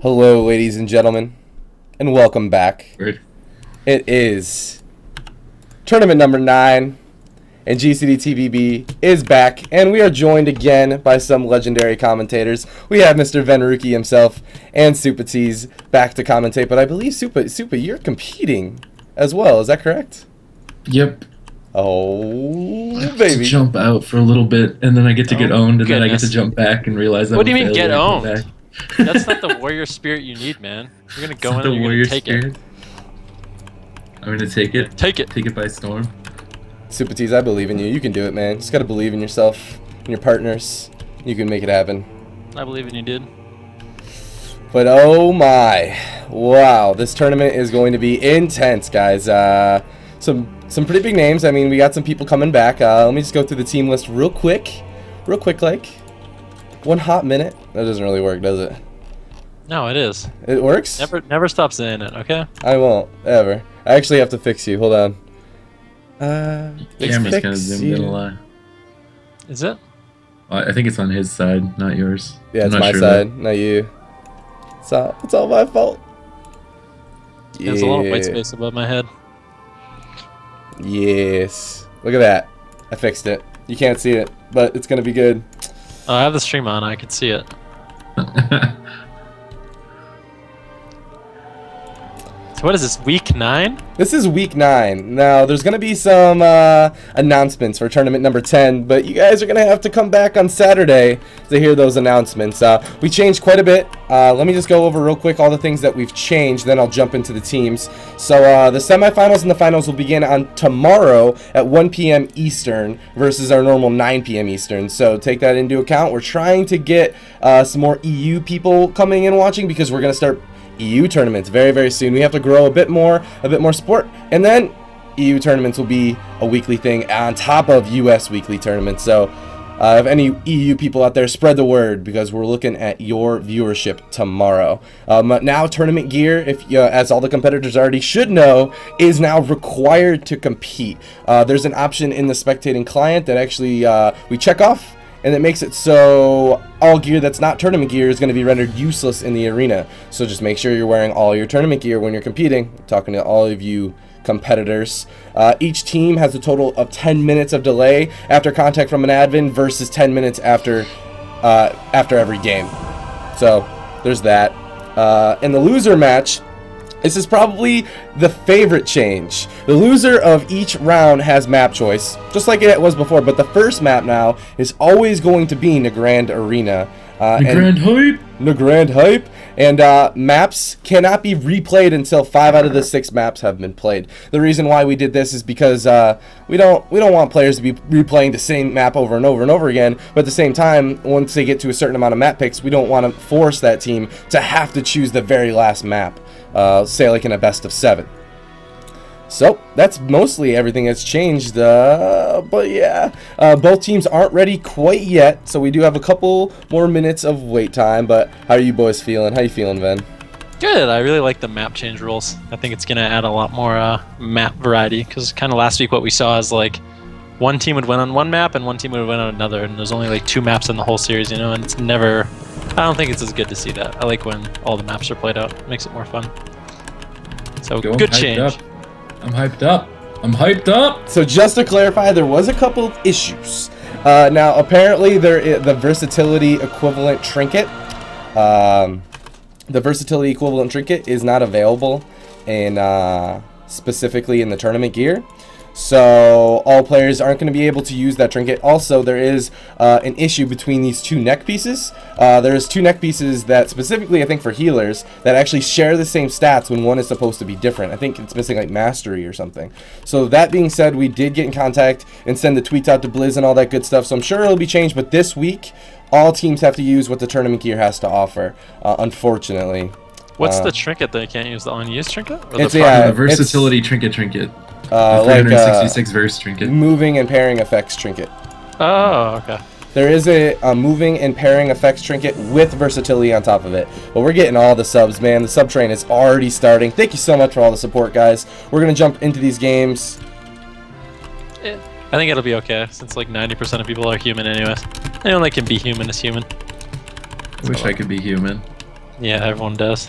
Hello, ladies and gentlemen, and welcome back. Weird. It is tournament number 9, and GCD TVB is back, and we are joined again by some legendary commentators. We have Mr. Venruki himself and Supatease back to commentate, but I believe, Supa, you're competing as well. Is that correct? Yep. Oh, I have baby. to jump out for a little bit, and then I get to get owned, and then I get to jump back and realize that. What do you mean get owned? That's not the warrior spirit you need, man. You're gonna go in and you're gonna take it. I'm gonna take it. Take it. Take it by storm. Supatease, I believe in you. You can do it, man. Just gotta believe in yourself and your partners. You can make it happen. I believe in you, dude. But oh my, wow, this tournament is going to be intense, guys. Some pretty big names. I mean, we got some people coming back. Let me just go through the team list real quick, like 1 hot minute. That doesn't really work, does it? No, it is. It works? Never stop saying it, okay? I won't, ever. I actually have to fix you. Hold on. Camera's kind of zoomed in a lot. Is it? I think it's on his side, not yours. Yeah, it's my side, not you. It's all my fault. There's a lot of white space above my head. Yes. Look at that. I fixed it. You can't see it, but it's gonna be good. Oh, I have the stream on. I can see it. So what is this, week 9? This is week 9. Now, there's going to be some announcements for tournament number 10, but you guys are going to have to come back on Saturday to hear those announcements. We changed quite a bit. Let me just go over real quick all the things that we've changed, then I'll jump into the teams. So the semifinals and the finals will begin on tomorrow at 1 p.m. Eastern versus our normal 9 p.m. Eastern. So take that into account. We're trying to get some more EU people coming and watching because we're going to start EU tournaments very, very soon. We have to grow a bit more sport, and then EU tournaments will be a weekly thing on top of US weekly tournaments. So if any EU people out there, spread the word because we're looking at your viewership tomorrow. Now tournament gear, if as all the competitors already should know, is now required to compete. There's an option in the spectating client that actually we check off, and it makes it so all gear that's not tournament gear is going to be rendered useless in the arena. So just make sure you're wearing all your tournament gear when you're competing. I'm talking to all of you competitors. Each team has a total of 10 minutes of delay after contact from an admin versus 10 minutes after every game. So there's that. In the loser match, this is probably the favorite change. The loser of each round has map choice, just like it was before, but the first map now is always going to be Nagrand Arena. Nagrand Hype. And maps cannot be replayed until 5 out of the 6 maps have been played. The reason why we did this is because we don't want players to be replaying the same map over and over and over again, but at the same time, once they get to a certain amount of map picks, we don't want to force that team to have to choose the very last map. Say like in a best of 7. So that's mostly everything that's changed, but yeah, both teams aren't ready quite yet, so we do have a couple more minutes of wait time. But how are you boys feeling? How you feeling, Ven? Good. I really like the map change rules. I think it's gonna add a lot more map variety, because kind of last week what we saw is like one team would win on one map and one team would win on another, and there's only like 2 maps in the whole series, you know, and it's never. I don't think it's as good to see that. I like when all the maps are played out. It makes it more fun. So good change. I'm hyped up. I'm hyped up. So just to clarify, there was a couple of issues. Now apparently the versatility equivalent trinket, is not available in specifically in the tournament gear. So all players aren't going to be able to use that trinket. Also, there is an issue between these 2 neck pieces. There's 2 neck pieces that specifically, I think, for healers that actually share the same stats when one is supposed to be different. I think it's missing like mastery or something. So that being said, we did get in contact and send the tweets out to Blizz and all that good stuff. So I'm sure it'll be changed. But this week, all teams have to use what the tournament gear has to offer, unfortunately. What's the trinket that you can't use? The unused trinket? Or it's the versatility trinket. Like 366 verse trinket. Moving and pairing effects trinket. Oh, okay. There is a moving and pairing effects trinket with versatility on top of it. But we're getting all the subs, man. The sub train is already starting. Thank you so much for all the support, guys. We're going to jump into these games. Yeah, I think it'll be okay, since like 90% of people are human anyways. Anyone that can be human is human. I wish I could be human. Yeah, everyone does.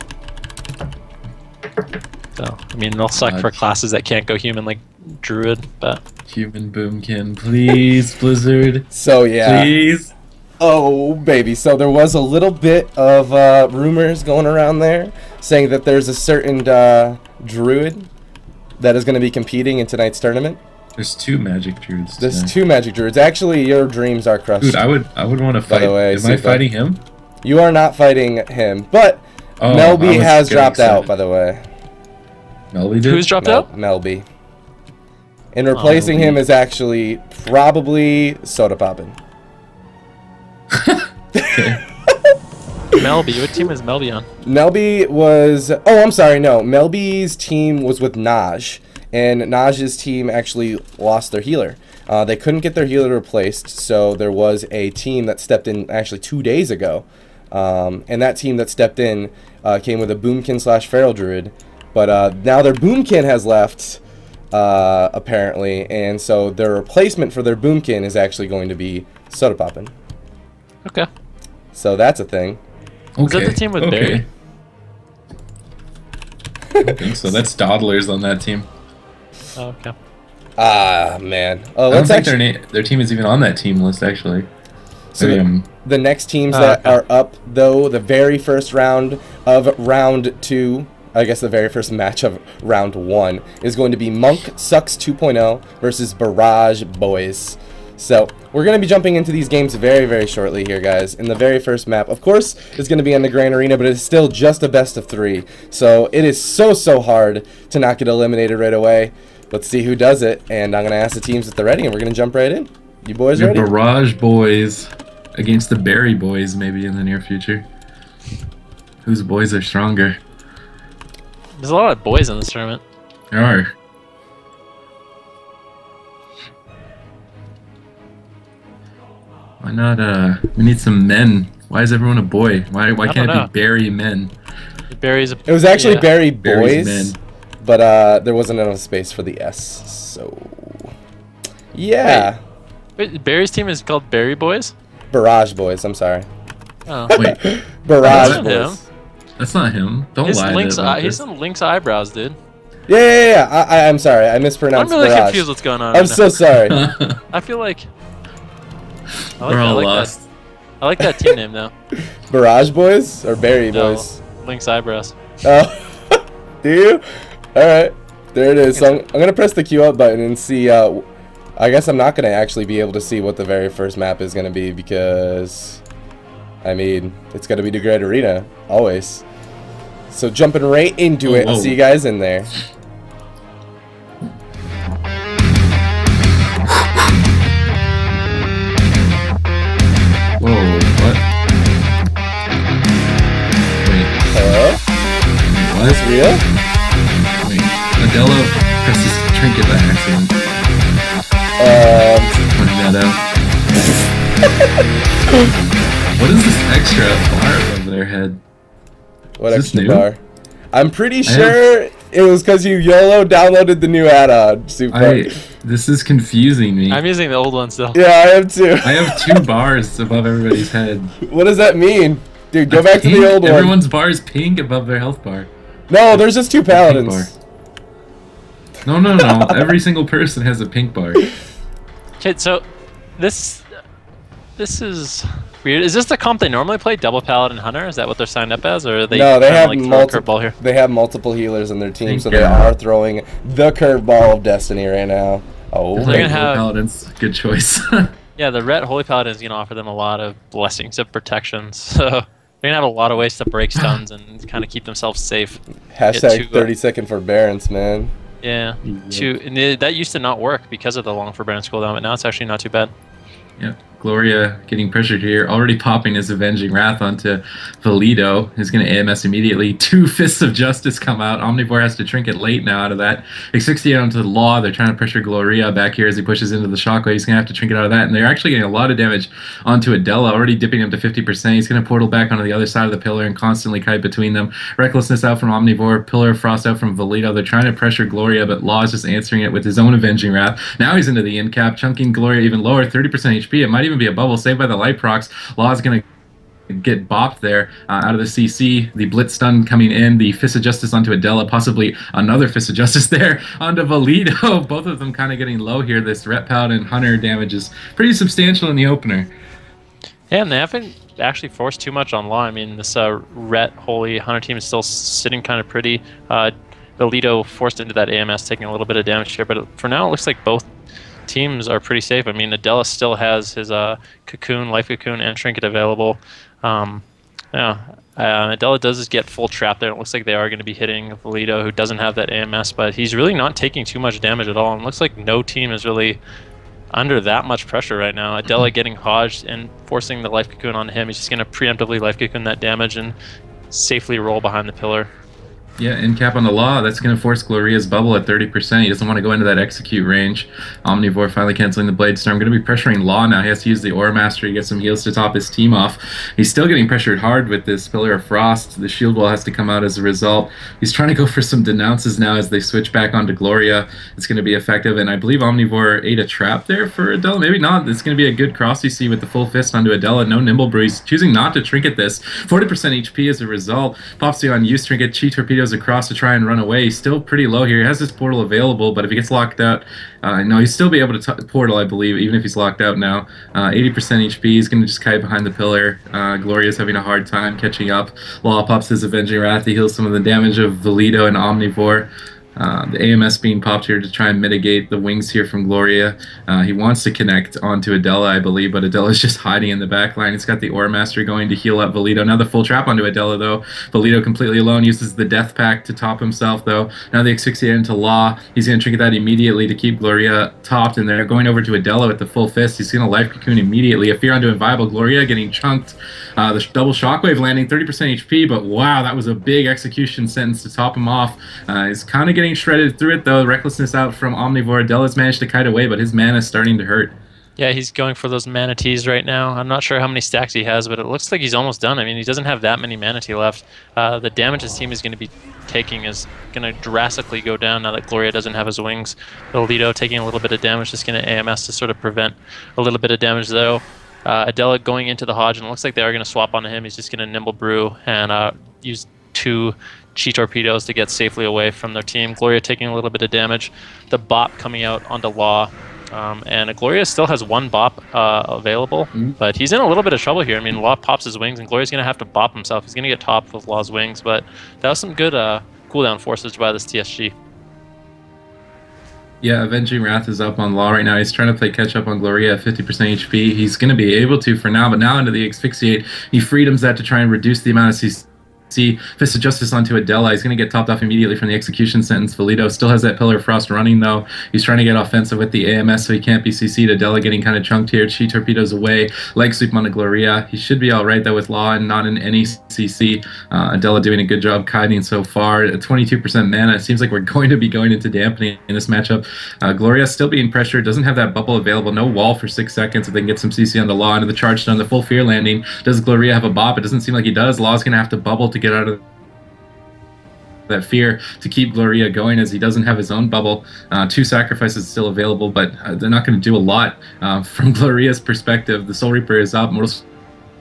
So, I mean, they'll suck for classes that can't go human, like Druid, but... Human Boomkin, please, Blizzard. So, yeah. Please. Oh, baby. So there was a little bit of rumors going around there saying that there's a certain Druid that is going to be competing in tonight's tournament. There's 2 Magic Druids. There's 2 Magic Druids. Actually, your dreams are crushed. Dude, I would want to fight. By the way, Am I fighting him? You are not fighting him, but Melby has dropped out, by the way. Melby did? Who's dropped out? Melby. And replacing him is actually probably Soda Poppin'. Melby, what team is Melby on? Melby was... Oh, I'm sorry, no. Melby's team was with Naj. And Naj's team actually lost their healer. They couldn't get their healer replaced, so there was a team that stepped in actually 2 days ago. And that team that stepped in came with a Boomkin / Feral Druid. But now their Boomkin has left, apparently. And so their replacement for their Boomkin is actually going to be Soda Poppin'. Okay. So that's a thing. Okay. Is that the team with Barry? I think so. That's Dawdlers on that team. Oh, okay. Ah, man. I don't think their team is even on that team list, actually. So the next teams that are up, though, the very first round of round 2, I guess the very first match of round 1, is going to be Monk Sucks 2.0 versus Barrage Boys. So we're going to be jumping into these games very, very shortly here, guys. And the very first map, of course, is going to be in the Grand Arena, but it's still just a best of 3. So it is so hard to not get eliminated right away. Let's see who does it, and I'm going to ask the teams if they're ready, and we're going to jump right in. You boys ready? Barrage Boys against the Barry Boys, maybe in the near future. Whose boys are stronger? There's a lot of boys in this tournament. There are. Why not, we need some men. Why is everyone a boy? Why can't it be Barry men? Barry's it was actually Barry Barry's Boys, but there wasn't enough space for the S, so... Yeah. Wait, Barry's team is called Barry Boys? Barrage Boys, I'm sorry. Oh. Wait. Barrage Boys. That's not him. Don't lie. He's on Link's eyebrows, dude. Yeah. I'm sorry. I mispronounced I'm really Barrage. confused what's going on. I'm so sorry. I feel like... We're all lost. I like that team name, though. Barrage Boys or Barry Boys? Link's eyebrows. Oh. Do you? Alright. There it is. So I'm going to press the queue up button and see... I guess I'm not going to actually be able to see what the very first map is going to be because... I mean, it's going to be the Great Arena. Always. So jumping right into it. I'll see you guys in there. Whoa, what? Wait. Hello? What? Is this real? Wait. Adela presses trinket by accident. Pointing that out. What is this extra bar above their head? What extra bar? I'm pretty sure it was because you YOLO downloaded the new add-on, Super. This is confusing me. I'm using the old one still. Yeah, I am too. I have 2 bars above everybody's head. What does that mean? Dude, go back to the old one. Everyone's bar is pink above their health bar. No, there's just 2 paladins. No. Every single person has a pink bar. Okay, so this is weird. Is this the comp they normally play? Double Paladin Hunter? Is that what they're signed up as, or are they? No, they have like multiple. Here? They have multiple healers in their team, so they are throwing the curveball of destiny right now. Oh, they're gonna have Paladins. Good choice. Yeah, the red Holy Paladin is gonna offer them a lot of blessings of protection. So they're gonna have a lot of ways to break stuns and kind of keep themselves safe. Hashtag 30-second forbearance, man. Yeah, that used to not work because of the long forbearance cooldown, but now it's actually not too bad. Yeah, Gloria getting pressured here, already popping his Avenging Wrath onto Valido. He's going to AMS immediately. 2 Fists of Justice come out. Omnivore has to trinket late now out of that. 68 onto the Law. They're trying to pressure Gloria back here as he pushes into the Shockwave. He's going to have to trinket out of that, and they're actually getting a lot of damage onto Adela, already dipping him to 50%. He's going to portal back onto the other side of the pillar and constantly kite between them. Recklessness out from Omnivore, Pillar of Frost out from Valido. They're trying to pressure Gloria, but Law is just answering it with his own Avenging Wrath. Now he's into the end cap, chunking Gloria even lower, 30% HP. It might even be a bubble saved by the light procs. Law's going to get bopped there out of the CC. The Blitz stun coming in, the Fist of Justice onto Adela, possibly another Fist of Justice there onto Valido. Both of them kind of getting low here. This Ret Paladin Hunter damage is pretty substantial in the opener. Yeah, and they haven't actually forced too much on Law. I mean, this Ret Holy Hunter team is still sitting kind of pretty. Valido forced into that AMS, taking a little bit of damage here, but for now it looks like both teams are pretty safe. I mean, Adela still has his Cocoon, Life Cocoon, and Trinket available. Adela does just get full trap there. It looks like they are going to be hitting Valido, who doesn't have that AMS, but he's really not taking too much damage at all. And it looks like no team is really under that much pressure right now. Adela getting hodged and forcing the Life Cocoon on him. He's just going to preemptively Life Cocoon that damage and safely roll behind the pillar. Yeah, end cap on the Law. That's going to force Gloria's bubble at 30%. He doesn't want to go into that execute range. Omnivore finally canceling the Blade Storm. Going to be pressuring Law now. He has to use the Aura Mastery to get some heals to top his team off. He's still getting pressured hard with this Pillar of Frost. The shield wall has to come out as a result. He's trying to go for some denounces now as they switch back onto Gloria. It's going to be effective, and I believe Omnivore ate a trap there for Adela. Maybe not. It's going to be a good cross CC with the full fist onto Adela. No Nimble Brew. He's choosing not to trinket this. 40% HP as a result. Pops the on use trinket. Chi torpedoes across to try and run away. He's still pretty low here. He has his portal available, but if he gets locked out, no, he'll still be able to portal, I believe, even if he's locked out now. 80% HP. He's going to just kite behind the pillar. Gloria's having a hard time catching up. Law pops his Avenging Wrath. He heals some of the damage of Valido and Omnivore. The AMS being popped here to try and mitigate the wings here from Gloria. He wants to connect onto Adela, I believe, but Adela's just hiding in the back line. He's got the Aura Mastery going to heal up Valido. Now the full trap onto Adela, though. Valido completely alone, uses the Death Pact to top himself, though. Now the Asphyxiate into Law. He's going to trinket that immediately to keep Gloria topped, and they're going over to Adela with the full fist. He's going to Life Cocoon immediately. A Fear onto Inviolable. Gloria getting chunked. The double Shockwave landing, 30% HP, but wow, that was a big execution sentence to top him off. He's kind of getting shredded through it, though. Recklessness out from Omnivore. Adela's managed to kite away, but his mana is starting to hurt. Yeah, he's going for those Manatees right now. I'm not sure how many stacks he has, but it looks like he's almost done. I mean, he doesn't have that many Manatee left. The damage his team is going to be taking is going to drastically go down now that Gloria doesn't have his wings. Valido taking a little bit of damage, just going to AMS to sort of prevent a little bit of damage, though. Adela going into the Hodge, and it looks like they are going to swap onto him. He's just going to Nimble Brew and use 2 Chi Torpedoes to get safely away from their team. Gloria taking a little bit of damage. The bop coming out onto Law. And Gloria still has 1 bop available, but he's in a little bit of trouble here. I mean, Law pops his wings, and Gloria's going to have to bop himself. He's going to get topped with Law's wings, but that was some good cooldown forces by this TSG. Yeah, Avenging Wrath is up on Law right now. He's trying to play catch-up on Gloria at 50% HP. He's going to be able to for now, but now into the Asphyxiate, he freedoms that to try and reduce the amount of CC. Fist of Justice onto Adela. He's going to get topped off immediately from the execution sentence. Valido still has that Pillar of Frost running, though. He's trying to get offensive with the AMS, so he can't be CC'd. Adela getting kind of chunked here. Chi Torpedoes away. Leg sweep onto Gloria. He should be all right, though, with Law and not in any CC. Adela doing a good job kiting so far. 22% mana. It seems like we're going to be going into dampening in this matchup. Gloria still being pressured. Doesn't have that bubble available. No wall for 6 seconds if they can get some CC on the Law. Into the charge stone. The full fear landing. Does Gloria have a bop? It doesn't seem like he does. Law's going to have to bubble to get out of that fear to keep Gloria going, as he doesn't have his own bubble. 2 sacrifices still available, but they're not going to do a lot from Gloria's perspective. The Soul Reaper is up. Mortal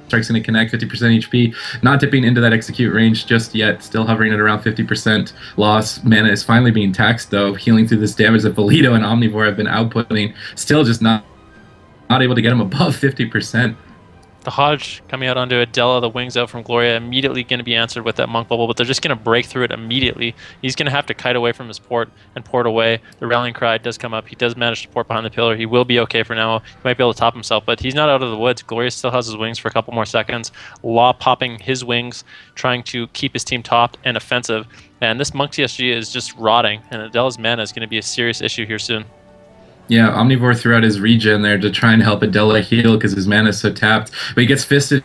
Strike's going to connect, 50% HP. Not dipping into that execute range just yet. Still hovering at around 50% loss. Mana is finally being taxed, though, healing through this damage that Valido and Omnivore have been outputting. Still just not able to get him above 50%. The Hodge coming out onto Adela, the wings out from Gloria, immediately going to be answered with that Monk Bubble, but they're just going to break through it immediately. He's going to have to kite away from his port and port away. The Rallying Cry does come up. He does manage to port behind the pillar. He will be okay for now. He might be able to top himself, but he's not out of the woods. Gloria still has his wings for a couple more seconds. Law popping his wings, trying to keep his team topped and offensive. And this Monk TSG is just rotting, and Adela's mana is going to be a serious issue here soon. Yeah, Omnivore threw out his regen there to try and help Adela heal because his mana is so tapped. But he gets fisted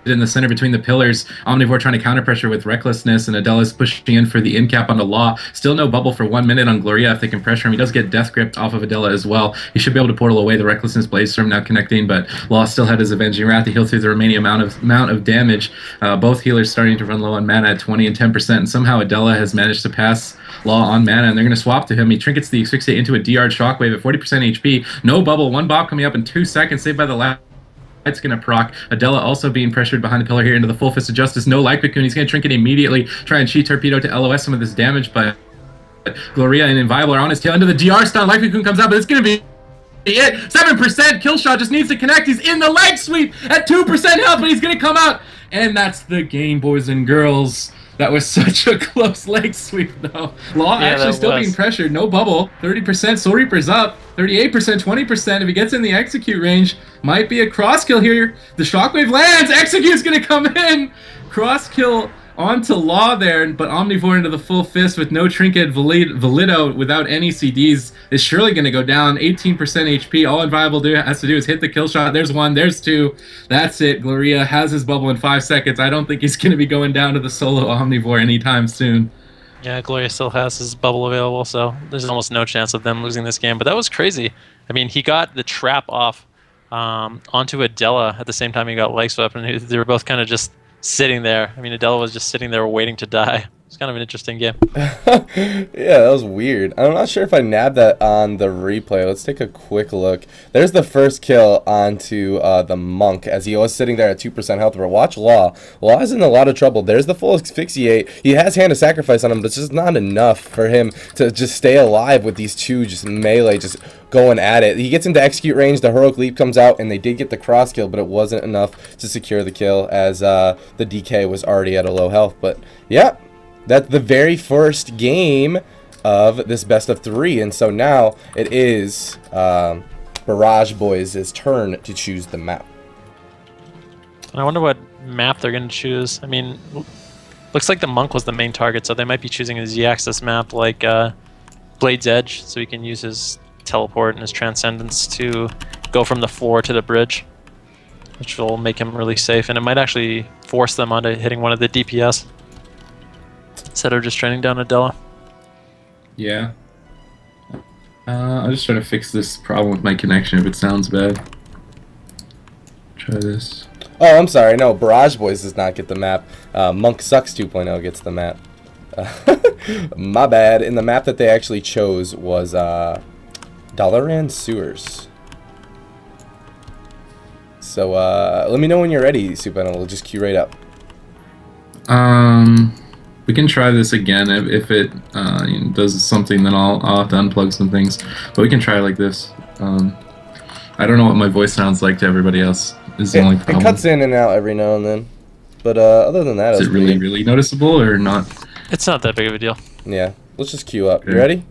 in the center between the pillars. Omnivore trying to counter pressure with Recklessness, and Adela's pushing in for the in cap on the Law. Still no bubble for 1 minute on Gloria if they can pressure him. He does get Death Grip off of Adela as well. He should be able to portal away the Recklessness Blaze Storm now connecting, but Law still had his Avenging Wrath to heal through the remaining amount of damage. Both healers starting to run low on mana at 20 and 10%, and somehow Adela has managed to pass Law on mana, and they're going to swap to him. He trinkets the Asphyxiate into a DR Shockwave at 40% HP. No bubble, 1 bop coming up in 2 seconds, saved by the last It's going to proc. Adela also being pressured behind the pillar here into the full fist of justice. No life cocoon. He's going to trinket immediately. Try and cheat torpedo to LOS some of this damage, but Gloria and Inviolable are on his tail. Into the DR stun. Life cocoon comes out, but it's going to be it. 7% kill shot just needs to connect. He's in the leg sweep at 2% health, but he's going to come out. And that's the game, boys and girls. That was such a close leg sweep, though. Law actually still being pressured. No bubble. 30%. Soul Reaper's up. 38%, 20%. If he gets in the execute range, might be a cross kill here. The shockwave lands. Execute's going to come in. Cross kill onto Law there, but Omnivore into the full fist with no trinket. Valido without any CDs is surely going to go down. 18% HP. All Inviolable has to do is hit the kill shot. There's one. There's two. That's it. Gloria has his bubble in 5 seconds. I don't think he's going to be going down to the solo Omnivore anytime soon. Yeah, Gloria still has his bubble available, so there's almost no chance of them losing this game. But that was crazy. I mean, he got the trap off onto Adela at the same time he got leg swept, and they were both kind of just sitting there. I mean, Adela was just sitting there waiting to die. It's kind of an interesting game. Yeah, that was weird. I'm not sure if I nabbed that on the replay. Let's take a quick look. There's the first kill onto the Monk as he was sitting there at 2% health. But watch Law. Law is in a lot of trouble. There's the full asphyxiate. He has Hand of Sacrifice on him, but it's just not enough for him to just stay alive with these two just melee just going at it. He gets into execute range. The Heroic Leap comes out, and they did get the cross kill, but it wasn't enough to secure the kill as the DK was already at a low health. But yeah. That's the very first game of this best of 3, and so now it is Barrage Boys' turn to choose the map. I wonder what map they're going to choose. I mean, looks like the Monk was the main target, so they might be choosing a Z-axis map like Blade's Edge, so he can use his teleport and his Transcendence to go from the floor to the bridge, which will make him really safe, and it might actually force them onto hitting one of the DPS. Instead of just training down Adela. Yeah. I'm just trying to fix this problem with my connection if it sounds bad. Try this. Oh, I'm sorry. No, Barrage Boys does not get the map. Monk Sucks 2.0 gets the map. My bad. And the map that they actually chose was Dalaran Sewers. So let me know when you're ready, Supatease. We'll just queue right up. We can try this again. If it does something, then I'll have to unplug some things. But we can try like this. I don't know what my voice sounds like to everybody else. Is the only problem. It cuts in and out every now and then. But other than that, is it really, really noticeable or not? It's not that big of a deal. Yeah. Let's just queue up. You ready?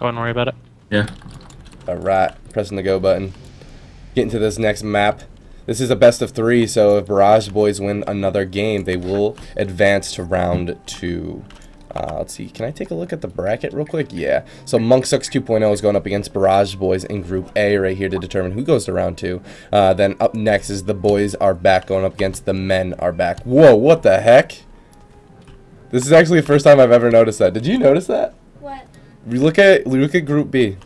I wouldn't worry about it. Yeah. Alright. Pressing the go button. Get into this next map. This is a best of 3, so if Barrage Boys win another game, they will advance to round 2. Let's see, can I take a look at the bracket real quick? Yeah. So Monk Sucks 2.0 is going up against Barrage Boys in Group A right here to determine who goes to round 2. Then up next is the Boys Are Back going up against the Men Are Back. Whoa, what the heck? This is actually the first time I've ever noticed that. Did you notice that? What? Look at Group B.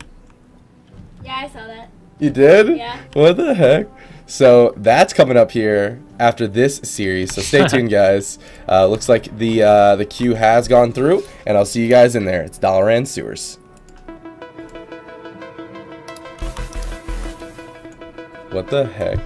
Yeah, I saw that. You did? Yeah. What the heck? So that's coming up here after this series. So stay tuned, guys. Looks like the queue has gone through, and I'll see you guys in there. It's Dalaran Sewers. What the heck?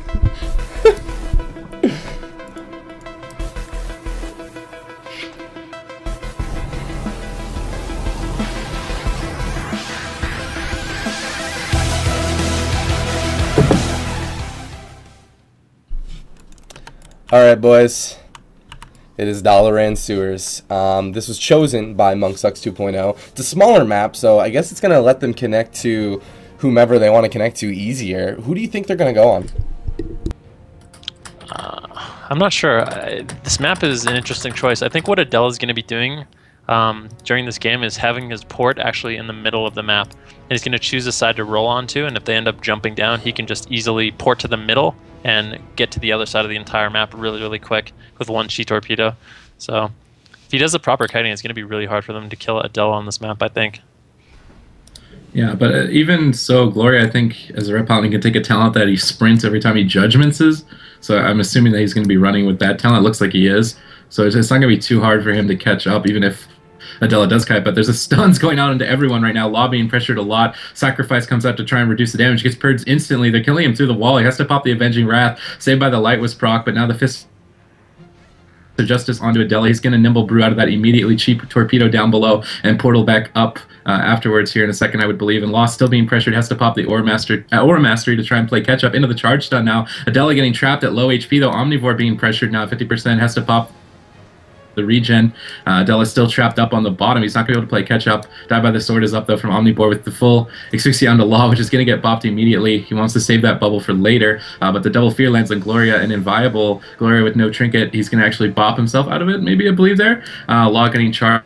Alright, boys. It is Dalaran Sewers. This was chosen by Monk Sucks 2.0. It's a smaller map, so I guess it's going to let them connect to whomever they want to connect to easier. Who do you think they're going to go on? I'm not sure. This map is an interesting choice. I think what Adela is going to be doing during this game is having his port actually in the middle of the map. And he's going to choose a side to roll onto, and if they end up jumping down, he can just easily port to the middle and get to the other side of the entire map really, really quick with one chi torpedo. So if he does the proper kiting, it's going to be really hard for them to kill Adela on this map, I think. Yeah, but even so, Gloria, I think, as a rep pilot, he can take a talent that he sprints every time he judgments. So I'm assuming that he's going to be running with that talent. It looks like he is. So it's not going to be too hard for him to catch up, even if Adela does kite, but there's a stuns going out into everyone right now. Law being pressured a lot. Sacrifice comes out to try and reduce the damage. Gets purged instantly. They're killing him through the wall. He has to pop the Avenging Wrath. Saved by the Light was proc, but now the Fist of Justice onto Adela. He's going to Nimble Brew out of that immediately. Cheap Torpedo down below and Portal back up afterwards here in a second, I would believe. And Law still being pressured. Has to pop the Aura Mastery to try and play catch up into the charge stun now. Adela getting trapped at low HP though. Omnivore being pressured now at 50%. Has to pop the regen. Adela's still trapped up on the bottom. He's not going to be able to play catch up. Die by the Sword is up though from Omnivore with the full Asphyxia onto Law, which is going to get bopped immediately. He wants to save that bubble for later, but the double fear lands on Gloria, an inviable Gloria with no trinket. He's going to actually bop himself out of it, maybe, I believe there. Law getting charged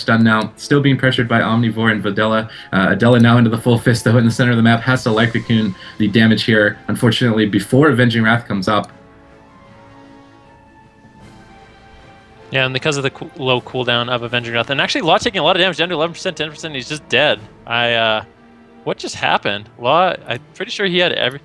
done now, still being pressured by Omnivore and Adela. Adela now into the full fist though in the center of the map, has to Electrocune the damage here, unfortunately, before Avenging Wrath comes up. Yeah, and because of the low cooldown of Avenging Wrath, and actually Law taking a lot of damage, down to 11%, 10%, he's just dead. What just happened? Law, I'm pretty sure he had every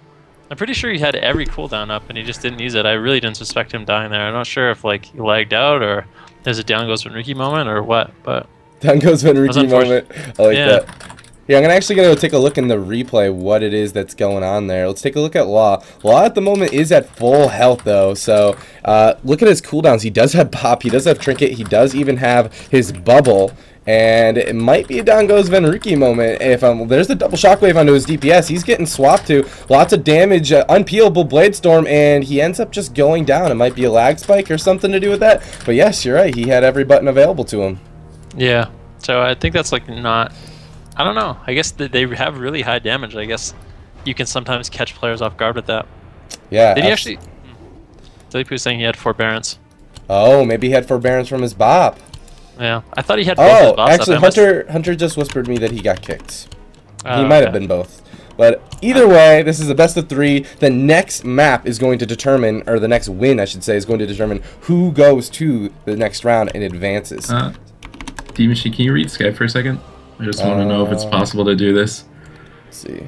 cooldown up, and he just didn't use it. I really didn't suspect him dying there. I'm not sure if like he lagged out or there's a down goes Venruki moment or what, but down goes Venruki moment. I like that. Yeah, I'm actually going to take a look in the replay what it is that's going on there. Let's take a look at Law. Law at the moment is at full health, though. So look at his cooldowns. He does have Pop. He does have Trinket. He does even have his Bubble. And it might be a down goes Venruki moment. If there's the double shockwave onto his DPS. He's getting swapped to. Lots of damage, unpeelable Blade Storm, and he ends up just going down. It might be a lag spike or something to do with that. But yes, you're right. He had every button available to him. Yeah. So I think that's like not... I don't know. I guess they have really high damage. I guess you can sometimes catch players off guard with that. Yeah. Did he actually... Philippe was saying he had Forbearance. Oh, maybe he had Forbearance from his bop. Yeah. I thought he had both his bops actually, up. Hunter just whispered me that he got kicked. He might have been both. But either way, this is a best of 3. The next map is going to determine, or the next win, I should say, is going to determine who goes to the next round and advances. D-Machine, can you read Skype for a second? I just want to know if it's possible to do this. Let's see.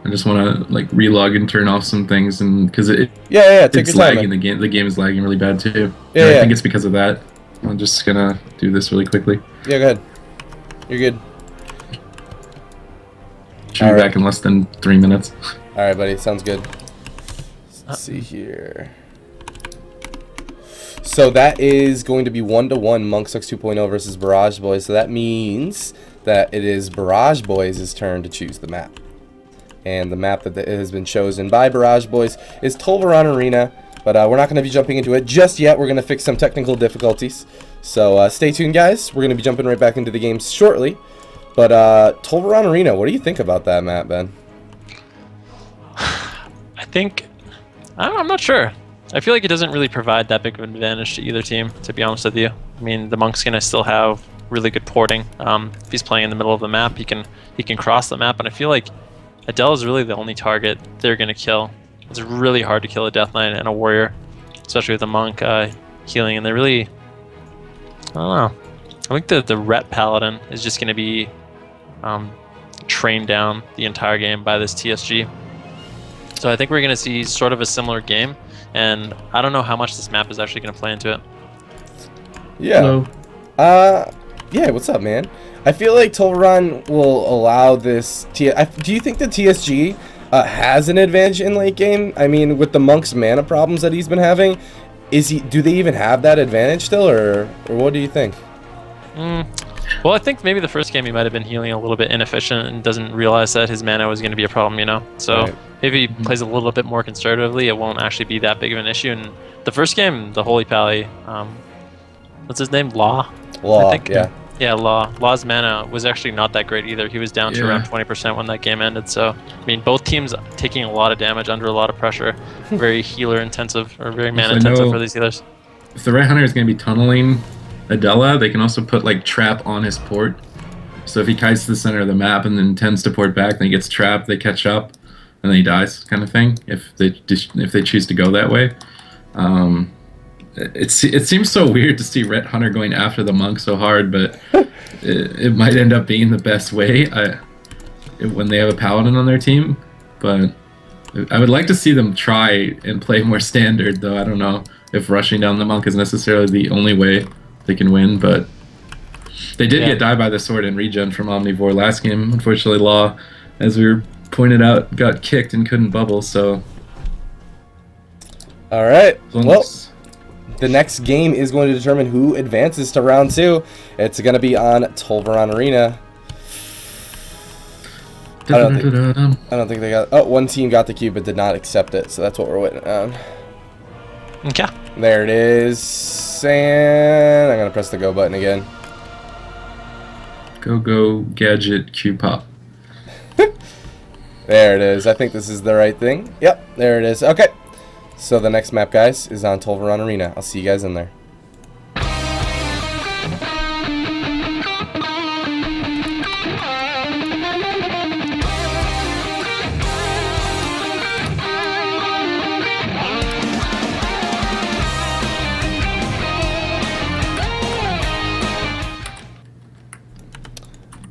I just want to like relog and turn off some things, and because take it's your lagging time, the game is lagging really bad too. I think it's because of that. I'm just gonna do this really quickly. Yeah, go ahead. You're good. Should be back in less than 3 minutes. All right, buddy. Sounds good. Let's see here. So that is going to be 1-1 Monk Sucks 2.0 versus Barrage Boys. So that means that it is Barrage Boys' turn to choose the map. And the map that has been chosen by Barrage Boys is Tolvaron Arena. But we're not going to be jumping into it just yet. We're going to fix some technical difficulties. So stay tuned, guys. We're going to be jumping right back into the game shortly. But Tolvaron Arena, what do you think about that map, Ben? I think... I'm not sure. I feel like it doesn't really provide that big of an advantage to either team, to be honest with you. I mean, the Monk's going to still have really good porting. If he's playing in the middle of the map, he can cross the map, and I feel like Adele is really the only target they're going to kill. It's really hard to kill a Death Knight and a Warrior, especially with a Monk healing, and they're really... I don't know. I think the Ret Paladin is just going to be trained down the entire game by this TSG. So I think we're going to see sort of a similar game. And I don't know how much this map is actually going to play into it. Yeah. Hello. Yeah, what's up, man? I feel like Tolvaron will allow this... do you think the TSG has an advantage in late game? I mean, with the Monk's mana problems that he's been having, do they even have that advantage still, or what do you think? Well, I think maybe the first game he might have been healing a little bit inefficient and doesn't realize that his mana was going to be a problem, you know? So maybe he plays a little bit more conservatively. It won't actually be that big of an issue. And the first game, the Holy Pally, what's his name? Law? Law, I think. yeah. Yeah, Law's mana was actually not that great either. He was down to around 20% when that game ended. So, I mean, both teams taking a lot of damage under a lot of pressure. Very healer intensive, or very mana intensive for these healers. If the Red Hunter is going to be tunneling Adela, they can also put like trap on his port. So if he kites to the center of the map and then intends to port back, then he gets trapped, they catch up, and then he dies, kind of thing. If they choose to go that way, it seems so weird to see Red Hunter going after the Monk so hard, but it might end up being the best way when they have a Paladin on their team. But I would like to see them try and play more standard, though. I don't know if rushing down the Monk is necessarily the only way they can win, but they did get died by the sword and regen from Omnivore last game. Unfortunately, Law, as we were pointed out, got kicked and couldn't bubble, so... Alright, well, the next game is going to determine who advances to round 2. It's going to be on Tolvaron Arena. I don't think they got... Oh, one team got the cube but did not accept it, so that's what we're waiting on. Okay. There it is, and I'm going to press the go button again. Go, gadget, Q pop. There it is. I think this is the right thing. Yep, there it is. Okay. So the next map, guys, is on Tolvaron Arena. I'll see you guys in there.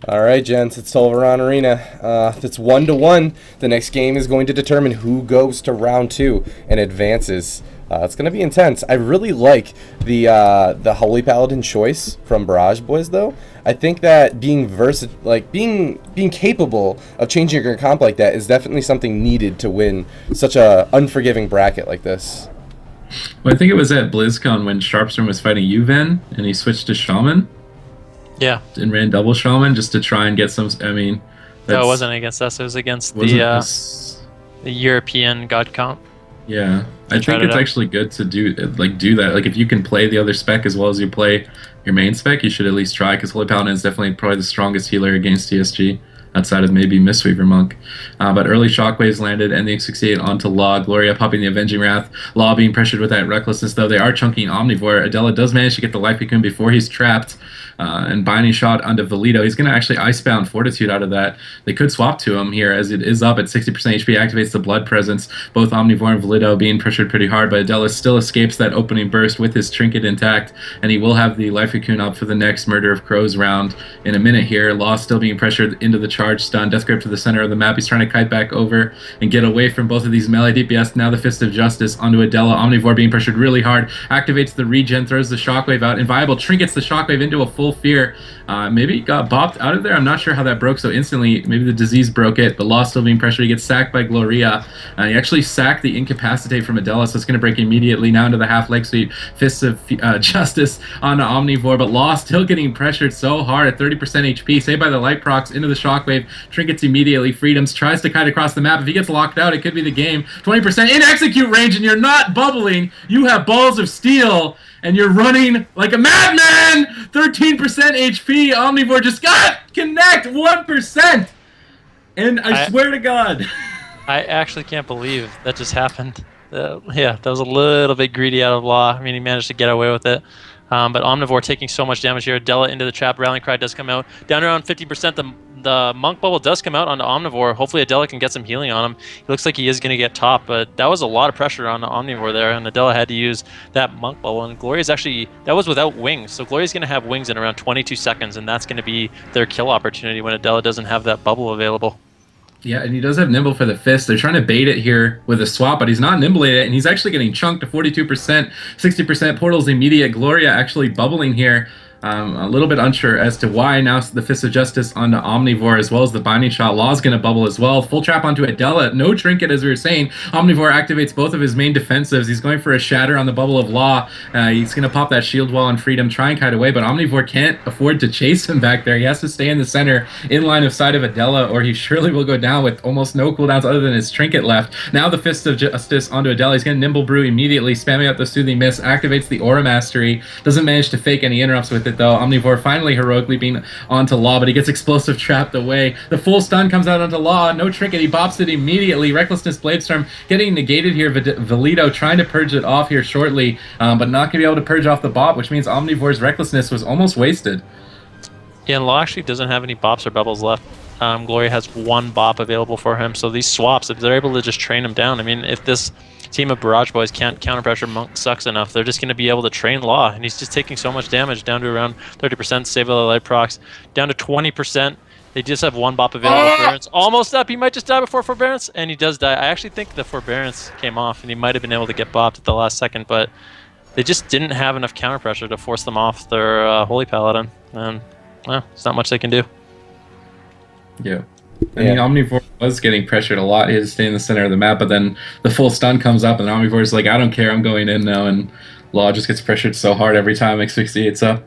Alright, gents, it's Tolvaron Arena. It's 1-1. The next game is going to determine who goes to round 2 and advances. It's going to be intense. I really like the Holy Paladin choice from Barrage Boys, though. I think that being being capable of changing your comp like that is definitely something needed to win such a unforgiving bracket like this. Well, I think it was at BlizzCon when Sharpstorm was fighting Uven, and he switched to Shaman. Yeah. And ran double Shaman just to try and get some... I mean... No, it wasn't against us. It was against the European God comp. Yeah. I think it's actually good to do that. Like, if you can play the other spec as well as you play your main spec, you should at least try, because Holy Paladin is definitely probably the strongest healer against TSG, outside of maybe Mistweaver Monk. But early shockwaves landed, and the X68 onto Law. Gloria popping the Avenging Wrath. Law being pressured with that recklessness, though. They are chunking Omnivore. Adela does manage to get the Life Cocoon before he's trapped. And binding shot onto Valido. He's going to actually Icebound Fortitude out of that. They could swap to him here, as it is up at 60% HP, activates the Blood Presence. Both Omnivore and Valido being pressured pretty hard, but Adela still escapes that opening burst with his Trinket intact, and he will have the Life Cocoon up for the next Murder of Crows round in a minute here. Law still being pressured into the charge stun. Death Grip to the center of the map. He's trying to kite back over and get away from both of these melee DPS. Now the Fist of Justice onto Adela. Omnivore being pressured really hard. Activates the regen, throws the Shockwave out. Inviolable trinkets the Shockwave into a full fear. Maybe got bopped out of there. I'm not sure how that broke so instantly. Maybe the disease broke it, but Law still being pressured. He gets sacked by Gloria. He actually sacked the Incapacitate from Adela, so it's going to break immediately. Now into the half leg sweep. Fists of Justice onto Omnivore, but Law still getting pressured so hard at 30% HP. Saved by the Light Procs into the Shockwave. Trinkets immediately. Freedoms tries to kite across the map. If he gets locked out, it could be the game. 20% in execute range, and you're not bubbling. You have balls of steel, and you're running like a madman! 13% HP. Omnivore just got connect 1%! And I swear to God. I actually can't believe that just happened. Yeah, that was a little bit greedy out of Law. I mean, he managed to get away with it. But Omnivore taking so much damage here. Adela into the trap. Rallying Cry does come out. Down around 50%. The Monk Bubble does come out onto Omnivore. Hopefully Adela can get some healing on him. He looks like he is going to get top, but that was a lot of pressure on the Omnivore there, and Adela had to use that Monk Bubble. And Gloria's actually, that was without wings. So Gloria's going to have wings in around 22 seconds, and that's going to be their kill opportunity when Adela doesn't have that bubble available. Yeah, and he does have Nimble for the Fist. They're trying to bait it here with a swap, but he's not Nimble it, and he's actually getting chunked to 42%, 60%. Portal's immediate. Gloria actually bubbling here. A little bit unsure as to why. Now the Fist of Justice onto Omnivore, as well as the Binding Shot. Law's going to bubble as well. Full trap onto Adela. No Trinket, as we were saying. Omnivore activates both of his main defensives. He's going for a Shatter on the bubble of Law. He's going to pop that Shield Wall on Freedom, try and kite away, but Omnivore can't afford to chase him back there. He has to stay in the center, in line of sight of Adela, or he surely will go down with almost no cooldowns other than his Trinket left. Now the Fist of Justice onto Adela. He's going to Nimble Brew immediately, spamming up the Soothing Mist, activates the Aura Mastery. Doesn't manage to fake any interrupts with it, though. Omnivore finally heroically being onto Law, but he gets Explosive trapped away. The full stun comes out onto Law. No Trinket. He bops it immediately. Recklessness Bladestorm getting negated here. Valido trying to purge it off here shortly, but not going to be able to purge off the bop, which means Omnivore's Recklessness was almost wasted. Yeah, and Law actually doesn't have any bops or bubbles left. Gloria has one bop available for him, so these swaps, if they're able to just train him down, I mean, if this team of Barrage Boys can't counterpressure Monk Sucks enough, they're just going to be able to train Law, and he's just taking so much damage, down to around 30%, save all the light procs, down to 20%. They just have one bop available. Forbearance. Almost up. He might just die before Forbearance, and he does die. I actually think the Forbearance came off, and he might have been able to get bopped at the last second, but they just didn't have enough counter pressure to force them off their Holy Paladin, and well, there's not much they can do. Yeah. I mean, Omnivore was getting pressured a lot. He had to stay in the center of the map, but then the full stun comes up, and Omnivore's like, I don't care, I'm going in now, and Law just gets pressured so hard every time X68's up.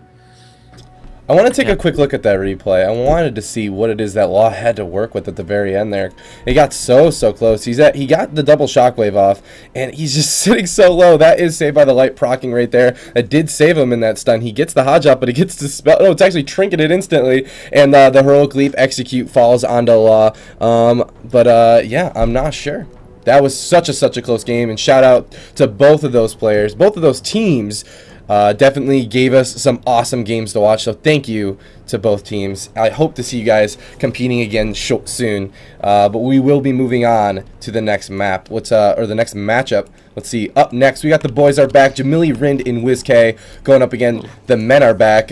I want to take a quick look at that replay. I wanted to see what it is that Law had to work with at the very end there. It got so close. He got the double shockwave off, and he's just sitting so low. That is saved by the light procking right there. That did save him in that stun. He gets the Hodge up, but he gets the spell. No, it's actually trinketed instantly, and the heroic leap execute falls onto Law. Yeah, I'm not sure. That was such a close game, and shout out to both of those players, both of those teams. Definitely gave us some awesome games to watch, so thank you to both teams. I hope to see you guys competing again soon, but we will be moving on to the next map. Or the next matchup. Let's see. Up next, we got the boys are back. Jamili, Rind, and WizK going up again. The men are back.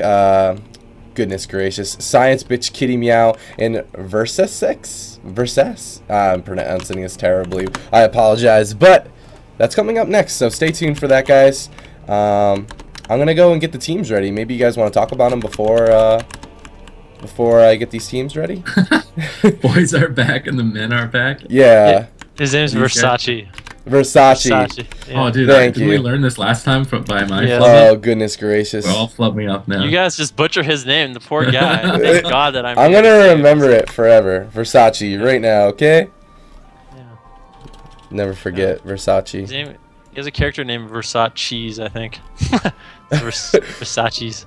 Goodness gracious. Science Bitch, Kitty Meow, and Versus. I'm pronouncing this terribly. I apologize, but that's coming up next, so stay tuned for that, guys. I'm gonna go and get the teams ready. Maybe you guys want to talk about them before I get these teams ready. Boys are back and the men are back. Yeah. His name's Versace. Versace. Yeah. Oh, dude, didn't we learn this last time by my Yeah. Oh, goodness gracious. We're all flubbing up now. You guys just butcher his name, the poor guy. Thank God that I'm gonna remember it forever. Versace right now, okay? Yeah. Never forget Versace. His name, he has a character named Versace, I think. Versace's.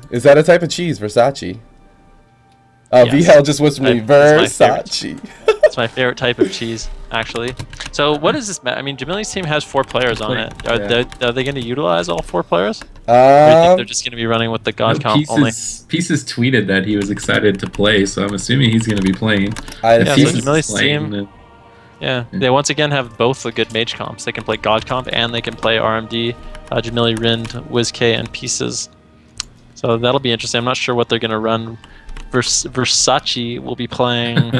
Is that a type of cheese, Versace? Oh, Yes. VL just whispered me, Versace. It's my favorite type of cheese, actually. So what is this? I mean, Jamili's team has 4 players on it. Are they going to utilize all 4 players? Or do you think they're just going to be running with the God comp only? Pieces tweeted that he was excited to play, so I'm assuming he's going to be playing. Yeah, so Jamili's team... Yeah, they once again have both the good mage comps. They can play God comp and they can play RMD, Jamili, Rind, WizK, and Pieces. So that'll be interesting. I'm not sure what they're going to run. Versace will be playing...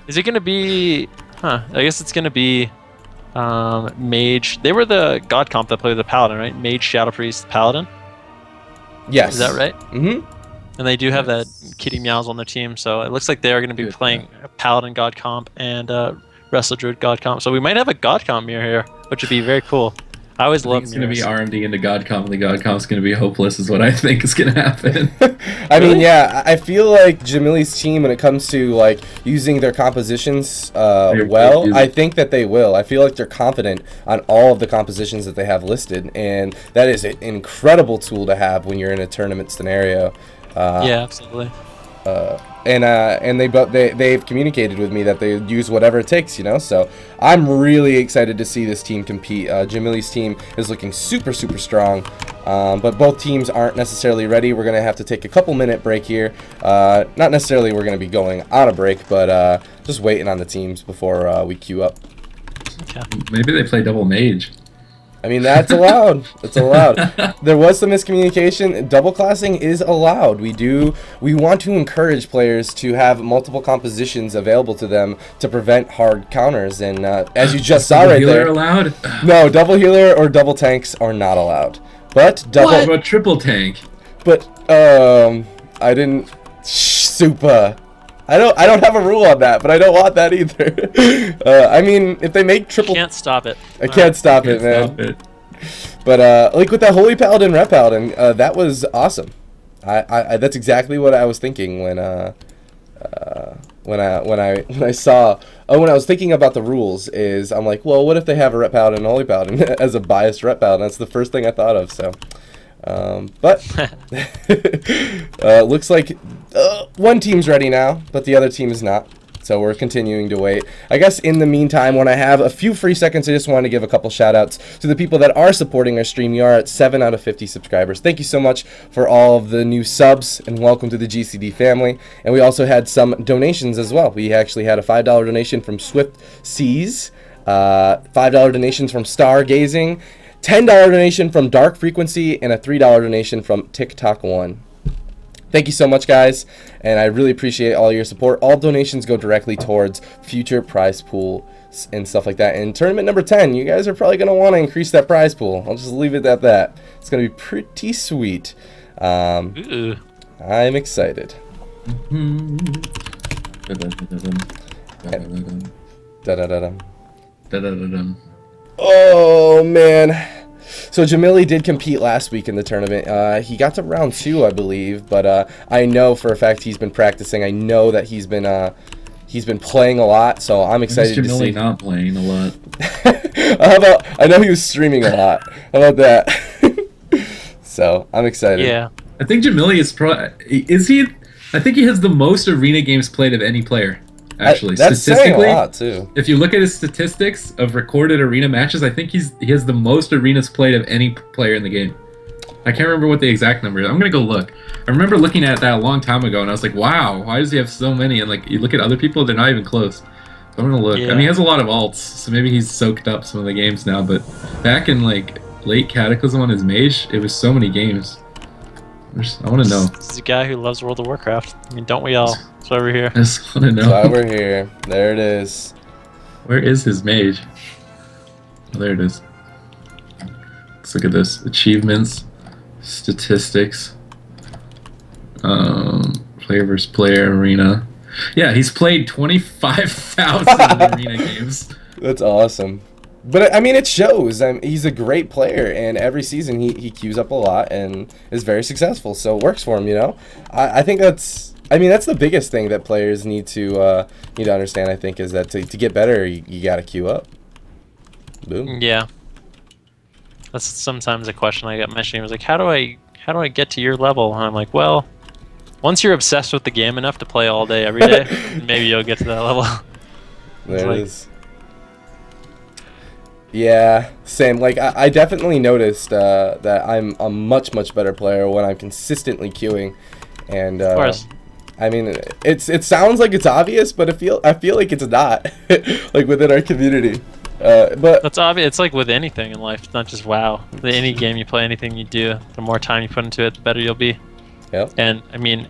Is it going to be... I guess it's going to be Mage. They were the God comp that played the Paladin, right? Mage, Shadow Priest, Paladin? Yes. Is that right? Mm-hmm. And they do have that Kitty Meows on their team, so it looks like they are going to be playing Paladin God Comp and Wrestler Druid God Comp. So we might have a God Comp mirror here, which would be very cool. I always love it's going to be RMD into God Comp, and the God Comp's going to be hopeless is what I think is going to happen. I mean, yeah, I feel like Jamili's team, when it comes to like using their compositions I think that they will. I feel like they're confident on all of the compositions that they have listed, and that is an incredible tool to have when you're in a tournament scenario. Yeah, absolutely. And they've communicated with me that they use whatever it takes, you know. So I'm really excited to see this team compete. Jamili's team is looking super strong, but both teams aren't necessarily ready. We're gonna have to take a couple-minute break here. Not necessarily we're gonna be going on a break, but just waiting on the teams before we queue up. Okay. Maybe they play double mage. I mean, that's allowed. It's allowed. There was some miscommunication. Double classing is allowed. We want to encourage players to have multiple compositions available to them to prevent hard counters. And as you just saw right there, allowed? No, double healer or double tanks are not allowed. But double. What about triple tank? But I didn't. Supa. I don't have a rule on that, but I don't want that either. I mean, if they make triple... Can't stop it. I can't stop it, man. But, like, with that Holy Paladin, Rep Paladin, that was awesome. That's exactly what I was thinking when I saw... when I was thinking about the rules is, I'm like, well, what if they have a Rep Paladin and Holy Paladin as a biased Rep Paladin? That's the first thing I thought of, so... looks like one team's ready now, but the other team is not. So we're continuing to wait. I guess in the meantime, when I have a few free seconds, I just want to give a couple shout outs to the people that are supporting our stream. We are at 7 out of 50 subscribers. Thank you so much for all of the new subs, and welcome to the GCD family. And we also had some donations as well. We actually had a $5 donation from Supatease, $5 donations from Stargazing, $10 donation from Dark Frequency, and a $3 donation from TikTok One. Thank you so much, guys, and I really appreciate all your support. All donations go directly towards future prize pool and stuff like that. And tournament number 10, you guys are probably going to want to increase that prize pool. I'll just leave it at that. It's going to be pretty sweet. I'm excited. Oh, man. So Jamili did compete last week in the tournament. He got to round 2, I believe, but I know for a fact he's been practicing. I know that he's been playing a lot, so I'm excited to see. Jamili not playing a lot. How about? I know he was streaming a lot. How about that? So I'm excited. Yeah. I think Jamili is he? I think he has the most arena games played of any player. Actually, that's statistically, saying a lot too. If you look at his statistics of recorded arena matches, I think he has the most arenas played of any player in the game. I can't remember what the exact number is. I'm gonna go look. I remember looking at that a long time ago, and I was like, "Wow, why does he have so many?" And like, you look at other people, they're not even close. So I'm gonna look. Yeah. I mean, he has a lot of alts, so maybe he's soaked up some of the games now. But back in like late Cataclysm on his mage, it was so many games. I want to know. This is a guy who loves World of Warcraft. I mean, don't we all? It's over here. I just want to know. So we're here. There it is. Where is his mage? Oh, there it is. Let's look at this. Achievements, statistics, player versus player arena. Yeah, he's played 25,000 arena games. That's awesome. But I mean, it shows. He's a great player, and every season he queues up a lot and is very successful. So it works for him, you know. I think that's. I mean, that's the biggest thing that players need to understand. I think is that to get better, you got to queue up. Boom. Yeah. That's sometimes a question I get in my stream. Is like, how do I get to your level? And I'm like, well, once you're obsessed with the game enough to play all day every day, maybe you'll get to that level. There it is. Yeah, same. Like, I definitely noticed that I'm a much better player when I'm consistently queuing, and Of course. I mean, it sounds like it's obvious, but I feel like it's not, like within our community. But That's obvious. It's like with anything in life. It's not just WoW. Any game you play, anything you do, the more time you put into it, the better you'll be. Yep. And I mean,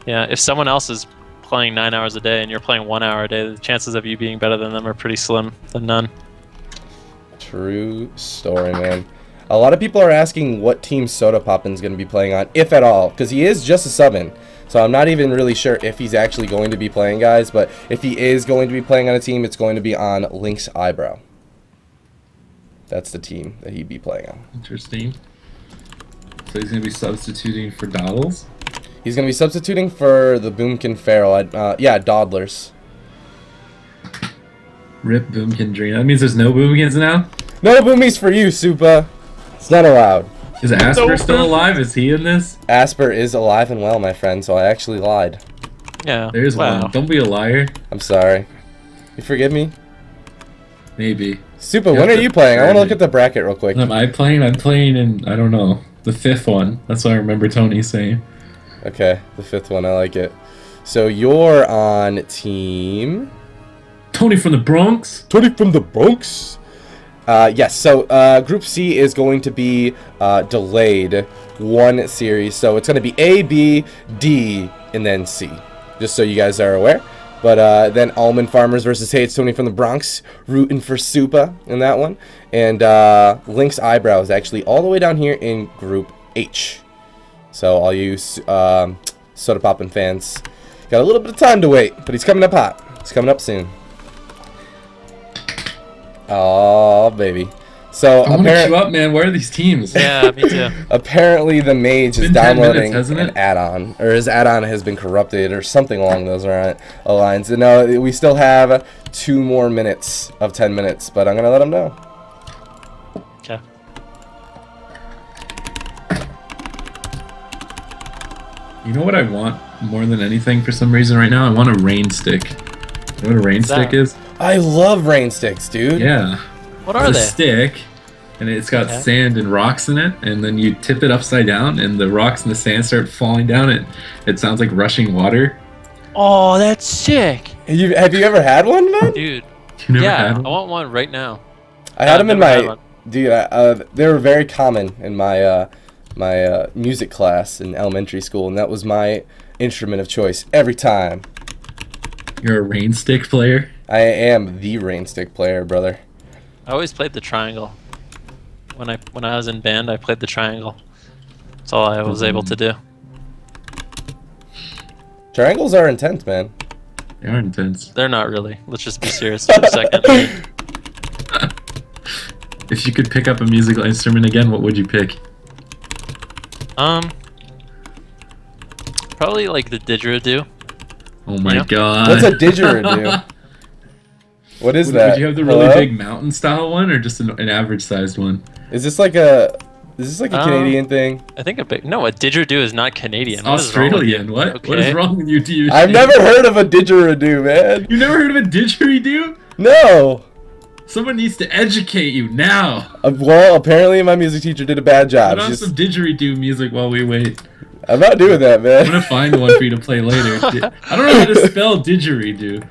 yeah, if someone else is playing 9 hours a day and you're playing 1 hour a day, the chances of you being better than them are pretty slim than none. True story, man. A lot of people are asking what team Soda Poppin's going to be playing on, if at all, because he is just a sub-in. So I'm not even really sure if he's actually going to be playing, guys. But if he is going to be playing on a team, it's going to be on Link's Eyebrow. That's the team that he'd be playing on. Interesting. So he's going to be substituting for Doddles? He's going to be substituting for the Boomkin Feral. Yeah, Dawdlers. Rip Boomkin Dream. That means there's no Boomkins now? No Boomies for you, Supa. It's not allowed. Is Asper still alive? Is he in this? Asper is alive and well, my friend, so I actually lied. Yeah. There's one. Don't be a liar. I'm sorry. You forgive me? Maybe. Supa, when are you playing? I want to look at the bracket real quick. Am I playing? I'm playing in, I don't know, the 5th one. That's what I remember Tony saying. Okay, the 5th one. I like it. So you're on team... Tony from the Bronx? Tony from the Bronx? Yes, so Group C is going to be delayed one series. So it's going to be A, B, D, and then C. Just so you guys are aware. But then Almond Farmers versus Hey, it's Tony from the Bronx, rooting for Supa in that one. And Link's Eyebrow is actually all the way down here in Group H. So all you Soda Poppin fans got a little bit of time to wait, but he's coming up hot. He's coming up soon. Oh, baby. So I want to queue up, man. Where are these teams? Yeah, me too. Apparently the mage is downloading an add-on, or his add-on has been corrupted, or something along those lines. And no, we still have 2 more minutes of 10 minutes, but I'm gonna let him know. Okay. You know what I want more than anything for some reason right now? I want a rain stick. You know what a rain stick is? I love rain sticks, dude. Yeah. What are It's they? a stick, and it's got sand and rocks in it, and then you tip it upside down, and the rocks and the sand start falling down. It sounds like rushing water. Oh, that's sick. Have you ever had one, man? Dude. You never Yeah, had one? I want one right now. I had them in never had my... one. Dude, they were very common in my my music class in elementary school, and that was my instrument of choice every time. You're a rain stick player? I am the rain stick player, brother. I always played the triangle. When I was in band, I played the triangle. That's all I was able to do. Triangles are intense, man. They are intense. They're not really. Let's just be serious for a second. If you could pick up a musical instrument again, what would you pick? Probably like the didgeridoo. Oh my Yeah. god. What's a didgeridoo? What is that? Would you have the really Hello? big mountain style one or just an average sized one? Is this like a Canadian thing? I think a didgeridoo is not Canadian. It's What is wrong with you? Australian. What? What Okay. is wrong with you, dude? I've never heard of a didgeridoo, man. You never heard of a didgeridoo? No. Someone needs to educate you now. Well, apparently my music teacher did a bad job. Put on some didgeridoo music while we wait. I'm not doing that, I'm man. gonna find one for you to play later. I don't know how to spell didgeridoo.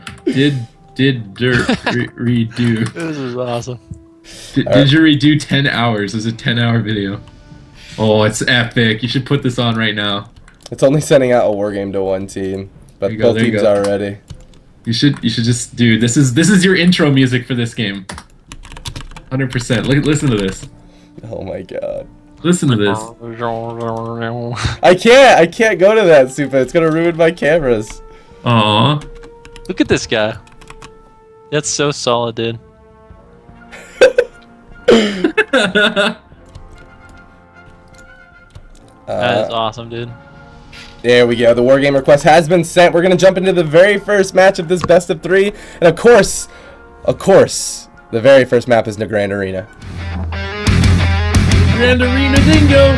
Didgeridoo. This is awesome. Didgeridoo 10 hours. This is a 10-hour video. Oh, it's epic. You should put this on right now. It's only sending out a war game to one team, but There you go, both there you teams go. are ready. You should just, dude. This is your intro music for this game. 100%. Listen to this. Oh my god. Listen to this. I can't go to that, Supa. It's gonna ruin my cameras. Aww. Look at this guy. That's so solid, dude. That is awesome, dude. There we go. The war game request has been sent. We're gonna jump into the very first match of this best of 3, and of course, the very first map is the Grand Arena. Grand Arena Dingo.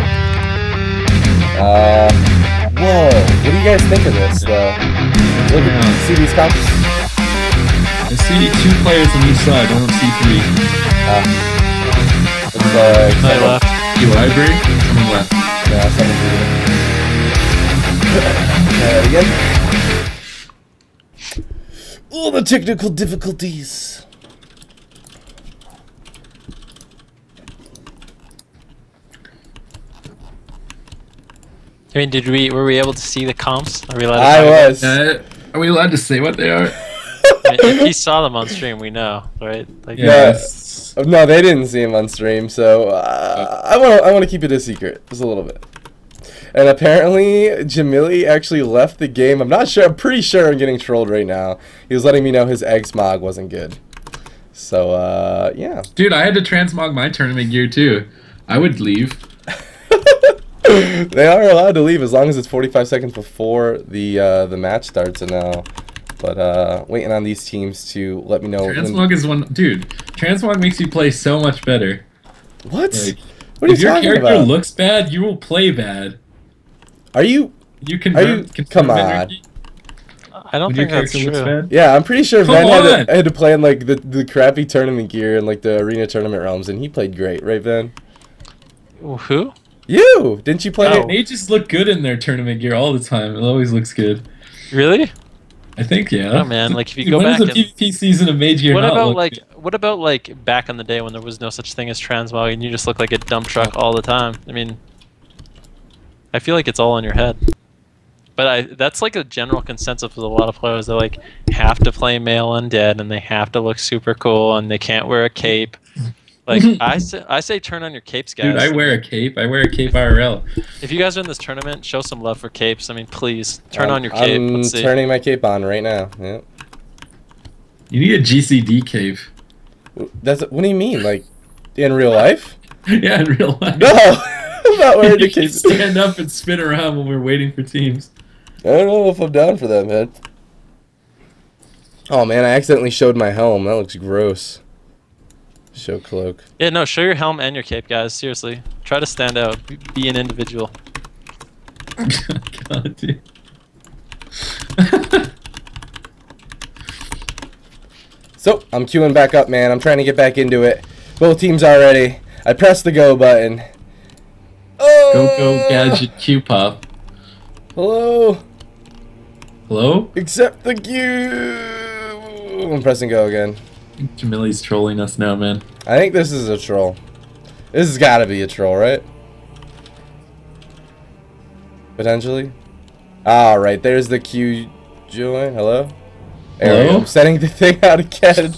Whoa. What do you guys think of this, though? Look at see these comps. I see 2 players on each side. I don't see 3. It's like I left. You library? Someone left. yeah, someone's reading. Again. Oh, the technical difficulties. I mean, were we able to see the comps? Are we allowed to I talk about was. Are we allowed to say what they are? it? I mean, if he saw them on stream, we know, right? Like, Yes. No, they didn't see him on stream, so I want to keep it a secret, just a little bit. And apparently, Jamili actually left the game. I'm not sure. I'm pretty sure I'm getting trolled right now. He was letting me know his egg smog wasn't good. So, yeah. Dude, I had to transmog my tournament gear too. I would leave. They are allowed to leave as long as it's 45 seconds before the match starts and now. But waiting on these teams to let me know. Transmog is one, dude. Transmog makes you play so much better. What? Like, What are if you your talking character about? looks bad, you will play bad. Are you? You can. Come on. I don't think that's true. bad. Yeah, I'm pretty sure Come Ben on! had to play in like the crappy tournament gear and like the arena tournament realms, and he played great, right, Ben? Who? You didn't you play? Oh. They just look good in their tournament gear all the time. It always looks good. Really? I think, yeah. Oh man, like if you Dude, go when back has a and PvP season of Mage Gear what not about look like good? what about like back in the day when there was no such thing as transmog and you just look like a dump truck all the time? I mean, I feel like it's all in your head. But that's like a general consensus with a lot of players. They like have to play male undead and they have to look super cool and they can't wear a cape. Like I say turn on your capes, guys. Dude, I wear a cape. I wear a cape IRL. If you guys are in this tournament, show some love for capes. I mean, please turn on your cape. I'm Let's see. turning my cape on right now. Yeah. You need a GCD cape. What do you mean? Like in real life? Yeah, in real life. No, I'm not wearing a You can cape. stand up and spin around when we're waiting for teams. I don't know if I'm down for that, man. Oh man, I accidentally showed my helm. That looks gross. Show cloak. Yeah, no, show your helm and your cape, guys. Seriously, try to stand out. Be an individual. God, dude. So, I'm queuing back up, man. I'm trying to get back into it. Both teams are ready. I pressed the go button. Oh! Go gadget Q pop. Hello? Hello? Accept the queue! I'm pressing go again. Jamili's trolling us now, man. I think this is a troll. This has got to be a troll, right? Potentially. Alright, there's the queue join. Hello? There we go. Hello? I'm setting the thing out again.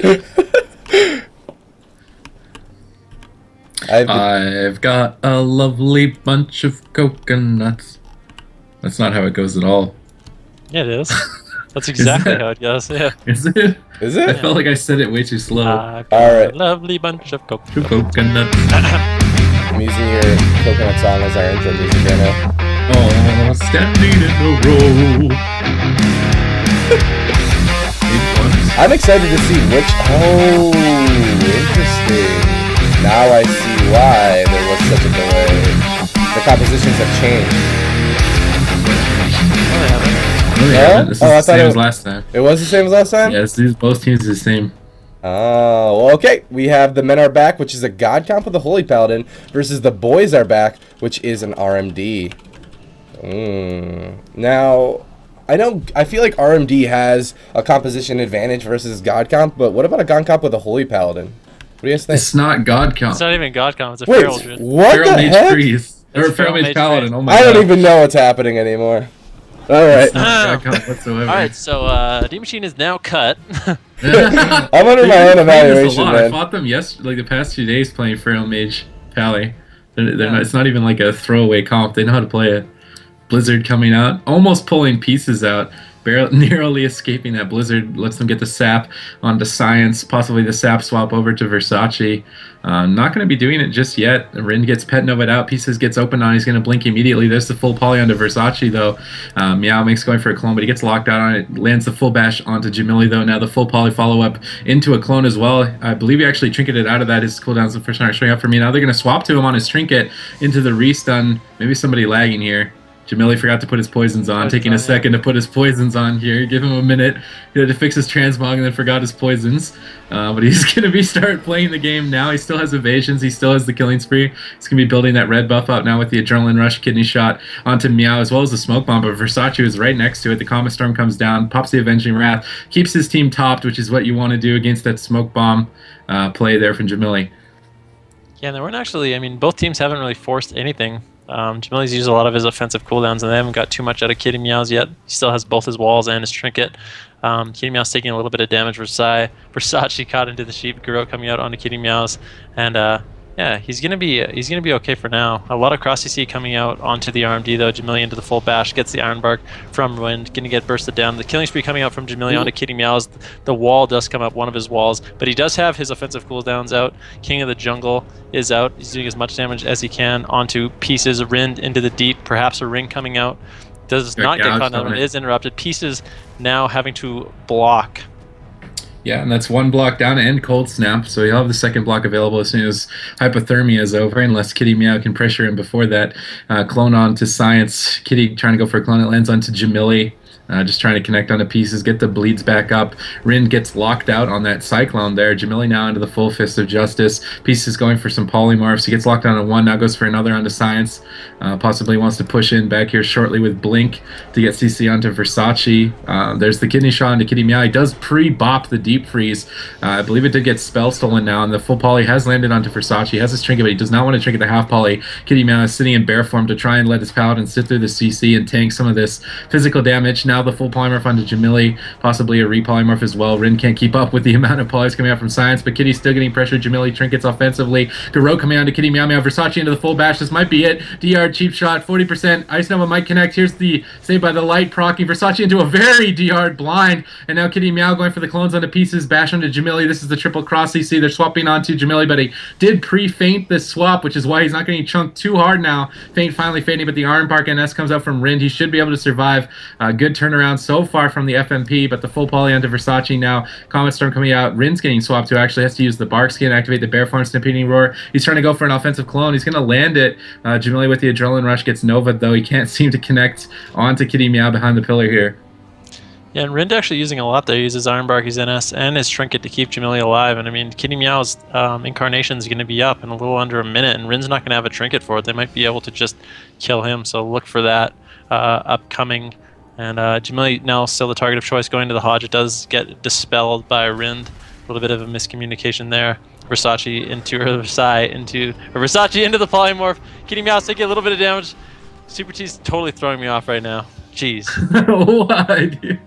I've got a lovely bunch of coconuts. That's not how it goes at all. Yeah, it is. That's exactly it? how it goes. Yeah. Is it? Is I it? felt like I said it way too slow. Got Alright. a lovely bunch of coconuts. Coconuts. I'm using your coconut song as our intro music right now. Oh, standing in the row. I'm excited to see which. Oh, interesting. Now I see why there was such a delay. The compositions have changed. Oh, they haven't. Oh, No? yeah, this is Oh, I the thought same it- as last time. It was the same as last time? Yes, both teams are the same. Oh, well, okay. We have the men are back, which is a god comp with a holy paladin, versus the boys are back, which is an RMD. Now, I feel like RMD has a composition advantage versus god comp, but what about a god comp with a holy paladin? What do you guys think? It's not God count. It's not even God Con, it's a Wait, Feral Druid. what Feral the Mage heck? Priest. Or It's Feral Feral Mage Mage Paladin. Priest. Oh my I god. don't even know what's happening anymore. All right, God count whatsoever. Alright, so D Machine is now cut. I'm under my own They played this a evaluation, lot. I man. fought them like the past 2 days playing Feral Mage Pally. They're not, it's not even like a throwaway comp. They know how to play it. Blizzard coming out, almost pulling pieces out. Narrowly escaping that Blizzard lets them get the sap onto Science, possibly the sap swap over to Versace. Not going to be doing it just yet. Rin gets Pet Nova'd out, Pieces gets open on, he's going to blink immediately. There's the full poly onto Versace though. Meow makes going for a clone, but he gets locked out on it. Lands the full bash onto Jamili though. Now the full poly follow up into a clone as well. I believe he actually trinketed out of that. His cooldown's the first time showing up for me. Now they're going to swap to him on his trinket into the restun. Maybe somebody lagging here. Jamili forgot to put his poisons on, taking a second to put his poisons on here. Give him a minute. He had to fix his transmog and then forgot his poisons. But he's going to start playing the game now. He still has evasions. He still has the killing spree. He's going to be building that red buff up now with the Adrenaline Rush Kidney Shot onto Meow as well as the Smoke Bomb. But Versace is right next to it. The Comet Storm comes down, pops the Avenging Wrath, keeps his team topped, which is what you want to do against that Smoke Bomb play there from Jamili. Yeah, and there weren't actually, I mean, both teams haven't really forced anything. Jamili's used a lot of his offensive cooldowns, and they haven't got too much out of Kitty Meows yet. He still has both his walls and his trinket. Kitty Meow's taking a little bit of damage. Versace caught into the sheep. Garot coming out onto Kitty Meows, and yeah, he's gonna be okay for now. A lot of cross CC coming out onto the RMD though. Jamili into the full bash, gets the Iron Bark from Wind, gonna get bursted down. The killing spree coming out from Jamili onto Kitty Meows. The wall does come up, one of his walls, but he does have his offensive cooldowns out. King of the Jungle is out. He's doing as much damage as he can onto Pieces. Rind into the deep, perhaps a ring coming out. Does not get caught. Another one is interrupted. Pieces now having to block. Yeah, and that's one block down and Cold Snap, so you'll have the second block available as soon as Hypothermia is over, unless Kitty Meow can pressure him before that. Clone on to Science. Kitty trying to go for a clone. It lands onto Jamili. Just trying to connect onto Pieces, get the bleeds back up. Rin gets locked out on that Cyclone there. Jamili now into the full Fist of Justice. Pieces going for some polymorphs. He gets locked on one, now goes for another onto Science. Possibly wants to push in back here shortly with Blink to get CC onto Versace. There's the Kidney Shot onto Kitty Meow. He does pre-bop the Deep Freeze. I believe it did get spell stolen now, and the full poly has landed onto Versace. He has his trinket, but he does not want to trinket the half poly. Kitty Meow is sitting in bear form to try and let his Paladin sit through the CC and tank some of this physical damage. Now the full polymorph onto Jamili, possibly a repolymorph as well. Rin can't keep up with the amount of polys coming out from Science, but Kitty's still getting pressured. Jamili trinkets offensively. Garot coming on to Kitty Meow Meow. Versace into the full bash. This might be it. DR cheap shot, 40%. Ice Nova might connect. Here's the save by the light proccing. Versace into a very DR'd blind, and now Kitty Meow going for the clones onto Pieces. Bash onto Jamili. This is the triple cross CC. They're swapping onto Jamili, but he did pre-feint this swap, which is why he's not getting chunked too hard now. Feint finally fading, but the Iron Bark NS comes out from Rind. He should be able to survive. Good turnaround so far from the FMP, but the full poly onto Versace now. Comet Storm coming out. Rin's getting swapped to actually has to use the Bark Skin, activate the Bear Form Stampeding Roar. He's trying to go for an offensive clone. He's going to land it. Jamili with the Adrenaline Rush gets Nova, though. He can't seem to connect onto Kitty Meow behind the pillar here. Yeah, and Rind actually using a lot there. He uses Iron Bark, his NS, and his Trinket to keep Jamili alive. And I mean, Kitty Meow's incarnation is going to be up in a little under a minute, and Rin's not going to have a Trinket for it. They might be able to just kill him, so look for that upcoming. And Jamili now still the target of choice going to the Hodge. It does get dispelled by Rind. A little bit of a miscommunication there. Versace into Versace into the polymorph. Kitty Meow's taking a little bit of damage. Supatease totally throwing me off right now. Jeez. Why, dude?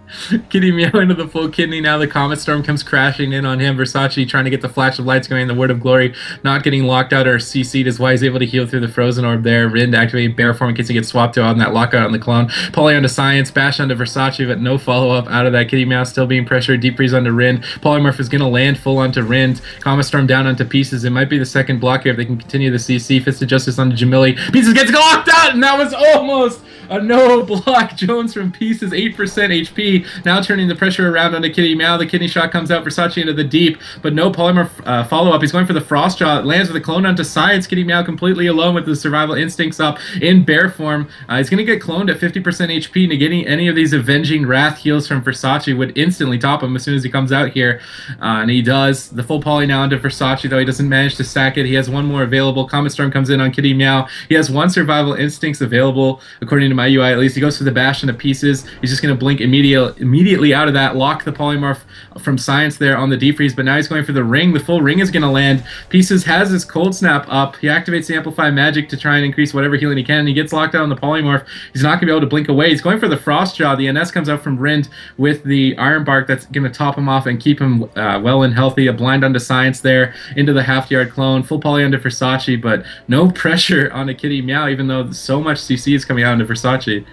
Kitty Meow into the full kidney. Now the Comet Storm comes crashing in on him. Versace trying to get the flash of lights going. The Word of Glory not getting locked out or CC'd is why he's able to heal through the Frozen Orb there. Rind activating Bear Form in case he gets swapped to on that lockout on the clone. Poly onto Science. Bash onto Versace, but no follow-up out of that. Kitty Meow still being pressured. Deep Freeze onto Rind. Polymorph is going to land full onto Rind. Comet Storm down onto Pieces. It might be the second block here if they can continue the CC. Fist of Justice onto Jamili. Pieces gets locked out, and that was almost a no block. Jones from Pieces, 8% HP. Now turning the pressure around onto Kitty Meow. The kidney shot comes out. Versace into the deep, but no Polymorph follow-up. He's going for the Frost Jaw. It lands with a clone onto Science. Kitty Meow completely alone with the survival instincts up in bear form. He's going to get cloned at 50% HP. Negating any of these Avenging Wrath heals from Versace would instantly top him as soon as he comes out here. And he does. The full poly now onto Versace, though he doesn't manage to stack it. He has one more available. Comet Storm comes in on Kitty Meow. He has one survival instincts available, according to my UI at least. He goes for the bash into Pieces. He's just going to blink immediately out of that, lock the polymorph from Science there on the defreeze, but now he's going for the ring. The full ring is going to land. Pieces has his cold snap up. He activates the Amplify Magic to try and increase whatever healing he can. He gets locked out on the polymorph. He's not going to be able to blink away. He's going for the Frost Jaw. The NS comes out from Rind with the Iron Bark that's going to top him off and keep him well and healthy. A blind onto Science there into the half-yard clone. Full poly onto Versace, but no pressure onto Kitty Meow, even though so much CC is coming out into Versace.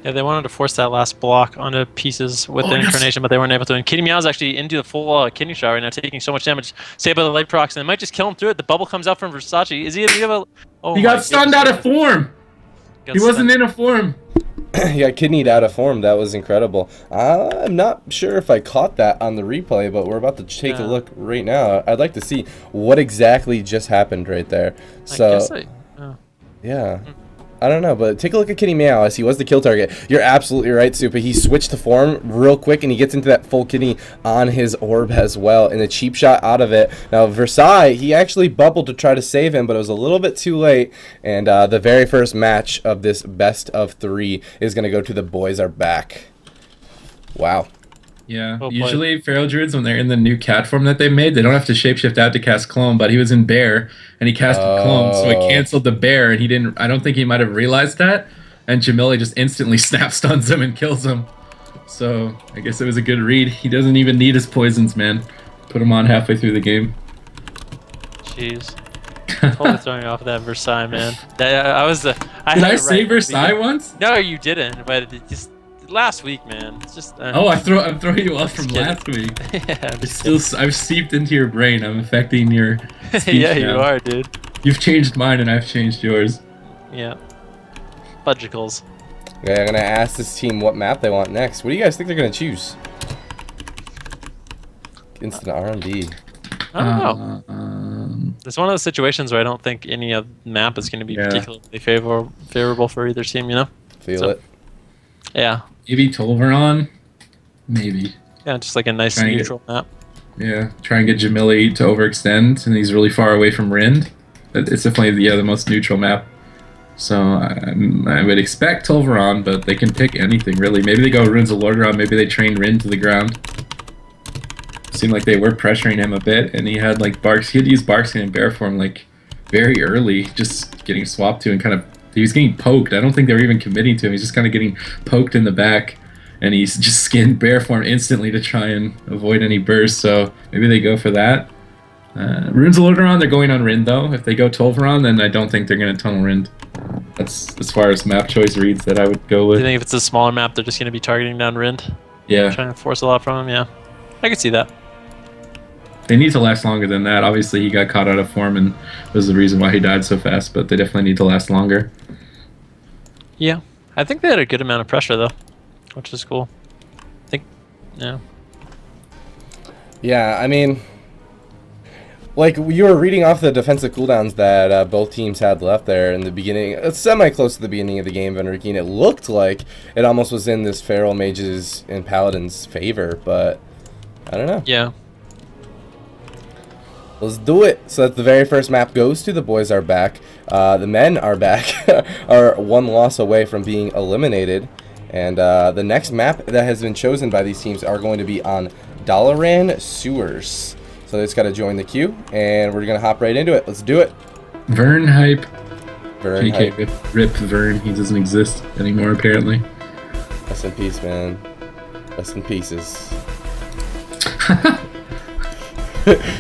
Yeah, they wanted to force that last block onto Pieces with the Incarnation, but they weren't able to. And Kitty Meow's actually into the full kidney shot right now, taking so much damage. Saved by the light procs, and it might just kill him through it. The bubble comes out from Versace. Is he able to... Oh, he got stunned out of form! He wasn't in a form. He got kidneyed out of form. That was incredible. I'm not sure if I caught that on the replay, but we're about to take a look right now. I'd like to see what exactly just happened right there. So, yeah. I don't know, but take a look at Kitty Meow as he was the kill target. You're absolutely right, Supa. He switched to form real quick, and he gets into that full kidney on his orb as well, and a cheap shot out of it. Now, Versailles, he actually bubbled to try to save him, but it was a little bit too late, and the very first match of this best of 3 is going to go to the Boys Are Back. Wow. Yeah, usually Feral Druids, when they're in the new cat form that they made, they don't have to shapeshift out to cast Clone, but he was in Bear, and he casted Clone, so it canceled the Bear, and he didn't, I don't think he might have realized that, and Jamili just instantly snap stuns him and kills him. So, I guess it was a good read. He doesn't even need his poisons, man. Put him on halfway through the game. Jeez. Totally throwing me off of that Versailles, man. Did I say Versailles once? No, you didn't, but it just... Last week, man. It's just. I'm throwing you off from last week. Yeah, I've seeped into your brain. I'm affecting your. Yeah, you are, dude. You've changed mine, and I've changed yours. Yeah. Fudgicles. Okay, I'm gonna ask this team what map they want next. What do you guys think they're gonna choose? Instant R&D. I don't know. It's one of those situations where I don't think any of the map is going to be particularly favorable for either team. You know. Feel it. Yeah. Maybe Tolveron? Maybe. Yeah, just like a nice neutral map. Yeah, try and get Jamili to overextend, and he's really far away from Rind. It's definitely the most neutral map. So I would expect Tolveron, but they can pick anything, really. Maybe they go Runes of Lordaeron, maybe they train Rind to the ground. Seemed like they were pressuring him a bit, and he had like Barks. He had used Barkskin in bear form like very early, just getting swapped to and kind of. He was getting poked. I don't think they were even committing to him. He's just kind of getting poked in the back, and he's just skinned bear form instantly to try and avoid any bursts. So maybe they go for that. Runes of Lordaeron, they're going on Rind though. If they go Tolveron, then I don't think they're going to tunnel Rind. That's as far as map choice reads that I would go with. Do you think if it's a smaller map, they're just going to be targeting down Rind? Yeah. Trying to force a lot from him? Yeah. I could see that. They need to last longer than that. Obviously, he got caught out of form and was the reason why he died so fast, but they definitely need to last longer. Yeah. I think they had a good amount of pressure, though, which is cool. I think, yeah. Yeah, I mean, like, you were reading off the defensive cooldowns that both teams had left there in the beginning. It's semi-close to the beginning of the game, Venruki, and it looked like it almost was in this Feral Mage's and Paladin's favor, but I don't know. Yeah. Let's do it. So that the very first map goes to the Boys Are Back. The men are back, are one loss away from being eliminated. And the next map that has been chosen by these teams are going to be on Dalaran Sewers. So they just got to join the queue, and we're going to hop right into it. Let's do it. Vern hype. Vern hype. Rip Vern. He doesn't exist anymore, apparently. Rest in peace, man. Rest in pieces.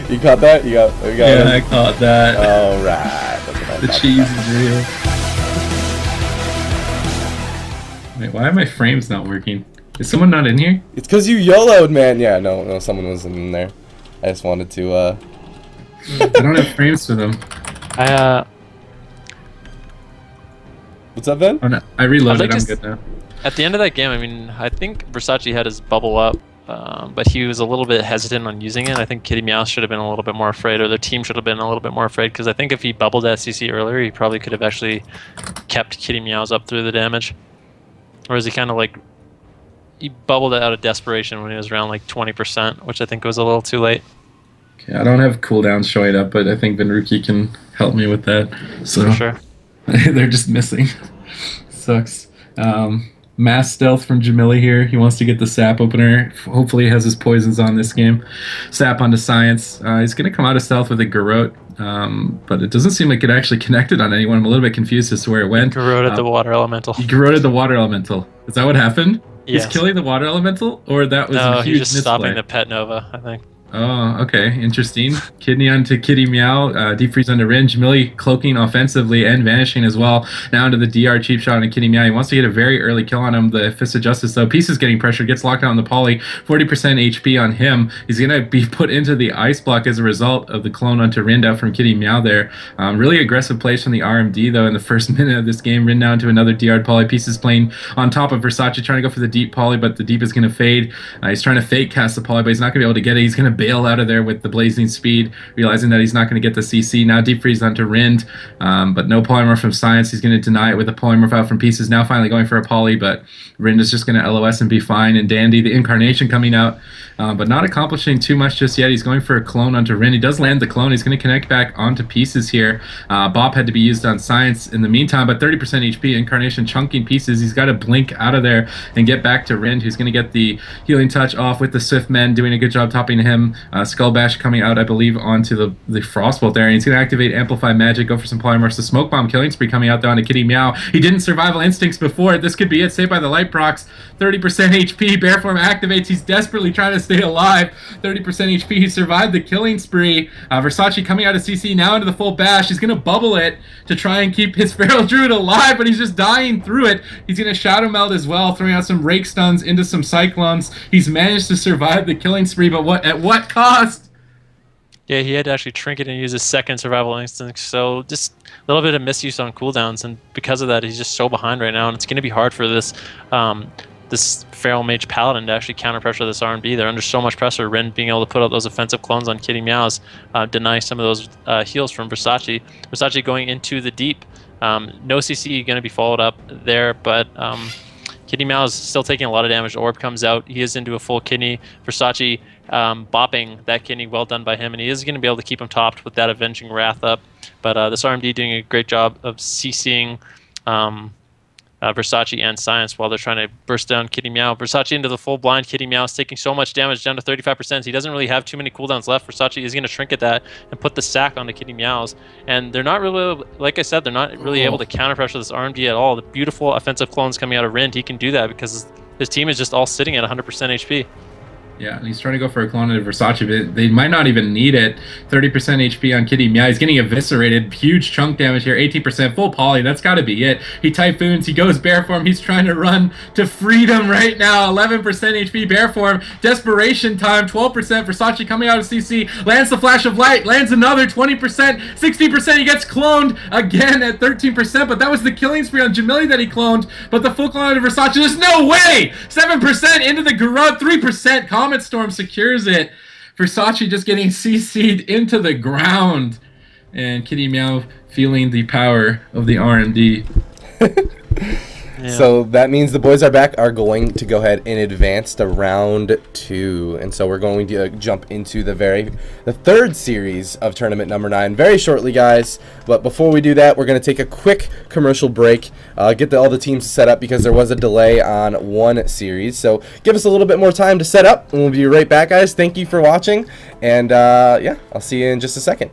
You caught that? You got Yeah, I caught that. All right. The cheese is real. Wait, why are my frames not working? Is someone not in here? It's because you YOLO'd, man. Yeah, no, someone wasn't in there. I just wanted to, I don't have frames for them. What's up, Ben? Oh, no, I reloaded. I'd like I'm to good now. At the end of that game, I mean, I think Versace had his bubble up, but he was a little bit hesitant on using it. I think Kitty Meow should have been a little bit more afraid, or their team should have been a little bit more afraid, because I think if he bubbled at CC earlier, he probably could have actually kept Kitty Meows up through the damage. Whereas he kind of like, he bubbled it out of desperation when he was around like 20%, which I think was a little too late. Okay, I don't have cooldowns showing up, but I think Venruki can help me with that. So For sure. they're just missing. Sucks. Mass stealth from Jamili here. He wants to get the sap opener. Hopefully he has his poisons on this game. Sap onto Science. He's going to come out of stealth with a Garrote, but it doesn't seem like it actually connected on anyone. I'm a little bit confused as to where it went. Garroted the water elemental. He Garroted the water elemental. Is that what happened? Yes. He's killing the water elemental? Or that was No, a huge he's just stopping misplay? the Pet Nova, I think. Oh, okay. Interesting. Kidney onto Kitty Meow. Deep Freeze onto Rin. Jamili cloaking offensively and vanishing as well. Now into the DR cheap shot on Kitty Meow. He wants to get a very early kill on him. The Fist of Justice, though. Pieces getting pressured. Gets locked out on the poly. 40% HP on him. He's going to be put into the ice block as a result of the clone onto Rin out from Kitty Meow there. Really aggressive plays from the RMD, though, in the first minute of this game. Rin now into another DR poly. Pieces playing on top of Versace, trying to go for the deep poly, but the deep is going to fade. He's trying to fake cast the poly, but he's not going to be able to get it. He's going to bail out of there with the blazing speed, realizing that he's not going to get the CC. Now Deep Freeze onto Rind, but no polymorph from Science. He's going to deny it with a polymorph out from Pieces. Now finally going for a poly, but Rind is just going to LOS and be fine. And Dandy, the incarnation coming out, but not accomplishing too much just yet. He's going for a clone onto Rind. He does land the clone. He's going to connect back onto Pieces here. Bop had to be used on Science in the meantime, but 30% HP. Incarnation chunking Pieces. He's got to blink out of there and get back to Rind, who's going to get the healing touch off with the Swift Men, doing a good job topping him. Skull Bash coming out, I believe, onto the Frostbolt there, and he's going to activate Amplify Magic, go for some polymorphs. The Smoke Bomb Killing Spree coming out there onto Kitty Meow. He didn't Survival Instincts before. This could be it. Saved by the Light Procs. 30% HP. Bear Form activates. He's desperately trying to stay alive. 30% HP. He survived the Killing Spree. Versace coming out of CC now into the full bash. He's going to bubble it to try and keep his Feral Druid alive, but he's just dying through it. He's going to Shadow Meld as well, throwing out some Rake Stuns into some Cyclones. He's managed to survive the Killing Spree, but at what cost? Yeah, he had to actually trinket and use his second survival instinct, so just a little bit of misuse on cooldowns, and because of that, he's just so behind right now, and it's going to be hard for this this Feral Mage Paladin to actually counter pressure this R&B. They're under so much pressure. Rin being able to put out those offensive clones on Kitty Meows, deny some of those heals from Versace. Versace going into the deep. No CC going to be followed up there, but Kitty Meow is still taking a lot of damage. Orb comes out. He is into a full kidney. Versace bopping that kidney, well done by him, and he is going to be able to keep him topped with that Avenging Wrath up. But this RMD doing a great job of CCing Versace and Science while they're trying to burst down Kitty Meow. Versace into the full blind. Kitty Meow is taking so much damage, down to 35%. He doesn't really have too many cooldowns left. Versace is going to trinket that and put the sack onto Kitty Meows. And they're not really, like I said, they're not really able to counter pressure this RMD at all. The beautiful offensive clones coming out of Rind, he can do that because his team is just all sitting at 100% HP. Yeah, and he's trying to go for a clone of Versace, but they might not even need it. 30% HP on Kitty Meow. He's getting eviscerated. Huge chunk damage here. 18% full poly. That's got to be it. He Typhoons. He goes Bear Form. He's trying to run to freedom right now. 11% HP Bear Form. Desperation time. 12%. Versace coming out of CC. Lands the Flash of Light. Lands another 20%. 60%. He gets cloned again at 13%, but that was the Killing Spree on Jamili that he cloned. But the full clone of Versace, there's no way! 7% into the Garrote. 3%. Comet Storm secures it. Versace just getting CC'd into the ground. And Kitty Meow feeling the power of the RMD. Yeah. So that means the boys are going to go ahead and advance to round 2, and so we're going to jump into the third series of tournament number 9 very shortly, guys. But before we do that, we're going to take a quick commercial break, get all the teams set up because there was a delay on one series. So give us a little bit more time to set up, and we'll be right back, guys. Thank you for watching, and yeah, I'll see you in just a second.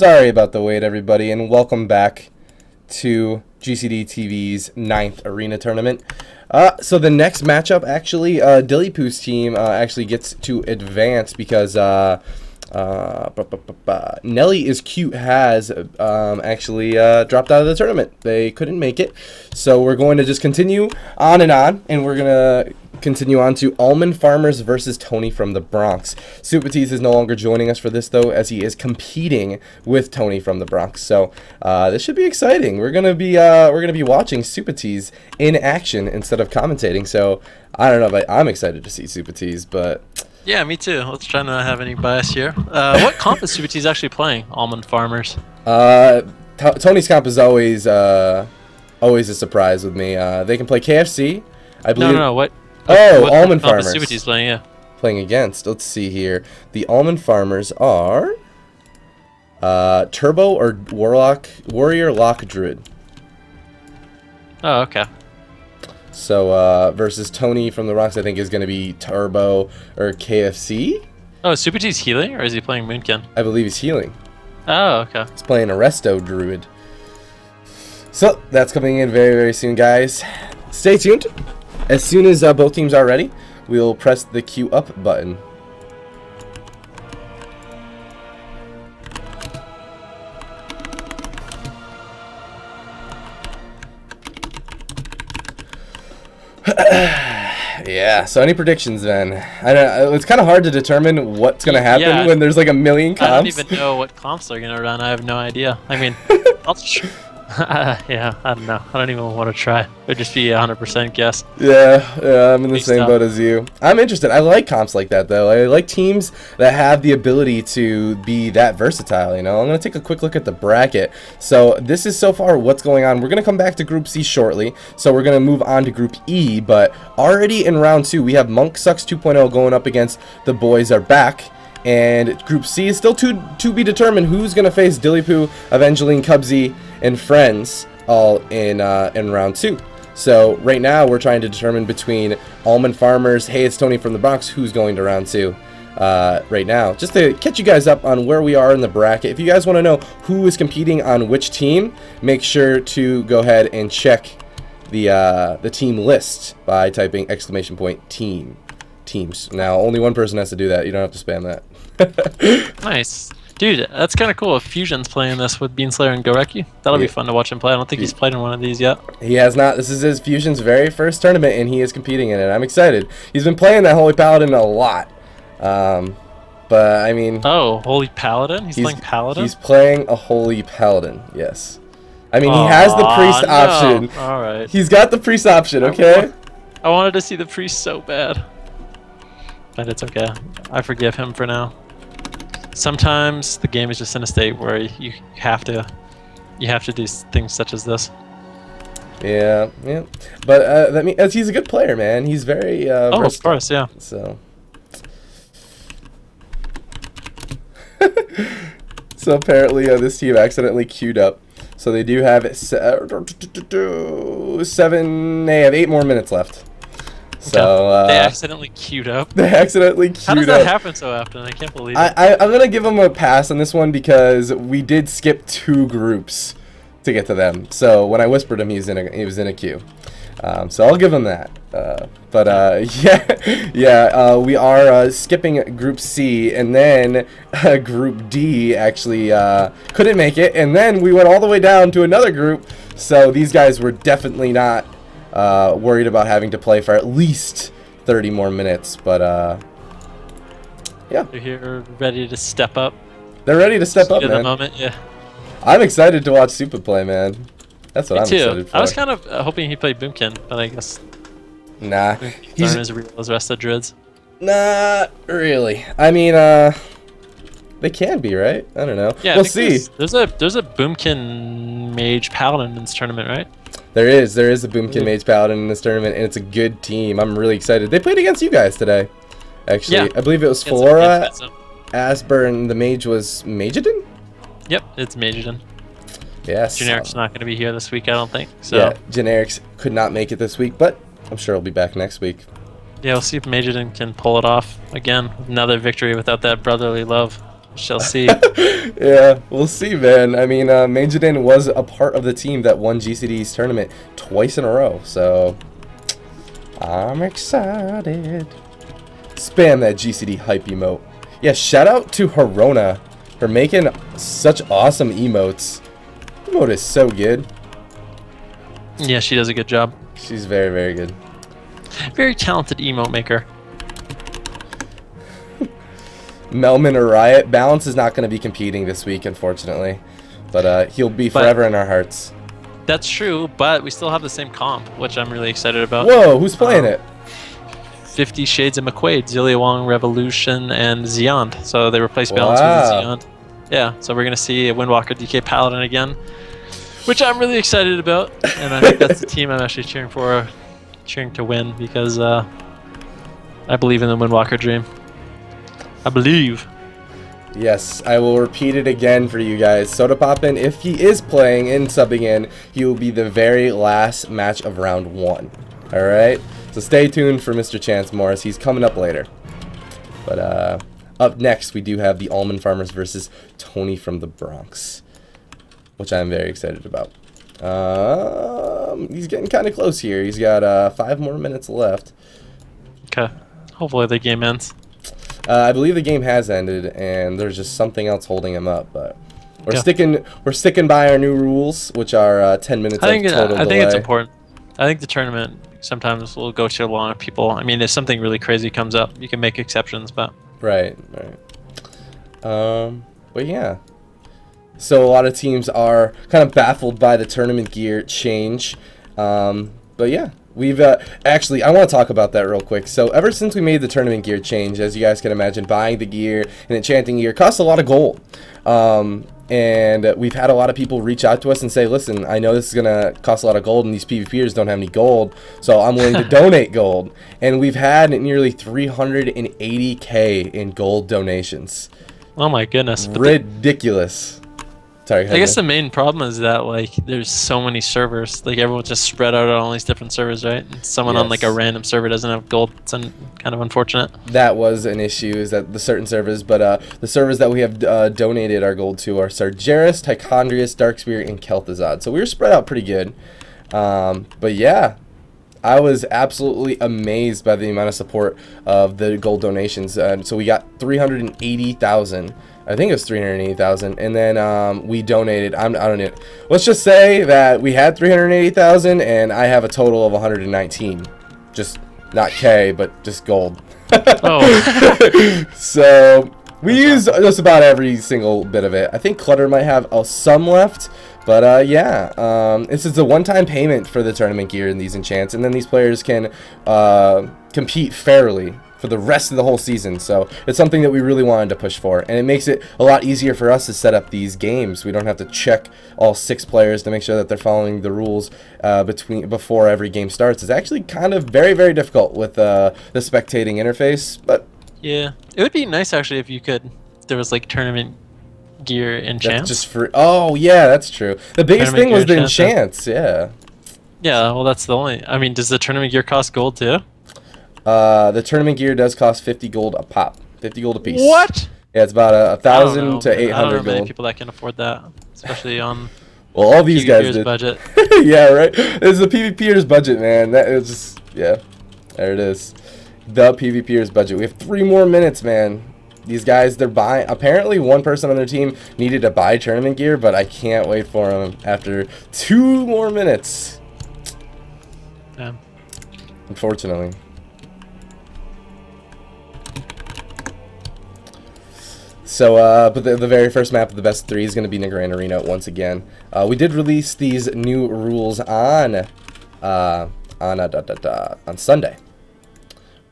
Sorry about the wait, everybody, and welcome back to GCD TV's 9th Arena Tournament. So the next matchup, actually, Dillypoo's team actually gets to advance because Nelly is Cute has actually dropped out of the tournament. They couldn't make it, so we're going to just continue on, and we're gonna continue on to Almond Farmers versus Tony from the Bronx. Supatease is no longer joining us for this though, as he is competing with Tony from the Bronx. So this should be exciting. We're gonna be watching Supatease in action instead of commentating. So I don't know, but I'm excited to see Supatease, but. Yeah, me too. Let's try not to have any bias here. What comp is Supatease actually playing? Almond Farmers. Tony's comp is always a surprise with me. They can play KFC, I believe. No. What Almond comp Farmers. is Supatease playing? Yeah. Playing against. Let's see here. The Almond Farmers are Turbo or Warrior Lock Druid. Oh, okay. So versus Tony from the Rocks, I think is going to be Turbo or KFC. Oh, is Supatease healing, or is he playing Moonkin? I believe he's healing. Oh, okay. He's playing Arresto Druid. So that's coming in very, very soon, guys. Stay tuned. As soon as both teams are ready, we'll press the queue up button. Yeah, so any predictions then? I don't, it's kind of hard to determine what's going to happen when there's like a million comps. I don't even know what comps they're going to run. I have no idea. I mean, yeah, I don't know. I don't even want to try. It would just be 100% guess. Yeah, I'm in the same boat as you. I'm interested. I like comps like that, though. I like teams that have the ability to be that versatile, you know? I'm going to take a quick look at the bracket. So this is so far what's going on. We're going to come back to Group C shortly. So we're going to move on to Group E, but already in round 2, we have Monk Sucks 2.0 going up against The Boys Are Back. And Group C is still to be determined who's going to face Dillypoo, Evangeline, Cubsy, and Friends all in round 2. So right now we're trying to determine between Almond Farmers, Hey It's Tony from the Bronx, who's going to round 2 right now. Just to catch you guys up on where we are in the bracket. If you guys want to know who is competing on which team, make sure to go ahead and check the team list by typing !teams. Now only one person has to do that. You don't have to spam that. Nice. Dude, that's kind of cool. If Fusion's playing this with Beanslayer and Goreki, that'll be fun to watch him play. I don't think he's played in one of these yet. He has not. This is his Fusion's very first tournament, and he is competing in it. I'm excited. He's been playing that Holy Paladin a lot. But, I mean... Oh, Holy Paladin? He's playing Paladin? He's playing a Holy Paladin, yes. I mean, he has the Priest option. Alright. He's got the Priest option, okay? I wanted to see the Priest so bad. But it's okay. I forgive him for now. Sometimes the game is just in a state where you have to do things such as this. Yeah. But that means he's a good player, man. He's very versatile. Of course, yeah. So so apparently this team accidentally queued up. So they do have 7. They have 8 more minutes left. So they accidentally queued up. They accidentally queued up. How does that happen so often? I can't believe it. I'm gonna give them a pass on this one because we did skip 2 groups to get to them. So when I whispered him, he was in a queue. So I'll give him that. We are skipping Group C, and then Group D actually couldn't make it, and then we went all the way down to another group. So these guys were definitely not worried about having to play for at least 30 more minutes, but yeah. They're here ready to step up. They're ready to step up, man. The moment, yeah. I'm excited to watch Supa play, man. That's what I'm excited for. I was kind of hoping he played Boomkin, but I guess nah. He's as real as the rest of the Druids. Not really. I mean, they can be, right? I don't know. Yeah, we'll see. There's a Boomkin Mage Paladin in this tournament, right? There is a Boomkin Mage Paladin in this tournament, and it's a good team. I'm really excited. They played against you guys today, actually. Yeah. I believe it was Flora, Asper, and the Mage was Majidin? Yep, it's Majidin. Yes. Generic's not going to be here this week, I don't think. So. Yeah, Generic's could not make it this week, but I'm sure he'll be back next week. Yeah, we'll see if Majidin can pull it off again. Another victory without that brotherly love. Shall see. Yeah, we'll see, man. I mean, Majidin was a part of the team that won GCD's tournament twice in a row, so I'm excited. Spam that GCD hype emote. Yeah, shout out to Harona for making such awesome emotes. Emote is so good. Yeah, she does a good job. She's very, very good. Very talented emote maker. Melman or Riot. Balance is not going to be competing this week, unfortunately. But he'll be forever in our hearts. That's true, but we still have the same comp, which I'm really excited about. Whoa, who's playing it? 50 Shades of McQuaid, Zillia Wong, Revolution, and Zeond. So they replaced Balance with Zeond. Yeah, so we're going to see a Windwalker DK Paladin again, which I'm really excited about. And I think that's the team I'm actually cheering for, cheering to win, because I believe in the Windwalker dream. I believe. Yes, I will repeat it again for you guys. Soda Poppin', if he is playing and subbing in, he will be the very last match of round 1. Alright? So stay tuned for Mr. Chance Morris. He's coming up later. But up next, we do have the Almond Farmers versus Tony from the Bronx, which I'm very excited about. He's getting kind of close here. He's got 5 more minutes left. Okay. Hopefully the game ends. I believe the game has ended, and there's just something else holding him up. But we're sticking by our new rules, which are 10 minutes. I think it's important. I think the tournament sometimes will go too long. People, I mean, if something really crazy comes up, you can make exceptions, but right. But yeah. So a lot of teams are kind of baffled by the tournament gear change. But yeah. We've actually, I want to talk about that real quick. So ever since we made the tournament gear change, as you guys can imagine, buying the gear and enchanting gear costs a lot of gold. And we've had a lot of people reach out to us and say, listen, I know this is going to cost a lot of gold and these PvPers don't have any gold, so I'm willing to donate gold. And we've had nearly 380K in gold donations. Oh my goodness. Ridiculous. Sorry, I guess the main problem is that, like, there's so many servers. Like, everyone's just spread out on all these different servers, right? And someone on, like, a random server doesn't have gold. It's kind of unfortunate. That was an issue, is that the certain servers, but the servers that we have donated our gold to are Sargeras, Tichondrius, Darkspear, and Kel'Thuzad. So we were spread out pretty good. But yeah, I was absolutely amazed by the amount of support of the gold donations. So we got 380,000. I think it was 380,000, and then we donated. I don't know. Let's just say that we had 380,000, and I have a total of 119. Just not K, but just gold. Oh. So we used just about every single bit of it. I think Clutter might have some left, but yeah, this is a one-time payment for the tournament gear and these enchants, and then these players can compete fairly for the rest of the whole season. So it's something that we really wanted to push for, and it makes it a lot easier for us to set up these games. We don't have to check all 6 players to make sure that they're following the rules before every game starts. It's actually kind of very, very difficult with the spectating interface, but yeah, it would be nice actually if there was like tournament gear enchants. Just for yeah, that's true. The biggest thing was the enchants. Yeah, well, that's the only. I mean, does the tournament gear cost gold too? The tournament gear does cost 50 gold a pop. 50 gold a piece. What? Yeah, it's about 1,000 to 800 gold. I don't know many people that can afford that, especially on well, all these guys did. budget. Yeah, right? It's the PvPers budget, man. That is just, yeah. There it is. The PvPers budget. We have 3 more minutes, man. These guys, they're buying. Apparently, one person on their team needed to buy tournament gear, but I can't wait for them after 2 more minutes. Yeah. Unfortunately. So, but the very first map of the best 3 is going to be in the Grand Arena once again. We did release these new rules on Sunday.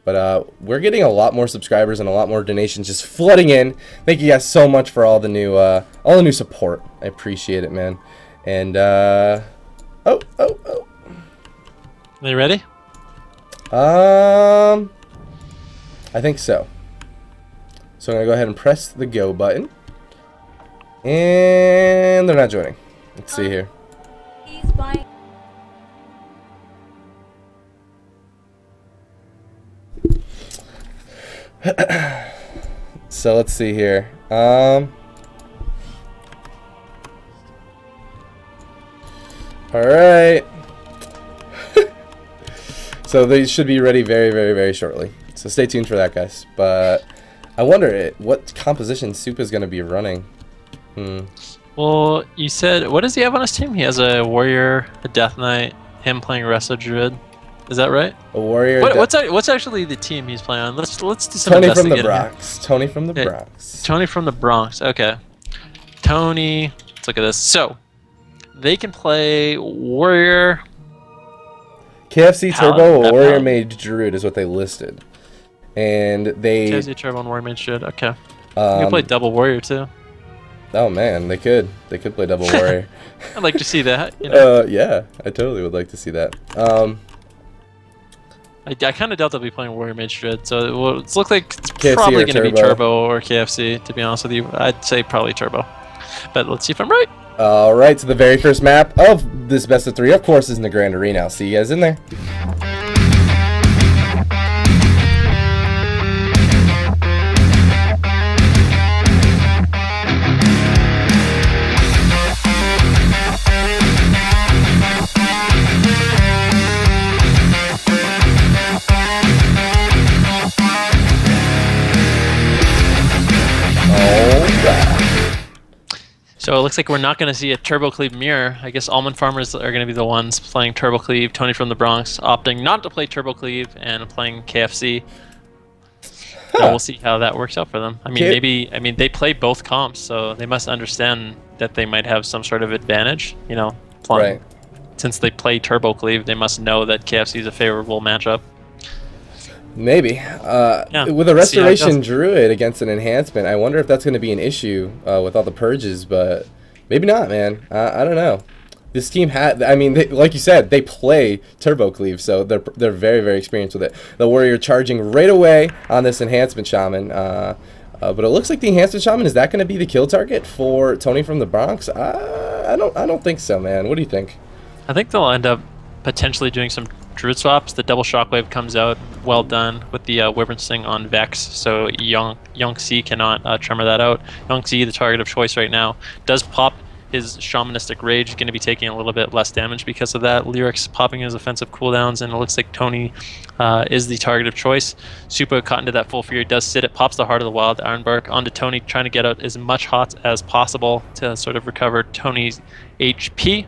But we're getting a lot more subscribers and a lot more donations just flooding in. Thank you guys so much for all the new support. I appreciate it, man. And Are you ready? I think so. So I'm going to go ahead and press the go button. And they're not joining. Let's see here. He's buying. So let's see here. Alright. So they should be ready very, very, very shortly. So stay tuned for that, guys. But I wonder what composition Soup is going to be running. Well, you said, what does he have on his team? He has a Warrior, a Death Knight, him playing Resto Druid. Is that right? A Warrior. What's actually the team he's playing on? Let's do some Tony from the investigating Bronx. here. Tony from the Bronx. Tony from the Bronx. Okay. Tony. Let's look at this. So they can play Warrior. KFC Turbo or Warrior Mage Druid is what they listed, and they. KFC Turbo and Warrior Mage Druid. Okay. You can play double Warrior too. Oh man, they could play double Warrior. I'd like to see that. You know? Yeah, I totally would like to see that. I kind of doubt they'll be playing Warrior Mage Druid, so it looks like it's KFC probably going to be Turbo. Turbo or KFC, to be honest with you. I'd say probably Turbo. But let's see if I'm right. Alright, so the very first map of this best of 3, of course, is in the Grand Arena. I'll see you guys in there. So it looks like we're not going to see a Turbo Cleave mirror. I guess Almond Farmers are going to be the ones playing Turbo Cleave. Tony from the Bronx opting not to play Turbo Cleave and playing KFC. So we'll see how that works out for them. I mean, they play both comps, so they must understand that they might have some sort of advantage. You know, Right. Since they play Turbo Cleave, they must know that KFC is a favorable matchup. Maybe. Yeah, with a Restoration Druid against an Enhancement, I wonder if that's going to be an issue with all the purges, but maybe not, man. I don't know. This team I mean, like you said, they play Turbo Cleave, so they're very, very experienced with it. The Warrior charging right away on this Enhancement Shaman, but it looks like the Enhancement Shaman, is that going to be the kill target for Tony from the Bronx? I don't think so, man. What do you think? I think they'll end up potentially doing some Druid swaps. The double Shockwave comes out well done with the Wyvern Sting on Vex, so Yongxi cannot tremor that out. Yongxi, the target of choice right now, does pop his Shamanistic Rage, going to be taking a little bit less damage because of that. Lyrics popping his offensive cooldowns, and it looks like Tony is the target of choice. Supa caught into that Full Fury, does sit it, pops the Heart of the Wild, Ironbark onto Tony, trying to get out as much HOTS as possible to sort of recover Tony's HP.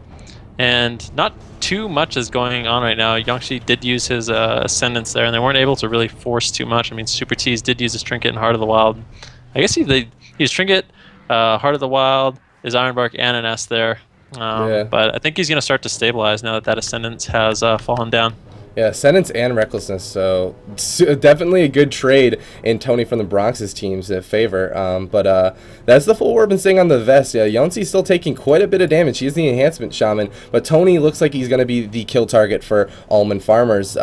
And not too much is going on right now. Yongxi did use his Ascendance there, and they weren't able to really force too much. I mean, Supatease did use his Trinket and Heart of the Wild. I guess he used Trinket, Heart of the Wild, his Ironbark, and an S there. But I think he's going to start to stabilize now that that Ascendance has fallen down. Yeah, Ascendance and Recklessness, so definitely a good trade in Tony from the Bronx's team's favor. But that's the full Warp and Sting on the Vest. Yeah, Yonsi's still taking quite a bit of damage. He's the Enhancement Shaman, but Tony looks like he's going to be the kill target for Almond Farmers.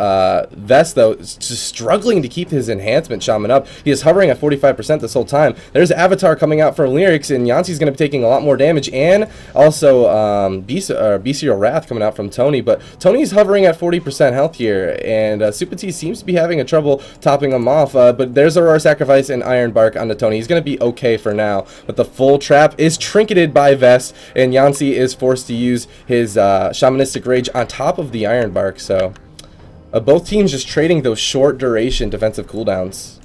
Vest, though, is just struggling to keep his Enhancement Shaman up. He is hovering at 45% this whole time. There's Avatar coming out for Lyrics, and Yonsi's going to be taking a lot more damage, and also Bestial Wrath coming out from Tony, but Tony's hovering at 40% health here, and Supatease seems to be having a trouble topping him off, but there's Aurora Sacrifice and Ironbark onto Tony. He's going to be okay for now, but the full trap is trinketed by Vest, and Yancy is forced to use his Shamanistic Rage on top of the Ironbark, so both teams just trading those short duration defensive cooldowns.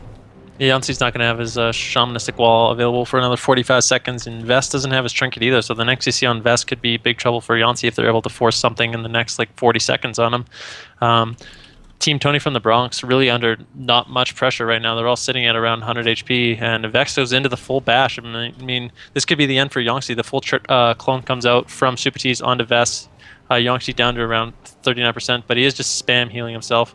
Yeah, Yancey's not going to have his Shamanistic Wall available for another 45 seconds, and Vest doesn't have his Trinket either, so the next CC on Vest could be big trouble for Yancey if they're able to force something in the next, 40 seconds on him. Team Tony from the Bronx really under not much pressure right now. They're all sitting at around 100 HP, and Vex goes into the full bash. I mean, this could be the end for Yancey. The full clone comes out from Supatease onto Vest. Yancey down to around 39%, but he is just spam healing himself.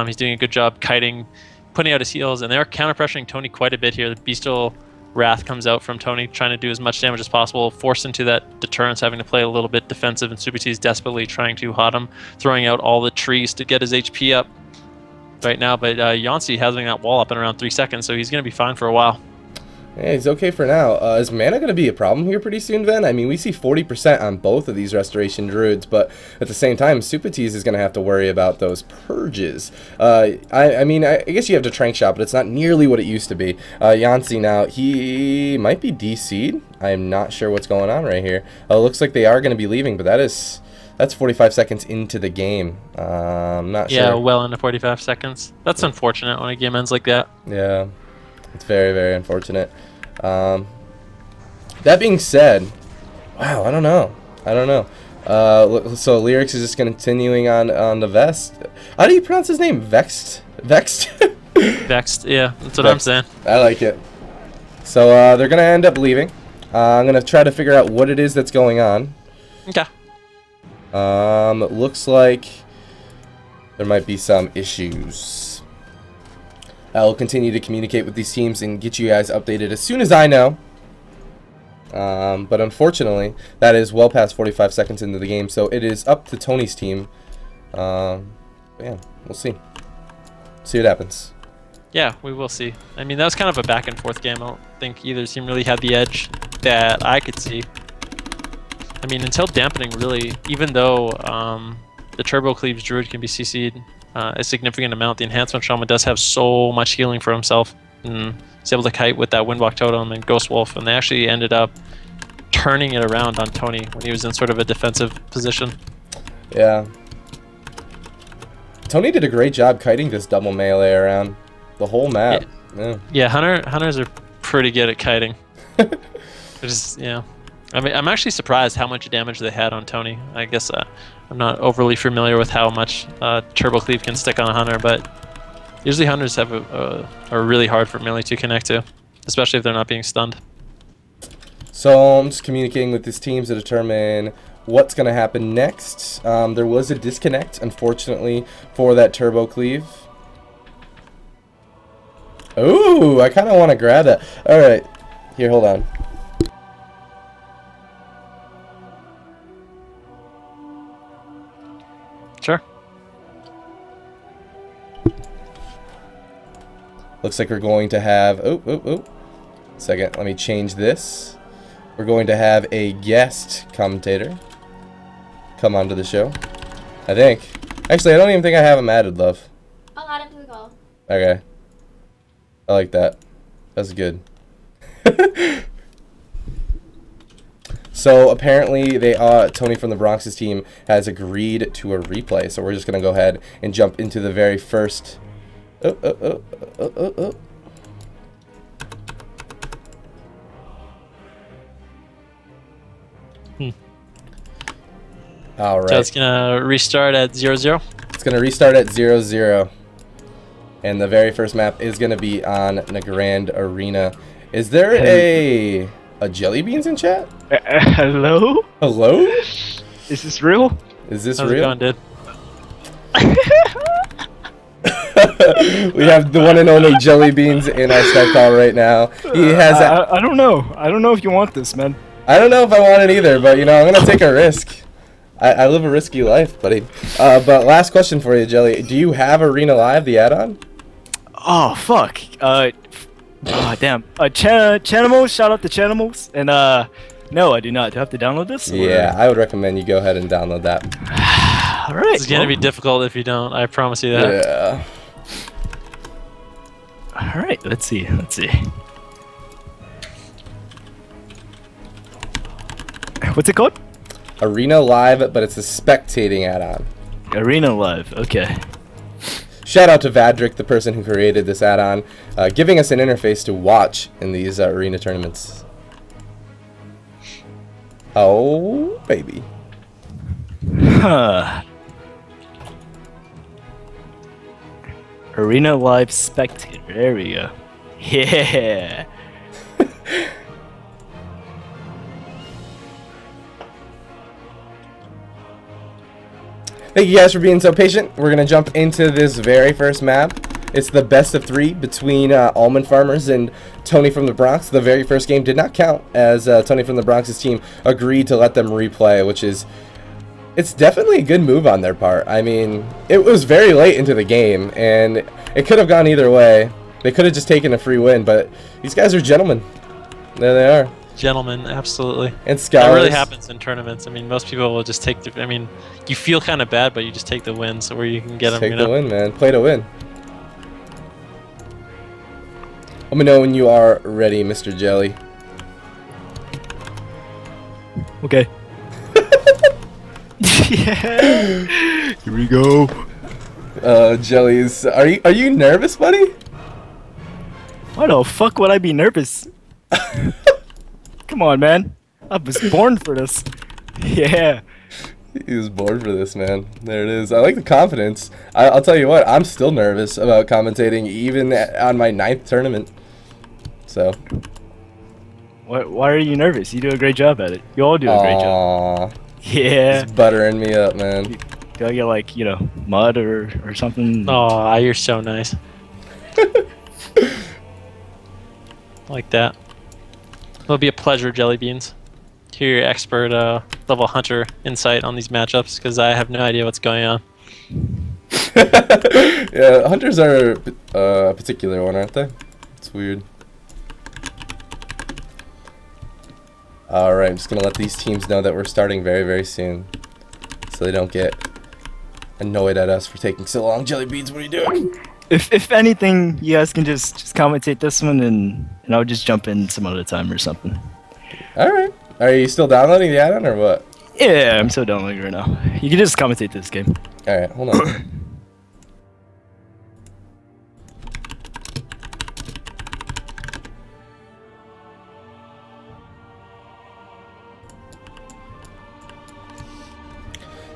He's doing a good job kiting, putting out his heals, and they're counter-pressuring Tony quite a bit here. The Bestial Wrath comes out from Tony, trying to do as much damage as possible, forced into that deterrence, having to play a little bit defensive, and Supatease desperately trying to hot him, throwing out all the trees to get his HP up right now, but Yancey having that wall up in around 3 seconds, so he's going to be fine for a while. Yeah, he's okay for now. Is mana going to be a problem here pretty soon, Ven? I mean, we see 40% on both of these Restoration Druids, but at the same time, Supatease is going to have to worry about those purges. I mean, I guess you have to Trank Shot, but it's not nearly what it used to be. Yancey now, he might be DC'd. I'm not sure what's going on right here. Looks like they are going to be leaving, but that's 45 seconds into the game. I'm not sure. Yeah, well into 45 seconds. That's unfortunate when a game ends like that. Yeah. It's very, very unfortunate. That being said, wow, I don't know. So Lyrics is just continuing on the Vest. How do you pronounce his name? Vexed? Vexed? Vexed, yeah, that's what I'm saying. I like it. So they're going to end up leaving. I'm going to try to figure out what it is that's going on. Okay. Looks like there might be some issues. I'll continue to communicate with these teams and get you guys updated as soon as I know. But unfortunately, that is well past 45 seconds into the game, so it is up to Tony's team. Yeah, we'll see. See what happens. Yeah, we will see. I mean, that was kind of a back and forth game. I don't think either team really had the edge that I could see. I mean, until dampening, really, even though the Turbo Cleaves Druid can be CC'd a significant amount, the Enhancement Shaman does have so much healing for himself. And he's able to kite with that Windwalk Totem and Ghost Wolf, and they actually ended up turning it around on Tony when he was in sort of a defensive position. Yeah. Tony did a great job kiting this double melee around the whole map. Yeah, Hunters are pretty good at kiting. Yeah. I mean, I'm actually surprised how much damage they had on Tony. I guess I'm not overly familiar with how much Turbo Cleave can stick on a Hunter, but usually Hunters have are really hard for melee to connect to, especially if they're not being stunned. So I'm just communicating with these teams to determine what's going to happen next. There was a disconnect, unfortunately, for that Turbo Cleave. Ooh, I kind of want to grab that. All right, here, hold on. Sure. Looks like we're going to have... Oh. Second, let me change this. We're going to have a guest commentator come onto the show. I think. Actually, I don't even think I have him added, love. I'll add him to the call. Okay. I like that. That's good. So apparently Tony from the Bronx's team has agreed to a replay. So we're just going to go ahead and jump into the very first... Oh. All right. So it's going to restart at 0-0? It's going to restart at 0-0. And the very first map is going to be on the Grand Arena. Is there a Jelly Beans in chat? Hello? Hello? Is this real? Is this How's real? it going, dude? We have the one and only Jelly Beans in our Skype call right now. He has. I don't know. I don't know if you want this, man. I don't know if I want it either, but you know, I'm gonna take a risk. I live a risky life, buddy. But last question for you, Jelly. Do you have Arena Live, the add-on? Oh fuck. Damn. Chanimals. Shout out to Chanimals. And no, I do not. Do I have to download this? Or? Yeah, I would recommend you go ahead and download that. All right. It's gonna be difficult if you don't. I promise you that. Yeah. All right. Let's see. What's it called? Arena Live, but it's a spectating add-on. Arena Live. Okay. Shout out to Vadrick, the person who created this add-on, giving us an interface to watch in these arena tournaments. Oh, baby. Huh. Arena Live Spectator. There we go. Yeah. Thank you guys for being so patient. We're going to jump into this very first map. It's the best of 3 between Almond Farmers and Tony from the Bronx. The very first game did not count as Tony from the Bronx's team agreed to let them replay, which is... It's definitely a good move on their part. I mean, it was very late into the game, and it could have gone either way. They could have just taken a free win, but these guys are gentlemen. There they are. Gentlemen, absolutely. And That Scholars. really happens in tournaments. I mean, most people will just take the. I mean, you feel kind of bad, but you just take the win, so where you can get them. Take You the know. win, man. Play to win. Let me know when you are ready, Mr. Jelly. Okay. Yeah. Here we go. Jellies, are you nervous, buddy? Why the fuck would I be nervous? Come on, man. I was born for this. Yeah. He was born for this, man. There it is. I like the confidence. I'll tell you what, I'm still nervous about commentating, even on my 9th tournament. So. Why are you nervous? You do a great job at it. You all do a great job. Yeah. He's buttering me up, man. Do I get like, you know, mud or something? Oh, you're so nice. Like that. It'll be a pleasure, Jelly Beans. Hear your expert level hunter insight on these matchups, because I have no idea what's going on. Yeah, hunters are a particular one, aren't they? It's weird. Alright, I'm just going to let these teams know that we're starting very, very soon, so they don't get annoyed at us for taking so long. Jelly Beans, what are you doing? If anything, you guys can just commentate this one, and I'll just jump in some other time or something. Alright. Are you still downloading the add-on or what? Yeah, I'm so downloading right now. You can just commentate this game. Alright, hold on.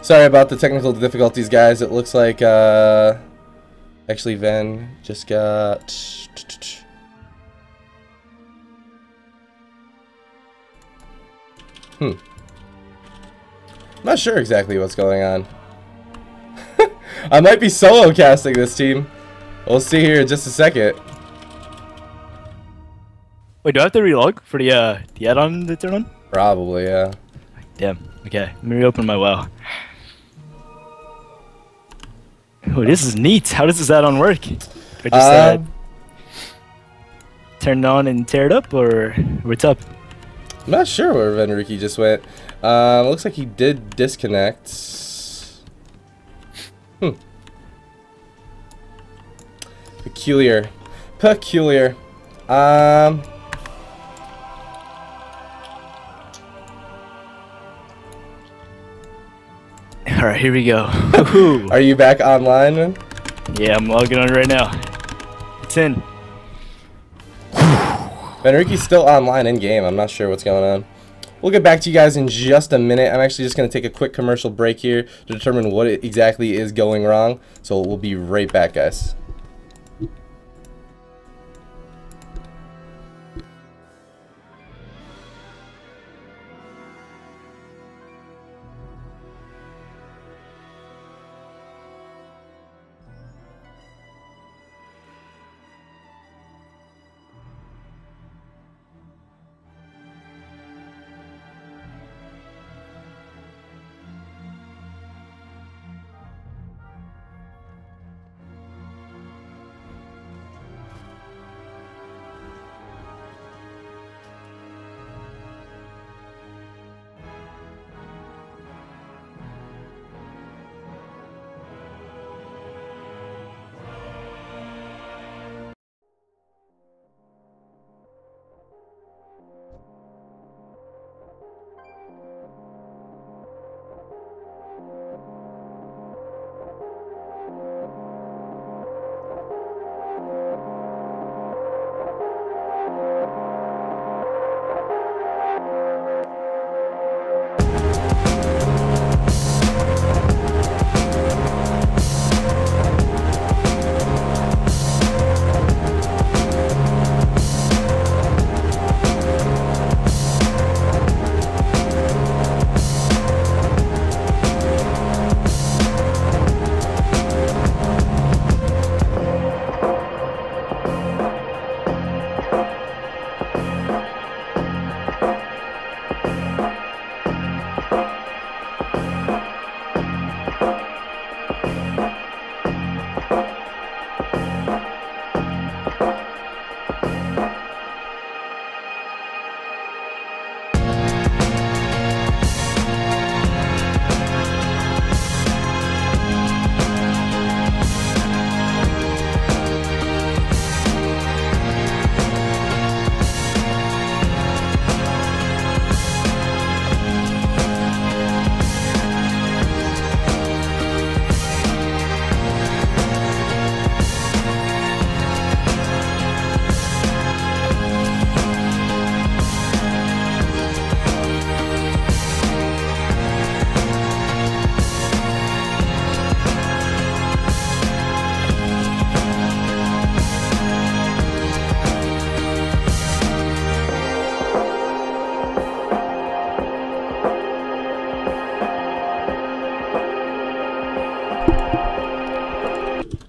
Sorry about the technical difficulties, guys. It looks like, actually, Ven just got... Not sure exactly what's going on. I might be solo casting this team. We'll see here in just a second. Wait, do I have to relog for the add-on to turn on? Probably, yeah. Damn. Okay, let me reopen my WoW. Oh, this is neat. How does this add-on work? Do I just turn it on and tear it up, or what's up? I'm not sure where Venruki just went. Looks like he did disconnect. Peculiar. Peculiar. Alright, here we go. Are you back online, man? Yeah, I'm logging on right now. It's in. Venruki's still online in game. I'm not sure what's going on. We'll get back to you guys in just a minute. I'm actually just going to take a quick commercial break here to determine what exactly is going wrong. So we'll be right back, guys.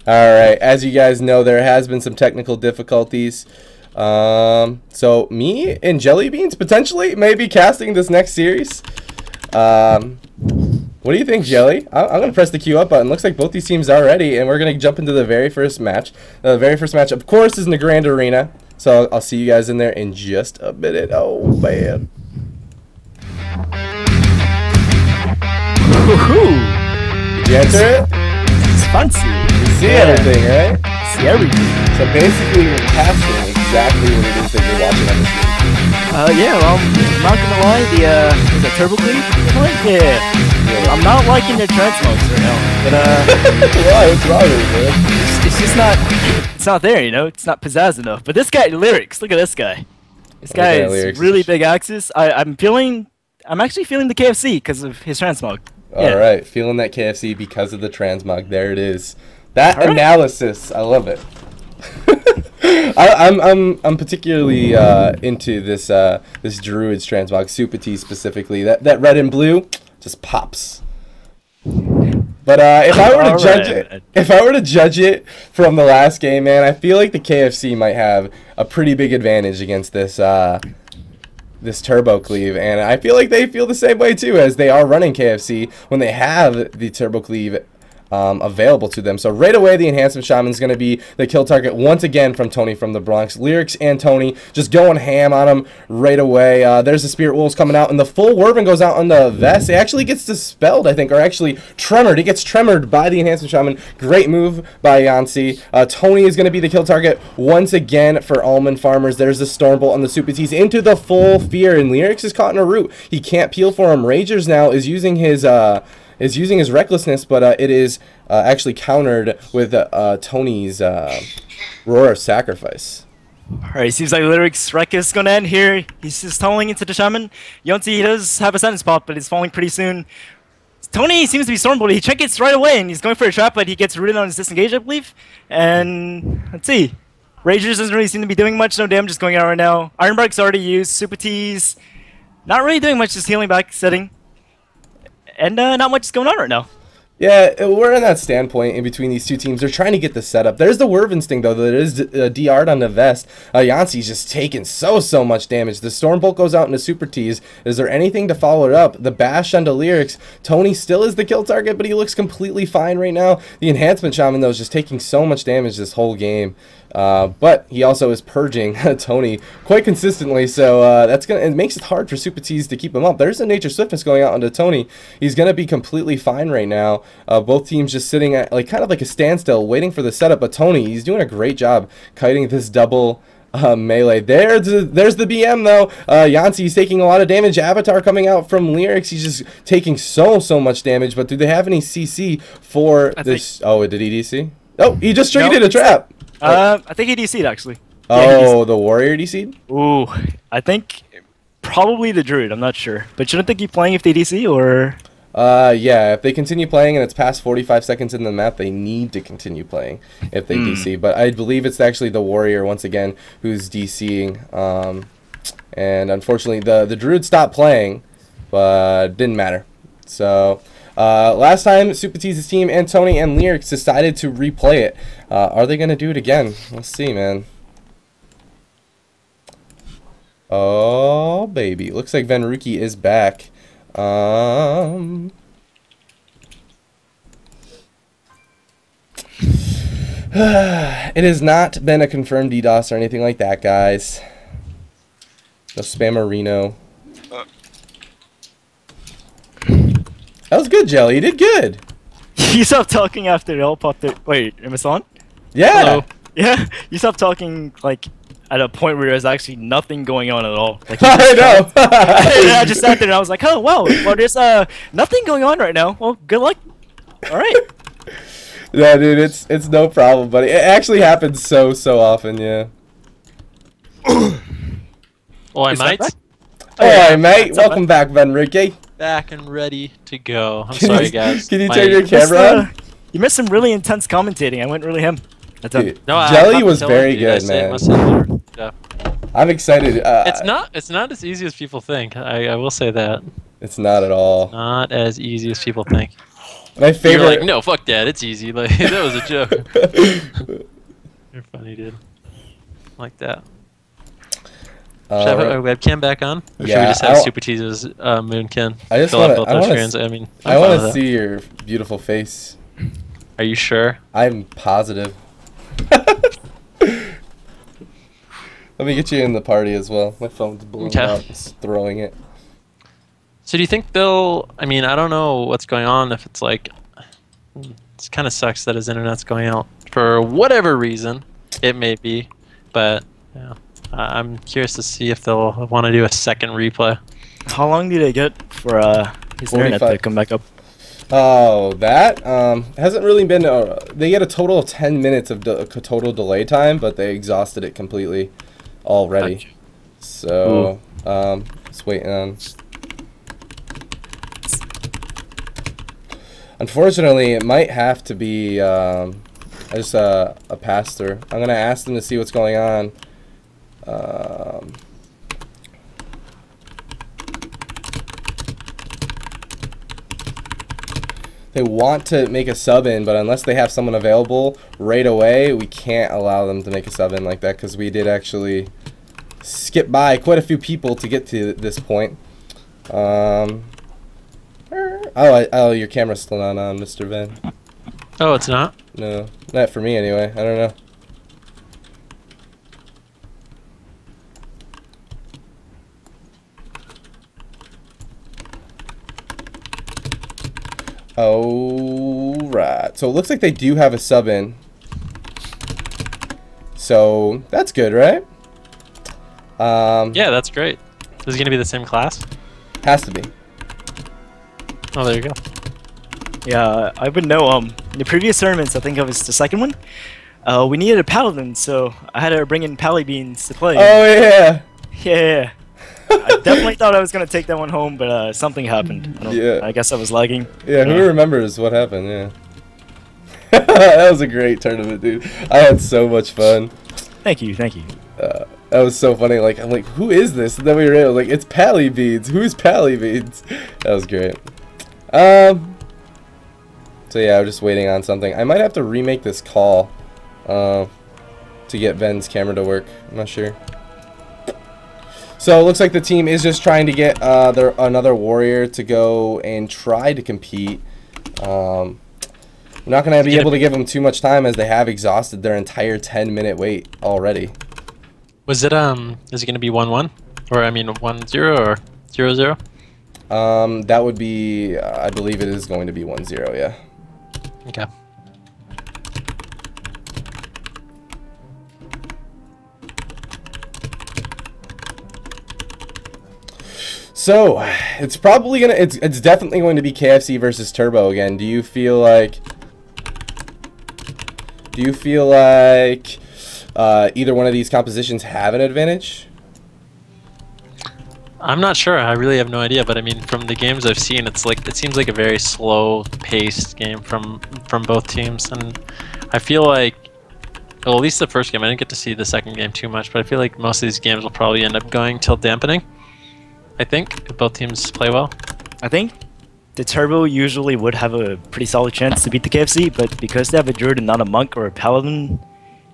Alright, as you guys know, there has been some technical difficulties. So me and Jelly Beans potentially maybe casting this next series. What do you think, Jelly? I'm going to press the queue up button. Looks like both these teams are ready, and we're going to jump into the very first match. The very first match, of course, is in the Grand Arena. So I'll see you guys in there in just a minute. Oh, man. Did you enter it? It's fancy. You see everything, right? See everything. So basically, you're casting exactly what it is that you're watching on the screen. Yeah, well, I'm not gonna lie, is that Turbo Cleave? Yeah. I'm not liking their transmogs right now, but Why? What's wrong with it? it's just not, it's not there, you know? It's not pizzazz enough. But this guy, Lyrics, look at this guy. This guy is really big axis. I'm actually feeling the KFC because of his transmog. Yeah. Alright, feeling that KFC because of the transmog. There it is. That analysis, I love it. I'm particularly into this this Druid's transmog, Supatease specifically. That red and blue just pops. But if I were to judge it from the last game, man, I feel like the KFC might have a pretty big advantage against this this Turbo Cleave, and I feel like they feel the same way too, as they are running KFC when they have the Turbo Cleave available to them. So right away, the Enhancement Shaman is going to be the kill target once again from Tony from the Bronx. Lyrics and Tony just going ham on him right away. There's the Spirit Wolves coming out, and the full Werven goes out on the Vest. It actually gets dispelled, I think, or actually tremored. It gets tremored by the Enhancement Shaman. Great move by Yancy. Tony is going to be the kill target once again for Almond Farmers. There's the Stormbolt on the Supatease into the full Fear, and Lyrics is caught in a root. He can't peel for him. Ragers now is using his recklessness, but it is actually countered with Tony's Roar of Sacrifice. Alright, seems like Lyrics' wreck is gonna end here. He's just tunneling into the Shaman. Yonti does have a sentence pop, but it's falling pretty soon. Tony seems to be Stormbolt. He check-its right away, and he's going for a trap, but he gets rooted on his disengage, I believe. And let's see. Ragers doesn't really seem to be doing much. No damage is going out right now. Ironbark's already used. Supatease not really doing much, just healing back, setting. And not much is going on right now. Yeah, we're in that standpoint in between these two teams. They're trying to get the setup. There's the Werven Sting, though. That is DR'd on the Vest. Yancey's just taking so much damage. The Stormbolt goes out into Supatease. Is there anything to follow it up? The Bash onto Lyrics. Tony still is the kill target, but he looks completely fine right now. The Enhancement Shaman, though, is just taking so much damage this whole game. But he also is purging Tony quite consistently, so it makes it hard for Supatease to keep him up. There's a Nature Swiftness going out onto Tony. He's gonna be completely fine right now. Both teams just sitting at kind of like a standstill, waiting for the setup. But Tony, he's doing a great job kiting this double melee. There's the BM though. Yancey's taking a lot of damage. Avatar coming out from Lyrics. He's just taking so much damage. But do they have any CC for this? Oh, did he DC? Oh, he just triggered a trap. I think he DC'd actually. Oh, the Warrior DC'd? Ooh, I think probably the Druid. I'm not sure, but shouldn't they keep playing if they DC or? Yeah, if they continue playing and it's past 45 seconds in the map, they need to continue playing if they DC. But I believe it's actually the Warrior once again who's DCing. And unfortunately, the Druid stopped playing, but didn't matter. So. Last time, Supatease's team and Tony and Lyrics decided to replay it. Are they going to do it again? Let's see, man. Oh, baby. Looks like Venruki is back. It has not been a confirmed DDoS or anything like that, guys. No spammerino. That was good, Jelly. You did good. You stopped talking after it all popped it. Wait, am I still on? Yeah. Hello? Yeah. You stopped talking like at a point where there's actually nothing going on at all. Like, I know. I just sat there and I was like, oh wow, well there's nothing going on right now. Well, good luck. All right. Yeah, dude, it's no problem, buddy. It actually happens so often, yeah. Well, mate. Hey, mate. Welcome back, Venruki. Back and ready to go. I'm sorry, guys. Can you turn your camera on? You missed some really intense commentating. I went really ham. Dude, no, Jelly was very good, man. Yeah. I'm excited. It's not as easy as people think. I will say that. It's not at all. Not as easy as people think. My favorite. You're like, no, fuck that. It's easy. Like that was a joke. You're funny, dude. Like that. Should I put our webcam back on? Or should we just have Supatease's Moonkin I just fill out both I those wanna, screens? I mean, I want to see your beautiful face. Are you sure? I'm positive. Let me get you in the party as well. My phone's blowing up. Just throwing it. So do you think they'll... I mean, I don't know what's going on if it's like... It kind of sucks that his internet's going out for whatever reason it may be. But, yeah. I'm curious to see if they'll want to do a second replay. How long did they get for his internet to come back up? Oh, that hasn't really been. They get a total of 10 minutes of total delay time, but they exhausted it completely already. Gotcha. So, just waiting on. Unfortunately, it might have to be just a pass-through. I'm gonna ask them to see what's going on. They want to make a sub in, but unless they have someone available right away, we can't allow them to make a sub in like that, because we did actually skip by quite a few people to get to this point. Oh, your camera's still not on, Mr. Ven. Oh, it's not? No, not for me anyway. I don't know. Oh, right. So it looks like they do have a sub in. So that's good, right? Yeah, that's great. Is it going to be the same class? Has to be. Oh, there you go. Yeah, I would know. In the previous tournaments, I think it was the second one. We needed a paladin, so I had to bring in Pally Beans to play. Oh yeah. Yeah. I definitely thought I was gonna take that one home, but something happened. I guess I was lagging. Yeah, who remembers what happened? Yeah. That was a great tournament, dude. I had so much fun. Thank you, thank you. That was so funny. Like, I'm like, who is this? And then we were like, it's Pally Beans. Who's Pally Beans? That was great. So yeah, I'm just waiting on something. I might have to remake this call to get Ven's camera to work. I'm not sure. So it looks like the team is just trying to get another warrior to go and try to compete. We're not going to be able to give them too much time, as they have exhausted their entire 10-minute wait already. Was it is it going to be 1-1, or I mean 1-0 or 0-0? That would be, I believe it is going to be 1-0. Yeah. Okay. So it's probably gonna, it's definitely going to be KFC versus Turbo again. Do you feel like either one of these compositions have an advantage? I'm not sure. I really have no idea. But I mean, from the games I've seen, it seems like a very slow-paced game from both teams, and I feel like, well, at least the first game. I didn't get to see the second game too much, but I feel like most of these games will probably end up going till dampening. I think, if both teams play well. I think the Turbo usually would have a pretty solid chance to beat the KFC, but because they have a Druid and not a Monk or a Paladin,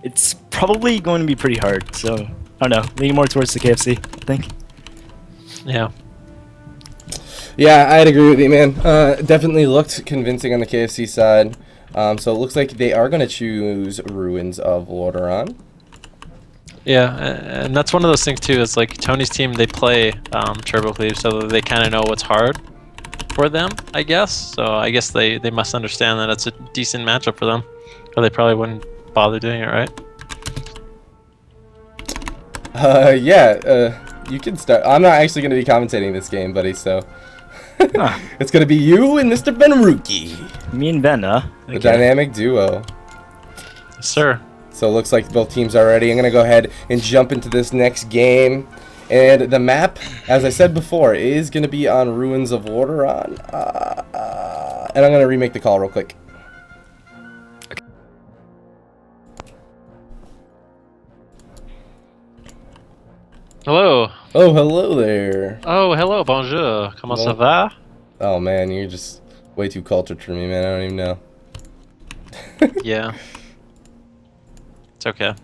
it's probably going to be pretty hard. So, I don't know, leaning more towards the KFC, I think. Yeah. Yeah, I'd agree with you, man. Definitely looked convincing on the KFC side. So it looks like they are going to choose Ruins of Lordaeron. Yeah, and that's one of those things too. Is like Tony's team, they play Turbo Cleave, so they kind of know what's hard for them, I guess. So I guess they must understand that it's a decent matchup for them, or they probably wouldn't bother doing it, right? Yeah, you can start. I'm not actually going to be commentating this game, buddy, so it's going to be you and Mr. Venruki. Me and Ben, huh? The dynamic duo. Yes, sir. So it looks like both teams are ready. I'm going to go ahead and jump into this next game. And the map, as I said before, is going to be on Ruins of Lordaeron. And I'm going to remake the call real quick. Hello. Oh, hello there. Oh, hello, bonjour. Comment ça va? Oh, man, you're just way too cultured for me, man. I don't even know. Yeah. It's okay.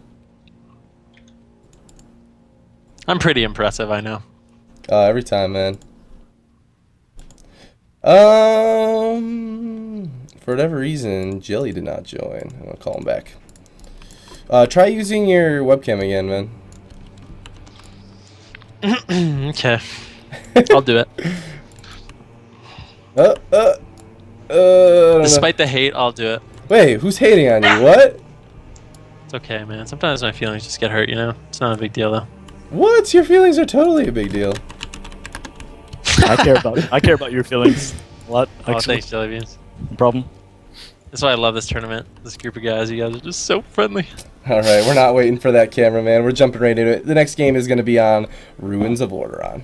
I'm pretty impressive, I know. Every time, man. For whatever reason, Jelly did not join. I'm gonna call him back. Try using your webcam again, man. Okay. I'll do it. Despite the hate, I'll do it. Wait, who's hating on you? What? It's okay, man. Sometimes my feelings just get hurt, you know? It's not a big deal, though. What? Your feelings are totally a big deal. I care about your feelings a lot. Oh, Actually. thanks, Jellybeans. No problem. That's why I love this tournament. This group of guys, you guys are just so friendly. Alright, we're not waiting for that camera, man. We're jumping right into it. The next game is going to be on Ruins of Orderon.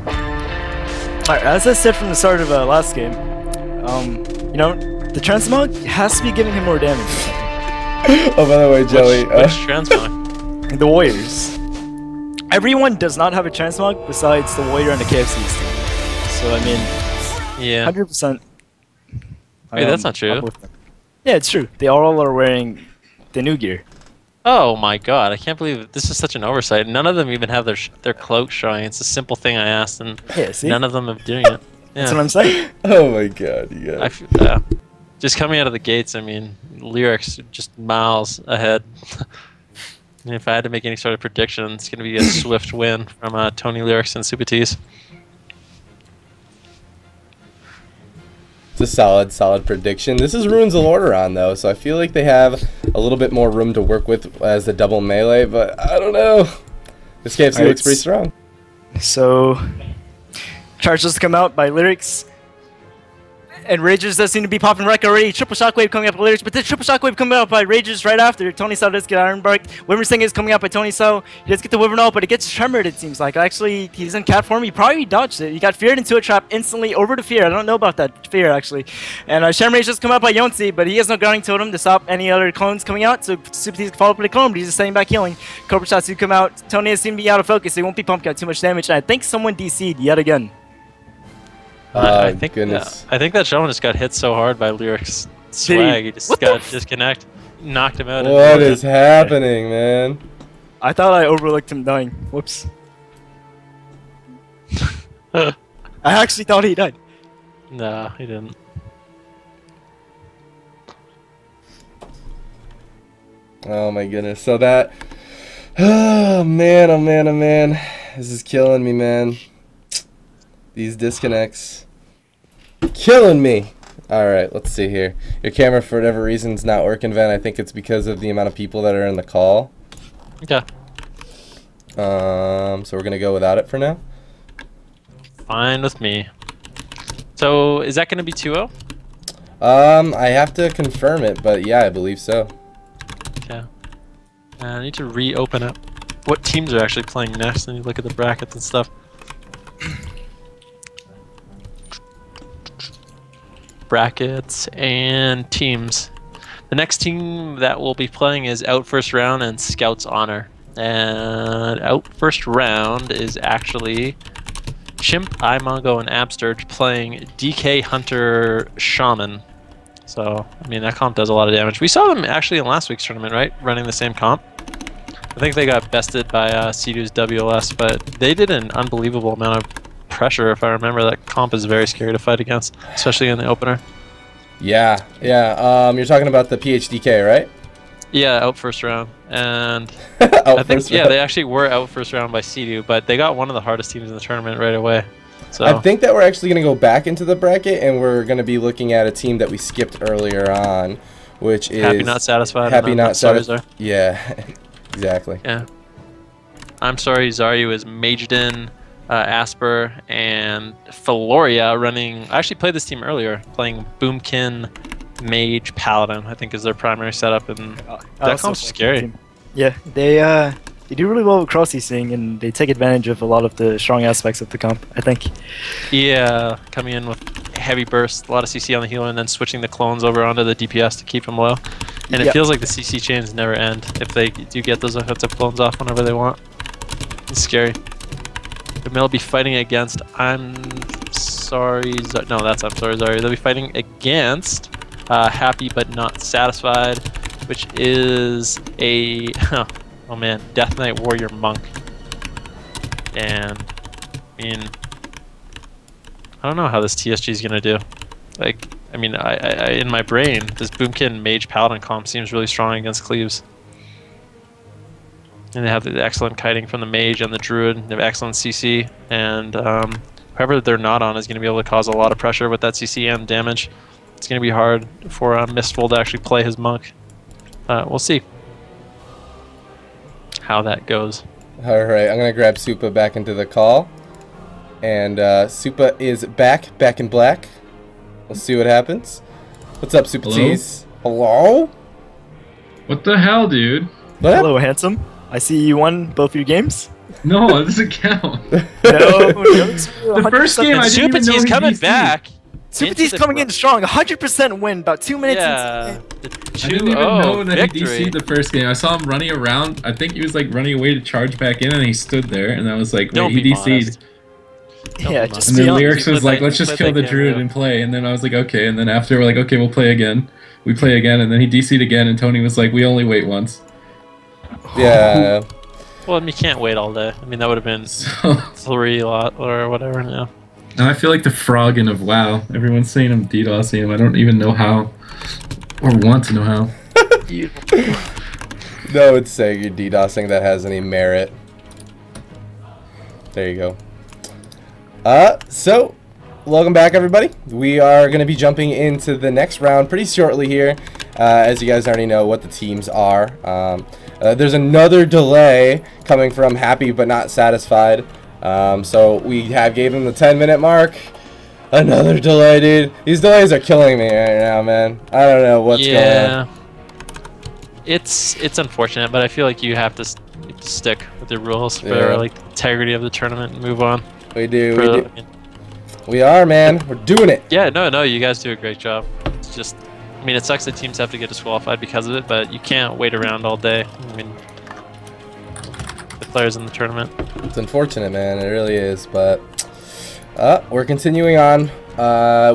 Alright, as I said from the start of last game, you know, the transmog has to be giving him more damage. Oh, by the way, Jelly. Which transmog? The Warriors. Everyone does not have a transmog besides the Warrior and the KFC team. So, I mean, Yeah. 100%. Wait, that's not true. Yeah, it's true. They all are wearing the new gear. Oh my god, I can't believe this is such an oversight. None of them even have their cloak showing. It's a simple thing I asked, and Yeah, see? none of them are doing it. Yeah. That's what I'm saying. Oh my god, you guys. Just coming out of the gates, I mean, lyrics just miles ahead. And if I had to make any sort of prediction, it's going to be a swift win from Tony Lyrics and Supatease. It's a solid prediction. This is Ruins of Orderon, though, so I feel like they have a little bit more room to work with as the double melee, but I don't know. This KFC looks pretty strong. So, charges come out by Lyrics. And Rages does seem to be popping wreck already. Triple Shockwave coming up by Lyrics, but then Triple Shockwave coming out by Rages right after. Tony Sao does get Iron Bark. Wyvern is coming out by Tony Sao. He does get the Wyvern, but it gets tremored, it seems like. Actually, he's in cat form. He probably dodged it. He got feared into a trap instantly over to fear. I don't know about that fear, actually. And Shamrage just come out by Yonsei, but he has no grounding totem to stop any other clones coming out. So Supatease can follow up with a clone, but he's just staying back healing. Cobra Shots do come out. Tony has seemed to be out of focus, so he won't be pumping out too much damage. And I think someone DC'd yet again. I think goodness. I think that gentleman just got hit so hard by Lyrics swag. He just got disconnect, knocked him out. What is happening, man? I thought I overlooked him dying. Whoops. I actually thought he died. No, he didn't. Oh my goodness. So that... Oh man, oh man, oh man. This is killing me, man. These disconnects. Killing me. Alright, let's see here. Your camera, for whatever reason, is not working, Van. I think it's because of the amount of people that are in the call. Okay. So we're going to go without it for now. Fine with me. So, is that going to be 2-0? I have to confirm it, but yeah, I believe so. Okay. I need to reopen it. What teams are actually playing next? I need to look at the brackets and stuff. Brackets and teams. The next team that we'll be playing is Out First Round and Scouts Honor. And Out First Round is actually Chimp, iMongo, and Absturge playing DK Hunter Shaman. So, I mean, that comp does a lot of damage. We saw them actually in last week's tournament, right? Running the same comp. I think they got bested by C2's WLS, but they did an unbelievable amount of pressure. If I remember, that comp is very scary to fight against, especially in the opener. Yeah. You're talking about the PHDK, right? Yeah, Out First Round. And Out I think, first yeah, round. they actually were Out First Round by C2, but they got one of the hardest teams in the tournament right away. So I think that we're actually going to go back into the bracket, and we're going to be looking at a team that we skipped earlier on, which is... Happy Not Satisfied. Happy Not Satisfied. Satisfied. Yeah, exactly. Yeah. I'm sorry, Zaryu is Majden, Asper, and Feloria running... I actually played this team earlier, playing Boomkin, Mage, Paladin, I think is their primary setup, and that comp's scary. Yeah, they do really well with cross-using, and they take advantage of a lot of the strong aspects of the comp, I think. Yeah, coming in with heavy burst, a lot of CC on the healer, and then switching the clones over onto the DPS to keep them low. And it feels like the CC chains never end if they do get those offensive clones off whenever they want. It's scary. The mill will be fighting against I'm Sorry. No, that's I'm Sorry Zarya. They'll be fighting against Happy But Not Satisfied, which is a oh man, Death Knight Warrior Monk. And I mean, I don't know how this TSG is gonna do. Like, I mean, I in my brain, this Boomkin Mage Paladin comp seems really strong against Cleaves. And they have the excellent kiting from the Mage and the Druid. They have excellent CC, and whoever they're not on is going to be able to cause a lot of pressure with that CC and damage. It's going to be hard for Mistful to actually play his Monk. We'll see how that goes. Alright, I'm going to grab Supa back into the call. And Supa is back in black. We'll see what happens. What's up, Supatease? Hello? What the hell, dude? What Hello, handsome. I see you won both your games. No, it doesn't count. No, The first game I didn't even know Supatease he coming DC'd. back. Supatease coming in strong. 100% win. About 2 minutes Yeah. into I didn't even know that he DC'd the first game. I saw him running around. I think he was like running away to charge back in, and he stood there, and I was like, wait, Don't he be DC'd. modest. Yeah, Don't be just And be then honest. Lyrics You was played like, that- let's you just played kill the that game, Druid yeah. and play. And then I was like, okay. And then after, we're like, okay, we'll play again. We play again, and then he DC'd again, and Tony was like, we only wait once. Yeah. Well, you can't wait all day. I mean, that would have been So 3 lot or whatever. Yeah. now I feel like the Froggen of WoW. Everyone's saying I'm DDoSing him. I don't even know how, or want to know how. No one's saying you're DDoSing that has any merit. There you go. So, welcome back, everybody. We are going to be jumping into the next round pretty shortly here. As you guys already know what the teams are. There's another delay coming from Happy But Not Satisfied. So we gave him the 10-minute mark. Another delay, dude. These delays are killing me right now, man. I don't know what's going on. It's unfortunate, but I feel like you have to stick with the rules for like the integrity of the tournament and move on. We do. I mean, We are, man. We're doing it. yeah, no, you guys do a great job. It's just, I mean, it sucks that teams have to get disqualified because of it, but you can't wait around all day. I mean, the players in the tournament. It's unfortunate, man. It really is, but we're continuing on.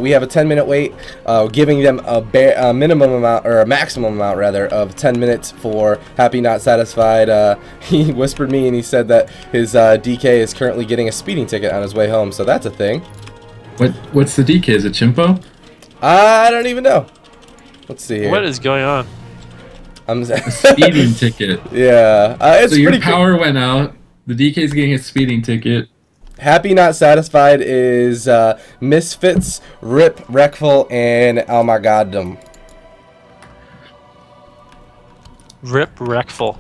We have a 10-minute wait, giving them a minimum amount, or a maximum amount, rather, of 10 minutes for Happy Not Satisfied. He whispered me and he said that his DK is currently getting a speeding ticket on his way home, so that's a thing. What's the DK? Is it Chimpo? I don't even know. Let's see here. What is going on? I'm Speeding ticket. Yeah, it's So your pretty cool. power went out. The DK's getting a speeding ticket. Happy Not Satisfied is Misfits, Rip, Wreckful, and Oh My Goddom. Rip Wreckful.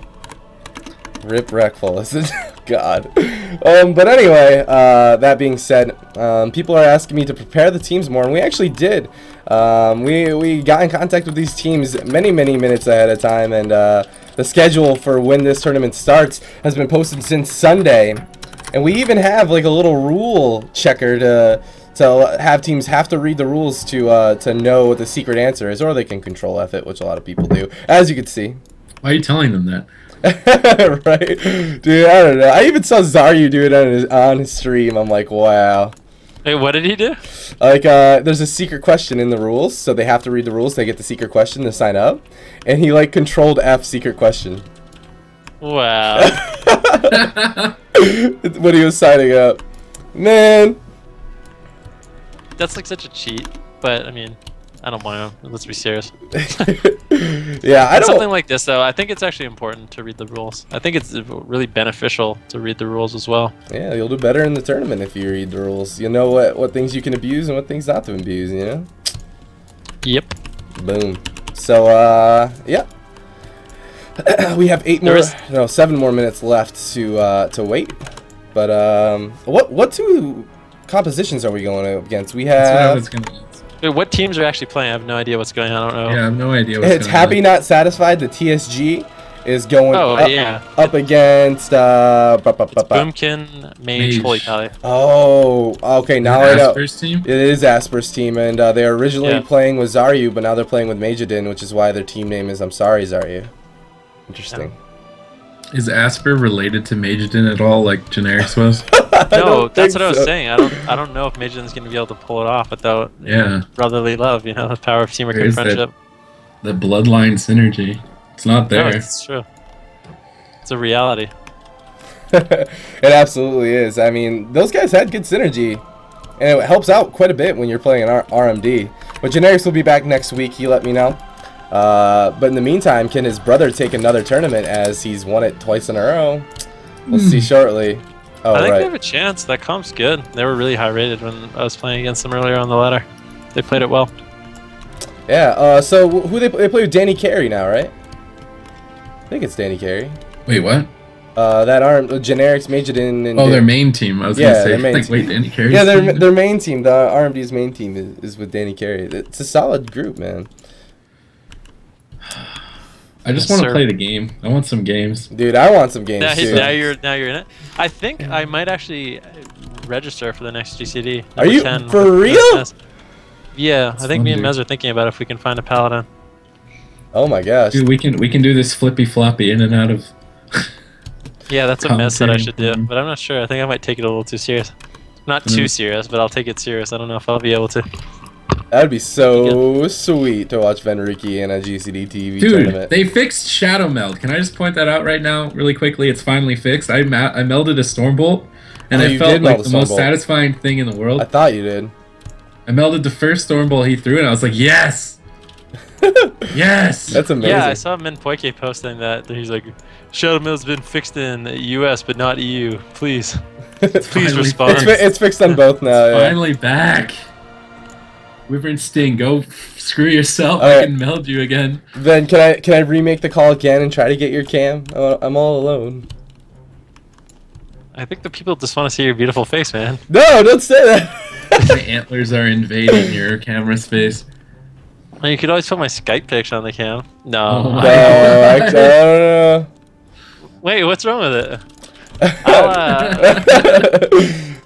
Rip Wreckful. This is God. But anyway, that being said, people are asking me to prepare the teams more, and we actually did. We got in contact with these teams many minutes ahead of time, and the schedule for when this tournament starts has been posted since Sunday. And we even have like a little rule checker to have teams have to read the rules to know what the secret answer is, or they can control F it, which a lot of people do, as you can see. Why are you telling them that? Right, dude. I don't know. I even saw Zaryu do it on his stream. I'm like, wow. Wait, what did he do? Like, there's a secret question in the rules, so they have to read the rules. They get the secret question to sign up, and he like controlled F secret question. Wow. When he was signing up, man. That's like such a cheat, but I mean, I don't mind him. Let's be serious. Yeah, I don't. Something like this, though, I think it's actually important to read the rules. I think it's really beneficial to read the rules as well. Yeah, you'll do better in the tournament if you read the rules. You know what things you can abuse and what things not to abuse. You know. Yep. Boom. So yeah. We have 7 more minutes left to wait. But what two compositions are we going up against? We That's what I have. was gonna. Wait, what teams are actually playing? I have no idea what's going on. I don't know. Yeah, I have no idea what's It's going Happy on. Not Satisfied. The TSG is going Oh, up, yeah. up against. It's Boomkin, Mage, Mage. Holy Tally. Oh, okay. Now I know. Asper's team? It is Asper's team, and they were originally Yeah. playing with Zaryu, but now they're playing with Majidin, which is why their team name is I'm Sorry Zaryu. Interesting. Is Asper related to Majidin at all, like Generics was? No, that's what I was saying. I don't know if Majin's gonna be able to pull it off without brotherly love. You know, the power of teamwork and friendship. The bloodline synergy. It's not there. No, it's true. It's a reality. It absolutely is. I mean, those guys had good synergy, and it helps out quite a bit when you're playing an RMD. But Generics will be back next week. He let me know. But in the meantime, can his brother take another tournament as he's won it twice in a row? We'll see shortly. Oh, I think they have a chance. That comp's good. They were really high rated when I was playing against them earlier on the ladder. They played it well. Yeah. So who they play with? Danny Carey now, right? I think it's Danny Carey. Wait, what? That Generics majored in. Oh, their main team. I was gonna say. Like, wait, Danny Carey. Yeah, their main team. The RMD's main team is with Danny Carey. It's a solid group, man. I just want to play the game. I want some games. Dude, I want some games too. Now you're in it. I think I might actually register for the next GCD. Are you 10 for real? Yeah, I think me and Mez are thinking about if we can find a paladin. Oh my gosh. Dude, we can do this flippy floppy in and out of. Yeah, that's a mess that I should do, but I'm not sure. I think I might take it a little too serious. Not too serious, but I'll take it serious. I don't know if I'll be able to. That'd be so sweet to watch Venruki in a GCD TV tournament. Dude, they fixed Shadow Meld. Can I just point that out right now, really quickly? It's finally fixed. I melded a Stormbolt, and I felt like the most satisfying thing in the world. I thought you did. I melded the first Stormbolt he threw, and I was like, yes! Yes! That's amazing. Yeah, I saw Min Poike posting that. He's like, Shadow Meld's been fixed in US, but not EU. Please. Please respond. It's fixed on both now. It's finally back. Wyvern Sting, go screw yourself. I can meld you again. Then can I remake the call again and try to get your cam? I'm all alone. I think the people just want to see your beautiful face, man. No, don't say that. My antlers are invading your camera space. Well, you could always put my Skype picture on the cam. No. No, I don't know. Wait, what's wrong with it?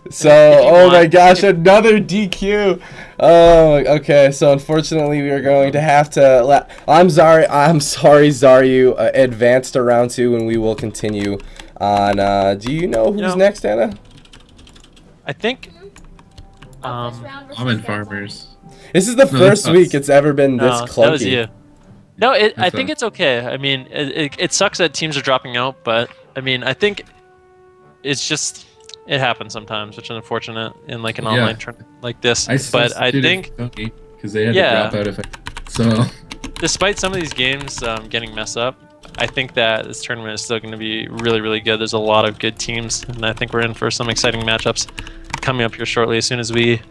So, oh my gosh, another DQ. Oh, okay. So unfortunately, we are going to have to. I'm sorry, Zaryu advanced to round 2, and we will continue on. Do you know who's next, Anna? I think. Almond Farmers. This is the first week it's ever been this clunky. That was you. No, I think it's okay. I mean, it sucks that teams are dropping out, but I mean, I think it's just. It happens sometimes, which is unfortunate in like an online tournament like this. But I think because they had to drop out effect. So, despite some of these games getting messed up, I think that this tournament is still going to be really, really good. There's a lot of good teams, and I think we're in for some exciting matchups coming up here shortly. As soon as we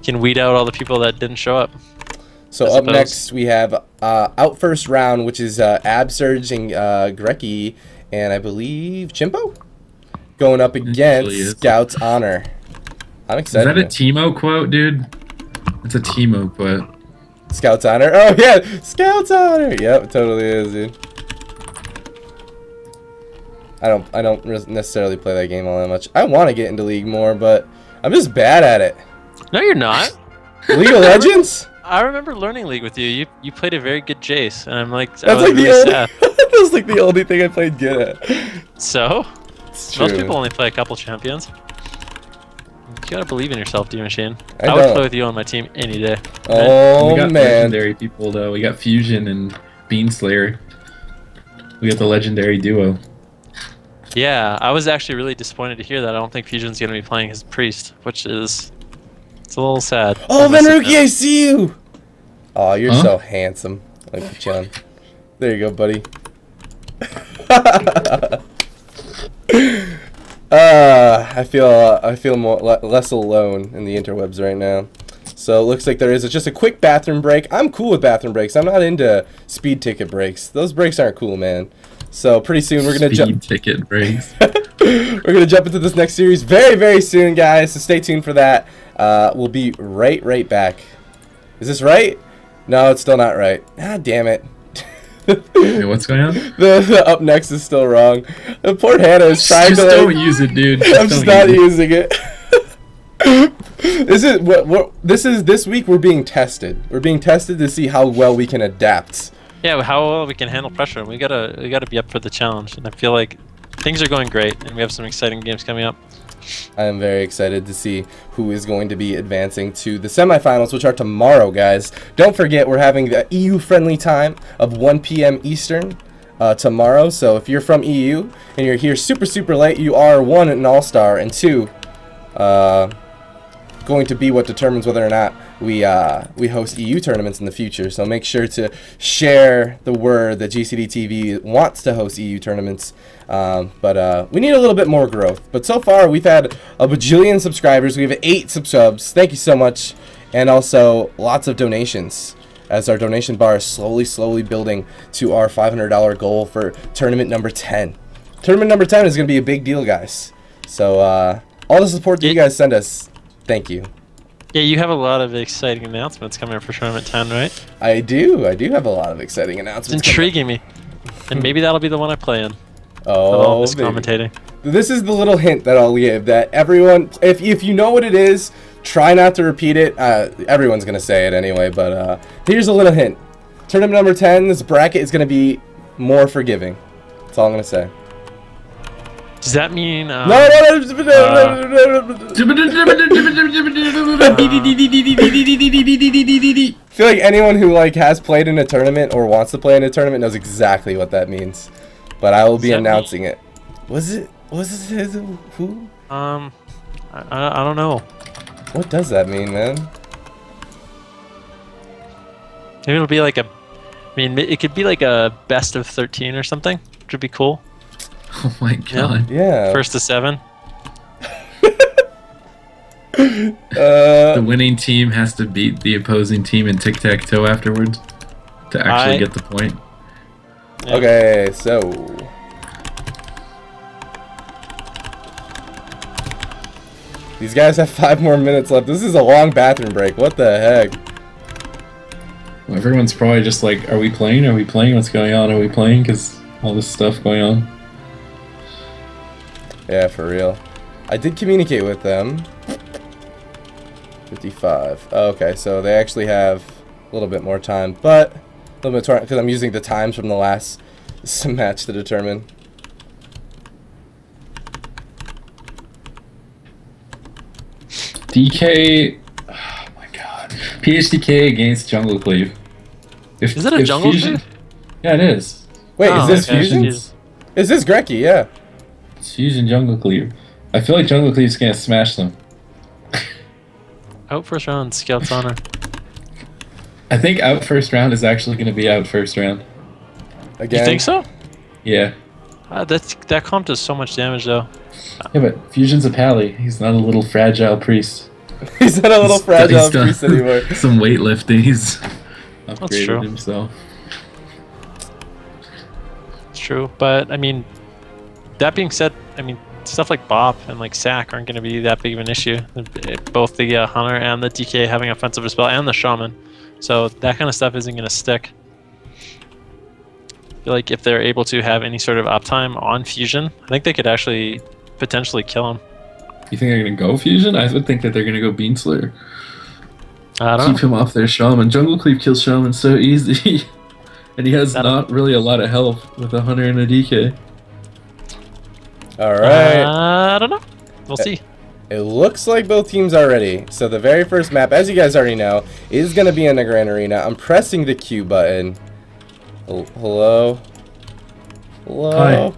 can weed out all the people that didn't show up. So up next we have out first round, which is Absurge and Greki, and I believe Chimpo. Going up against Scout's Honor. I'm excited. Is that a Teemo quote, dude? It's a Teemo quote. Scout's Honor? Oh, yeah! Scout's Honor! Yep, it totally is, dude. I don't necessarily play that game all that much. I want to get into League more, but I'm just bad at it. No, you're not. League of Legends? I remember learning League with you. You played a very good Jace, and I'm like, that's like really sad. That's like the only thing I played good at. So? Most people only play a couple champions. You gotta believe in yourself, D-Machine. I would play with you on my team any day. Oh, we got man. Legendary people, though. We got Fusion and Beanslayer. We got the legendary duo. Yeah, I was actually really disappointed to hear that. I don't think Fusion's gonna be playing his Priest, which is... It's a little sad. Oh, Venruki, I see you! Oh, you're so handsome. Look at you. There you go, buddy. I feel less alone in the interwebs right now. So it looks like there is just a quick bathroom break. I'm cool with bathroom breaks. I'm not into speed ticket breaks. Those breaks aren't cool, man. So pretty soon we're gonna jump. Speed ticket breaks. We're gonna jump into this next series very soon, guys. So stay tuned for that. We'll be right back. Is this right? No, it's still not right. Ah, damn it. Wait, what's going on? The up next is still wrong. The poor Hannah is trying to. Don't use it, dude. I'm just not using it. This week we're being tested. We're being tested to see how well we can adapt. Yeah, how well we can handle pressure. We gotta be up for the challenge, and I feel like things are going great, and we have some exciting games coming up. I am very excited to see who is going to be advancing to the semifinals, which are tomorrow, guys. Don't forget, we're having the EU-friendly time of 1 p.m. Eastern tomorrow. So if you're from EU and you're here super late, you are 1, an all-star, and 2, going to be what determines whether or not we host EU tournaments in the future. So make sure to share the word that GCD TV wants to host EU tournaments. But we need a little bit more growth. But so far we've had a bajillion subscribers. We have 8 subs. Thank you so much, and also lots of donations, as our donation bar is slowly building to our $500 goal for tournament number 10. Tournament number 10 is going to be a big deal, guys. So all the support that you guys send us, thank you. Yeah, you have a lot of exciting announcements coming for Tournament 10, right? I do have a lot of exciting announcements. It's intriguing me. And maybe that'll be the one I play in. Oh, this commentating. This is the little hint that I'll give, that everyone, if you know what it is, try not to repeat it. Everyone's going to say it anyway, but here's a little hint. Tournament number 10, this bracket is going to be more forgiving. That's all I'm going to say. Does that mean... I feel like anyone who has played in a tournament or wants to play in a tournament knows exactly what that means. But I will be announcing it. Was it who? I don't know. What does that mean, man? Maybe it'll be like a... I mean, it could be like a best of 13 or something, which would be cool. Oh my god. Yeah. 1st to 7. The winning team has to beat the opposing team in tic-tac-toe afterwards to actually get the point. Yeah. Okay, so... These guys have 5 more minutes left. This is a long bathroom break. What the heck? Well, everyone's probably just like, are we playing? Are we playing? What's going on? Are we playing? Because all this stuff going on. Yeah, for real. I did communicate with them. 55. Okay, so they actually have a little bit more time, but a little bit because I'm using the times from the last match to determine. DK, oh my god. PHDK against Jungle Cleave. Is it a Jungle Cleave? Yeah, it is. Wait, is this Fusion? Is this Greki? Yeah. It's Fusion Jungle Cleave. I feel like Jungle Cleave's gonna smash them. Out first round, Scout's Honor. I think out first round is actually gonna be out first round. Again? You think so? Yeah. That comp does so much damage though. Yeah, but Fusion's a pally. He's not a little fragile priest. He's not a little fragile priest anymore. Some weightlifting. He's upgraded true. himself. It's true, but I mean, that being said, I mean, stuff like Bop and like Sack aren't going to be that big of an issue. Both the Hunter and the DK having offensive as well, and the Shaman. So that kind of stuff isn't going to stick. I feel like if they're able to have any sort of uptime on Fusion, I think they could actually potentially kill him. You think they're going to go Fusion? I would think that they're going to go Beanslayer. I don't know. Keep him off their Shaman. Jungle Cleave kills Shaman so easy. And he has not really a lot of health with a Hunter and a DK. Alright. I don't know. We'll see. It looks like both teams are ready. So the very first map, as you guys already know, is going to be in the Grand Arena. I'm pressing the Q button. Hello? Hello? Hi.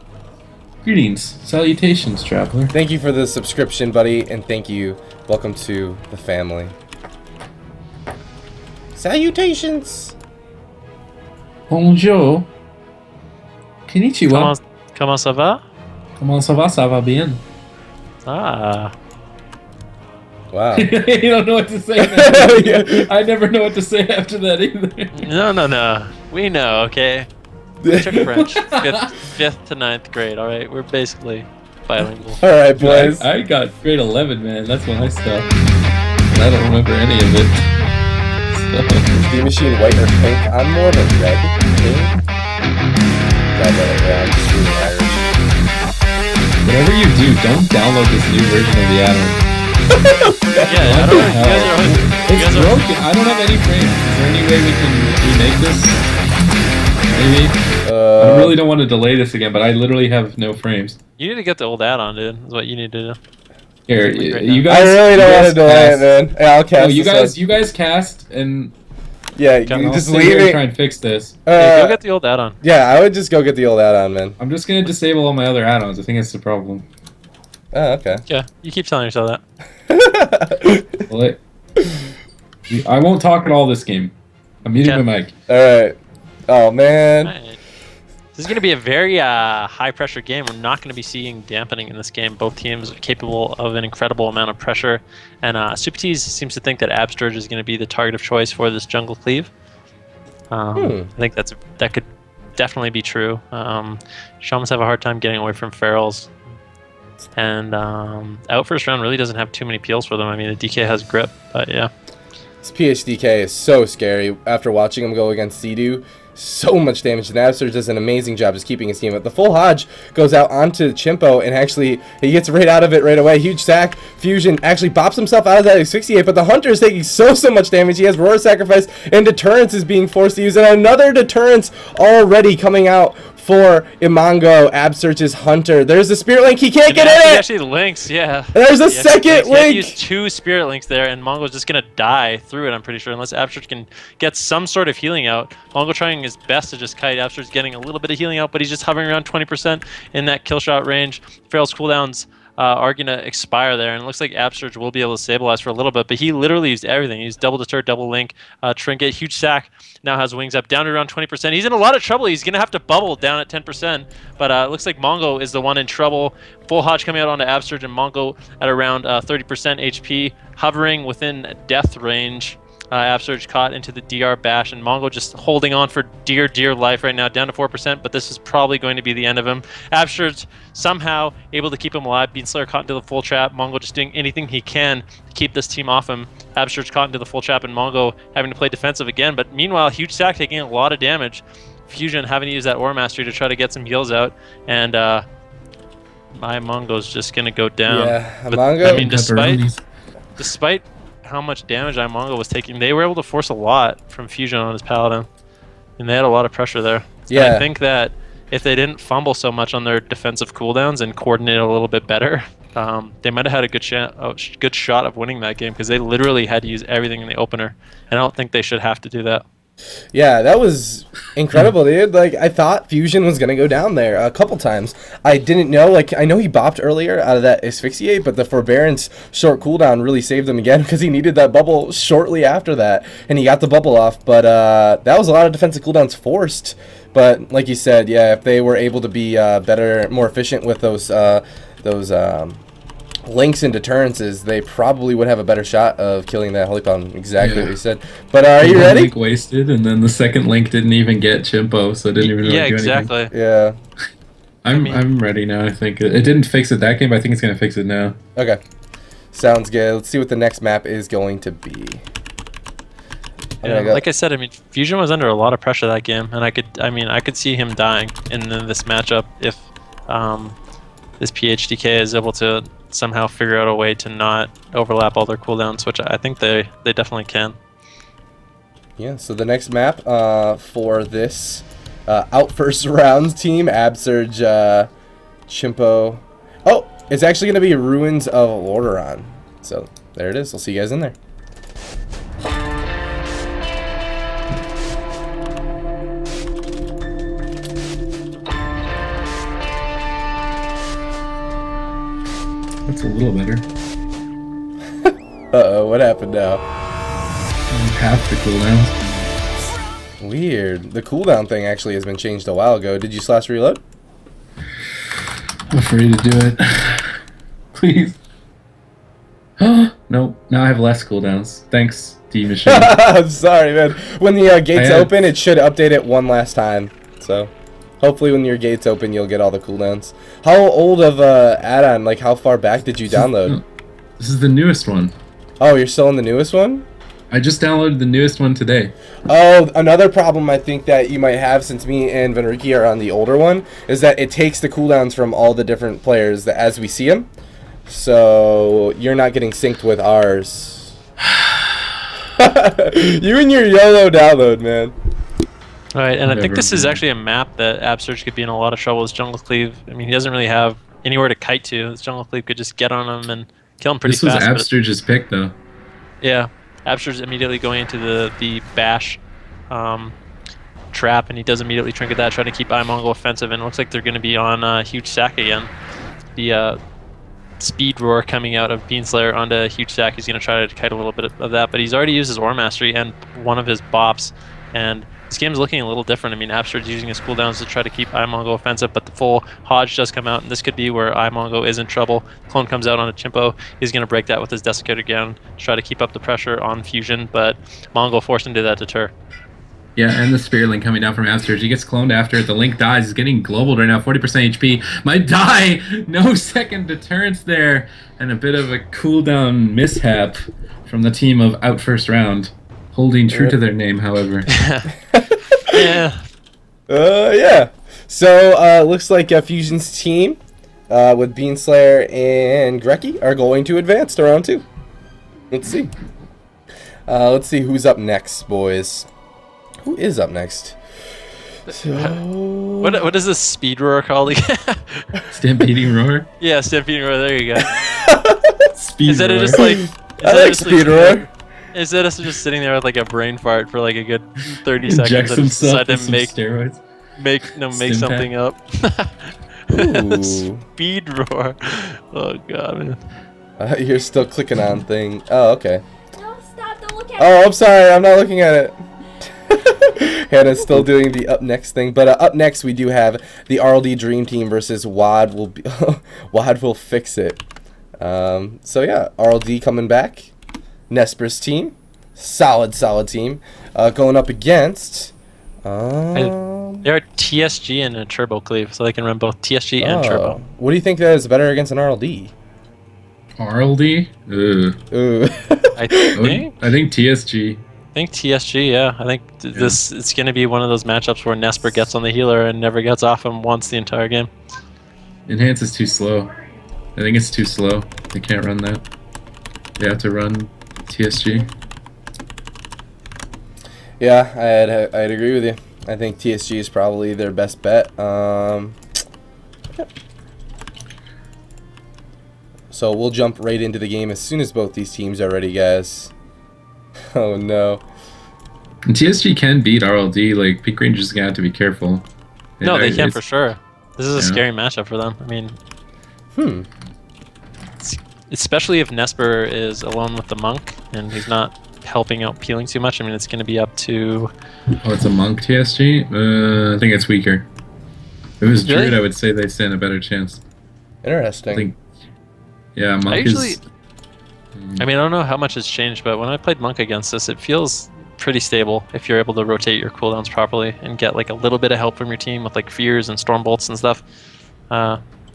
Greetings. Salutations, traveler. Thank you for the subscription, buddy, and thank you. Welcome to the family. Salutations! Bonjour. Konnichiwa. Comment ça va? Comment ça va? Ça va bien. Ah. Wow. You don't know what to say now. Yeah. I never know what to say after that either. No. We know, okay? We took French. 5th to 9th grade, alright? We're basically bilingual. Alright, boys. I got grade 11, man. That's when I stopped. And I don't remember any of it. Is the machine white or pink? I'm more than red. Pink? I'm just really Irish. Whatever you do, don't download this new version of the add-on. Yeah, I don't know. It's broken. I don't have any frames. Is there any way we can remake this? Maybe? I really don't want to delay this again, but I literally have no frames. You need to get the old add-on, dude. That's what you need to do. Here, Right you now. guys. I really don't want to delay it, cast. man. Yeah, I'll cast. No, you this one. guys cast, and Yeah, Okay, you I'll just sit here leave and it. try and fix this. Yeah, go get the old add-on. Yeah, I would just go get the old add-on, man. I'm just gonna disable all my other add-ons. I think that's the problem. Oh, okay. Yeah, you keep telling yourself that. Well, I won't talk at all this game. I'm muting Okay. my mic. All right. Oh man. Alright. This is going to be a very high-pressure game. We're not going to be seeing dampening in this game. Both teams are capable of an incredible amount of pressure. And Supatease seems to think that Absturge is going to be the target of choice for this jungle cleave. I think that could definitely be true. Shamans have a hard time getting away from ferals. And out first round really doesn't have too many peels for them. I mean, the DK has grip, but yeah. This PHDK is so scary. After watching him go against Sea-Doo, so much damage. And Absurge does an amazing job just keeping his team up. The full Hodge goes out onto Chimpo, and actually he gets right out of it right away. Huge sack. Fusion actually bops himself out of that asphyxiate, but the Hunter is taking so much damage. He has Roar Sacrifice, and Deterrence is being forced to use, and another Deterrence already coming out for Imango, Absurge's Hunter. There's a Spirit Link. He can't get in He it! actually links, yeah. There's a He actually second links. He had to link! use 2 Spirit Links there, and Mongo's just going to die through it, I'm pretty sure, unless Absurge can get some sort of healing out. Mongo trying his best to just kite. Absurge's getting a little bit of healing out, but he's just hovering around 20% in that kill shot range. Feral's cooldowns are going to expire there, and it looks like Absurge will be able to stabilize for a little bit, but he literally used everything. He used double deter, double link, trinket, huge sack, now has wings up, down to around 20%. He's in a lot of trouble. He's going to have to bubble down at 10%, but it looks like Mongo is the one in trouble. Full Hodge coming out onto Absurge, and Mongo at around 30% HP, hovering within death range. Absurge caught into the DR bash, and Mongo just holding on for dear life right now, down to 4%, but this is probably going to be the end of him. Absurge somehow able to keep him alive. Beanslayer caught into the full trap. Mongo just doing anything he can to keep this team off him. Absurge caught into the full trap, and Mongo having to play defensive again, but meanwhile, huge sack taking a lot of damage. Fusion having to use that Aura Mastery to try to get some heals out, and my Mongo's just going to go down. Yeah, But, Mongo. I mean, despite how much damage Imongo was taking, they were able to force a lot from Fusion on his Paladin, and they had a lot of pressure there. Yeah. And I think that if they didn't fumble so much on their defensive cooldowns and coordinate a little bit better, they might have had a good shot of winning that game, because they literally had to use everything in the opener, and I don't think they should have to do that. Yeah, that was incredible, dude. Like, I thought Fusion was going to go down there a couple times. I didn't know, like, I know he bopped earlier out of that Asphyxiate, but the Forbearance short cooldown really saved him again, because he needed that bubble shortly after that, and he got the bubble off. But that was a lot of defensive cooldowns forced. But like you said, yeah, if they were able to be better, more efficient with those links and deterrences, they probably would have a better shot of killing that Holy Pound. Exactly what you said. But are you ready? Link wasted, and then the second link didn't even get Chimpo, so it didn't even really do exactly. anything. Yeah. I'm ready now. I think it didn't fix it that game, but I think it's gonna fix it now. Okay. Sounds good. Let's see what the next map is going to be. Yeah, like I said, I mean, Fusion was under a lot of pressure that game, and I could see him dying in this matchup if this PHDK is able to somehow figure out a way to not overlap all their cooldowns, which I think they definitely can. Yeah, so the next map for this out first round team, Absurge, Chimpo. Oh, it's actually going to be Ruins of Lordaeron. So there it is. I'll see you guys in there. That's a little better. Uh-oh, what happened now? Half the cooldowns. Weird. The cooldown thing actually has been changed a while ago. Did you slash reload? I'm afraid to do it. Please. Nope. Now I have less cooldowns. Thanks, D-Machine. I'm sorry, man. When the gates open, it should update it one last time. So, hopefully when your gates open, you'll get all the cooldowns. How old of add-on, like how far back did you download? This is the newest one. Oh, you're still in the newest one? I just downloaded the newest one today. Oh, another problem I think that you might have, since me and Venruki are on the older one, is that it takes the cooldowns from all the different players as we see them. So you're not getting synced with ours. You and your YOLO download, man. Alright, and I think this is actually a map that Absurge could be in a lot of trouble with Jungle Cleave. I mean, he doesn't really have anywhere to kite to. This Jungle Cleave could just get on him and kill him pretty This was fast. Absterge's pick, though. Yeah, Abster's immediately going into the bash trap, and he does immediately trinket that, trying to keep iMongo offensive, and it looks like they're going to be on huge sack again. The speed roar coming out of Beanslayer onto huge sack. He's going to try to kite a little bit of that, but he's already used his Ore Mastery and one of his bops, and this game's looking a little different. I mean, Abster's using his cooldowns to try to keep iMongo offensive, but the full Hodge does come out, and this could be where iMongo is in trouble. Clone comes out on a Chimpo. He's going to break that with his Desiccator again, try to keep up the pressure on Fusion, but Mongo forced into that deter. Yeah, and the Spearling coming down from Absterge. He gets cloned after it. The Link dies. He's getting globaled right now. 40% HP. Might die. No second deterrence there. And a bit of a cooldown mishap from the team of Out First Round. Holding true to their name, however. Yeah. Yeah. So, looks like Fusion's team with Beanslayer and Greki are going to advance to round 2. Let's see. Let's see who's up next, boys. Who is up next? So... What is this speed roar called again? Stampeding Roar? Yeah, stampeding roar. There you go. Speed Instead Roar. of just like, I like speed roar. Instead of just sitting there with like a brain fart for like a good 30 Injects seconds, I just himself decide with to some steroids. make Stim something pack. up. Ooh. Speed roar. Oh god, man. You're still clicking on thing. Oh, okay. No, stop. Don't look at Oh, I'm sorry. I'm not looking at it. Hannah's still doing the up next thing, but up next we do have the RLD Dream Team versus WAD. WAD will fix it. So yeah, RLD coming back. Nesper's team, solid team, going up against. They're TSG and a Turbo Cleave, so they can run both TSG and Turbo. What do you think that is better against an RLD? RLD? Ooh. I think TSG. I think TSG, yeah. I think this it's going to be one of those matchups where Nesper gets on the healer and never gets off him once the entire game. Enhance is too slow. I think it's too slow. They can't run that. They have to run TSG. Yeah, I'd agree with you. I think TSG is probably their best bet. Yeah. So we'll jump right into the game as soon as both these teams are ready, guys. Oh no. And TSG can beat RLD. Like, Pink Ranger's gonna have to be careful. No, they can It's- for sure. This is a scary matchup for them. I mean, especially if Nesper is alone with the monk and he's not helping out peeling too much. I mean, it's going to be up to... Oh, it's a monk TSG? I think it's weaker. If it was Really? Druid, I would say they stand a better chance. Interesting. I think, yeah, monk I usually... is... I mean, I don't know how much has changed, but when I played monk against this, it feels pretty stable if you're able to rotate your cooldowns properly and get like a little bit of help from your team with like fears and storm bolts and stuff.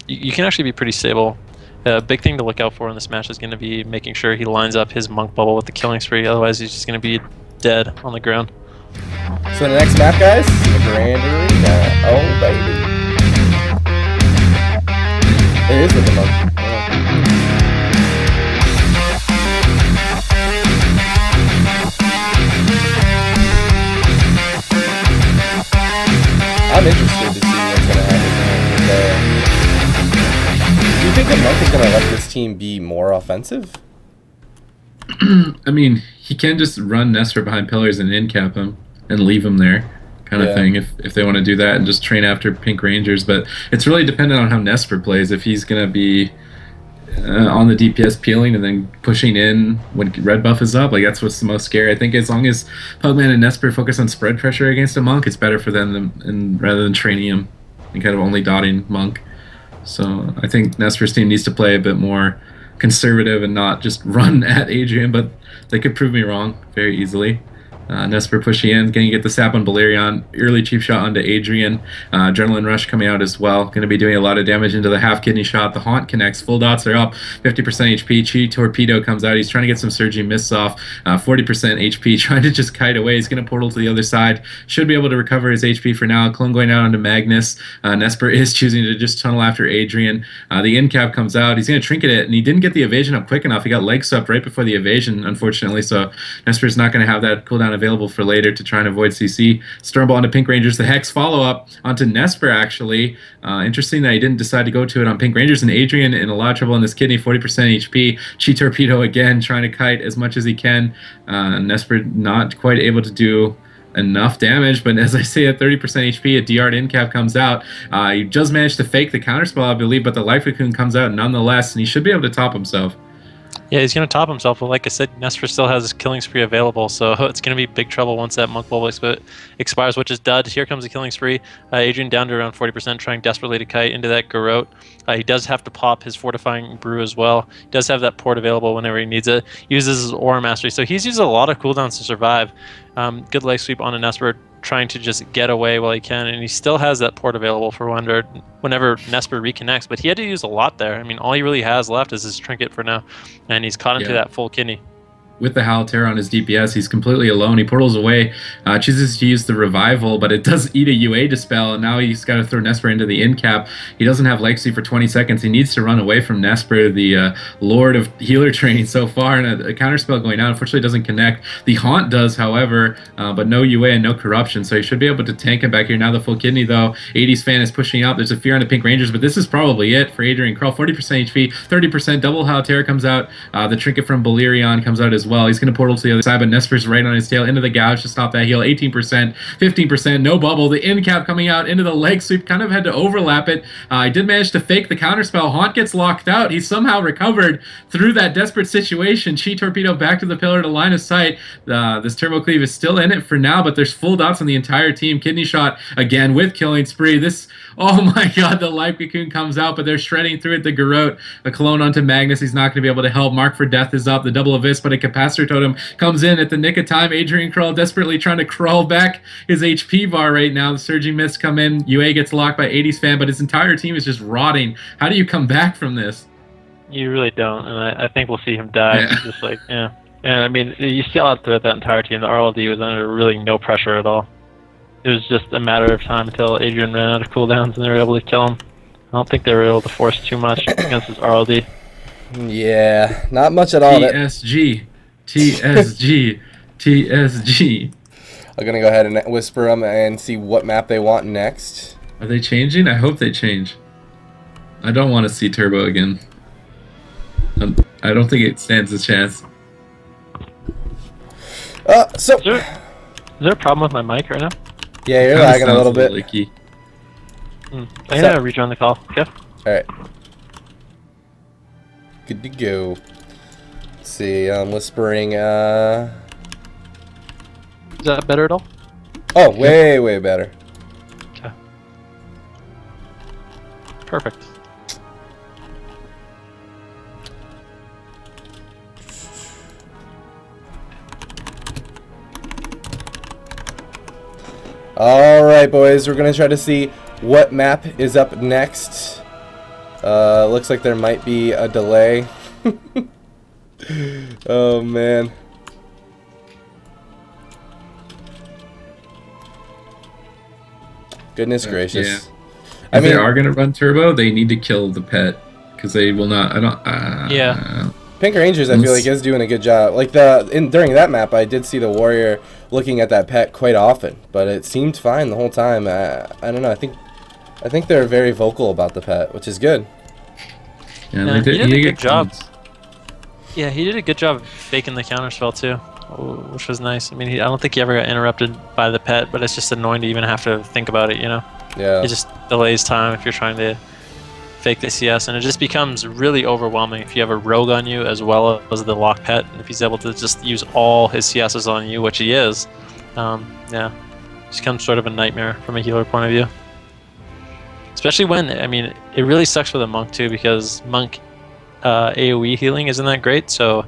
You can actually be pretty stable. A big thing to look out for in this match is going to be making sure he lines up his monk bubble with the killing spree, otherwise he's just going to be dead on the ground. So the next map, guys, the Grand Arena. Oh baby, it is with the monk. I'm interested to see what's going to happen there. Do you think the monk is going to let this team be more offensive? I mean, he can just run Nesper behind pillars and in-cap him and leave him there, kind of thing, if they want to do that and just train after Pink Rangers. But it's really dependent on how Nesper plays. If he's going to be on the DPS peeling and then pushing in when red buff is up, like that's what's the most scary. I think as long as Pugman and Nesper focus on spread pressure against a monk, it's better for them and rather than training him and kind of only dotting monk. So I think Nesper's team needs to play a bit more conservative and not just run at Adrian, but they could prove me wrong very easily. Nesper pushing in, going to get the sap on Balerion, early cheap shot onto Adrian, Adrenaline Rush coming out as well, going to be doing a lot of damage into the half kidney shot. The Haunt connects, full dots are up, 50% HP, Chi Torpedo comes out, he's trying to get some surging mists off, 40% HP, trying to just kite away, he's going to portal to the other side, should be able to recover his HP for now. Clone going out onto Magnus, Nesper is choosing to just tunnel after Adrian, the in cap comes out, he's going to trinket it, and he didn't get the evasion up quick enough, he got leg swept right before the evasion, unfortunately, so Nesper's not going to have that cooldown available for later to try and avoid CC. Stormball onto Pink Rangers. The Hex follow-up onto Nesper, actually. Interesting that he didn't decide to go to it on Pink Rangers. And Adrian in a lot of trouble in this kidney, 40% HP. Chi Torpedo again, trying to kite as much as he can. Nesper not quite able to do enough damage, but as I say, at 30% HP, a DR'd in cap comes out. He does manage to fake the counterspell, I believe, but the Life Cocoon comes out nonetheless, and he should be able to top himself. Yeah, he's going to top himself, but like I said, Nesper still has his Killing Spree available, so it's going to be big trouble once that Monk Bubble expires, which is dud. Here comes the Killing Spree. Adrian down to around 40%, trying desperately to kite into that Garrote. He does have to pop his Fortifying Brew as well. He does have that port available whenever he needs it. Uses his Aura Mastery, so he's used a lot of cooldowns to survive. Good Life Sweep on a Nesper, trying to just get away while he can, and he still has that port available for whenever Nesper reconnects, but he had to use a lot there. I mean, all he really has left is his trinket for now, and he's caught into that full kidney. With the Halaterra on his DPS, he's completely alone. He portals away, chooses to use the Revival, but it does eat a UA Dispel, and now he's got to throw Nesper into the in cap. He doesn't have Legacy for 20 seconds. He needs to run away from Nesper, the Lord of Healer training so far, and a Counterspell going out. Unfortunately, doesn't connect. The Haunt does, however, but no UA and no Corruption, so he should be able to tank him back here. Now the full kidney, though. 80s fan is pushing out. There's a Fear on the Pink Rangers, but this is probably it for Adrian Krull. 40% HP, 30%. Double Halaterra comes out. The Trinket from Balerion comes out as well. He's going to portal to the other side, but Nesper's right on his tail into the gouge to stop that heal. 18%, 15%, no bubble. The in cap coming out into the leg sweep, kind of had to overlap it. I did manage to fake the counterspell. Haunt gets locked out. He somehow recovered through that desperate situation. Chi Torpedo back to the pillar to line of sight. This Turbo Cleave is still in it for now, but there's full dots on the entire team. Kidney Shot again with Killing Spree. This, oh my god, the Life Cocoon comes out, but they're shredding through it. The Garrote, a clone onto Magnus. He's not going to be able to help. Mark for Death is up. The Double Abyss, but a Capacitor Totem comes in at the nick of time. Adrian Krull desperately trying to crawl back his HP bar right now. The Surging Mist come in. UA gets locked by 80s fan, but his entire team is just rotting. How do you come back from this? You really don't, and I think we'll see him die. Yeah. Just like, yeah. And I mean, you see out throughout that entire team, the RLD was under really no pressure at all. It was just a matter of time until Adrian ran out of cooldowns and they were able to kill him. I don't think they were able to force too much against his RLD. Yeah, not much at all. TSG. TSG. TSG. I'm going to go ahead and whisper them and see what map they want next. Are they changing? I hope they change. I don't want to see Turbo again. I don't think it stands a chance. So... Is there a problem with my mic right now? Yeah, you're lagging a little bit. Leaky. I'm gonna rejoin the call. Okay. Alright. Good to go. Let's see, I'm whispering, Is that better at all? Oh, way better. Okay. Perfect. Alright, boys, we're gonna try to see what map is up next. Looks like there might be a delay. Oh, man. Goodness gracious. Yeah. I If mean, they are gonna run Turbo, they need to kill the pet because they will not. I don't. Yeah. Pink Rangers, I feel like, is doing a good job. Like during that map, I did see the warrior looking at that pet quite often, but it seemed fine the whole time. I don't know. I think they're very vocal about the pet, which is good. Yeah, he did a good job. comments. Yeah, he did a good job faking the counterspell too, which was nice. I mean, I don't think he ever got interrupted by the pet, but it's just annoying to even have to think about it, you know? Yeah. It just delays time if you're trying to fake the CS, and it just becomes really overwhelming if you have a rogue on you as well as the lock pet. If he's able to just use all his CSs on you, which he is, yeah, it becomes sort of a nightmare from a healer point of view. Especially when, I mean, it really sucks for the Monk too, because Monk AoE healing isn't that great, so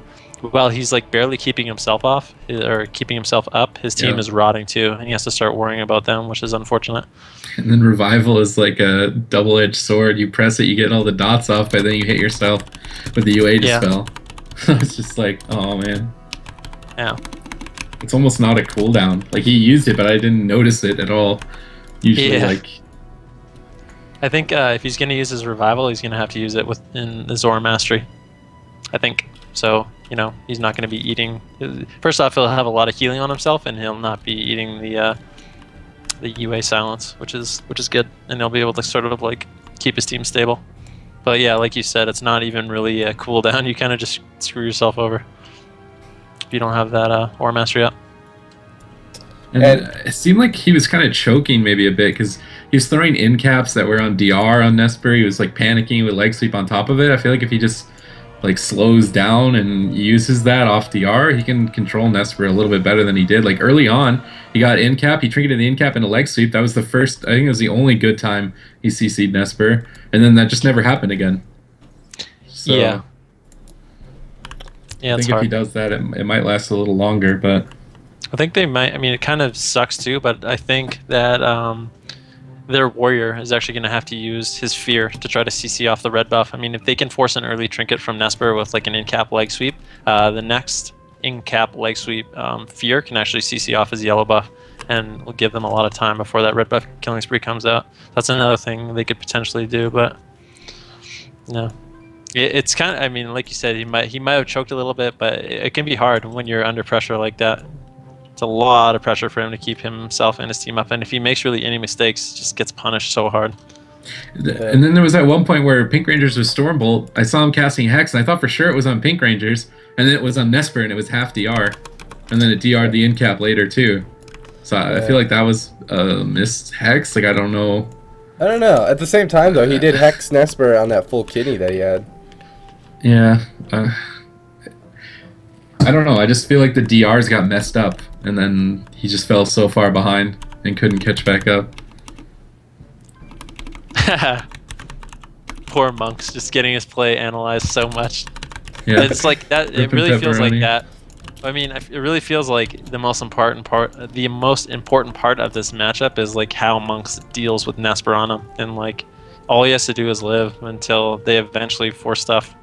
while he's like barely keeping himself off, or keeping himself up, his team is rotting too, and he has to start worrying about them, which is unfortunate. And then Revival is like a double-edged sword. You press it, you get all the dots off, but then you hit yourself with the UA dispel. It's just like, oh man. Yeah. It's almost not a cooldown. Like, he used it, but I didn't notice it at all. Usually, like... I think if he's going to use his Revival, he's going to have to use it within the Zora Mastery. I think. So, you know, he's not going to be eating. First off, he'll have a lot of healing on himself, and he'll not be eating the UA silence, which is good, and he'll be able to sort of like keep his team stable. But yeah, like you said, it's not even really a cooldown. You kind of just screw yourself over if you don't have that Aura Mastery up. And it seemed like he was kind of choking maybe a bit because he was throwing in caps that were on DR on Nesper. He was like panicking with leg sweep on top of it. I feel like if he just like slows down and uses that off DR, he can control Nesper a little bit better than he did. Like early on, he got in cap, he trinketed the in cap and a leg sweep. That was the first, I think it was the only good time he CC'd Nesper. And then that just never happened again. So, yeah, I think if he does that, it might last a little longer, but I think they might. I mean, it kind of sucks too, but I think that their warrior is actually going to have to use his fear to try to CC off the red buff. I mean, if they can force an early trinket from Nesper with like an in-cap leg sweep, the next in-cap leg sweep fear can actually CC off his yellow buff, and will give them a lot of time before that red buff killing spree comes out. That's another thing they could potentially do, but no. It's kind of, I mean, like you said, he might have choked a little bit, but it can be hard when you're under pressure like that. It's a lot of pressure for him to keep himself and his team up, and if he makes really any mistakes, just gets punished so hard. And then there was that one point where Pink Rangers was Stormbolt. I saw him casting Hex, and I thought for sure it was on Pink Rangers, and then it was on Nesper, and it was half DR, and then it DR'd the in-cap later too. So I feel like that was a missed Hex. Like I don't know. At the same time though, he did Hex Nesper on that full kidney that he had. Yeah. I don't know. I just feel like the DRs got messed up, and then he just fell so far behind and couldn't catch back up. Poor Monk's just getting his play analyzed so much. Yeah. It's like that. It really feels like that. I mean, it really feels like the most important part of this matchup is like how Monks deals with Nesper on him, and like all he has to do is live until they eventually force stuff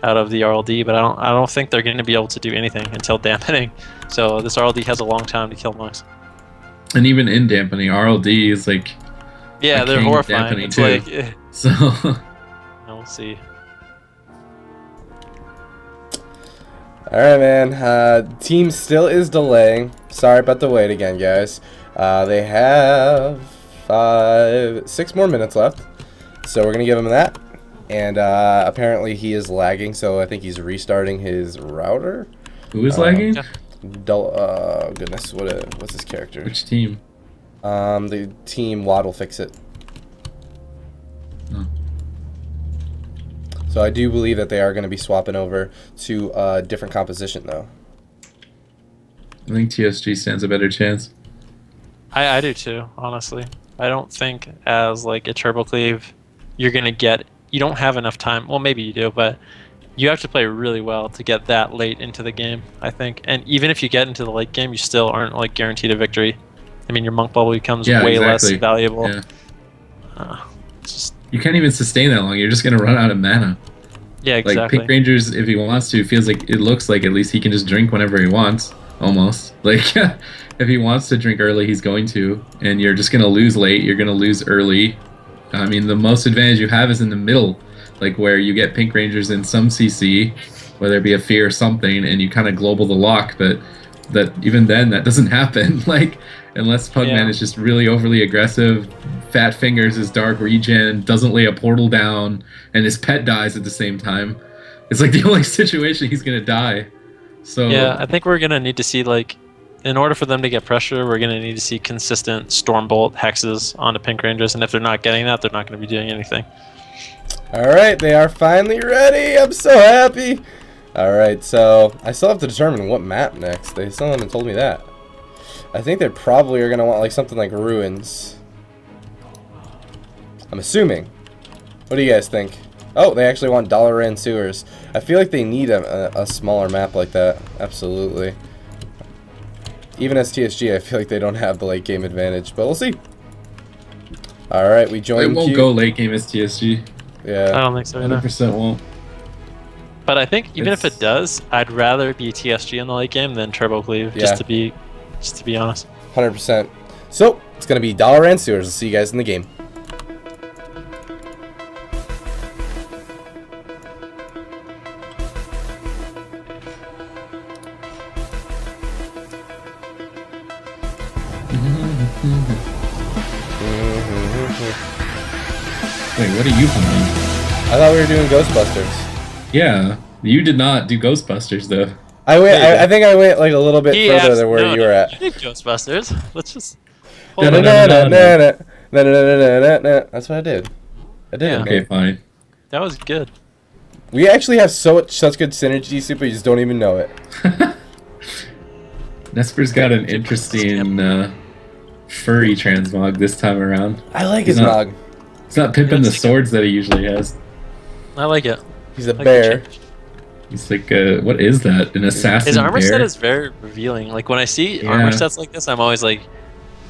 out of the RLD, but I don't think they're going to be able to do anything until dampening. So this RLD has a long time to kill Monks. And even in dampening, RLD is like they're horrifying. It's too. like So we'll see. All right, man. Team still is delaying. Sorry about the wait again, guys. They have 6 more minutes left, so we're gonna give him that. And apparently he is lagging, so I think he's restarting his router. Who is lagging? Goodness, what's his character? Which team? The team Waddle Fix It. Oh. So I do believe that they are going to be swapping over to a different composition, though. I think TSG stands a better chance. I do too, honestly. I don't think as like a Turbo Cleave, you're gonna get. You don't have enough time. Well, maybe you do, but you have to play really well to get that late into the game, I think. And even if you get into the late game, you still aren't like guaranteed a victory. I mean, your Monk Bubble becomes way less valuable. Yeah. You can't even sustain that long. You're just gonna run out of mana. Yeah, exactly. Like Pink Rangers, if he wants to, feels like it looks like at least he can just drink whenever he wants, almost. Like if he wants to drink early, he's going to, and you're just gonna lose late. You're gonna lose early. I mean, the most advantage you have is in the middle, like where you get Pink Rangers in some CC, whether it be a fear or something, and you kind of global the lock. But that even then, that doesn't happen. Like unless Pugman is just really overly aggressive, fat fingers his dark regen, doesn't lay a portal down, and his pet dies at the same time. It's like the only situation he's gonna die. So yeah, I think we're gonna need to see like. In order for them to get pressure, we're going to need to see consistent Stormbolt hexes onto Pink Rangers, and if they're not getting that, they're not going to be doing anything. Alright, they are finally ready! I'm so happy! Alright, so I still have to determine what map next. They still haven't told me that. I think they probably are going to want like something like Ruins. I'm assuming. What do you guys think? Oh, they actually want Dalaran Sewers. I feel like they need a smaller map like that. Absolutely. Even as TSG, I feel like they don't have the late game advantage, but we'll see. Alright, we joined. It won't go late game as TSG. Yeah. I don't think so either. 100% won't. But I think even if it does, I'd rather be TSG in the late game than Turbo Cleave, just to be honest. 100%. So, it's going to be Dalaran Sewers. I'll see you guys in the game. Wait, what are you humming? I thought we were doing Ghostbusters. Yeah, you did not do Ghostbusters though. I think I went like a little bit further than where you were at. You did Ghostbusters. Let's just. That's what I did. I did it. Okay, fine. That was good. We actually have such good synergy, Super. You just don't even know it. Nesper's got an interesting furry transmog this time around. I like his mog. He's not pimping the swords that he usually has. I like it. He's a bear. He's like, what is that? An assassin His armor bear? set is very revealing. Like when I see armor sets like this, I'm always like,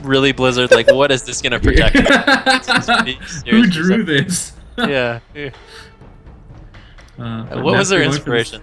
really Blizzard. Like, what is this gonna protect? Who drew this? Yeah. What was their inspiration?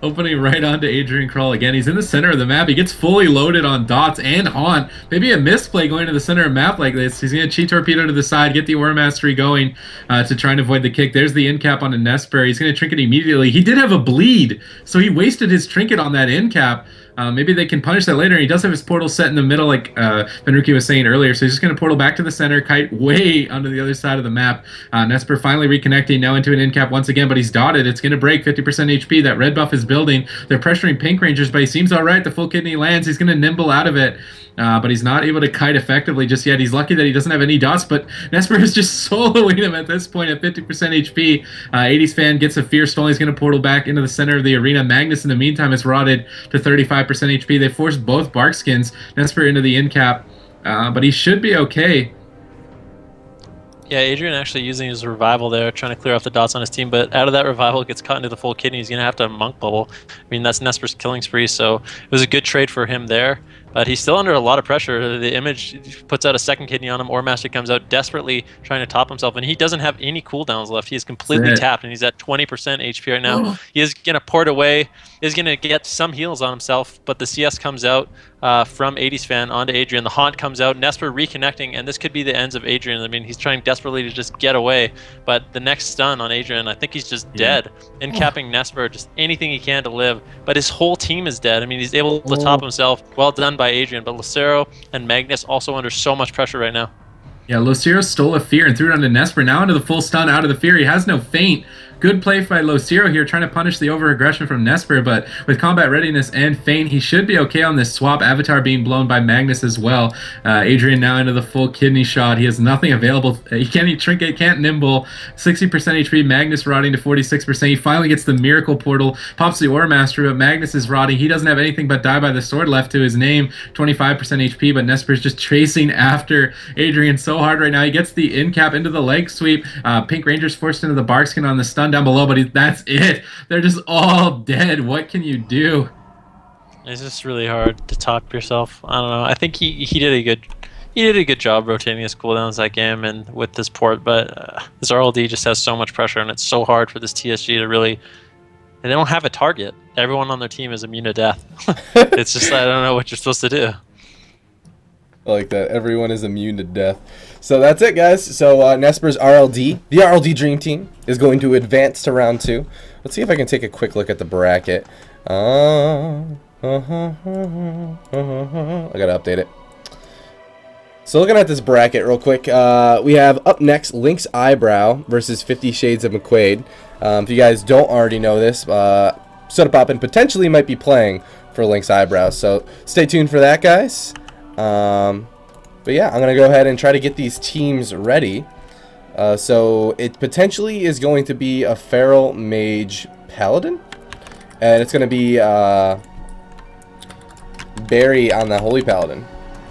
Opening right onto Adrian Kroll again. He's in the center of the map. He gets fully loaded on dots and haunt. Maybe a misplay going to the center of the map like this. He's going to cheat torpedo to the side, get the Aura Mastery going to try and avoid the kick. There's the end cap on a Nesper. He's going to trinket immediately. He did have a bleed, so he wasted his trinket on that end cap. Maybe they can punish that later. He does have his portal set in the middle, like Venruki was saying earlier. So he's just going to portal back to the center, kite way onto the other side of the map. Nesper finally reconnecting now into an end cap once again, but he's dotted. It's going to break 50% HP. That red buff is building. They're pressuring Pink Rangers, but he seems all right. The full kidney lands. He's going to nimble out of it. But he's not able to kite effectively just yet. He's lucky that he doesn't have any dots, but Nesper is just soloing him at this point at 50% HP. 80s fan gets a Fear Stolen. He's going to portal back into the center of the arena. Magnus, in the meantime, is rotted to 35% HP. They forced both Bark Skins. Nesper into the end cap, but he should be okay. Yeah, Adrian actually using his revival there, trying to clear off the dots on his team, but out of that revival, gets caught into the full kidney. He's going to have to monk bubble. I mean, that's Nesper's killing spree, so it was a good trade for him there. But he's still under a lot of pressure. The image puts out a second kidney on him. Aura Master comes out desperately trying to top himself, and he doesn't have any cooldowns left. He is completely tapped, and he's at 20% HP right now. He is going to port away. He's going to get some heals on himself, but the CS comes out from 80s fan onto Adrian. The Haunt comes out. Nesper reconnecting, and this could be the ends of Adrian. I mean, he's trying desperately to just get away, but the next stun on Adrian, I think he's just dead. And capping Nesper, just anything he can to live, but his whole team is dead. I mean, he's able to top himself. Well done by Adrian, but Lucero and Magnus also under so much pressure right now. Yeah, Lucero stole a Fear and threw it onto Nesper. Now into the full stun out of the Fear. He has no feint. Good play by Lucero here, trying to punish the over-aggression from Nesper, but with combat readiness and feint, he should be okay on this swap. Avatar being blown by Magnus as well. Adrian now into the full kidney shot. He has nothing available. He can't eat trinket, can't nimble. 60% HP. Magnus rotting to 46%. He finally gets the miracle portal, pops the Aura Master, but Magnus is rotting. He doesn't have anything but Die by the Sword left to his name. 25% HP, but Nesper's just chasing after Adrian so hard right now. He gets the in cap into the leg sweep. Pink Ranger's forced into the Barkskin on the stun down below, but that's it. They're just all dead. What can you do? It's just really hard to top yourself. I don't know. I think he did a good job rotating his cooldowns that game and with this port, but this RLD just has so much pressure, and it's so hard for this TSG to really. They don't have a target. Everyone on their team is immune to death. It's just I don't know what you're supposed to do. I like that. Everyone is immune to death. So that's it, guys. So Nesper's RLD, the RLD Dream Team, is going to advance to round 2. Let's see if I can take a quick look at the bracket. I gotta update it. So looking at this bracket real quick, we have up next Link's Eyebrow versus 50 Shades of McQuaid. If you guys don't already know this, Soda Poppin' potentially might be playing for Link's Eyebrow. So stay tuned for that, guys. But yeah, I'm gonna go ahead and try to get these teams ready. So it potentially is going to be a Feral Mage Paladin, and it's gonna be Barry on the Holy Paladin.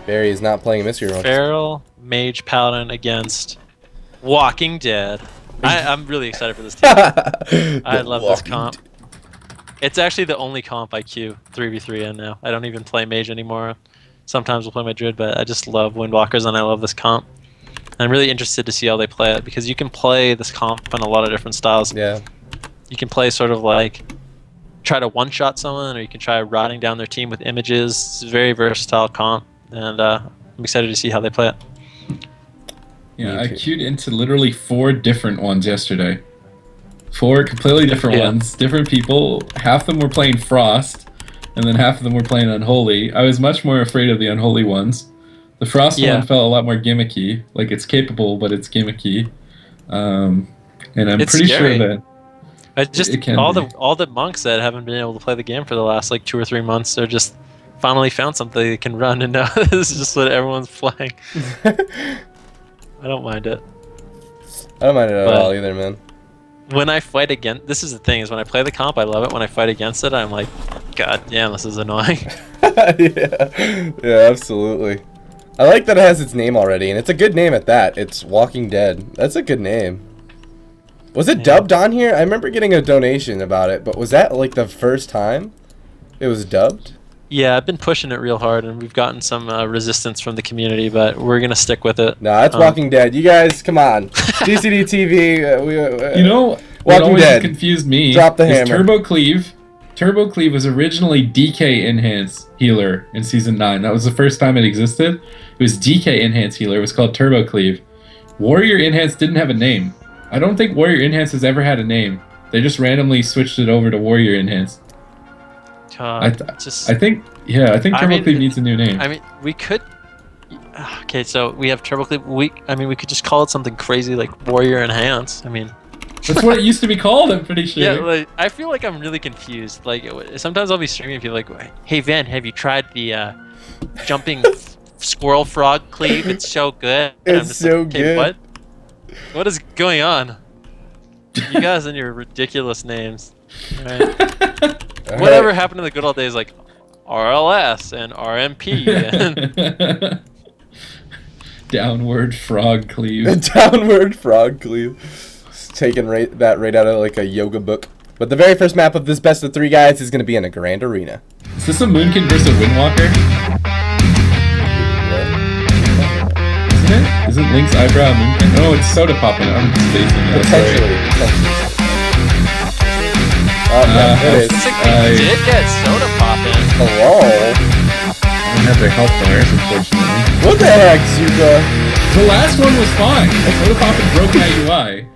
Barry is not playing Mystery Roach. Feral Mage Paladin against Walking Dead. I'm really excited for this team. I love this comp. It's actually the only comp I queue 3v3 in now. I don't even play Mage anymore. Sometimes we'll play my Druid, but I just love Windwalkers and I love this comp. I'm really interested to see how they play it, because you can play this comp in a lot of different styles. Yeah. You can play sort of like try to one-shot someone, or you can try rotting down their team with images. It's a very versatile comp, and I'm excited to see how they play it. Yeah, I queued into literally 4 different ones yesterday. 4 completely different ones, different people. Half of them were playing Frost. and then half of them were playing Unholy. I was much more afraid of the Unholy ones. The Frost one felt a lot more gimmicky. Like, it's capable, but it's gimmicky. And I'm pretty sure that I just it can all the monks that haven't been able to play the game for the last like 2 or 3 months, they're just finally found something they can run, and now this is just what everyone's playing. I don't mind it. I don't mind it at all either, man. When I fight against, this is the thing, is when I play the comp, I love it. When I fight against it, I'm like, God damn, this is annoying. yeah, absolutely. I like that it has its name already, and it's a good name at that. It's Walking Dead. That's a good name. Was it dubbed on here? I remember getting a donation about it, but was that like the first time it was dubbed? Yeah, I've been pushing it real hard, and we've gotten some resistance from the community, but we're gonna stick with it. Nah, it's Walking Dead. You guys, come on. DCD TV. You know, what always confused me Drop the hammer. Turbo Cleave. Turbo Cleave was originally DK Enhance Healer in Season 9. That was the first time it existed. It was DK Enhance Healer. It was called Turbo Cleave. Warrior Enhance didn't have a name. I don't think Warrior Enhance has ever had a name. They just randomly switched it over to Warrior Enhance. I think Turbo Cleave needs a new name. I mean, we could. Okay, so we have Turbo Cleave. We could just call it something crazy like Warrior Enhance. I mean, that's what it used to be called. I'm pretty sure. Yeah, like I feel like I'm really confused. Like sometimes I'll be streaming and people like, "Hey Van, have you tried the jumping squirrel frog cleave? It's so good." It's so good. What is going on? You guys and your ridiculous names. All right. Whatever happened to the good old days like RLS and RMP and Downward Frog Cleave. Downward Frog Cleave. It's taking that right out of like a yoga book. But the very first map of this best of 3, guys, is going to be in a grand arena. Is this a Moonkin versus Windwalker? Isn't it? Isn't Link's eyebrow a Moonkin? No, it's Soda Poppin'. I'm spacing it. Potentially. It did get Soda Poppin'. Hello. I don't have their health bars, unfortunately. What the heck, Zuka? The last one was fine. Soda Poppin' broke my UI.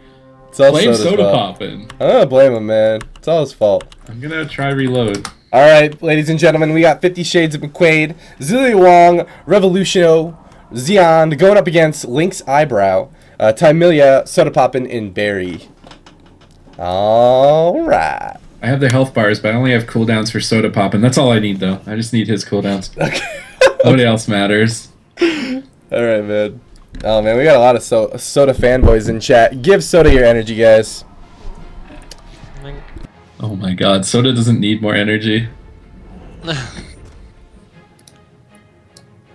Blame Soda Poppin'. I don't blame him, man. It's all his fault. I'm gonna try reload. Alright, ladies and gentlemen, we got 50 Shades of McQuaid, Zilly Wong, Revolutiono, Xeon going up against Link's Eyebrow, Tymilia, Soda Poppin', and Barry. Alright. I have the health bars, but I only have cooldowns for Soda Poppin'. That's all I need, though. I just need his cooldowns. Okay. Nobody else matters. Alright, man. Oh, man, we got a lot of Soda fanboys in chat. Give Soda your energy, guys. Oh my god, Soda doesn't need more energy.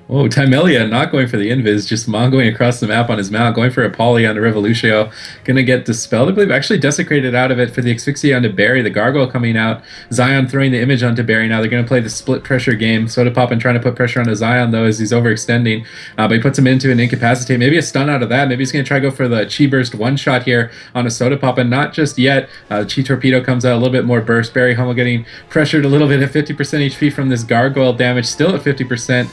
Whoa, Tymelia not going for the invis, just mongoing across the map on his mount, going for a poly onto Revolutio. Gonna get dispelled, I believe, actually desecrated out of it for the Asphyxia onto Barry, the Gargoyle coming out. Zion throwing the image onto Barry now. They're gonna play the split pressure game. Soda Poppin' trying to put pressure onto Zion, though, as he's overextending. But he puts him into an incapacitate. Maybe a stun out of that. Maybe he's gonna try to go for the Chi Burst one-shot here on a Soda Poppin'. Not just yet. Chi Torpedo comes out, a little bit more burst. Barry Hummel getting pressured a little bit at 50% HP from this Gargoyle damage, still at 50%.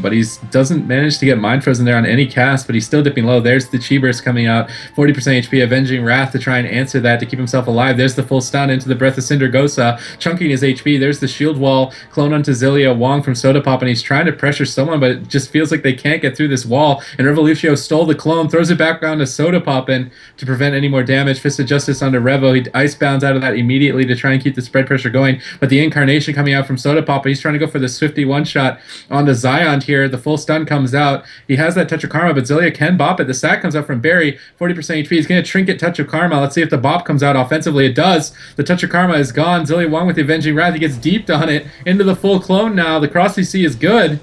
But he doesn't manage to get Mind Frozen there on any cast, but he's still dipping low. There's the Chi Burst coming out, 40% HP, Avenging Wrath to try and answer that to keep himself alive. There's the full stun into the Breath of Cinder Gosa, chunking his HP. There's the Shield Wall, clone onto Zilia Wong from Soda Pop, and he's trying to pressure someone, but it just feels like they can't get through this wall, and Revolutio stole the clone, throws it back around to Soda Poppin to prevent any more damage. Fist of Justice onto Revo. He icebounds out of that immediately to try and keep the spread pressure going, but the Incarnation coming out from Soda Poppin, he's trying to go for the Swifty one-shot onto Zion here. The full stun comes out. He has that Touch of Karma, but Zilia can bop it. The sack comes out from Barry, 40% HP. He's going to Trinket Touch of Karma. Let's see if the bop comes out offensively. It does. The Touch of Karma is gone. Zilia Wong with the Avenging Wrath. He gets deeped on it into the full clone now. The Cross CC is good.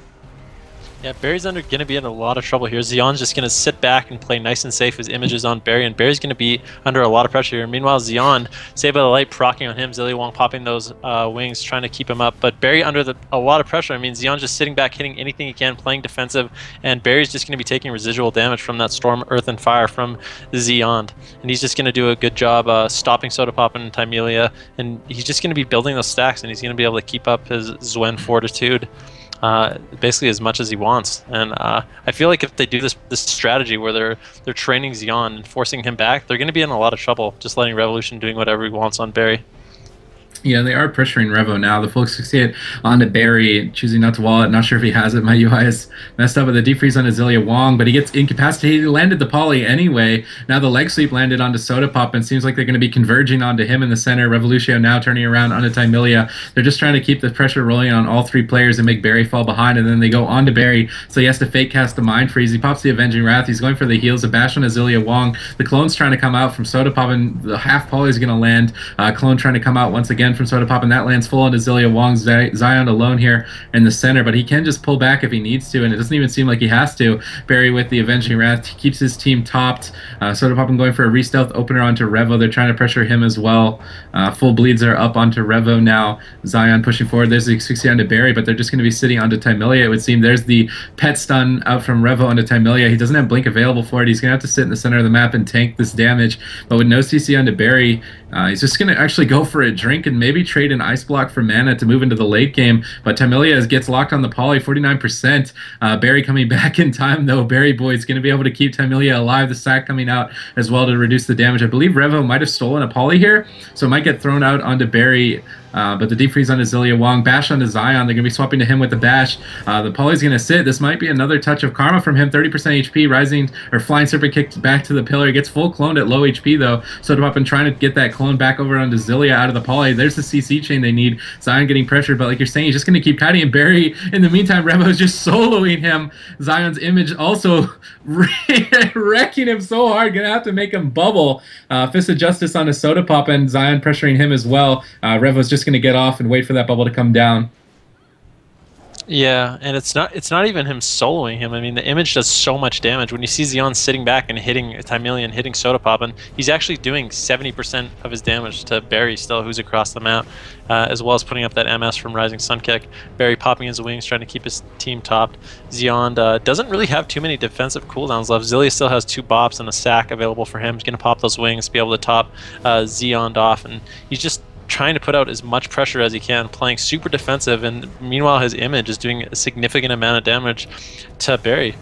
Yeah, Barry's going to be in a lot of trouble here. Xeon's just going to sit back and play nice and safe with images on Barry, and Barry's going to be under a lot of pressure here. Meanwhile, Xeon, Saved by the Light, proccing on him. Zilia Wong popping those wings, trying to keep him up. But Barry under a lot of pressure. I mean, Xeon just sitting back, hitting anything he can, playing defensive, and Barry's just going to be taking residual damage from that Storm, Earth, and Fire from Xeon. And he's just going to do a good job stopping Soda Poppin' and Tymelia, and he's just going to be building those stacks, and he's going to be able to keep up his Zwen fortitude. Basically as much as he wants, and I feel like if they do this strategy where they're training Xeon and forcing him back, they're going to be in a lot of trouble just letting Revolution doing whatever he wants on Barry. Yeah, they are pressuring Revo now. The full 68 onto Barry, choosing not to wall it. Not sure if he has it. My UI is messed up with the defreeze on Azealia Wong, but he gets incapacitated. He landed the poly anyway. Now the leg sweep landed onto Soda Pop, and seems like they're going to be converging onto him in the center. Revolutio now turning around onto Tymilia. They're just trying to keep the pressure rolling on all three players and make Barry fall behind, and then they go onto Barry, so he has to fake cast the Mind Freeze. He pops the Avenging Wrath. He's going for the heals. A bash on Azealia Wong. The clone's trying to come out from Soda Pop, and the half poly is going to land. Clone trying to come out once again from Soda Pop, and that lands full onto Azealia Wong. Zion alone here in the center, but he can just pull back if he needs to, and it doesn't even seem like he has to. Barry with the Avenging Wrath keeps his team topped. Soda Pop going for a re-stealth opener onto Revo. They're trying to pressure him as well. Full bleeds are up onto Revo now. Zion pushing forward. There's the 60 onto Barry, but they're just going to be sitting onto Tymilia, it would seem. There's the pet stun out from Revo onto Tymilia. He doesn't have Blink available for it. He's going to have to sit in the center of the map and tank this damage, but with no CC onto Barry, he's just going to actually go for a drink and maybe trade an Ice Block for mana to move into the late game, but Tymilia gets locked on the poly, 49%. Barry coming back in time, though. Barry boy is going to be able to keep Tymilia alive. The sack coming out as well to reduce the damage. I believe Revo might have stolen a poly here, so it might get thrown out onto Barry. But the defreeze on Azealia Wong, bash onto Zion. They're going to be swapping to him with the bash. The poly's going to sit. This might be another touch of karma from him. 30% HP, rising or flying serpent kicked back to the pillar. Gets full cloned at low HP though. Soda Pop and trying to get that clone back over onto Azealia out of the poly. There's the CC chain they need. Zion getting pressured, but like you're saying, he's just going to keep kiting, and Barry in the meantime, Revo's just soloing him. Zion's image also wrecking him so hard. Gonna have to make him bubble. Fist of Justice on a Soda Pop, and Zion pressuring him as well. Revo's just going to get off and wait for that bubble to come down. Yeah, and it's not even him soloing him. I mean, the image does so much damage. When you see Zion sitting back and hitting Tymilia and hitting Soda Pop, and he's actually doing 70% of his damage to Barry still, who's across the map, as well as putting up that MS from Rising Sun Kick. Barry popping his wings, trying to keep his team topped. Zion doesn't really have too many defensive cooldowns left. Zilia still has 2 bops and a sack available for him. He's going to pop those wings, be able to top Zion off, and he's just trying to put out as much pressure as he can, playing super defensive, and meanwhile his image is doing a significant amount of damage to Barry.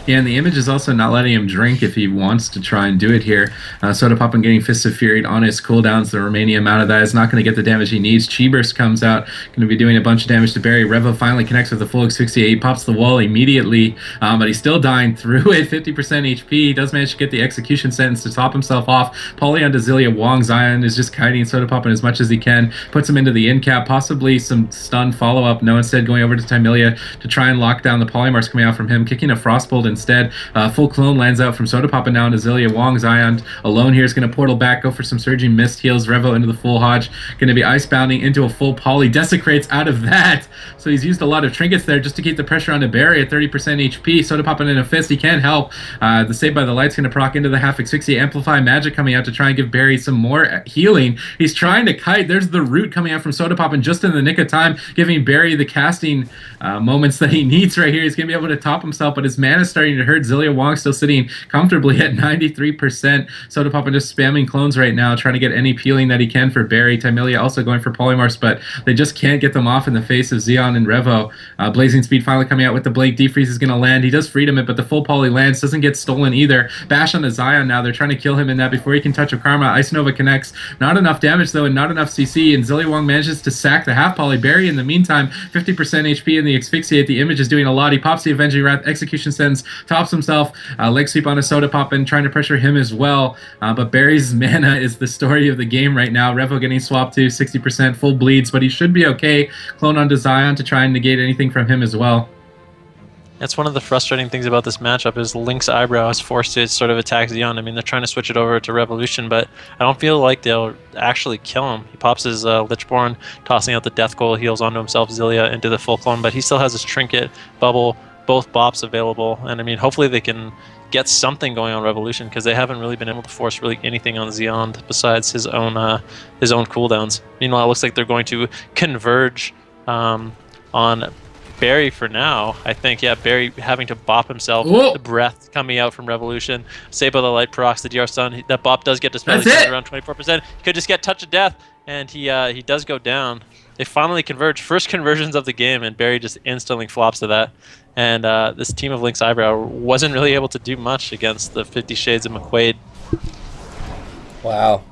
Yeah, and the image is also not letting him drink if he wants to try and do it here. Soda Pop getting Fist of Fury on his cooldowns. The remaining amount of that is not going to get the damage he needs. Chi-Burst comes out, going to be doing a bunch of damage to Barry. Revo finally connects with the full X68. He pops the wall immediately, but he's still dying through it. 50% HP. He does manage to get the execution sentence to top himself off. Poly onto Azealia Wong. Zion is just kiting Soda Pop as much as he can. Puts him into the end cap. Possibly some stun follow-up. No, instead going over to Tymilia to try and lock down the polymorphs coming out from him. Kicking a Frostbolt instead. Full clone lands out from Soda Pop and now into Azealia Wong. Zion alone here is going to portal back, go for some Surging Mist, heals Revo into the full Hodge. Going to be ice bounding into a full poly. Desecrates out of that. So he's used a lot of trinkets there just to keep the pressure onto Barry at 30% HP. Soda Pop in a fist. He can't help. The Save by the Light's going to proc into the half X60. Amplify Magic coming out to try and give Barry some more healing. He's trying to kite. There's the root coming out from Soda Pop, and just in the nick of time, giving Barry the casting moments that he needs right here. He's going to be able to top himself, but his mana's starting to hurt. Azealia Wong still sitting comfortably at 93%. Soda Pop just spamming clones right now, trying to get any peeling that he can for Barry. Tymilia also going for polymorphs, but they just can't get them off in the face of Zion and Revo. Blazing Speed finally coming out with the Blink. Defreeze is going to land. He does freedom it, but the full poly lands. Doesn't get stolen either. Bash on the Zion now. They're trying to kill him in that before he can touch a Karma. Ice Nova connects. Not enough damage though, and not enough CC, and Azealia Wong manages to sack the half poly. Barry in the meantime, 50% HP in the Asphyxiate. The image is doing a lot. He pops the Avenging Wrath. Execution sends. Tops himself. Leg sweep on a Soda Pop and trying to pressure him as well. But Barry's mana is the story of the game right now. Revo getting swapped to 60% full bleeds, but he should be okay. Clone onto Zion to try and negate anything from him as well. That's one of the frustrating things about this matchup is Link's Eyebrow is forced to sort of attack Zion. I mean, they're trying to switch it over to Revolution, but I don't feel like they'll actually kill him. He pops his Lichborn, tossing out the Death Goal, heals onto himself, Zilia into the full clone, but he still has his Trinket, Bubble, both bops available, and I mean, hopefully they can get something going on Revolution, because they haven't really been able to force really anything on Zion besides his own cooldowns. Meanwhile, it looks like they're going to converge on Barry for now. I think, yeah, Barry having to bop himself. Whoa. The breath coming out from Revolution. Save by the Light procs the DR stun. That bop does get dispelled. He's around 24%. He could just get Touch of Death, and he does go down. They finally converge. First conversions of the game, and Barry just instantly flops to that. And this team of Link's Eyebrow wasn't really able to do much against the 50 Shades of McQuaid. Wow.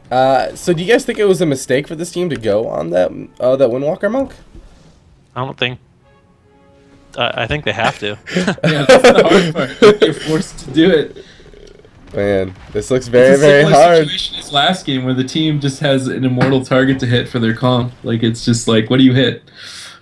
So do you guys think it was a mistake for this team to go on that Windwalker Monk? I don't think. I think they have to. Yeah, that's the hard part. You're forced to do it. Man, this looks very, It's a very similar hard. situation as last game where the team just has an immortal target to hit for their comp. Like, it's just like, what do you hit?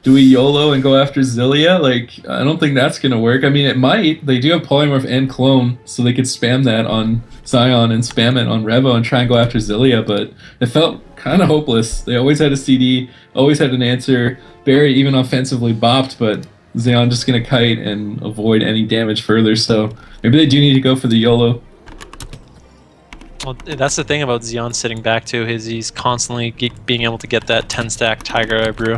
Do we YOLO and go after Zilia? Like, I don't think that's going to work. I mean, it might. They do have Polymorph and Clone, so they could spam that on Zion and spam it on Revo and try and go after Zilia, but it felt kind of hopeless. They always had a CD, always had an answer. Barry even offensively bopped, but Zion just going to kite and avoid any damage further, so maybe they do need to go for the YOLO. Well, that's the thing about Xeon sitting back too, is he's constantly being able to get that 10-stack Tiger Eye Brew.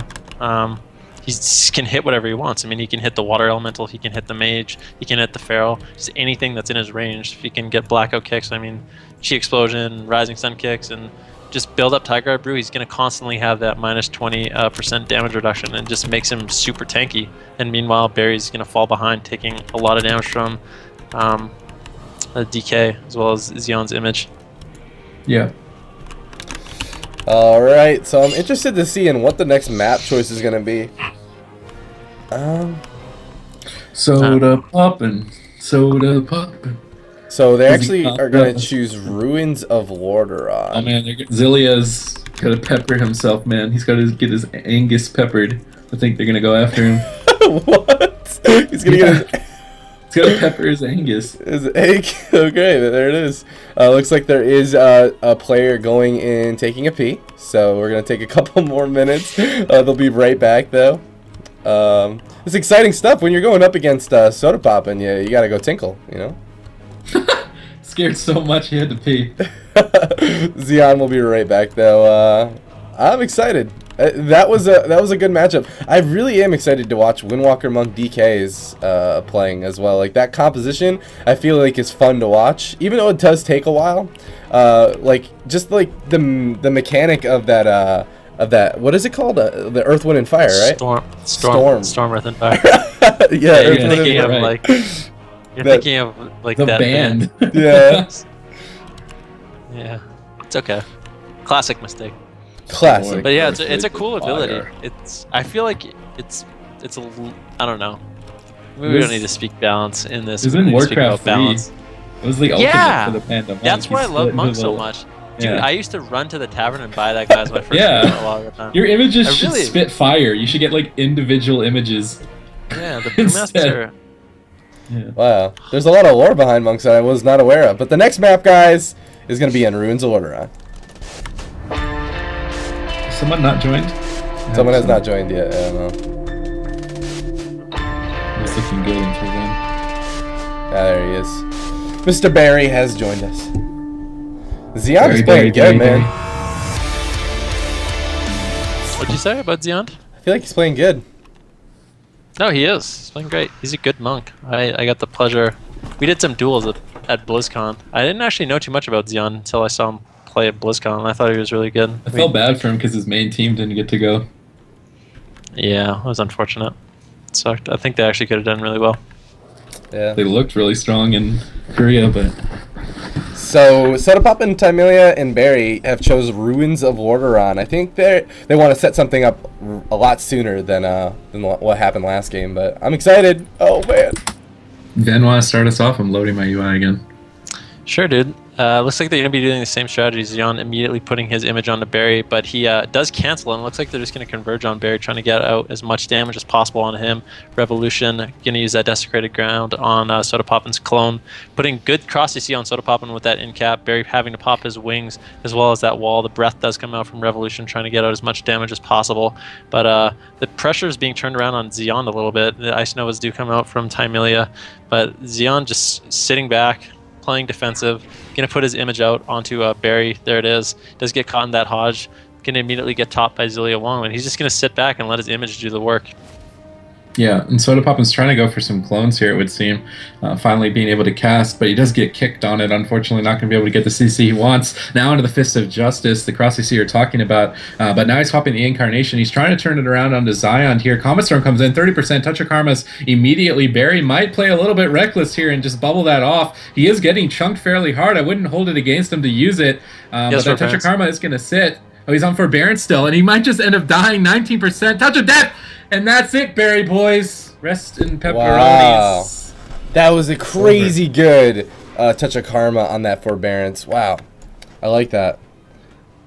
He can hit whatever he wants. I mean, he can hit the Water Elemental, he can hit the Mage, he can hit the Feral, just anything that's in his range. If he can get Blackout kicks, I mean, Chi Explosion, Rising Sun kicks, and just build up Tiger Eye Brew, he's going to constantly have that minus 20% damage reduction, and just makes him super tanky. And meanwhile, Barry's going to fall behind, taking a lot of damage from DK, as well as Xeon's image. Yeah. Alright, so I'm interested to see in what the next map choice is going to be. Soda poppin', soda poppin'. So they actually are going to choose Ruins of Lordaeron. Oh man, Zilia's got to pepper himself, man. He's got to get his Angus peppered. I think they're going to go after him. What? He's going to get his... He's got to pepper his Angus. His egg. Okay, there it is. Looks like there is a player going in taking a pee. So we're going to take a couple more minutes. They'll be right back, though. It's exciting stuff when you're going up against Soda Pop, and you got to go tinkle, you know? Scared so much he had to pee. Xeon will be right back, though. I'm excited. That was a good matchup. I really am excited to watch Windwalker Monk DK's playing as well. Like, that composition, I feel like is fun to watch, even though it does take a while. Like, just like the mechanic of that what is it called? The Earth, Wind, and Fire, right? Storm, Earth, and Fire. Yeah, you're thinking of like. You're thinking of like the that band. Yeah. Yeah, it's okay. Classic mistake. Classic. But yeah, it's a cool ability. I feel like it's I don't know. Maybe we don't need to speak balance in this. It was in Warcraft 3. It was the ultimate for the Panda Monk. That's why I love Monk so much. Dude, I used to run to the tavern and buy that guy as my first hero a lot of the time. Your images should spit fire. You should get like individual images. Yeah, the Brewmaster. Yeah. Wow, there's a lot of lore behind Monks that I was not aware of. But the next map, guys, is going to be in Ruins of Lordaeron. Someone not joined? Someone has not joined yet. I don't know. It's looking good until then. Ah, there he is. Mr. Barry has joined us. Xeon is playing good, man. What'd you say about Xeon? I feel like he's playing good. No, he is. He's playing great. He's a good monk. I got the pleasure. We did some duels at BlizzCon. I didn't actually know too much about Xeon until I saw him play at BlizzCon, and I thought he was really good. I felt bad for him because his main team didn't get to go. Yeah, it was unfortunate. It sucked. I think they actually could have done really well. Yeah. They looked really strong in Korea, but... So, Sodapop and Tymelia and Barry have chose Ruins of Lordaeron. I think they want to set something up a lot sooner than what happened last game, but I'm excited. Oh, man. Ven, want to start us off? I'm loading my UI again. Sure, dude. Looks like they're going to be doing the same strategy. Xeon immediately putting his image onto Barry, but he does cancel, and it looks like they're just going to converge on Barry, trying to get out as much damage as possible on him. Revolution, going to use that Desecrated Ground on Soda Poppin's clone, putting good cross CC on Soda Poppin with that in-cap. Barry having to pop his wings, as well as that wall. The breath does come out from Revolution, trying to get out as much damage as possible. But the pressure is being turned around on Xeon a little bit. The Ice Novas do come out from Tymelia, but Xeon just sitting back, playing defensive, gonna put his image out onto Barry. There it is. Does get caught in that Hodge. Gonna immediately get topped by Zilia Wong, and he's just gonna sit back and let his image do the work. Yeah, and Sodapoppin's trying to go for some clones here, it would seem. Finally being able to cast, but he does get kicked on it. Unfortunately, not going to be able to get the CC he wants. Now into the Fist of Justice, the cross CC you're talking about. But now he's popping the Incarnation. He's trying to turn it around onto Zion here. Comet Storm comes in, 30%. Touch of Karma's immediately. Barry might play a little bit reckless here and just bubble that off. He is getting chunked fairly hard. I wouldn't hold it against him to use it. But that Touch of Karma is going to sit. Oh, he's on Forbearance still, and he might just end up dying. 19%. Touch of Death! And that's it, Barry boys. Rest in pepperonis. Wow. That was a crazy good Touch of Karma on that Forbearance. Wow. I like that.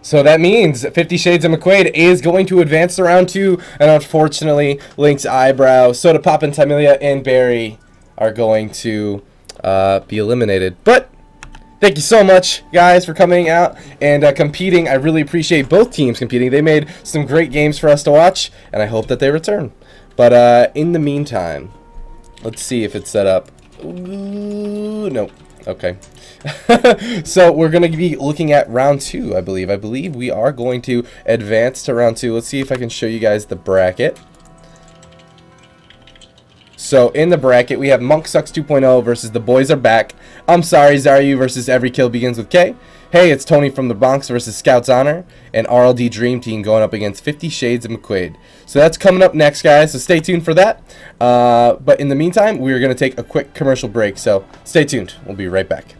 So that means 50 Shades of McQuaid is going to advance to round 2. And unfortunately, Link's Eyebrow, Sodapoppin, Tamilia, and Barry are going to be eliminated. But thank you so much, guys, for coming out and competing. I really appreciate both teams competing. They made some great games for us to watch, and I hope that they return. But in the meantime, let's see if it's set up. Ooh, no. Okay. So we're going to be looking at round 2, I believe. I believe we are going to advance to round 2. Let's see if I can show you guys the bracket. So in the bracket, we have Monk Sucks 2.0 versus The Boys Are Back. I'm Sorry, Zaryu versus Every Kill Begins with K. Hey, it's Tony from the Bronx versus Scouts Honor. And RLD Dream Team going up against 50 Shades of McQuaid. So that's coming up next, guys. So stay tuned for that. But in the meantime, we're going to take a quick commercial break. So stay tuned. We'll be right back.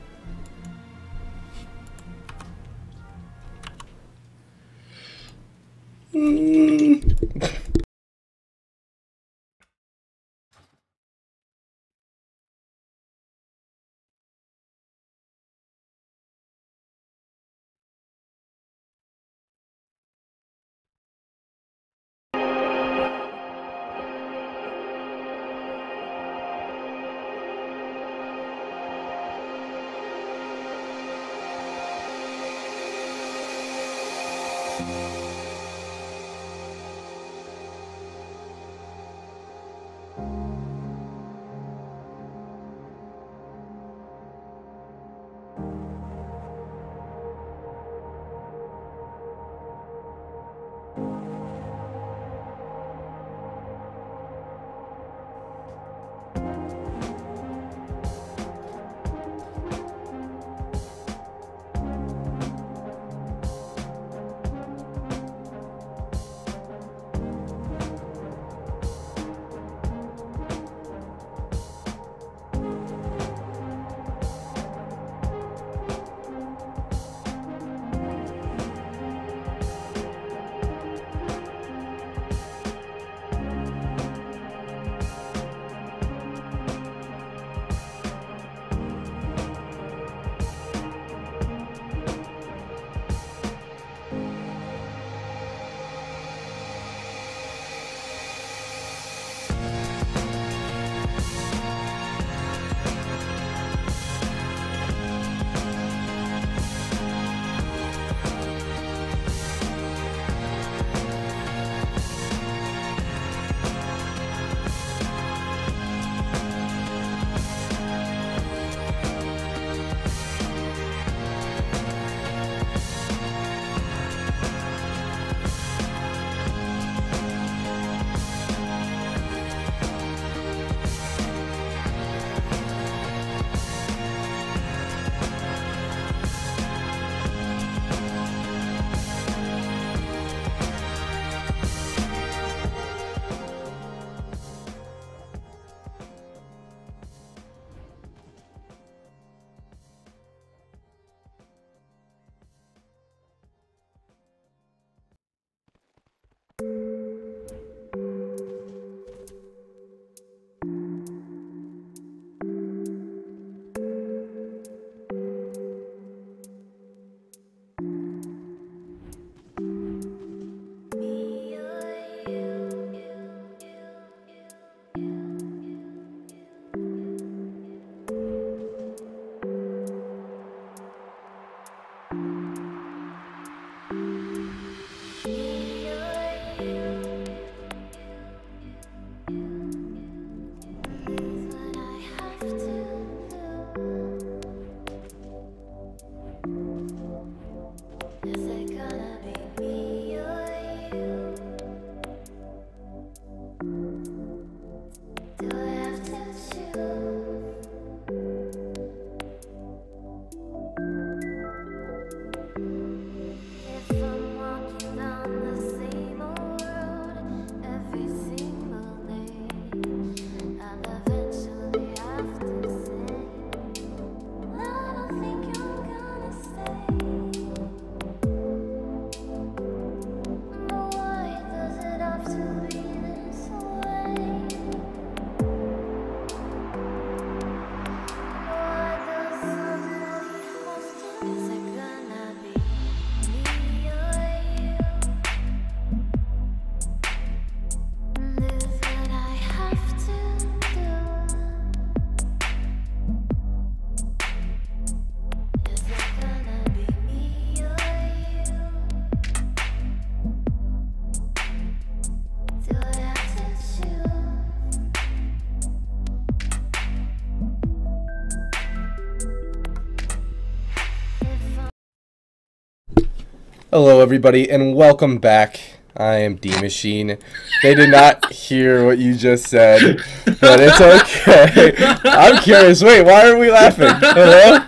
Hello, everybody, and welcome back. I am D-Machine. They did not hear what you just said, but it's okay. I'm curious. Wait, why are we laughing? Hello?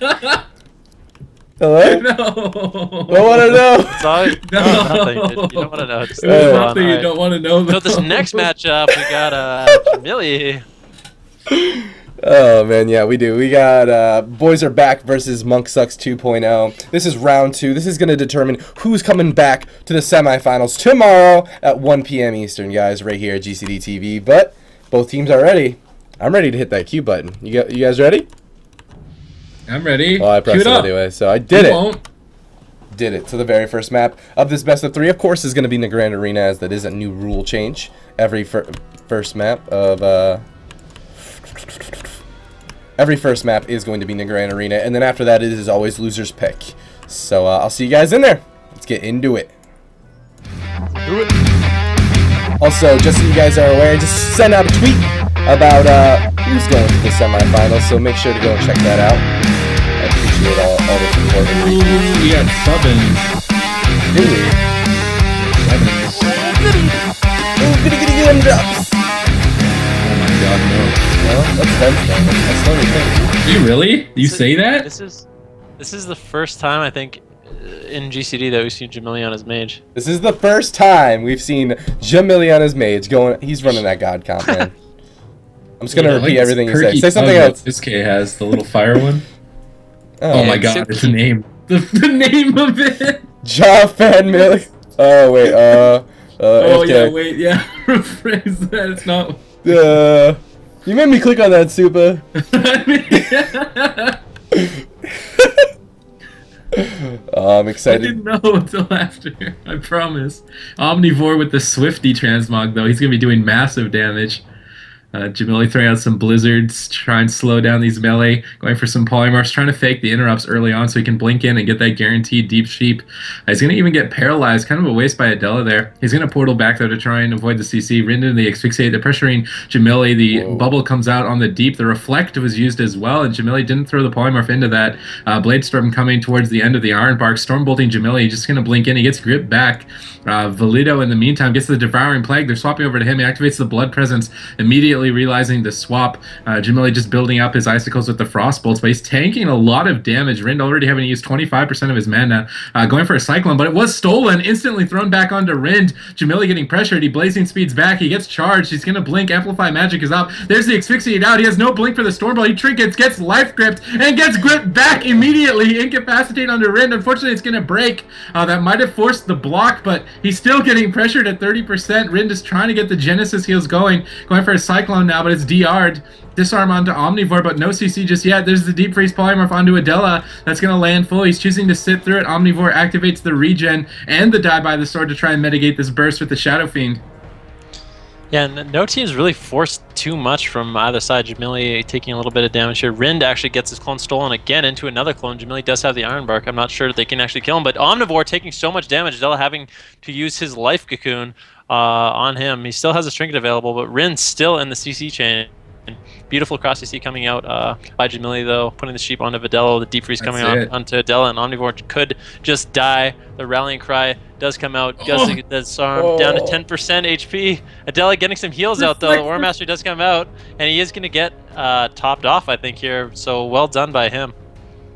Hello? No. I want to know. Sorry. No. Nothing. You don't want to know. Just There's move on. nothing you Alright. don't want to know. So this next matchup, we got Jamili. Oh, man, yeah, we do. We got Boys Are Back versus Monk Sucks 2.0. This is round 2. This is going to determine who's coming back to the semifinals tomorrow at 1 p.m. Eastern, guys, right here at GCD TV. But both teams are ready. I'm ready to hit that Q button. You guys ready? I'm ready. Well, I pressed it anyway, so I did it. Did it. So the very first map of this best of 3, of course, is going to be in the Grand Arena, as that is a new rule change. Every first map of... Every first map is going to be in the Grand Arena, and then after that, it is always loser's pick. So I'll see you guys in there. Let's get into it. Also, just so you guys are aware, I just sent out a tweet about who's going to the semifinals, so make sure to go and check that out. I appreciate all the support and retweets. We got subbins. Do we? Oh, goody drops. Oh my god, no. Well, that's Ben's thing. That's Tony's thing. You really? You say that? This is the first time I think in GCD that we've seen Jamili on his mage. This is the first time we've seen Jamili on his mage going. He's running that god comp, man. I'm just gonna repeat everything you say. Say something else. This K has the little fire one. Oh my god, it's the name. The name of it. Fan Millie. Oh wait. Oh FK. yeah, wait, yeah. Rephrase that. It's not. You made me click on that, Supa. Oh, I'm I excited. didn't know until after. I promise. Omnivore with the Swifty transmog, though. He's going to be doing massive damage. Jamili throwing out some blizzards, try and slow down these melee, going for some polymorphs, trying to fake the interrupts early on so he can blink in and get that guaranteed deep sheep. He's going to even get paralyzed, kind of a waste by Adela there. He's going to portal back though to try and avoid the CC. Rind into the asphyxiate, they're pressuring Jamili. The bubble comes out on the deep. The reflect was used as well, and Jamili didn't throw the polymorph into that. Bladestorm coming towards the end of the Iron Bark, storm bolting Jamili. He's just going to blink in. He gets gripped back. Valido in the meantime gets the Devouring Plague. They're swapping over to him. He activates the Blood Presence, immediately realizing the swap. Jamili just building up his icicles with the frost bolts, but he's tanking a lot of damage. Rind already having used 25% of his mana, going for a cyclone, but it was stolen, instantly thrown back onto Rind. Jamili getting pressured. He blazing speeds back. He gets charged. He's gonna blink. Amplify Magic is up. There's the asphyxiate out. He has no blink for the Stormbolt. He trinkets, gets life gripped, and gets gripped back immediately. Incapacitate onto Rind. Unfortunately, it's gonna break. That might have forced the block, but he's still getting pressured at 30%. Rind is trying to get the Genesis heals going for a cyclone now, but it's DR'd. Disarm onto Omnivore, but no CC just yet. There's the Deep Freeze Polymorph onto Adela. That's going to land full. He's choosing to sit through it. Omnivore activates the regen and the Die by the Sword to try and mitigate this burst with the Shadow Fiend. Yeah, and no team's really forced too much from either side. Jamili taking a little bit of damage here. Rind actually gets his clone stolen again into another clone. Jamili does have the Iron Bark. I'm not sure that they can actually kill him, but Omnivore taking so much damage, Adela having to use his Life Cocoon on him. He still has a trinket available, but Rin's still in the CC chain. Beautiful cross CC coming out by Jamili, though, putting the sheep onto Videlo. The Deep Freeze coming out onto Adela, and Omnivore could just die. The Rallying Cry does come out. Does disarm down to 10% HP. Adela getting some heals out, though. The War Master does come out, and he is going to get topped off, I think, here. So well done by him.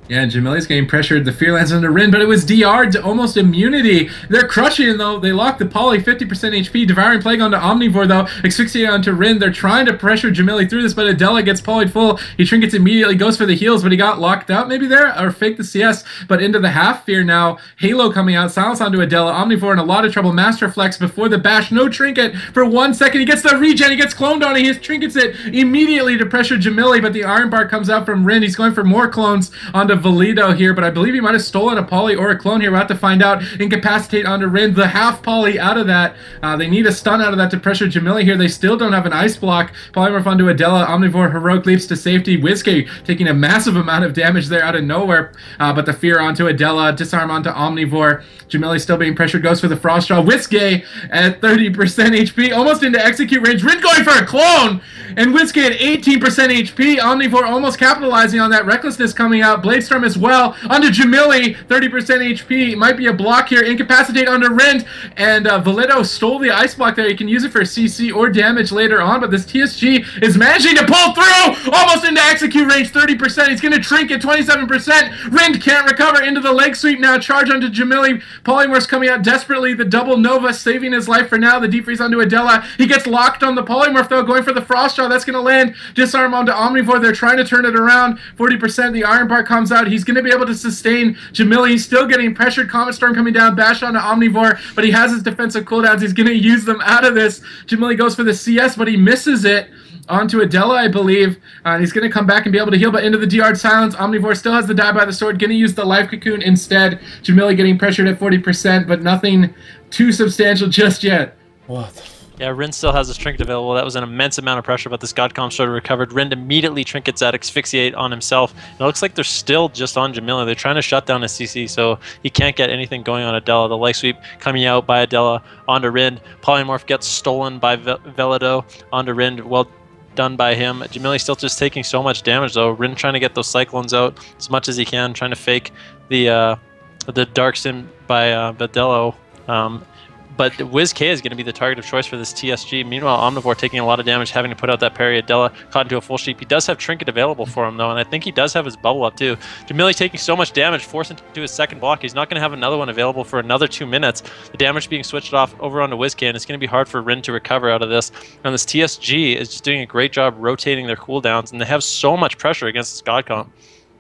Yeah, Jamili's getting pressured. The Fear lands into Rind, but it was DR'd to almost immunity. They're crushing, though. They lock the Poly, 50% HP. Devouring Plague onto Omnivore, though. Asphyxiate onto Rind. They're trying to pressure Jamili through this, but Adela gets polyed full. He trinkets immediately, goes for the heals, but he got locked out maybe there, or faked the CS, but into the half Fear now. Halo coming out, silence onto Adela. Omnivore in a lot of trouble. Master Flex before the bash. No trinket for 1 second. He gets the regen. He gets cloned on it. He trinkets it immediately to pressure Jamili, but the Iron Bar comes out from Rind. He's going for more clones onto Valido here, but I believe he might have stolen a poly or a clone here. We'll have to find out. Incapacitate onto Rind. The half poly out of that. They need a stun out of that to pressure Jamili here. They still don't have an ice block. Polymorph onto Adela. Omnivore heroic leaps to safety. Whiskey taking a massive amount of damage there out of nowhere, but the Fear onto Adela. Disarm onto Omnivore. Jamili still being pressured. Goes for the Frost Draw. Whiskey at 30% HP. Almost into execute range. Rind going for a clone! And Whiskey at 18% HP. Omnivore almost capitalizing on that recklessness coming out. Blade Brainstorm as well. Onto Jamili, 30% HP. Might be a block here. Incapacitate onto Rind. And Valido stole the ice block there. He can use it for CC or damage later on. But this TSG is managing to pull through. Almost into execute range, 30%. He's going to trinket, 27%. Rind can't recover into the leg sweep now. Charge onto Jamili. Polymorph's coming out desperately. The double Nova saving his life for now. The deep freeze onto Adela. He gets locked on the Polymorph though, going for the Frost Jaw. That's going to land. Disarm onto Omnivore. They're trying to turn it around. 40%. The Iron Bar comes out. He's going to be able to sustain Jamili. He's still getting pressured. Comet Storm coming down. Bash onto Omnivore, but he has his defensive cooldowns. He's going to use them out of this. Jamili goes for the CS, but he misses it. Onto Adela, I believe. He's going to come back and be able to heal, but into the DR Silence. Omnivore still has the die by the sword. Going to use the Life Cocoon instead. Jamili getting pressured at 40%, but nothing too substantial just yet. What? Yeah, Rin still has his trinket available. That was an immense amount of pressure, but this Godcom sort of recovered. Rin immediately trinkets that Asphyxiate on himself. And it looks like they're still just on Jamila. They're trying to shut down his CC, so he can't get anything going on Adela. The Life Sweep coming out by Adela onto Rin. Polymorph gets stolen by Velido onto Rin. Well done by him. Jamili still just taking so much damage, though. Rin trying to get those Cyclones out as much as he can, trying to fake the Dark Sim by Bedelo. But WizK is going to be the target of choice for this TSG. Meanwhile, Omnivore taking a lot of damage, having to put out that parry. Adela caught into a full sheep. He does have Trinket available for him, though, and I think he does have his bubble up, too. Jamili taking so much damage, forced into his second block. He's not going to have another one available for another 2 minutes. The damage being switched off over onto WizK, and it's going to be hard for Rin to recover out of this. And this TSG is just doing a great job rotating their cooldowns, and they have so much pressure against this Godcom.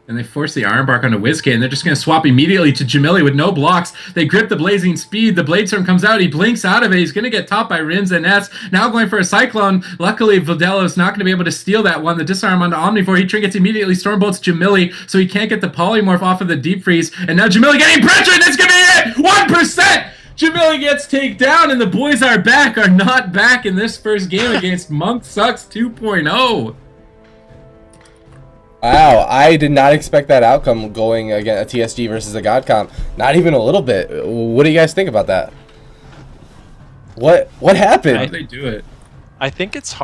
And they force the Iron Bark onto WizK, and they're just going to swap immediately to Jamili with no blocks. They grip the Blazing Speed. The Blade Storm comes out. He blinks out of it. He's going to get topped by Rins and Nets. Now going for a Cyclone. Luckily, Vidello's not going to be able to steal that one. The Disarm onto Omnivore. He trinkets immediately. Stormbolts Jamili, so he can't get the Polymorph off of the Deep Freeze. And now Jamili getting pressured. That's going to be it! 1%! Jamili gets taken down, and the boys are not back in this first game against Monk Sucks 2.0. Wow, I did not expect that outcome going against a TSG versus a Godcom. Not even a little bit. What do you guys think about that? What happened? How did they do it? I think it's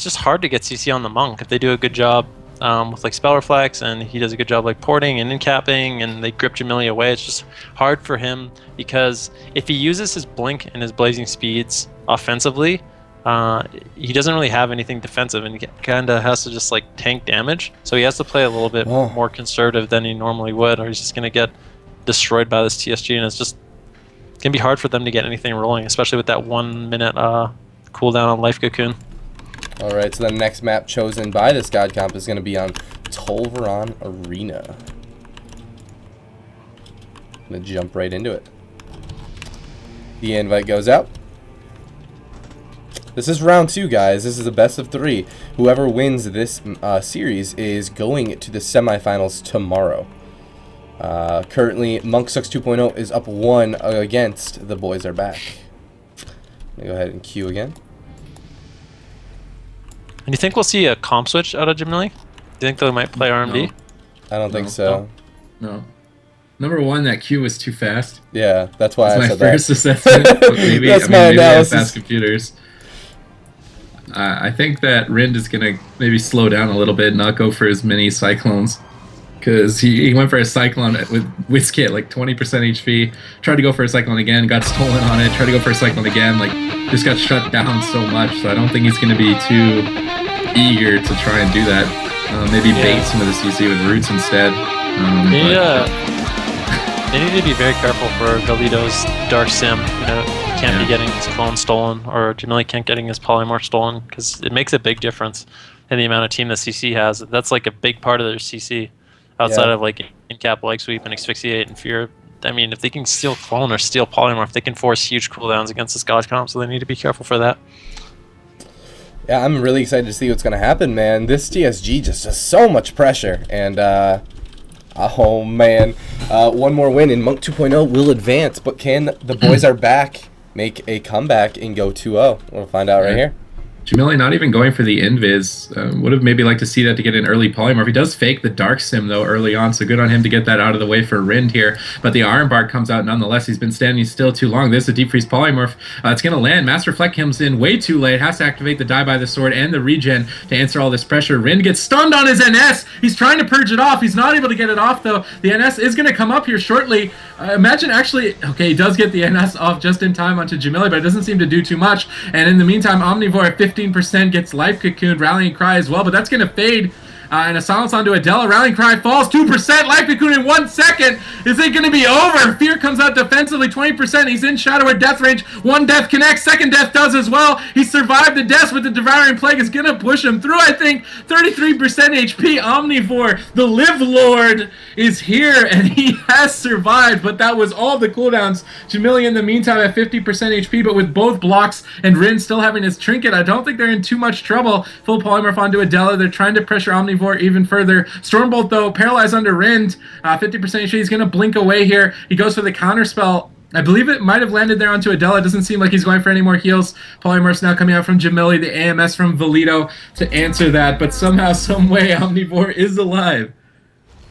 just hard to get CC on the Monk if they do a good job with like Spell Reflex, and he does a good job like porting and incapping, and they grip Jamili away. It's just hard for him because if he uses his Blink and his Blazing Speeds offensively, he doesn't really have anything defensive, and he kind of has to just like tank damage. So he has to play a little bit more conservative than he normally would, or he's just going to get destroyed by this TSG, and it's just going to be hard for them to get anything rolling, especially with that 1 minute cooldown on Life Cocoon. Alright, so the next map chosen by this Godcomp is going to be on Tolvaron Arena. I'm going to jump right into it. The invite goes out. This is round 2, guys. This is a best of 3. Whoever wins this series is going to the semifinals tomorrow. Currently, Monk Sucks 2.0 is up 1 against The Boys Are Back. Let me go ahead and queue again. And you think we'll see a comp switch out of Jamili? Do you think they might play RMD? No. I don't think so. No. Number one, that Q was too fast. Yeah, that's why I said that. That's my first assessment. Maybe, that's my analysis. Maybe I have fast computers. I think that Rind is going to maybe slow down a little bit, not go for as many Cyclones. Because he went for a Cyclone with WizK at like 20% HP, tried to go for a Cyclone again, got stolen on it, tried to go for a Cyclone again, like just got shut down so much, so I don't think he's going to be too eager to try and do that. Maybe bait some of the CC with Roots instead. They need to be very careful for Galido's Dark Sim. You know, he can't be getting his clone stolen, or Jamili can't getting his Polymorph stolen, because it makes a big difference in the amount of team that CC has. That's like a big part of their CC. Outside of like Incap, Leg Sweep, and Asphyxiate, and Fear. I mean, if they can steal Clone or steal Polymorph, they can force huge cooldowns against this Godcomp, so they need to be careful for that. Yeah, I'm really excited to see what's going to happen, man. This TSG just has so much pressure, and, oh, man. One more win, and Monk 2.0 will advance, but can the Boys Are Back make a comeback and go 2-0? We'll find out right here. Jamili not even going for the invis. Would have maybe liked to see that to get an early polymorph. He does fake the dark sim though early on, so good on him to get that out of the way for Rind here. But the Iron Bark comes out nonetheless. He's been standing still too long. This is a deep freeze polymorph. It's going to land. Master Reflect comes in way too late. Has to activate the Die by the Sword and the regen to answer all this pressure. Rind gets stunned on his NS. He's trying to purge it off. He's not able to get it off though. The NS is going to come up here shortly. Imagine actually, okay, he does get the NS off just in time onto Jamili, but it doesn't seem to do too much. And in the meantime, Omnivore at 15% gets Life Cocooned, Rallying Cry as well, but that's going to fade. And a silence onto Adela. Rallying Cry falls 2%. Life Cocoon in 1 second. Is it going to be over? Fear comes out defensively 20%. He's in Shadow or Death range. One death connects. Second death does as well. He survived the death, but the Devouring Plague is going to push him through, I think. 33% HP. Omnivore, the Live Lord, is here, and he has survived, but that was all the cooldowns. Jamili in the meantime at 50% HP, but with both blocks and Rin still having his trinket, I don't think they're in too much trouble. Full polymorph onto Adela. They're trying to pressure Omnivore even further. Stormbolt though, paralyzed under Rind, 50% HP. He's going to blink away here. He goes for the counter spell. I believe it might have landed there onto Adela. Doesn't seem like he's going for any more heals. Polymorphs now coming out from Jamili, the AMS from Valido to answer that, but somehow, some way, Omnivore is alive.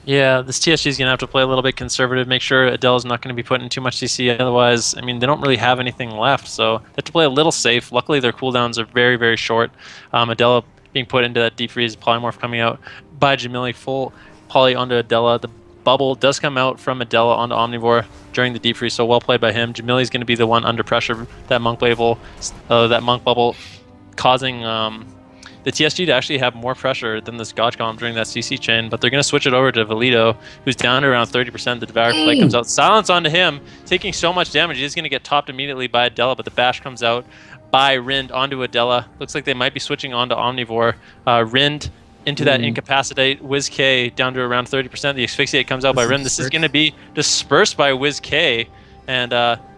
Yeah, this TSG is going to have to play a little bit conservative, make sure Adela's not going to be putting too much CC, otherwise, I mean, they don't really have anything left, so they have to play a little safe. Luckily, their cooldowns are very, very short. Adela being put into that deep freeze, polymorph coming out by Jamili, full poly onto Adela. The bubble does come out from Adela onto Omnivore during the deep freeze, so well played by him. Jamili's going to be the one under pressure, that monk bubble causing the TSG to actually have more pressure than this God Column during that CC chain, but they're going to switch it over to Valido, who's down to around 30%. The Devoured Plague comes out, silence onto him, taking so much damage. He's going to get topped immediately by Adela, but the bash comes out by Rind onto Adela. Looks like they might be switching on to Omnivore. Rind into that Incapacitate. WizK down to around 30%. The Asphyxiate comes out by Rind. This is going to be dispersed by WizK, and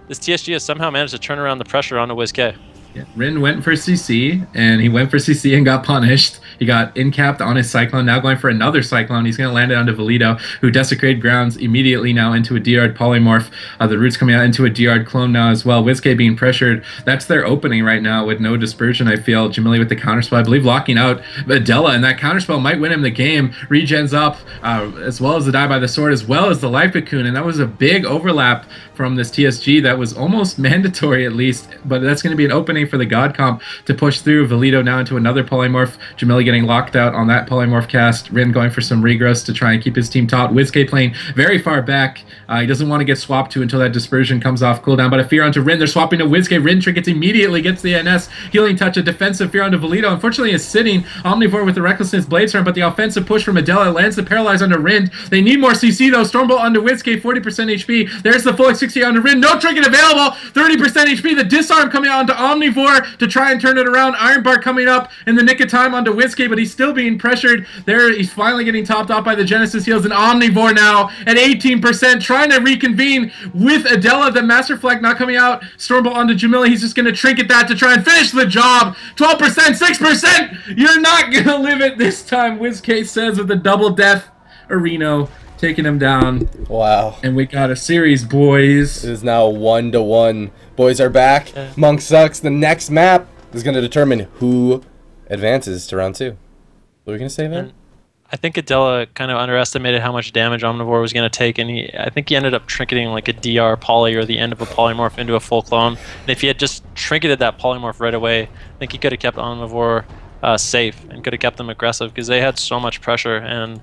this TSG has somehow managed to turn around the pressure onto WizK. Yeah, Rin went for CC, and he went for CC and got punished. He got incapped on his Cyclone, now going for another Cyclone. He's going to land it onto Valido, who desecrated grounds immediately now into a D-Yard Polymorph. The Roots coming out into a D-Yard Clone now as well. WizK being pressured. That's their opening right now with no dispersion, I feel. Jamili with the counterspell, I believe locking out Adela, and that counterspell might win him the game. Regen's up, as well as the Die by the Sword, as well as the Life Cocoon, and that was a big overlap from this TSG that was almost mandatory at least, but that's going to be an opening for the God Comp to push through. Valido now into another polymorph. Jamili getting locked out on that polymorph cast. Rin going for some regrowth to try and keep his team taut. WizK playing very far back. He doesn't want to get swapped to until that dispersion comes off cooldown, but a fear onto Rin. They're swapping to WizK. Rin trinkets immediately, gets the NS. Healing touch, a defensive fear onto Valido. Unfortunately is sitting. Omnivore with the Recklessness Blade Storm, but the offensive push from Adela lands the Paralyze onto Rin. They need more CC though. Stormbolt onto WizK, 40% HP. There's the full 60 onto Rin. No trinket available. 30% HP. The disarm coming out onto Omnivore to try and turn it around. Iron Bar coming up in the nick of time onto WizK, but he's still being pressured. There, he's finally getting topped off by the Genesis heals, and Omnivore now at 18%, trying to reconvene with Adela. The Master Flag not coming out. Stormbolt onto Jamili. He's just going to trinket that to try and finish the job. 12%, 6%. You're not going to live it this time, WizK says with a double death. Areno taking him down. Wow. And we got a series, boys. It is now 1-1. Boys are back. Monk sucks. The next map is going to determine who advances to round 2. What are we going to say, man? I think Adela kind of underestimated how much damage Omnivore was going to take, and I think he ended up trinketing like a DR poly or the end of a polymorph into a full clone. And if he had just trinketed that polymorph right away, I think he could have kept Omnivore safe and could have kept them aggressive because they had so much pressure. And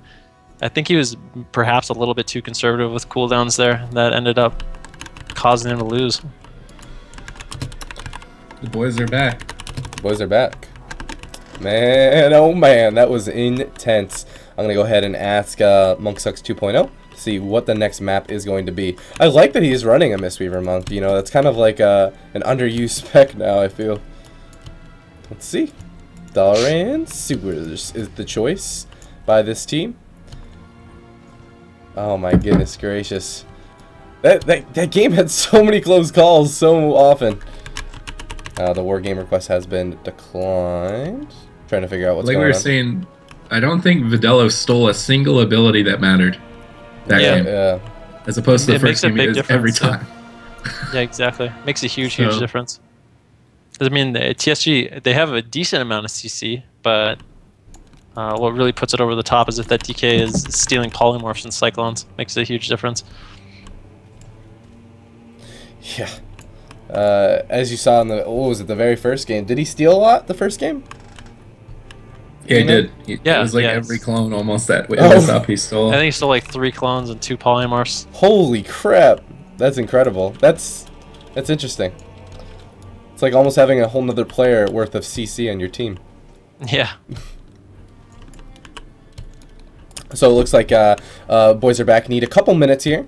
I think he was perhaps a little bit too conservative with cooldowns there. That ended up causing him to lose. The boys are back. Boys are back. Man, oh man, that was intense. I'm going to go ahead and ask Monk Sucks 2.0 to see what the next map is going to be. I like that he's running a Mistweaver Monk. You know, that's kind of like an underused spec now, I feel. Let's see. Dalaran Sewers is the choice by this team. Oh my goodness gracious. That game had so many close calls so often. The war game request has been declined. Trying to figure out what's going on. Like we were saying, I don't think Vidello stole a single ability that mattered that game. Yeah. As opposed to the first game he does every time. Yeah, exactly. Makes a huge difference. I mean, the TSG, they have a decent amount of CC, but what really puts it over the top is if that DK is stealing polymorphs and cyclones. Makes a huge difference. Yeah. As you saw in the, what was it, the very first game? Did he steal a lot the first game? Yeah, he did. Yeah, it was like yeah, every clone almost that way. Oh. Up he stole. I think he stole like 3 clones and 2 polymorphs. Holy crap. That's incredible. That's interesting. It's like almost having a whole nother player worth of CC on your team. Yeah. So it looks like boys are back. Need a couple minutes here.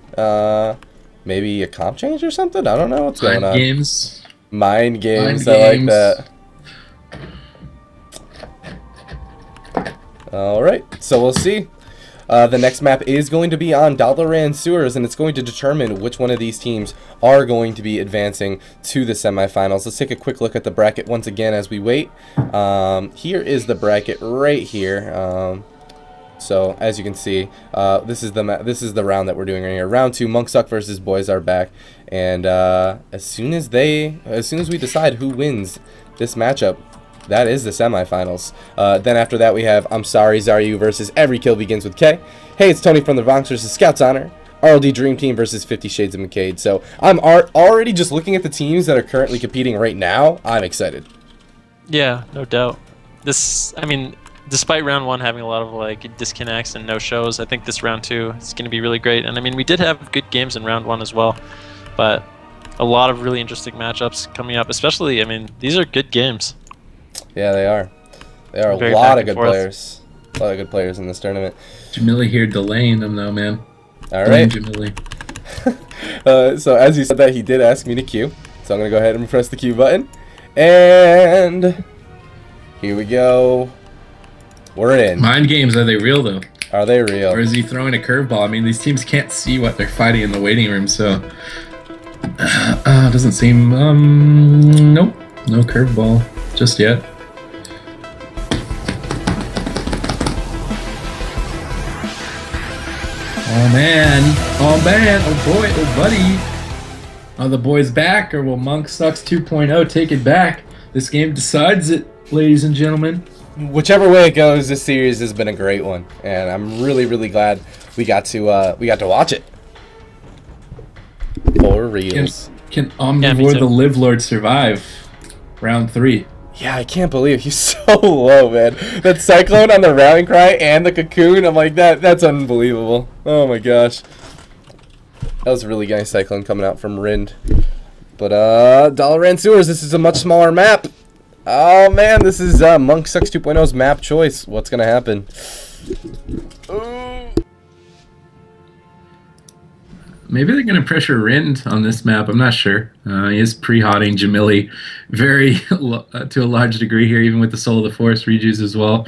Maybe a comp change or something? I don't know what's going on. Games. Mind games. Mind I like games. that. Alright, so we'll see. The next map is going to be on Dalaran Sewers, and it's going to determine which one of these teams are going to be advancing to the semifinals. Let's take a quick look at the bracket once again as we wait. Here is the bracket right here. So as you can see, this is the round that we're doing right here. Round 2, Monksuck versus Boys Are Back, and as soon as we decide who wins this matchup, that is the semifinals. Then after that we have I'm Sorry Zaryu versus Every Kill Begins with K. Hey, it's Tony from the Bronx versus Scouts Honor. RLD Dream Team versus 50 Shades of McCade. So I'm already just looking at the teams that are currently competing right now. I'm excited. Yeah, no doubt. This, I mean, despite round 1 having a lot of like disconnects and no shows, I think this round 2 is going to be really great. And I mean, we did have good games in round 1 as well, but a lot of really interesting matchups coming up. Especially, I mean, these are good games. Yeah, they are. There are a Very lot back of good and forth. players. A lot of good players in this tournament. Jamili here delaying them though, man. All right. Jamili. So as you said that, he did ask me to queue. So I'm going to go ahead and press the queue button. And here we go. We're in. Mind games, are they real though? Are they real? Or is he throwing a curveball? I mean, these teams can't see what they're fighting in the waiting room, so doesn't seem. Nope, no curveball just yet. Oh man! Oh man! Oh boy! Oh buddy! Are the boys back, or will Monk Sucks 2.0 take it back? This game decides it, ladies and gentlemen. Whichever way it goes, this series has been a great one, and I'm really glad we got to watch it. For reals. Can Omnivore the Live Lord survive? Round 3. Yeah, I can't believe he's so low, man. That Cyclone on the rallying cry and the cocoon, I'm like, that's unbelievable. Oh my gosh. That was a really nice Cyclone coming out from Rind. But Dalaran Sewers, this is a much smaller map. Oh man, this is Monk Sucks 2.0's map choice. What's gonna happen? Maybe they're going to pressure Rind on this map. I'm not sure. He is pre-hotting Jamili very to a large degree here, even with the Soul of the Forest rejuice as well.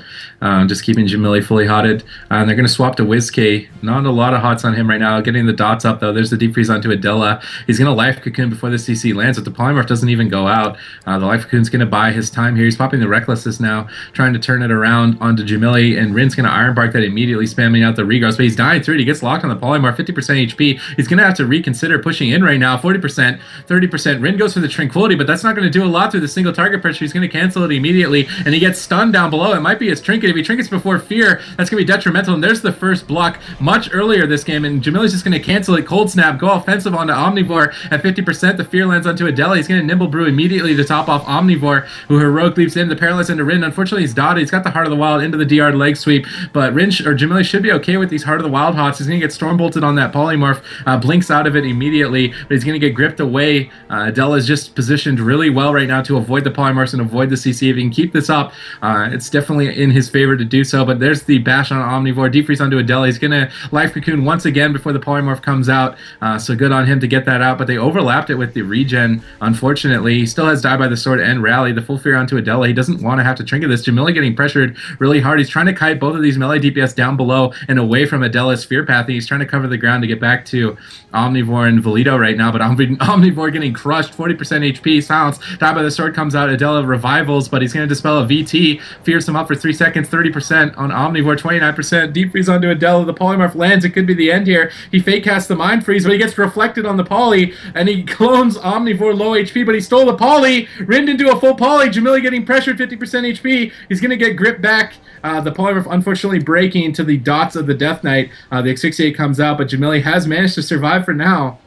Just keeping Jamili fully hotted. And they're going to swap to WizK. Not a lot of hots on him right now. Getting the dots up, though. There's the deep freeze onto Adela. He's going to life cocoon before the CC lands, but the polymorph doesn't even go out. The life cocoon's going to buy his time here. He's popping the Recklessness now, trying to turn it around onto Jamili, and Rind's going to Iron Bark that immediately, spamming out the Regrowth. But he's dying through it. He gets locked on the polymorph, 50% HP. He's going to have to reconsider pushing in right now. 40%, 30%. Rind goes for the Tranquility, but that's not going to do a lot through the single target pressure. He's going to cancel it immediately, and he gets stunned down below. It might be his Trinket. If he trinkets before Fear, that's going to be detrimental, and there's the first block much earlier this game, and Jamili's just going to cancel it. Cold Snap, go offensive onto Omnivore at 50%. The Fear lands onto Adela. He's going to Nimble Brew immediately to top off Omnivore, who heroic leaps in. The Paralyze into Rind. Unfortunately, he's dotted. He's got the Heart of the Wild into the DR leg sweep, but Jamili should be okay with these Heart of the Wild hots. He's going to get Storm Bolted on that Polymorph, blinks out of it immediately, but he's going to get gripped away. Adela is just positioned really well right now to avoid the Polymorphs and avoid the CC. If he can keep this up, it's definitely in his favor to do so, but there's the bash on Omnivore. Deep freeze onto Adela. He's going to life cocoon once again before the Polymorph comes out, so good on him to get that out, but they overlapped it with the regen, unfortunately. He still has Die by the Sword and Rally. The full fear onto Adela. He doesn't want to have to trinket this. Jamili getting pressured really hard. He's trying to kite both of these melee DPS down below and away from Adela's Fear Path. He's trying to cover the ground to get back to Omnivore and Valido right now, but Omnivore getting crushed, 40% HP, silence, died by the sword comes out, Adela revivals, but he's going to dispel a VT, fears him up for 3 seconds, 30% on Omnivore, 29%, deep freeze onto Adela, the polymorph lands, it could be the end here, he fake casts the mind freeze, but he gets reflected on the poly, and he clones Omnivore low HP, but he stole the poly, Rind into a full poly, Jamili getting pressured, 50% HP, he's going to get gripped back, the polymorph unfortunately breaking to the dots of the Death Knight, the asphyxiate comes out, but Jamili has managed to survive for now.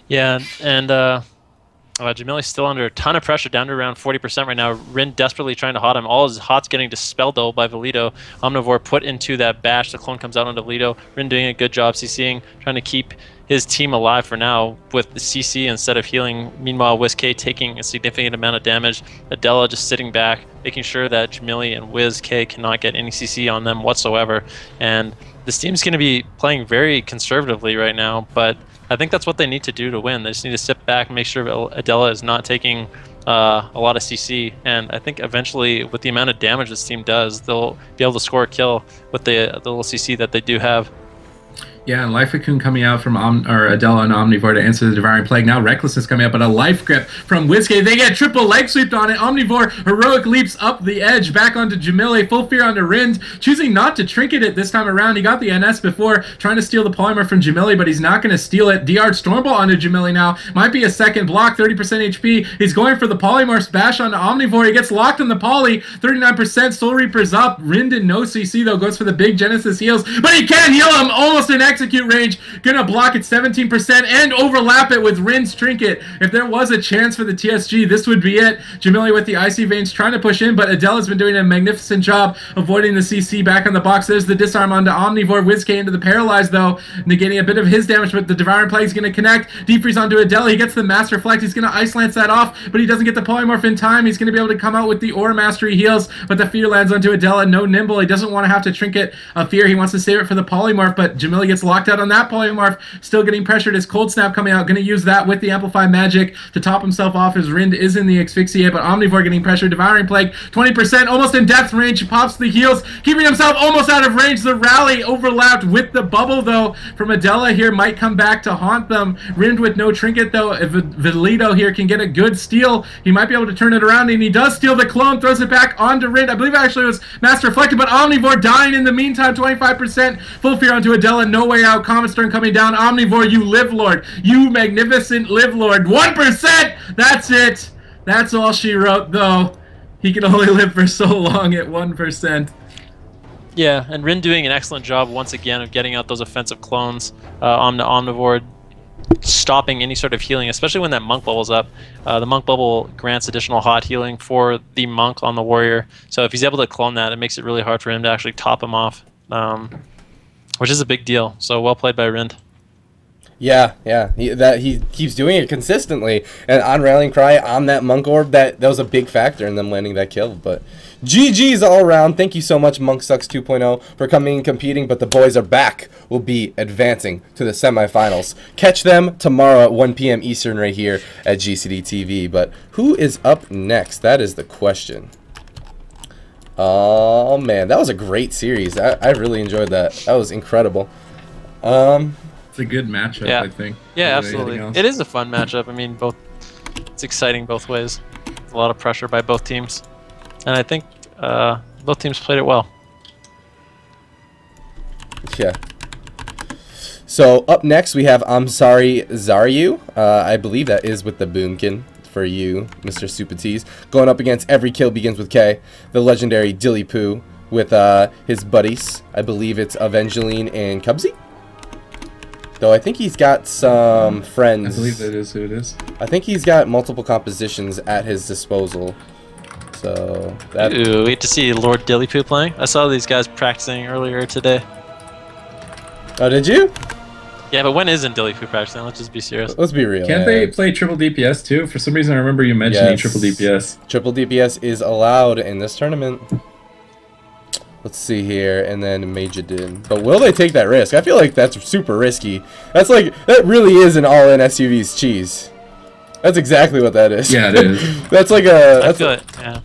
Yeah, and Jamili's still under a ton of pressure, down to around 40% right now. Rin desperately trying to hot him. All his hots getting dispelled, though, by Valido. Omnivore put into that bash. The clone comes out onto Valido. Rin doing a good job CCing, trying to keep his team alive for now with the CC instead of healing. Meanwhile, WizK taking a significant amount of damage. Adela just sitting back, making sure that Jamili and WizK cannot get any CC on them whatsoever. And this team's going to be playing very conservatively right now, but I think that's what they need to do to win. They just need to sit back and make sure Adela is not taking a lot of CC, and I think eventually, with the amount of damage this team does, they'll be able to score a kill with the little CC that they do have. Yeah, and Life Cocoon coming out from Adela and Omnivore to answer the Devouring Plague. Now Recklessness coming out, but a Life Grip from WizK. They get triple leg sweeped on it. Omnivore heroic leaps up the edge, back onto Jamili. Full fear onto Rind, choosing not to trinket it this time around. He got the NS before, trying to steal the polymer from Jamili, but he's not going to steal it. DR Stormball onto Jamili now. Might be a second block, 30% HP. He's going for the Polymorph's bash onto Omnivore. He gets locked on the poly, 39%. Soul Reaper's up. Rind and no CC, though, goes for the big Genesis heals, but he can't heal him. Almost an execute range, gonna block it 17% and overlap it with Rin's trinket. If there was a chance for the TSG, this would be it. Jamili with the Icy Veins trying to push in, but Adela's been doing a magnificent job avoiding the CC back on the box. There's the disarm onto Omnivore. WizK into the Paralyze, though, negating a bit of his damage, but the Devouring Plague is gonna connect. Deep Freeze onto Adela. He gets the Master Reflect. He's gonna Ice Lance that off, but he doesn't get the Polymorph in time. He's gonna be able to come out with the Aura Mastery heals, but the Fear lands onto Adela. No Nimble. He doesn't want to have to trinket a Fear. He wants to save it for the Polymorph, but Jamili gets locked out on that Polymorph, still getting pressured. His Cold Snap coming out, going to use that with the Amplify Magic to top himself off. His Rind is in the Asphyxiate, but Omnivore getting pressured. Devouring Plague, 20%, almost in death range, pops the heals, keeping himself almost out of range. The rally overlapped with the bubble, though, from Adela here, might come back to haunt them. Rind with no trinket, though. If Valido here can get a good steal, he might be able to turn it around, and he does steal the clone, throws it back onto Rind. I believe actually it was Master Reflected, but Omnivore dying in the meantime, 25%. Full fear onto Adela, no way out. Comet Stern coming down. Omnivore, you live, Lord. You magnificent live, Lord. 1%! That's it. That's all she wrote, though. He can only live for so long at 1%. Yeah, and Rin doing an excellent job once again of getting out those offensive clones on the Omnivore, stopping any sort of healing, especially when that Monk bubble's up. The Monk bubble grants additional hot healing for the Monk on the Warrior, so if he's able to clone that, it makes it really hard for him to actually top him off, which is a big deal. So well played by Rind. Yeah, he keeps doing it consistently, and on Rallying Cry, on that Monk Orb, that was a big factor in them landing that kill. But GG's all around. Thank you so much, Monk Sucks 2.0, for coming and competing, but the boys are back. We'll be advancing to the semifinals. Catch them tomorrow at 1 p.m. Eastern right here at GCD TV. But who is up next? That is the question. Oh, man, that was a great series. I really enjoyed that. That was incredible. It's a good matchup, yeah. I think. Yeah, absolutely. It is a fun matchup. I mean, it's exciting both ways. There's a lot of pressure by both teams. And I think both teams played it well. Yeah. So up next we have I'm Sorry Zaryu. I believe that is with the Boomkin for you, Mr. Supatease. Going up against Every Kill Begins with K, the legendary Dilly Poo with his buddies. I believe it's Evangeline and Cubsy. Though I think he's got some friends. I believe that is who it is. I think he's got multiple compositions at his disposal. So that. Ooh, wait to see Lord Dillypoo playing. I saw these guys practicing earlier today. Oh, did you? Yeah, but when isn't Dillypoo practicing? Let's just be serious. Let's be real. Can't they play triple DPS too? For some reason, I remember you mentioning triple DPS. Triple DPS is allowed in this tournament. Let's see here, and then Major did. But will they take that risk? I feel like that's super risky. That's like, that really is an all-in SUV's cheese. That's exactly what that is. Yeah, it is. That's like a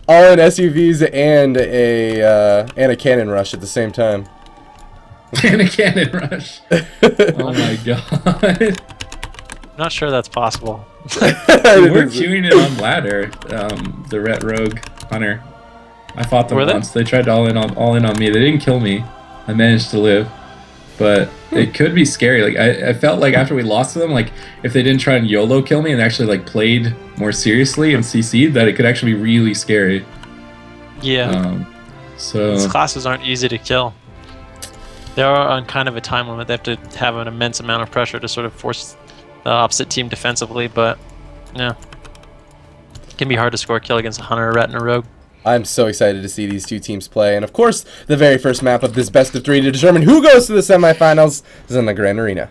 all-in SUVs and a cannon rush at the same time. And a cannon rush. Oh my god. Not sure that's possible. We're queuing it on ladder. The Ret Rogue Hunter. I fought them once. They tried to all in on me. They didn't kill me. I managed to live. But it could be scary. Like I felt like after we lost to them, like if they didn't try and YOLO kill me and actually like played more seriously and CC'd, that it could actually be really scary. Yeah. So these classes aren't easy to kill. They are on kind of a time limit. They have to have an immense amount of pressure to sort of force the opposite team defensively, but yeah. It can be hard to score a kill against a Hunter, a Ret, and a Rogue. I'm so excited to see these two teams play. And of course, the very first map of this best of 3 to determine who goes to the semifinals is in the Grand Arena.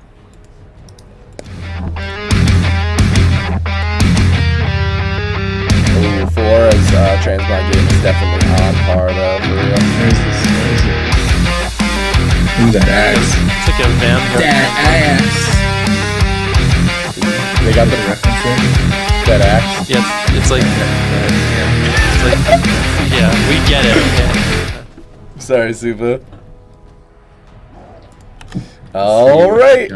Ooh, Flora's transmog game is definitely on par though, for real. Ooh, that axe. It's like a Vanguard. That axe. They got the reference there. That axe. Yeah, it's like, yeah, we get it. Okay. Sorry, Supa. Alright.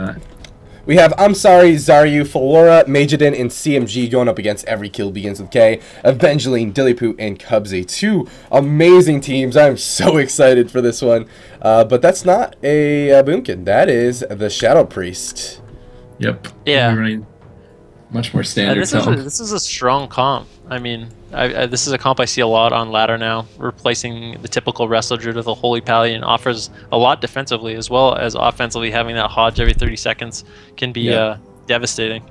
We have I'm Sorry, Zaryu, Flora, Majidin, and CMG going up against Every Kill Begins with K, Evangeline, Dillypoo, and Cubsy. 2 amazing teams. I'm so excited for this one. But that's not a Boomkin. That is the Shadow Priest. Yep. Yeah. Much more standard. This is a strong comp. I mean, this is a comp I see a lot on ladder now, replacing the typical Wrestler Druid with a Holy Pally, and offers a lot defensively as well as offensively. Having that Hodge every 30 seconds can be devastating.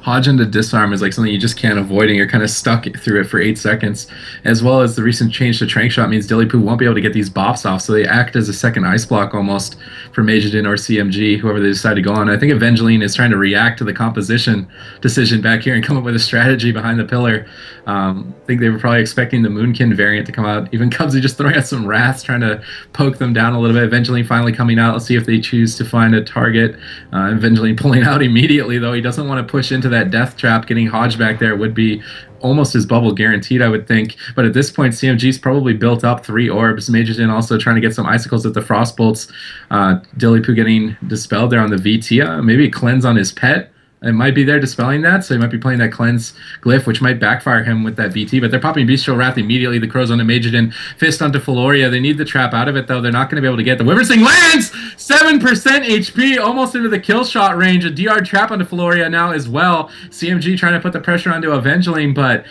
Hodge into disarm is like something you just can't avoid, and you're kind of stuck through it for 8 seconds. As well as the recent change to Trank Shot means Dillypoo won't be able to get these bops off, so they act as a second ice block almost for Majidin or CMG, whoever they decide to go on. I think Evangeline is trying to react to the composition decision back here and come up with a strategy behind the pillar. I think they were probably expecting the Moonkin variant to come out. Even Cubsy just throwing out some wraths, trying to poke them down a little bit. Evangeline finally coming out. Let's see if they choose to find a target. Evangeline pulling out immediately, though. He doesn't want to push into that death trap. Getting Hodge back there would be almost his bubble guaranteed, I would think. But at this point, CMG's probably built up 3 orbs. Majorden also trying to get some icicles with the frost bolts. Dillypoo getting dispelled there on the VT. Maybe a cleanse on his pet. It might be there dispelling that, so he might be playing that cleanse glyph, which might backfire him with that VT. But they're popping Bestial Wrath immediately. The Crows onto Majorden, Fist onto Feloria. They need the trap out of it, though. They're not going to be able to get the Wyvern Sting lands! 7% HP, almost into the kill shot range. A DR trap onto Feloria now as well. CMG trying to put the pressure onto Evangeline, but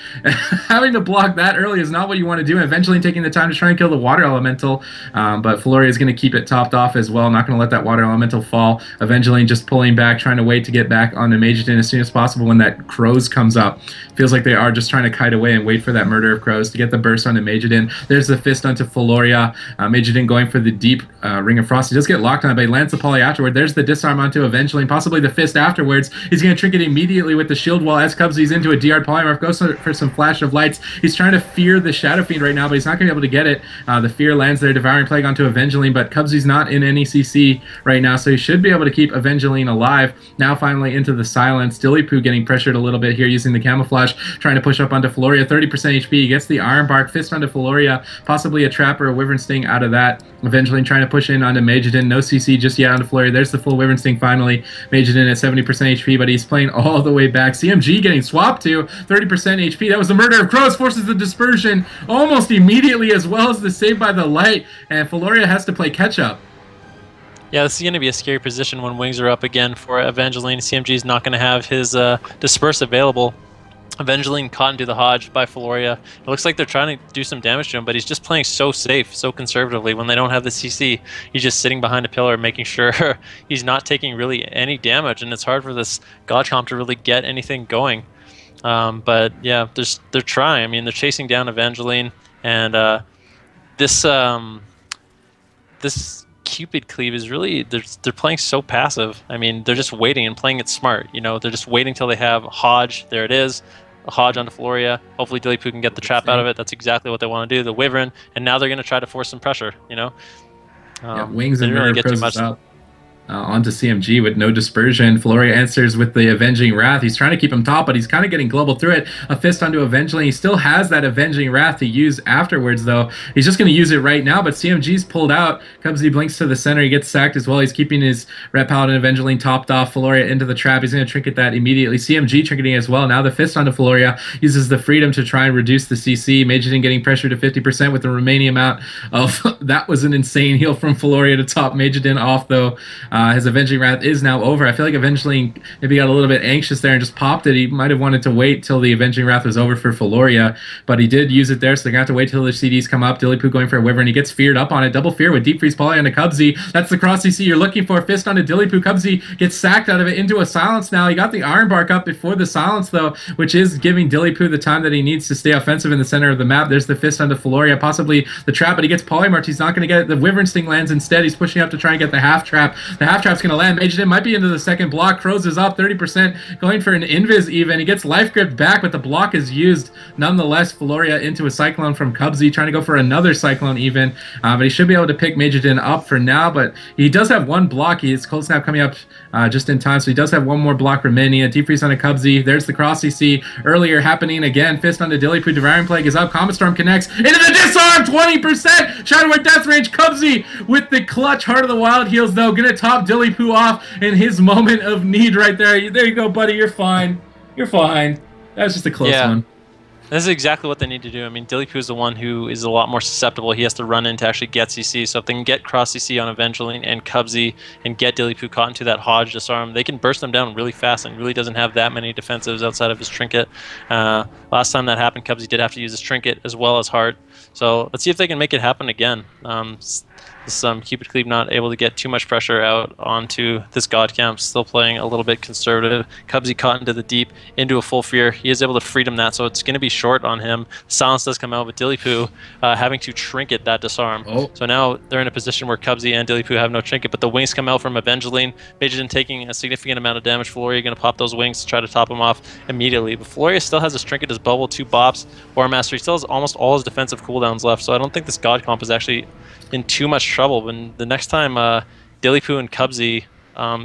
having to block that early is not what you want to do. Evangeline taking the time to try and kill the Water Elemental, but Feloria is going to keep it topped off as well. Not going to let that Water Elemental fall. Evangeline just pulling back, trying to wait to get back onto Majorden as soon as possible when that Crows comes up. Feels like they are just trying to kite away and wait for that Murder of Crows to get the burst onto Majorden. There's the Fist onto Feloria. Majorden going for the deep Ring of Frost. He does get locked on it, but he lands the Poly afterward. There's the disarm onto Evangeline, possibly the Fist afterwards. He's going to trinket immediately with the shield wall as Cubsy's into a DR Polymorph. Goes for some Flash of Lights. He's trying to fear the Shadow Fiend right now, but he's not going to be able to get it. The Fear lands there, Devouring Plague onto Evangeline, but Cubsy's not in any CC right now, so he should be able to keep Evangeline alive. Now finally into the Silence. Dillypoo getting pressured a little bit here using the Camouflage, trying to push up onto Feloria. 30% HP. He gets the Iron Bark, Fist onto Feloria, possibly a Trap or a Wyvern Sting out of that. Eventually trying to push in onto Majorden. No CC just yet onto Feloria. There's the full Wyvern Sting finally. Majorden at 70% HP, but he's playing all the way back. CMG getting swapped to 30% HP. That was the Murder of Crows, forces the dispersion almost immediately, as well as the Save by the Light, and Feloria has to play catch-up. Yeah, this is going to be a scary position when wings are up again for Evangeline. CMG is not going to have his Disperse available. Evangeline caught into the Hodge by Feloria. It looks like they're trying to do some damage to him, but he's just playing so safe, so conservatively. When they don't have the CC, he's just sitting behind a pillar, making sure he's not taking really any damage, and it's hard for this God comp to really get anything going. But yeah, they're trying. I mean, they're chasing down Evangeline, and this Cupid Cleave is really, they're playing so passive. I mean, they're just waiting and playing it smart. You know, they're just waiting till they have Hodge. There it is. A Hodge onto Feloria. Hopefully Dillypoo can get the trap out of it. That's exactly what they want to do. The Wyvern, and now they're going to try to force some pressure, you know? Wings and really Murder get too much much. onto CMG with no dispersion. Floria answers with the Avenging Wrath. He's trying to keep him top, but he's kind of getting global through it. A fist onto Avengeling. He still has that Avenging Wrath to use afterwards, though. He's just going to use it right now, but CMG's pulled out. Cubsy blinks to the center. He gets sacked as well. He's keeping his Red Paladin Avengeling topped off. Floria into the trap. He's going to trinket that immediately. CMG trinketing as well. Now the fist onto Floria. Uses the freedom to try and reduce the CC. Majidin getting pressure to 50% with the remaining amount of... that was an insane heal from Floria to top Majidin off, though. His Avenging Wrath is now over. I feel like Avengeling maybe got a little bit anxious there and just popped it. He might have wanted to wait till the Avenging Wrath was over for Floria, but he did use it there, so they're going to have to wait till the CDs come up. Dillypoo going for a Wyvern. He gets feared up on it. Double fear with Deep Freeze Poly onto Cubsy. That's the cross CC you're looking for. Fist onto Dillypoo. Cubsy gets sacked out of it into a silence now. He got the Iron Bark up before the silence, though, which is giving Dillypoo the time that he needs to stay offensive in the center of the map. There's the fist onto Floria, possibly the trap, but he gets Polymorphed. He's not going to get it. The Wyvern Sting lands instead. He's pushing up to try and get the half trap. The half trap's going to land. Majidin might be into the second block. Crows is up 30%, going for an invis even. He gets life gripped back, but the block is used. Nonetheless, Floria into a Cyclone from Cubsy, trying to go for another Cyclone even, but he should be able to pick Majidin up for now, but he does have one block. His Cold Snap coming up just in time, so he does have one more block remaining. A Deep Freeze on a Cubsy. There's the cross CC earlier happening again. Fist onto Dillypoo. Devouring Plague is up. Comet Storm connects into the disarm. 20%. Shadowware Death Range. Cubsy with the clutch Heart of the Wild heals, though. Gonna top Dillypoo off in his moment of need right there. There you go, buddy. You're fine. You're fine. That was just a close one. This is exactly what they need to do. I mean, Dillypoo is the one who is a lot more susceptible. He has to run in to actually get CC. So if they can get cross CC on Avengeling and Cubsy and get Dillypoo caught into that Hodge disarm, they can burst them down really fast, and really doesn't have that many defensives outside of his trinket. Last time that happened, Cubsy did have to use his trinket as well as Heart. So let's see if they can make it happen again. Cupid Cleave not able to get too much pressure out onto this God Camp, still playing a little bit conservative. Cubsy caught into the deep, into a full fear. He is able to freedom that, so it's going to be short on him. Silence does come out, but Dillypoo having to trinket that disarm. So now they're in a position where Cubsy and Dillypoo have no trinket, but the wings come out from Avengeline. Majidin taking a significant amount of damage. Floria going to pop those wings to try to top him off immediately, but Floria still has his trinket, his bubble, 2 bops, War Master. He still has almost all his defensive cooldowns left, so I don't think this God Comp is actually in too much trouble. When the next time Dillypoo and Cubsy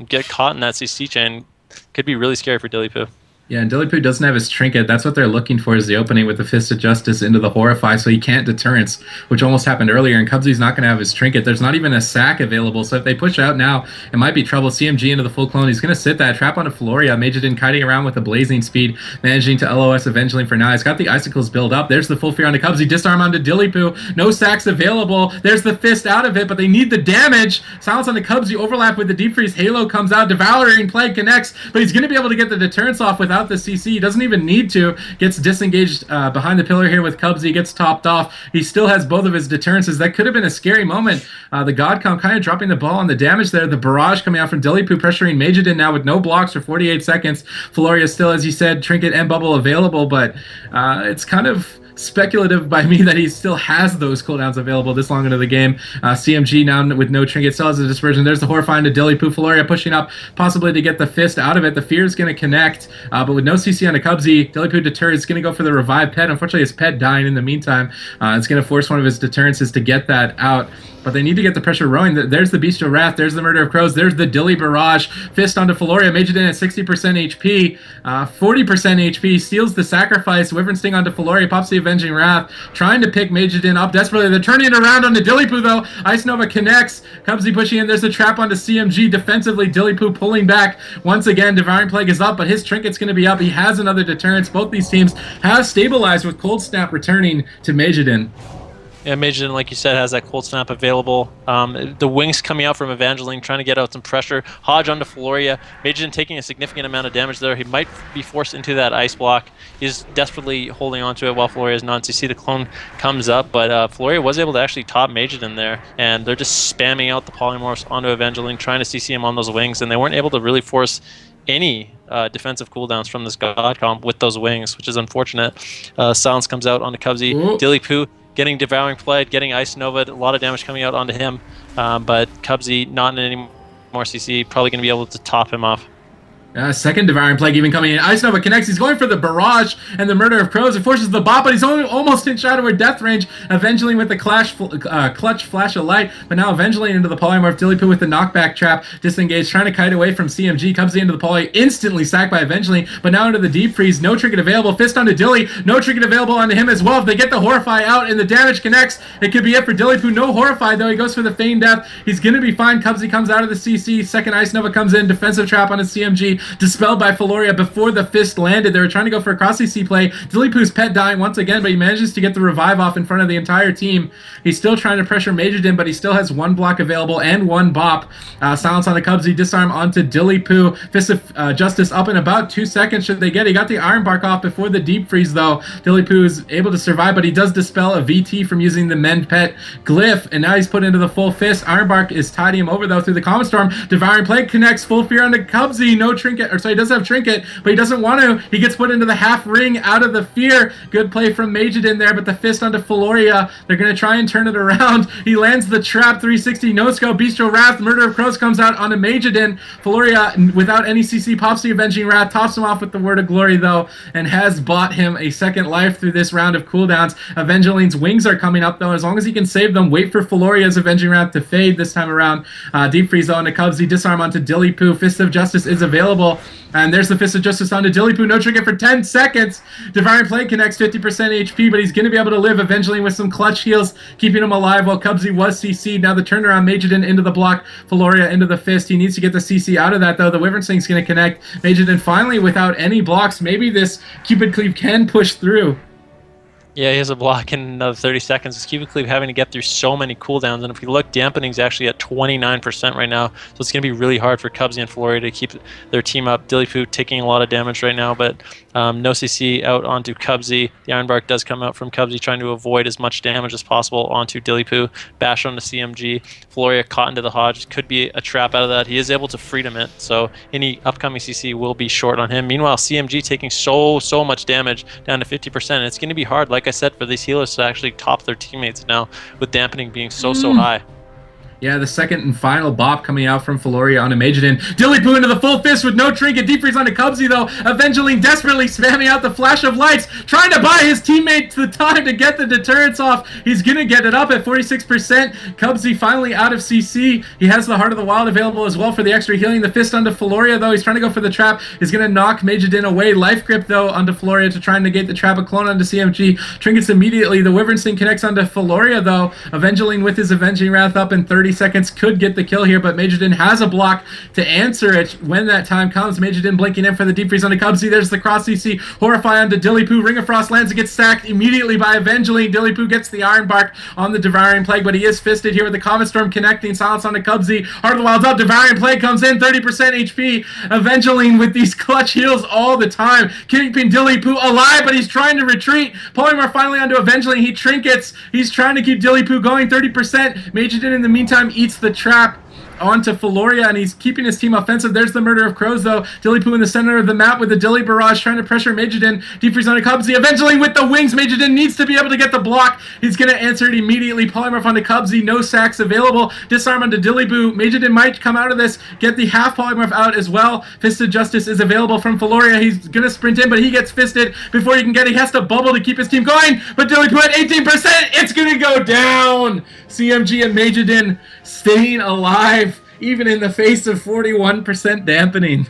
get caught in that CC chain, could be really scary for Dillypoo. Yeah, and Dillypoo doesn't have his trinket. That's what they're looking for, is the opening with the Fist of Justice into the Horrify, so he can't Deterrence, which almost happened earlier, and Cubsy's not going to have his trinket. There's not even a sack available, so if they push out now, it might be trouble. CMG into the full clone. He's going to sit that trap onto Floria. Majidin kiting around with a blazing speed, managing to LOS Avengeling for now. He's got the Icicles build up. There's the full fear onto Cubsy. Disarm onto Dillypoo. No sacks available. There's the Fist out of it, but they need the damage. Silence on the Cubsy. Overlap with the Deep Freeze. Halo comes out. Devouring Plague connects, but he's going to be able to get the Deterrence off without the CC. He doesn't even need to. Gets disengaged behind the pillar here with Cubsy. Gets topped off. He still has both of his Deterrences. That could have been a scary moment. The Godcom kind of dropping the ball on the damage there. The barrage coming out from Dillypoo, pressuring Majidin now with no blocks for 48 seconds. Floria still, as you said, trinket and bubble available, but it's kind of speculative by me that he still has those cooldowns available this long into the game. CMG now with no trinket still has a dispersion. There's the Horrifying to Dillypoo. Floria pushing up possibly to get the Fist out of it. The Fear is going to connect, but with no CC on a Cubsy, Dillypoo deters. It's going to go for the Revive Pet. Unfortunately, his pet dying in the meantime. It's going to force one of his Deterrences to get that out. But they need to get the pressure rolling. There's the Bestial Wrath. There's the Murder of Crows. There's the Dilly Barrage. Fist onto Floria. Majidin at 60% HP. 40% HP. Steals the Sacrifice. Wyvern Sting onto Floria. Pops the Avenging Wrath. Trying to pick Majidin up desperately. They're turning it around onto Dillypoo, though. Ice Nova connects. Cubsy pushing in. There's a trap onto CMG. Defensively, Dillypoo pulling back. Once again, Devouring Plague is up, but his Trinket's going to be up. He has another Deterrence. Both these teams have stabilized with Cold Snap returning to Majidin. Yeah, Majidin, like you said, has that Cold Snap available. The wings coming out from Evangeline, trying to get out some pressure. Hodge onto Floria. Majidin taking a significant amount of damage there. He might be forced into that ice block. He's desperately holding onto it while Floria is non-CC. The clone comes up, but Floria was able to actually top Majidin there, and they're just spamming out the polymorphs onto Evangeline, trying to CC him on those wings, and they weren't able to really force any defensive cooldowns from this God Comp with those wings, which is unfortunate. Silence comes out onto Cubsy. Dillypoo getting Devouring Plague, getting Ice Nova, a lot of damage coming out onto him, but Cubsy not in any more CC, probably going to be able to top him off. Second Devouring Plague even coming in. Ice Nova connects. He's going for the Barrage and the Murder of Crows. It forces the bop, but he's only almost in Shadow or Death range. Eventually with the clutch Flash of Light, but now Eventually into the Polymorph. Dillypoo with the Knockback Trap. Disengaged, trying to kite away from CMG. Comes into the Poly. Instantly sacked by Eventually, but now into the Deep Freeze. No trinket available. Fist onto Dilly. No trinket available onto him as well. If they get the Horrify out and the damage connects, it could be it for Dillypoo. No Horrify though. He goes for the Feign Death. He's going to be fine. Cubsy comes out of the CC. Second Ice Nova comes in. Defensive Trap on his CMG. Dispelled by Floria before the fist landed. They were trying to go for a cross CC play. Dillypoo's pet dying once again, but he manages to get the revive off in front of the entire team. He's still trying to pressure Majorden, but he still has one block available and one bop. Silence on the Cubsy, disarm onto Dillypoo. Fist of Justice up in about 2 seconds should they get it. He got the Iron Bark off before the Deep Freeze though. Dillypoo is able to survive, but he does dispel a VT from using the Mend Pet Glyph, and now he's put into the full fist. Iron Bark is tidying him over though through the Common Storm. Devouring Plague connects, full fear onto Cubsy. No trinket, or sorry, he does have trinket, but he doesn't want to. He gets put into the half ring out of the fear. Good play from Majorden there, but the fist onto Floria. They're going to try and turn it around. He lands the trap, 360 no scope. Bestial Wrath, Murder of Crows comes out onto Majorden. Floria, without any CC, pops the Avenging Wrath, tops him off with the Word of Glory though, and has bought him a second life through this round of cooldowns. Evangeline's wings are coming up though. As long as he can save them, wait for Floria's Avenging Wrath to fade this time around. Deep Freeze though onto Cubsy, disarm onto Dillypoo. Fist of Justice is available. And there's the Fist of Justice onto Dillypoo. No trigger for 10 seconds. Devouring Plague connects, 50% HP, but he's going to be able to live eventually with some clutch heals, keeping him alive while Cubsy was CC'd. Now the turnaround, Majorden into the block, Floria into the Fist. He needs to get the CC out of that, though. The Wyvern Sling's going to connect. Majorden finally, without any blocks, maybe this Cupid Cleave can push through. Yeah, he has a block in another 30 seconds. This Cupid Cleave having to get through so many cooldowns, and if you look, Dampening's actually at 29% right now, so it's going to be really hard for Cubsy and Floria to keep their team up. Dillypoo taking a lot of damage right now, but no CC out onto Cubsy. The Iron Bark does come out from Cubsy, trying to avoid as much damage as possible onto Dillypoo. Bash onto CMG. Floria caught into the Hodge. Could be a trap out of that. He is able to freedom it, so any upcoming CC will be short on him. Meanwhile, CMG taking so much damage, down to 50%. It's going to be hard, like I said, for these healers to actually top their teammates now, with Dampening being so high. Yeah, the second and final bop coming out from Floria onto Majorden. Dillypoo into the full fist with no trinket. Deep Freeze onto Cubsy, though. Eventually, desperately spamming out the Flash of Lights, trying to buy his teammate the time to get the deterrence off. He's going to get it up at 46%. Cubsy finally out of CC. He has the Heart of the Wild available as well for the extra healing. The fist onto Floria, though. He's trying to go for the trap. He's going to knock Majorden away. Life Grip, though, onto Floria to try and negate the trap. A clone onto CMG. Trinkets immediately. The Wyvern Sting connects onto Floria, though. Evangeline with his Avenging Wrath up in 30 seconds could get the kill here, but Majorden has a block to answer it when that time comes. Majorden blinking in for the Deep Freeze onto Cubsy. There's the cross CC. Horrify onto Dillypoo. Ring of Frost lands and gets stacked immediately by Evangeline. Dillypoo gets the Iron Bark on the Devouring Plague, but he is fisted here with the Comet Storm connecting. Silence onto Cubsy. Heart of the Wild's up. Devouring Plague comes in. 30% HP. Evangeline with these clutch heals all the time. Keeping Dillypoo alive, but he's trying to retreat. Polymorph finally onto Evangeline. He trinkets. He's trying to keep Dillypoo going. 30%. Majorden in the meantime eats the trap onto Floria, and he's keeping his team offensive. There's the Murder of Crows, though. Dillypoo in the center of the map with the Dilly Barrage trying to pressure Majorden. Deep Freeze onto Cubsy. Eventually, with the wings, Majorden needs to be able to get the block. He's going to answer it immediately. Polymorph onto Cubsy. No sacks available. Disarm onto Dillypoo. Majorden might come out of this, get the half Polymorph out as well. Fist of Justice is available from Floria. He's going to sprint in, but he gets fisted before he can get it. He has to bubble to keep his team going, but Dillypoo at 18%. It's going to go down. CMG and Majorden staying alive, even in the face of 41% dampening.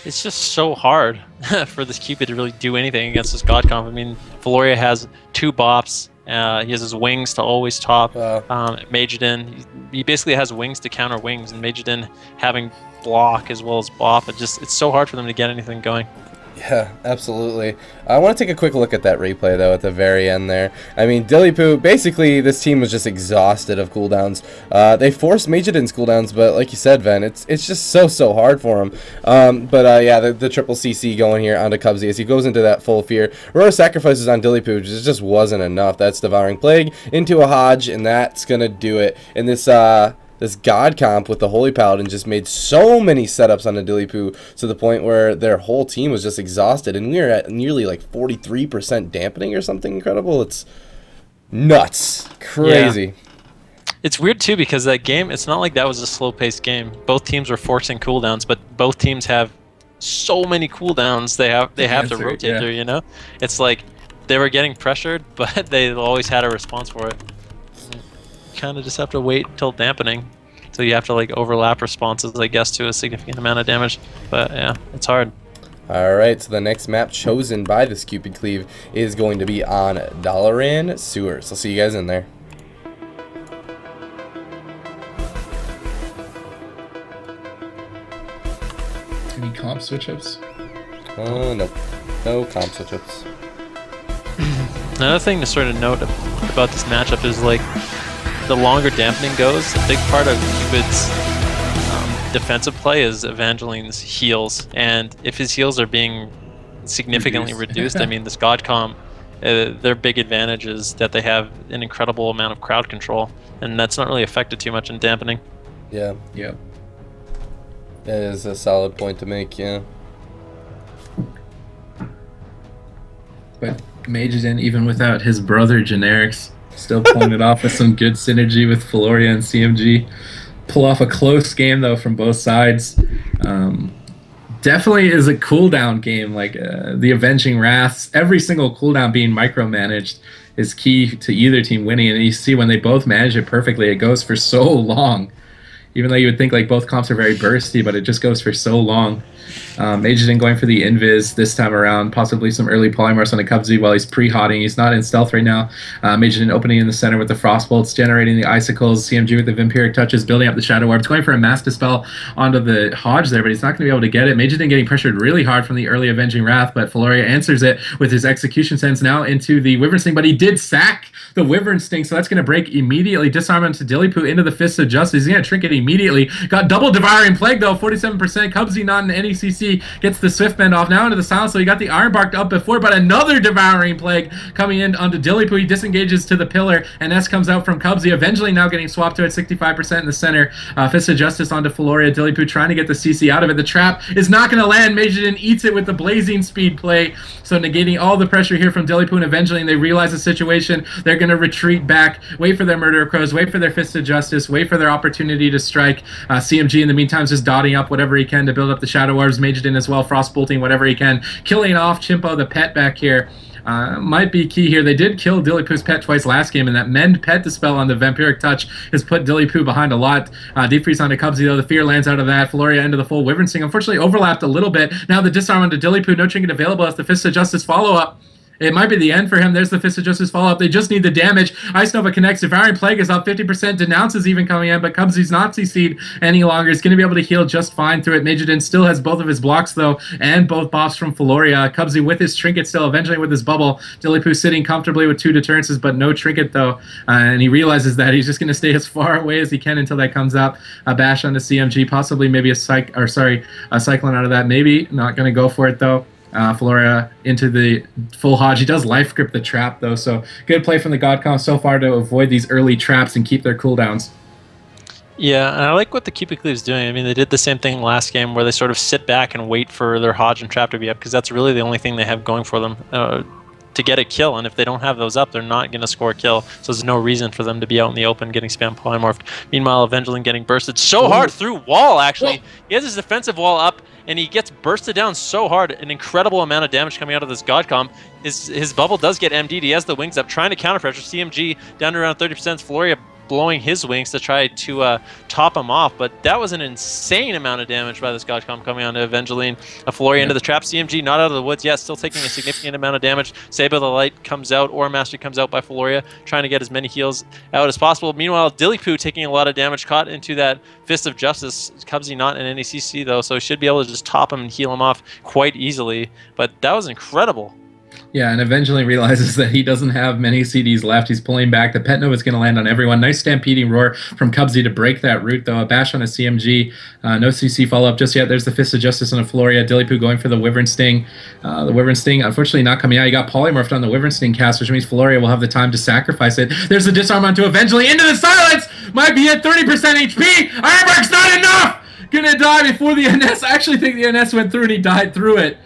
It's just so hard for this Cupid to really do anything against this God Comp. I mean, Floria has 2 bops. He has his wings to always top. Majorden, he basically has wings to counter wings, and Majorden having block as well as bop. It's so hard for them to get anything going. Yeah, absolutely. I want to take a quick look at that replay, though, at the very end there. I mean, Dillypoo, basically, this team was just exhausted of cooldowns. They forced Majorden's cooldowns, but like you said, Ven, it's just so hard for him. Yeah, the triple CC going here onto Cubsy as he goes into that full fear. Aurora sacrifices on Dillypoo, just wasn't enough. That's Devouring Plague into a Hodge, and that's going to do it. And this God comp with the Holy Paladin just made so many setups on the Dillypoo to the point where their whole team was just exhausted, and we were at nearly like 43% dampening or something incredible. It's nuts. Crazy. Yeah. It's weird too, because that game, it's not like that was a slow-paced game. Both teams were forcing cooldowns, but both teams have so many cooldowns they have to answer, rotate yeah. through, you know? It's like they were getting pressured, but they always had a response for it. Kind of just have to wait until dampening. So you have to like overlap responses, I guess, to a significant amount of damage. But yeah, it's hard. Alright, so the next map chosen by this Cupid Cleave is going to be on Dalaran Sewers. I'll see you guys in there. Any comp switch-ups? Nope. No comp switch-ups. Another thing to sort of note about this matchup is like the longer dampening goes, a big part of Cupid's defensive play is Evangeline's heals, and if his heals are being significantly reduced, I mean, this God comp, their big advantage is that they have an incredible amount of crowd control, and that's not really affected too much in dampening. Yeah. Yeah. That is a solid point to make, yeah. But Mageddon, even without his brother Generics, still pulling it off with some good synergy with Floria and CMG. Pull off a close game, though, from both sides. Definitely is a cooldown game. Like, the Avenging Wraths, every single cooldown being micromanaged is key to either team winning. And you see when they both manage it perfectly, it goes for so long. Even though you would think like both comps are very bursty, but it just goes for so long. Mageddon going for the invis this time around, possibly some early polymorphs on the Cubsy while he's pre-hotting. He's not in stealth right now. Mageddon opening in the center with the Frostbolts, generating the Icicles. CMG with the Vampiric Touches, building up the Shadow Orbs, going for a Mass Dispel onto the Hodge there, but he's not going to be able to get it. Mageddon getting pressured really hard from the early Avenging Wrath, but Floria answers it with his Execution Sense now into the Wyvern Sting, but he did sack the Wyvern Sting, so that's going to break immediately. Disarm onto Dillypoo into the Fists of Justice. He's going to trinket immediately. Got double Devouring Plague, though, 47%. Cubsy not in NECC. Gets the Swift Bend off now into the Silence, so he got the Iron Bark up before, but another Devouring Plague coming in onto Dillypoo. He disengages to the pillar, and S comes out from Cubsy, eventually now getting swapped to at 65% in the center. Fist of Justice onto Floria. Dillypoo trying to get the CC out of it. The trap is not going to land. Mageddon eats it with the Blazing Speed play, so negating all the pressure here from Dillypoo, and eventually they realize the situation. They're going to retreat back, wait for their Murder Crows, wait for their Fist of Justice, wait for their opportunity to strike. CMG in the meantime is just dotting up whatever he can to build up the Shadow Orbs. Mageddon as well, frost bolting whatever he can, killing off Chimpo the pet back here. Might be key here. They did kill Dillypoo's pet twice last game, and that Mend Pet Dispel on the Vampiric Touch has put Dillypoo behind a lot. Deep Freeze onto Cubsy, though. The Fear lands out of that. Floria into the full Wyvern Sting. Unfortunately, overlapped a little bit. Now the Disarm onto Dillypoo. No trinket available as the Fist of Justice follow-up. It might be the end for him. There's the Fist of Justice follow-up. They just need the damage. Ice Nova connects. Devouring Plague is up 50%. Denounce is even coming in, but Cubsy's not CC'd any longer. He's going to be able to heal just fine through it. Mageddon still has both of his blocks, though, and both buffs from Floria. Cubsy with his trinket still, eventually with his bubble. Dillypoo sitting comfortably with 2 deterrences, but no trinket, though. And he realizes that he's just going to stay as far away as he can until that comes up. A bash onto CMG, possibly maybe a Cyclone out of that. Maybe. Not going to go for it, though. Floria into the full Hodge. He does life grip the trap, though, so good play from the God Comp so far to avoid these early traps and keep their cooldowns. Yeah, and I like what the Cupid Cleave's doing. I mean, they did the same thing last game where they sort of sit back and wait for their Hodge and trap to be up, because that's really the only thing they have going for them to get a kill, and if they don't have those up, they're not going to score a kill, so there's no reason for them to be out in the open getting spam polymorphed. Meanwhile, Evangeline getting bursted so hard through wall, actually. He has his defensive wall up, and he gets bursted down so hard, an incredible amount of damage coming out of this God Comp. His bubble does get MD'd. He has the wings up, trying to counter pressure. CMG down to around 30%. Floria blowing his wings to try to top him off, but that was an insane amount of damage by this God Comp coming onto Evangeline. Floria into the trap. CMG not out of the woods yet, still taking a significant amount of damage. Saber the Light comes out, or Mastery comes out by Floria, trying to get as many heals out as possible. Meanwhile, Dillypoo taking a lot of damage, caught into that Fist of Justice. Cubsy not in any CC, though, so he should be able to just top him and heal him off quite easily, but that was incredible. Yeah, and eventually realizes that he doesn't have many CDs left. He's pulling back. The Pet Nova is going to land on everyone. Nice stampeding roar from Cubsy to break that route, though. A bash on a CMG. No CC follow-up just yet. There's the Fist of Justice on a Floria. Dillypoo going for the Wyvern Sting. The Wyvern Sting, unfortunately, not coming out. He got polymorphed on the Wyvern Sting cast, which means Floria will have the time to sacrifice it. There's the disarm onto Eventually into the Silence! Might be at 30% HP! Ironbark's not enough! Gonna die before the NS. I actually think the NS went through and he died through it.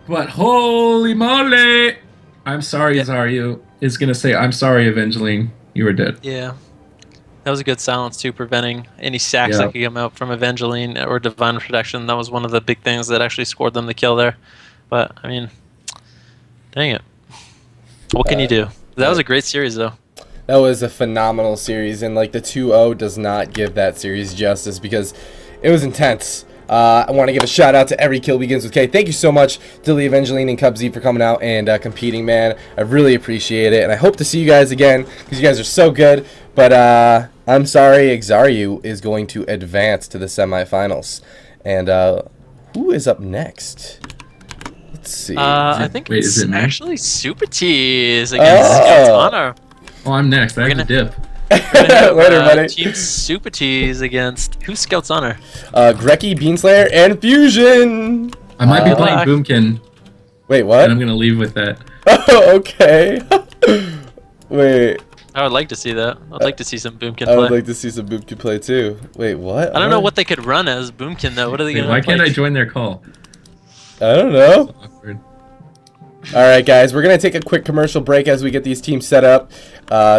But holy moly! I'm sorry, Zaryu is going to say, I'm sorry, Evangeline. You were dead. Yeah. That was a good silence too, preventing any sacks that could come out from Evangeline or Divine Protection. That was one of the big things that actually scored them the kill there. But I mean, dang it. What can you do? That was a great series though. That was a phenomenal series, and like the 2-0 does not give that series justice because it was intense. I want to give a shout out to Every Kill Begins with K. Thank you so much, Dilly, Evangeline, and Cubsy for coming out and competing, man. I really appreciate it, and I hope to see you guys again because you guys are so good. But I'm sorry, Exaryu is going to advance to the semifinals. And who is up next? Let's see. I think it's is it actually Supatease against Scout's Honor. Oh, I'm next. I have to dip. Later, buddy. Team Supatease against who's Scout's Honor? Greki, Beanslayer, and Fusion. I might be playing Boomkin. Wait, what? And I'm gonna leave with that. Oh, okay. Wait. I would like to see that. I'd like to see some Boomkin I would play. like to see some Boomkin play too. Wait, what? I don't know what they could run as Boomkin though. What are they gonna? Why can't I join their call? I don't know. Awkward. Alright guys, we're going to take a quick commercial break as we get these teams set up.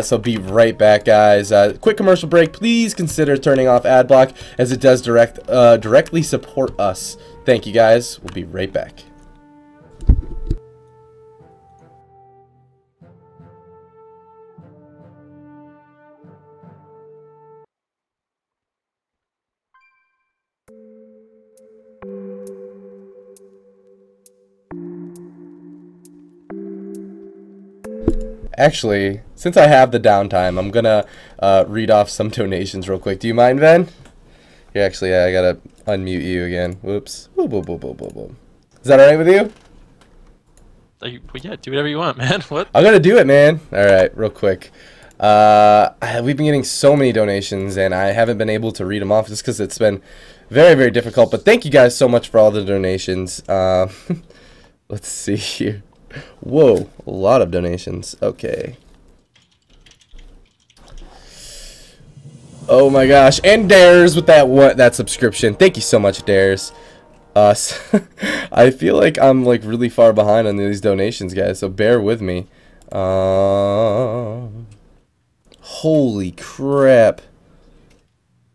So be right back, guys. Quick commercial break. Please consider turning off ad block as it does directly support us. Thank you guys. We'll be right back. Actually, since I have the downtime, I'm gonna read off some donations real quick. Do you mind, Ven? Here, actually, yeah, I gotta unmute you again. Whoops. Boop, boop, boop, boop, boop, boop. Is that alright with you? Well, yeah, do whatever you want, man. What? I'm gonna do it, man. Alright, real quick. We've been getting so many donations, and I haven't been able to read them off just because it's been very, very difficult. But thank you guys so much for all the donations. Let's see here. Whoa, a lot of donations. Okay. Oh my gosh, and Dares with that subscription. Thank you so much, Dares. I feel like I'm like really far behind on these donations, guys, so bear with me. Holy crap.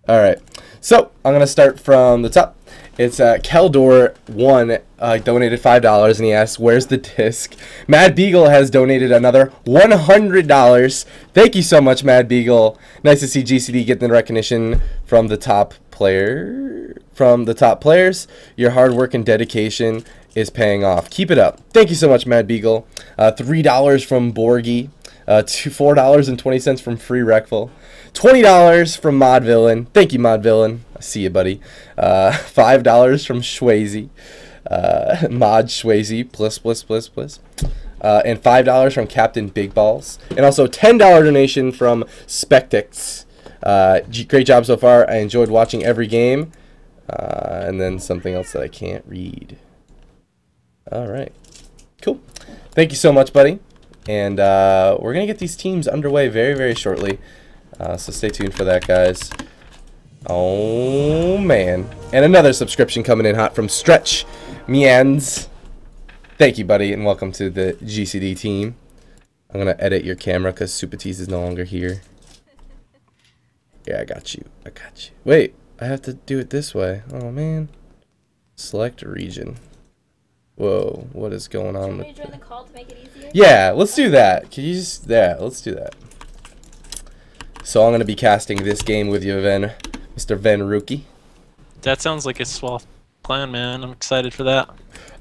Alright, so I'm gonna start from the top. It's Keldor1 donated $5 and he asks, where's the disc? Mad Beagle has donated another $100. Thank you so much, Mad Beagle. Nice to see GCD get the recognition from the top players. Your hard work and dedication is paying off. Keep it up. Thank you so much, Mad Beagle. $3 from Borgie. $4.20 from Free Recful. $20 from Mod Villain. Thank you, Mod Villain. I see you, buddy. $5 from Schwazy. Mod Schwazy. Plus. And $5 from Captain Big Balls. And also $10 donation from Spectix. Great job so far. I enjoyed watching every game. And then something else that I can't read. Alright. Cool. Thank you so much, buddy. And we're going to get these teams underway very, very shortly. So stay tuned for that, guys. Oh, man. And another subscription coming in hot from Stretch Mians. Thank you, buddy, and welcome to the GCD team. I'm going to edit your camera because Supatease is no longer here. Yeah, I got you. Wait, I have to do it this way. Oh, man. Select a region. Whoa, what is going on with that? Join the call to make it easier? Yeah, let's do that. Can you just... Yeah, let's do that. So I'm going to be casting this game with you, Mr. Venruki. That sounds like a swell plan, man. I'm excited for that.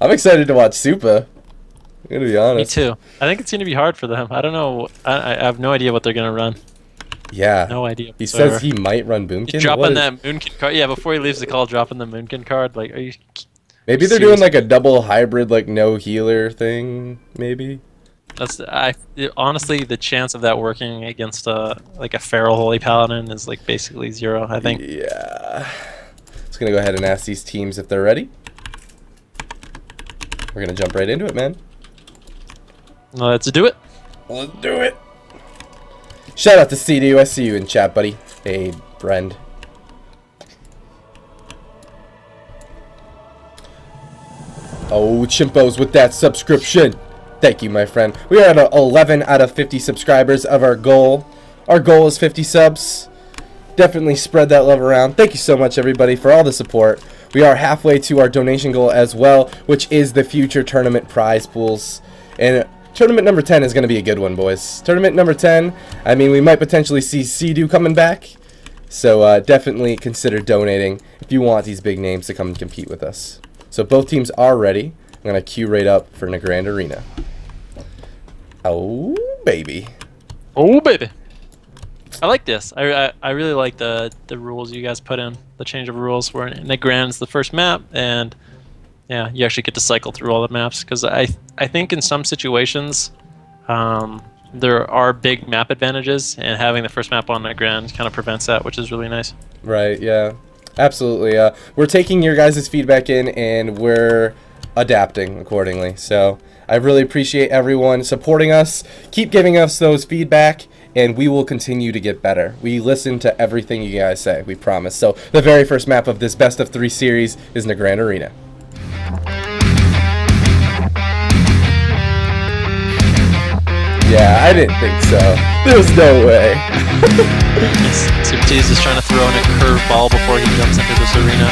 I'm excited to watch Supa. I'm going to be honest. Me too. I think it's going to be hard for them. I don't know. I have no idea what they're going to run. Yeah. No idea. He says he might run Boomkin. He's dropping that Moonkin card. Yeah, before he leaves the call, dropping the Moonkin card. Like, are you... Maybe they're doing like a double hybrid, like no healer thing, maybe? Honestly, the chance of that working against like a feral holy paladin is like basically 0, I think. Yeah. Just gonna go ahead and ask these teams if they're ready. We're gonna jump right into it, man. Let's do it. Let's do it. Shout out to CDU. I see you in chat, buddy. Hey, Brend. Oh, Chimpos with that subscription. Thank you, my friend. We are at 11 out of 50 subscribers of our goal. Our goal is 50 subs. definitely spread that love around. Thank you so much, everybody, for all the support. We are halfway to our donation goal as well, which is the future tournament prize pools. And tournament number 10 is going to be a good one, boys. Tournament number 10, I mean, we might potentially see Sea-Doo coming back. So definitely consider donating if you want these big names to come and compete with us. So both teams are ready. I'm going to queue right up for Nagrand Arena. Oh, baby. Oh, baby. I like this. I really like the rules you guys put in. The change of rules where Nagrand's the first map, and yeah, you actually get to cycle through all the maps. Because I think in some situations, there are big map advantages, and having the first map on Nagrand kind of prevents that, which is really nice. Right, yeah. Absolutely. We're taking your guys' feedback in, and we're adapting accordingly. So I really appreciate everyone supporting us. Keep giving us those feedback, and we will continue to get better. We listen to everything you guys say, we promise. So the very first map of this best of 3 series is Nagrand Arena. Yeah, I didn't think so. There's no way. Supatease is trying to throw in a curveball before he jumps into this arena,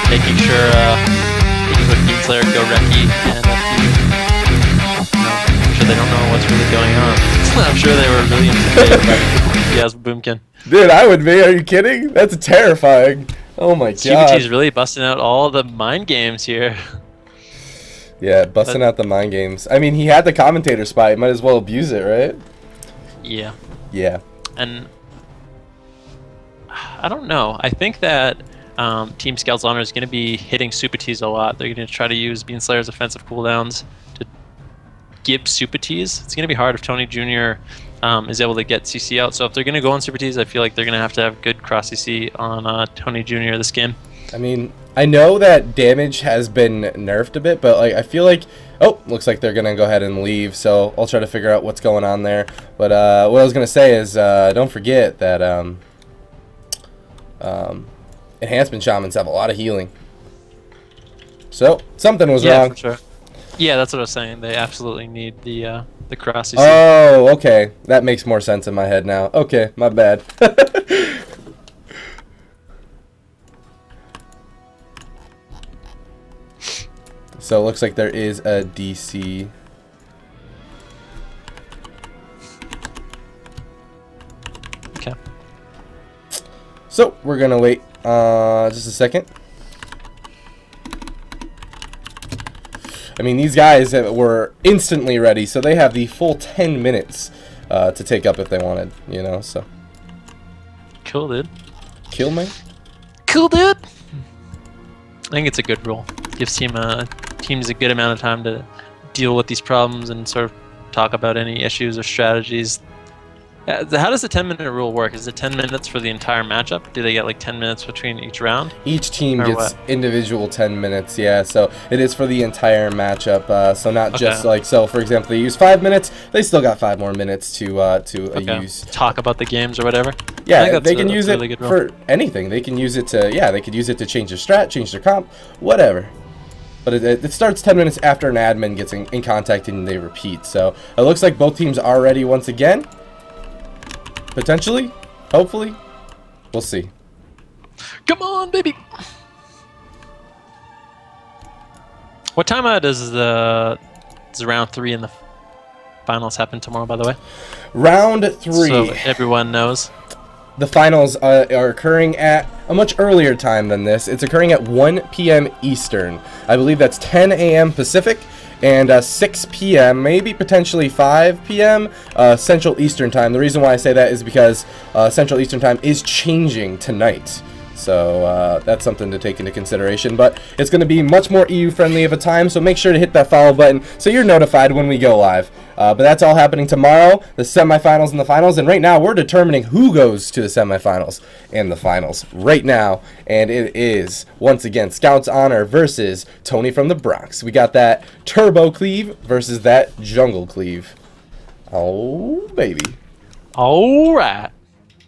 making sure he can put Bean Slayer, go Reki, and I'm sure they don't know what's really going on. I'm sure they were really intimidated by Yaz Boomkin. Dude, I would be. Are you kidding? That's terrifying. Oh my god. Supatease really busting out all the mind games here. Yeah, busting out the mind games. I mean, he had the commentator spot. He might as well abuse it, right? Yeah. Yeah. And I don't know. I think that Team Scout's Honor is going to be hitting Supatease a lot. They're going to try to use Bean Slayer's offensive cooldowns to give Supatease. It's going to be hard if Tony Jr. Is able to get CC out. So if they're going to go on Supatease, I feel like they're going to have good cross CC on Tony Jr. this game. I mean, I know that damage has been nerfed a bit, but like I feel like, oh, looks like they're gonna go ahead and leave. So I'll try to figure out what's going on there. But what I was gonna say is, don't forget that enhancement shamans have a lot of healing. So something was wrong. For sure. Yeah, that's what I was saying. They absolutely need the cross CC. Oh, okay, that makes more sense in my head now. Okay, my bad. So it looks like there is a DC. Okay. So we're gonna wait just a second. I mean, these guys were instantly ready, so they have the full 10 minutes to take up if they wanted, you know. So. Cool, dude. Kill me. Cool, dude. I think it's a good rule. Gives teams a good amount of time to deal with these problems and sort of talk about any issues or strategies. How does the 10-minute rule work? Is it 10 minutes for the entire matchup? Do they get like 10 minutes between each round? Each team gets individual 10 minutes, yeah. So it is for the entire matchup. So not just like, so for example, they use 5 minutes, they still got 5 more minutes to use. Talk about the games or whatever? Yeah, they can use it for anything. They can use it to, yeah, they could use it to change their strat, change their comp, whatever. But it starts 10 minutes after an admin gets in contact and they repeat. So it looks like both teams are ready once again. Potentially, hopefully, we'll see. Come on, baby. What time does round 3 in the finals happen tomorrow, by the way? Round 3. So everyone knows. The finals are occurring at a much earlier time than this. It's occurring at 1 p.m. Eastern. I believe that's 10 a.m. Pacific and 6 p.m., maybe potentially 5 p.m. Central Eastern Time. The reason why I say that is because Central Eastern Time is changing tonight. So that's something to take into consideration. But it's going to be much more EU-friendly of a time, so make sure to hit that follow button so you're notified when we go live. But that's all happening tomorrow, the semifinals and the finals. And right now, we're determining who goes to the semifinals and the finals right now. And it is, once again, Scout's Honor versus Tony from the Bronx. We got that Turbo Cleave versus that Jungle Cleave. Oh, baby. All right.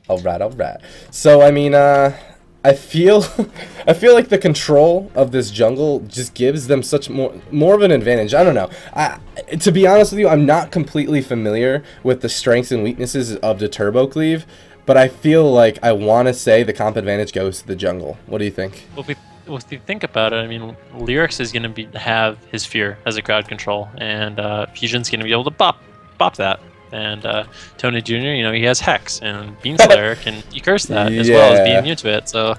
All right, all right. So, I mean, I feel like the control of this jungle just gives them such more of an advantage. I don't know. To be honest with you, I'm not completely familiar with the strengths and weaknesses of the Turbo Cleave. but I feel like I want to say the comp advantage goes to the jungle. What do you think? Well, if you think about it, I mean, Lyrics is going to have his Fear as a crowd control, and Fusion's going to be able to bop that. And Tony Jr., you know, he has Hex, and Beanslayer can curse that as well as being immune to it. So,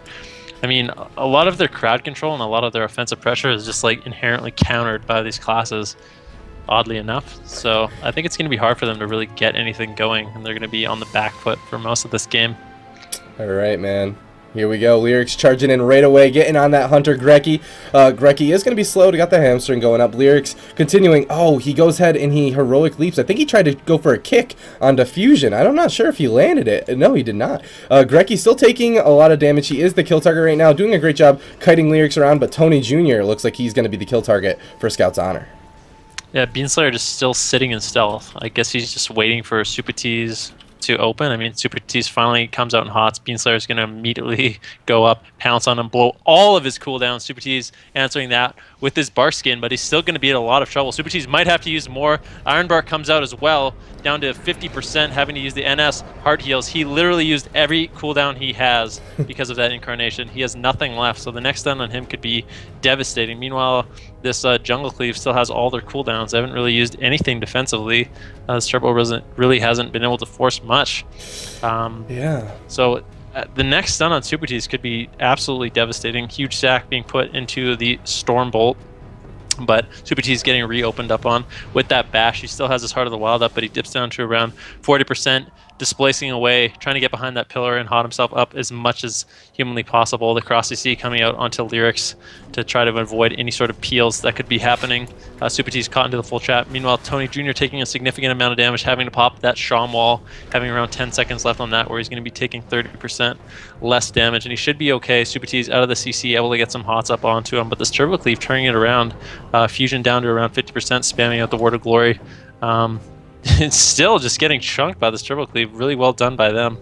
I mean, a lot of their crowd control and a lot of their offensive pressure is just like inherently countered by these classes, oddly enough. So I think it's going to be hard for them to really get anything going, and they're going to be on the back foot for most of this game. All right, man. Here we go. Lyrics charging in right away, getting on that Hunter Greki. Greki is going to be slow. Got the hamstring going up. Lyrics continuing. Oh, he goes ahead and he heroic leaps. I think he tried to go for a kick onto Fusion. I'm not sure if he landed it. No, he did not. Greki still taking a lot of damage. He is the kill target right now, doing a great job kiting Lyrics around, but Tony Jr. looks like he's going to be the kill target for Scout's Honor. Yeah, Beanslayer just still sitting in stealth. I guess he's just waiting for Supatease to open. I mean, Supatease finally comes out in hots. Beanslayer is going to immediately go up, pounce on him, blow all of his cooldowns. Supatease answering that with his Bark Skin, but he's still going to be in a lot of trouble. Supatease might have to use more. Iron Bark comes out as well, down to 50%, having to use the NS Heart Heals. He literally used every cooldown he has because of that incarnation. He has nothing left, so the next stun on him could be devastating. Meanwhile, this Jungle Cleave still has all their cooldowns. They haven't really used anything defensively. This Turbo really hasn't been able to force much. So the next stun on Supatease could be absolutely devastating. Huge stack being put into the Stormbolt, but Supatease getting reopened up on with that bash. He still has his Heart of the Wild up, but he dips down to around 40%, displacing away, trying to get behind that pillar and hot himself up as much as humanly possible. The cross CC coming out onto Lyrics to try to avoid any sort of peels that could be happening. Supatease caught into the full trap. Meanwhile, Tony Jr. taking a significant amount of damage, having to pop that Sham Wall, having around 10 seconds left on that, where he's going to be taking 30% less damage, and he should be okay. Supatease out of the CC, able to get some hots up onto him, but this Turbo Cleave turning it around. Fusion down to around 50%, spamming out the Word of Glory. It's still just getting chunked by this Turbo Cleave. Really well done by them.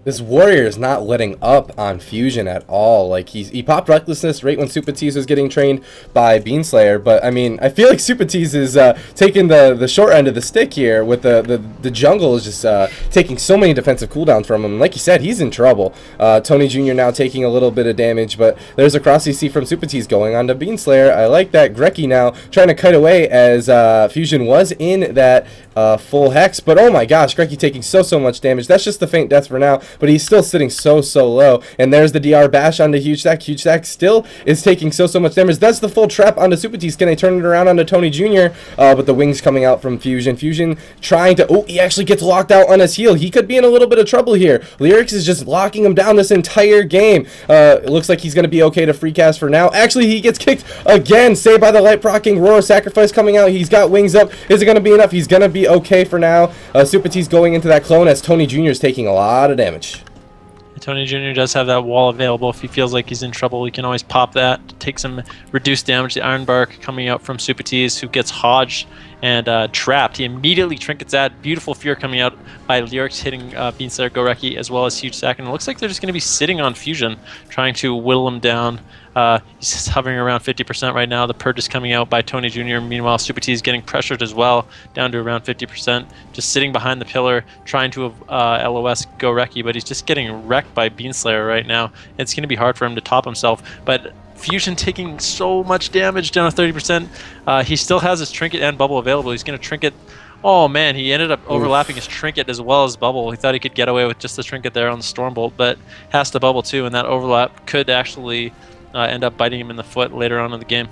This Warrior is not letting up on Fusion at all. Like, he popped Recklessness right when Supatease was getting trained by Beanslayer, but I mean, I feel like Supatease is taking the short end of the stick here with the jungle is just taking so many defensive cooldowns from him. Like you said, he's in trouble. Tony Jr. now taking a little bit of damage, but there's a cross CC from Supatease going on to Beanslayer. I like that. Greki now trying to kite away as Fusion was in that full Hex, but oh my gosh, Greki taking so much damage. That's just the faint death for now, but he's still sitting so low. And there's the DR bash onto Huge Stack. Huge Stack still is taking so much damage. That's the full trap onto Supatease. Can they turn it around onto Tony Jr.? But the wings coming out from Fusion. Fusion trying to, oh, he actually gets locked out on his heal. He could be in a little bit of trouble here. Lyrics is just locking him down this entire game. It looks like he's going to be okay to free cast for now. Actually, he gets kicked again. Saved by the light procking. Roar Sacrifice coming out. He's got wings up. Is it going to be enough? He's going to be okay for now. Supatease going into that clone as Tony Jr. is taking a lot of damage. Tony Jr. does have that wall available. If he feels like he's in trouble, he can always pop that to take some reduced damage. The Iron Bark coming out from Supatease, who gets hodged and trapped. He immediately trinkets that. Beautiful Fear coming out by Lyrics, hitting Beanslayer, Goreki, as well as Huge Stack. And it looks like they're just going to be sitting on Fusion, trying to whittle him down. He's just hovering around 50% right now. The Purge is coming out by Tony Jr. Meanwhile, Supatease getting pressured as well, down to around 50%. Just sitting behind the pillar, trying to LOS Goreki, but he's just getting wrecked by Beanslayer right now. It's going to be hard for him to top himself, but Fusion taking so much damage, down to 30%. He still has his Trinket and Bubble available. He's going to Trinket. Oh man, he ended up overlapping his Trinket as well as Bubble. He thought he could get away with just the Trinket there on the Stormbolt, but has to Bubble too, and that overlap could actually end up biting him in the foot later on in the game.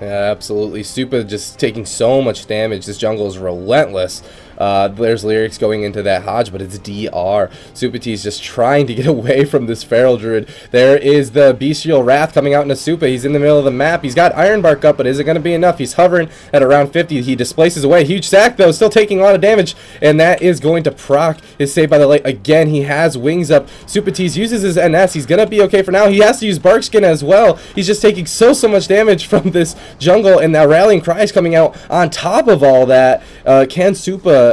Yeah, absolutely. Supa just taking so much damage. This jungle is relentless. There's Lyrics going into that Hodge, but it's DR. Supatease just trying to get away from this Feral Druid. There is the Bestial Wrath coming out into Supa. He's in the middle of the map. He's got Iron Bark up, but is it going to be enough? He's hovering at around 50. He displaces away. Huge Stack, though, still taking a lot of damage, and that is going to proc his Saved by the Light. Again, he has wings up. Supatease uses his NS. He's going to be okay for now. He has to use Bark Skin as well. He's just taking so much damage from this jungle, and now Rallying Cry is coming out on top of all that. Can Supa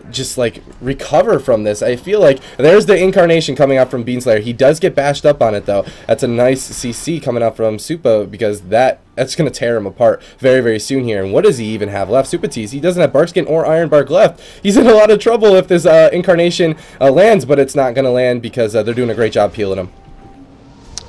just like recover from this. I feel like there's the incarnation coming out from Beanslayer. He does get bashed up on it though. That's a nice CC coming out from Supa, because that's going to tear him apart very, very soon here. And what does he even have left? Supatease, he doesn't have Bark Skin or Iron Bark left. He's in a lot of trouble if this incarnation lands, but it's not going to land because they're doing a great job peeling him.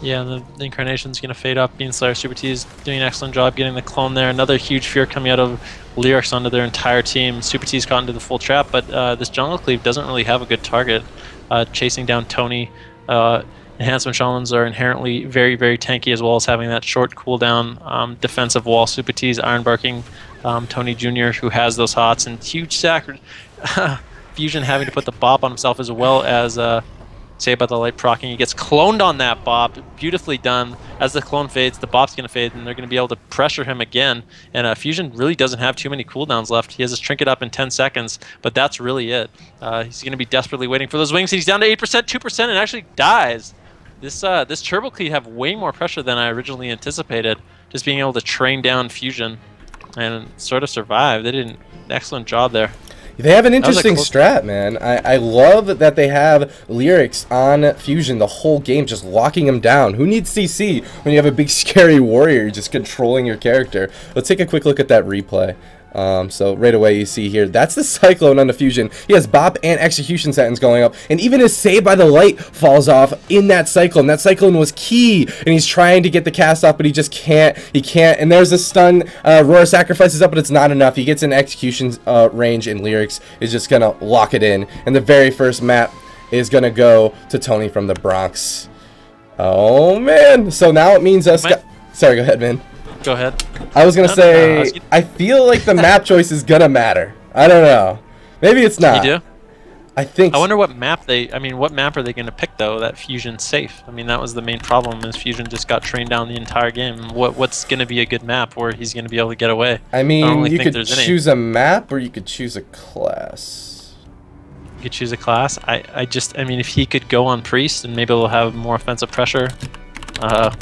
Yeah, the incarnation's going to fade up. Beanslayer, Supatease doing an excellent job getting the clone there. Another huge fear coming out of Lyrics onto their entire team. Supatease got into the full trap, but this jungle cleave doesn't really have a good target. Chasing down Tony. Enhancement Shamans are inherently very, very tanky, as well as having that short cooldown defensive wall. Supatease Iron Barking Tony Jr., who has those hots, and huge Fusion having to put the bop on himself, as well as Saved by the Light proccing. He gets cloned on that bop. Beautifully done. As the clone fades, the bop's going to fade, and they're going to be able to pressure him again. And Fusion really doesn't have too many cooldowns left. He has his trinket up in 10 seconds, but that's really it. He's going to be desperately waiting for those wings. He's down to 8%, 2%, and actually dies. This Turbo Cleave have way more pressure than I originally anticipated. Just being able to train down Fusion and sort of survive. They did an excellent job there. They have an interesting strat, man. I love that they have Lyrics on Fusion the whole game, just locking him down. Who needs CC when you have a big scary warrior just controlling your character? Let's take a quick look at that replay. So right away you see here, that's the Cyclone on the Fusion. He has Bop and Execution Sentence going up, and even his Saved by the Light falls off in that Cyclone. That Cyclone was key, and he's trying to get the cast off, but he just can't. He can't, and there's a stun. Roar sacrifices up, but it's not enough. He gets an Execution range, and Lyrics is just gonna lock it in. And the very first map is gonna go to Tony from the Bronx. Oh man! So now it means us. Sorry, go ahead, man. Go ahead. I was gonna say, I feel like the map choice is gonna matter. I don't know. Maybe it's not. You do? I think. I wonder what map what map are they gonna pick though? That Fusion's safe. I mean, that was the main problem. Is Fusion just got trained down the entire game. What's gonna be a good map where he's gonna be able to get away? I mean, you could choose a map or you could choose a class. You could choose a class. I mean, if he could go on Priest, and maybe we'll have more offensive pressure.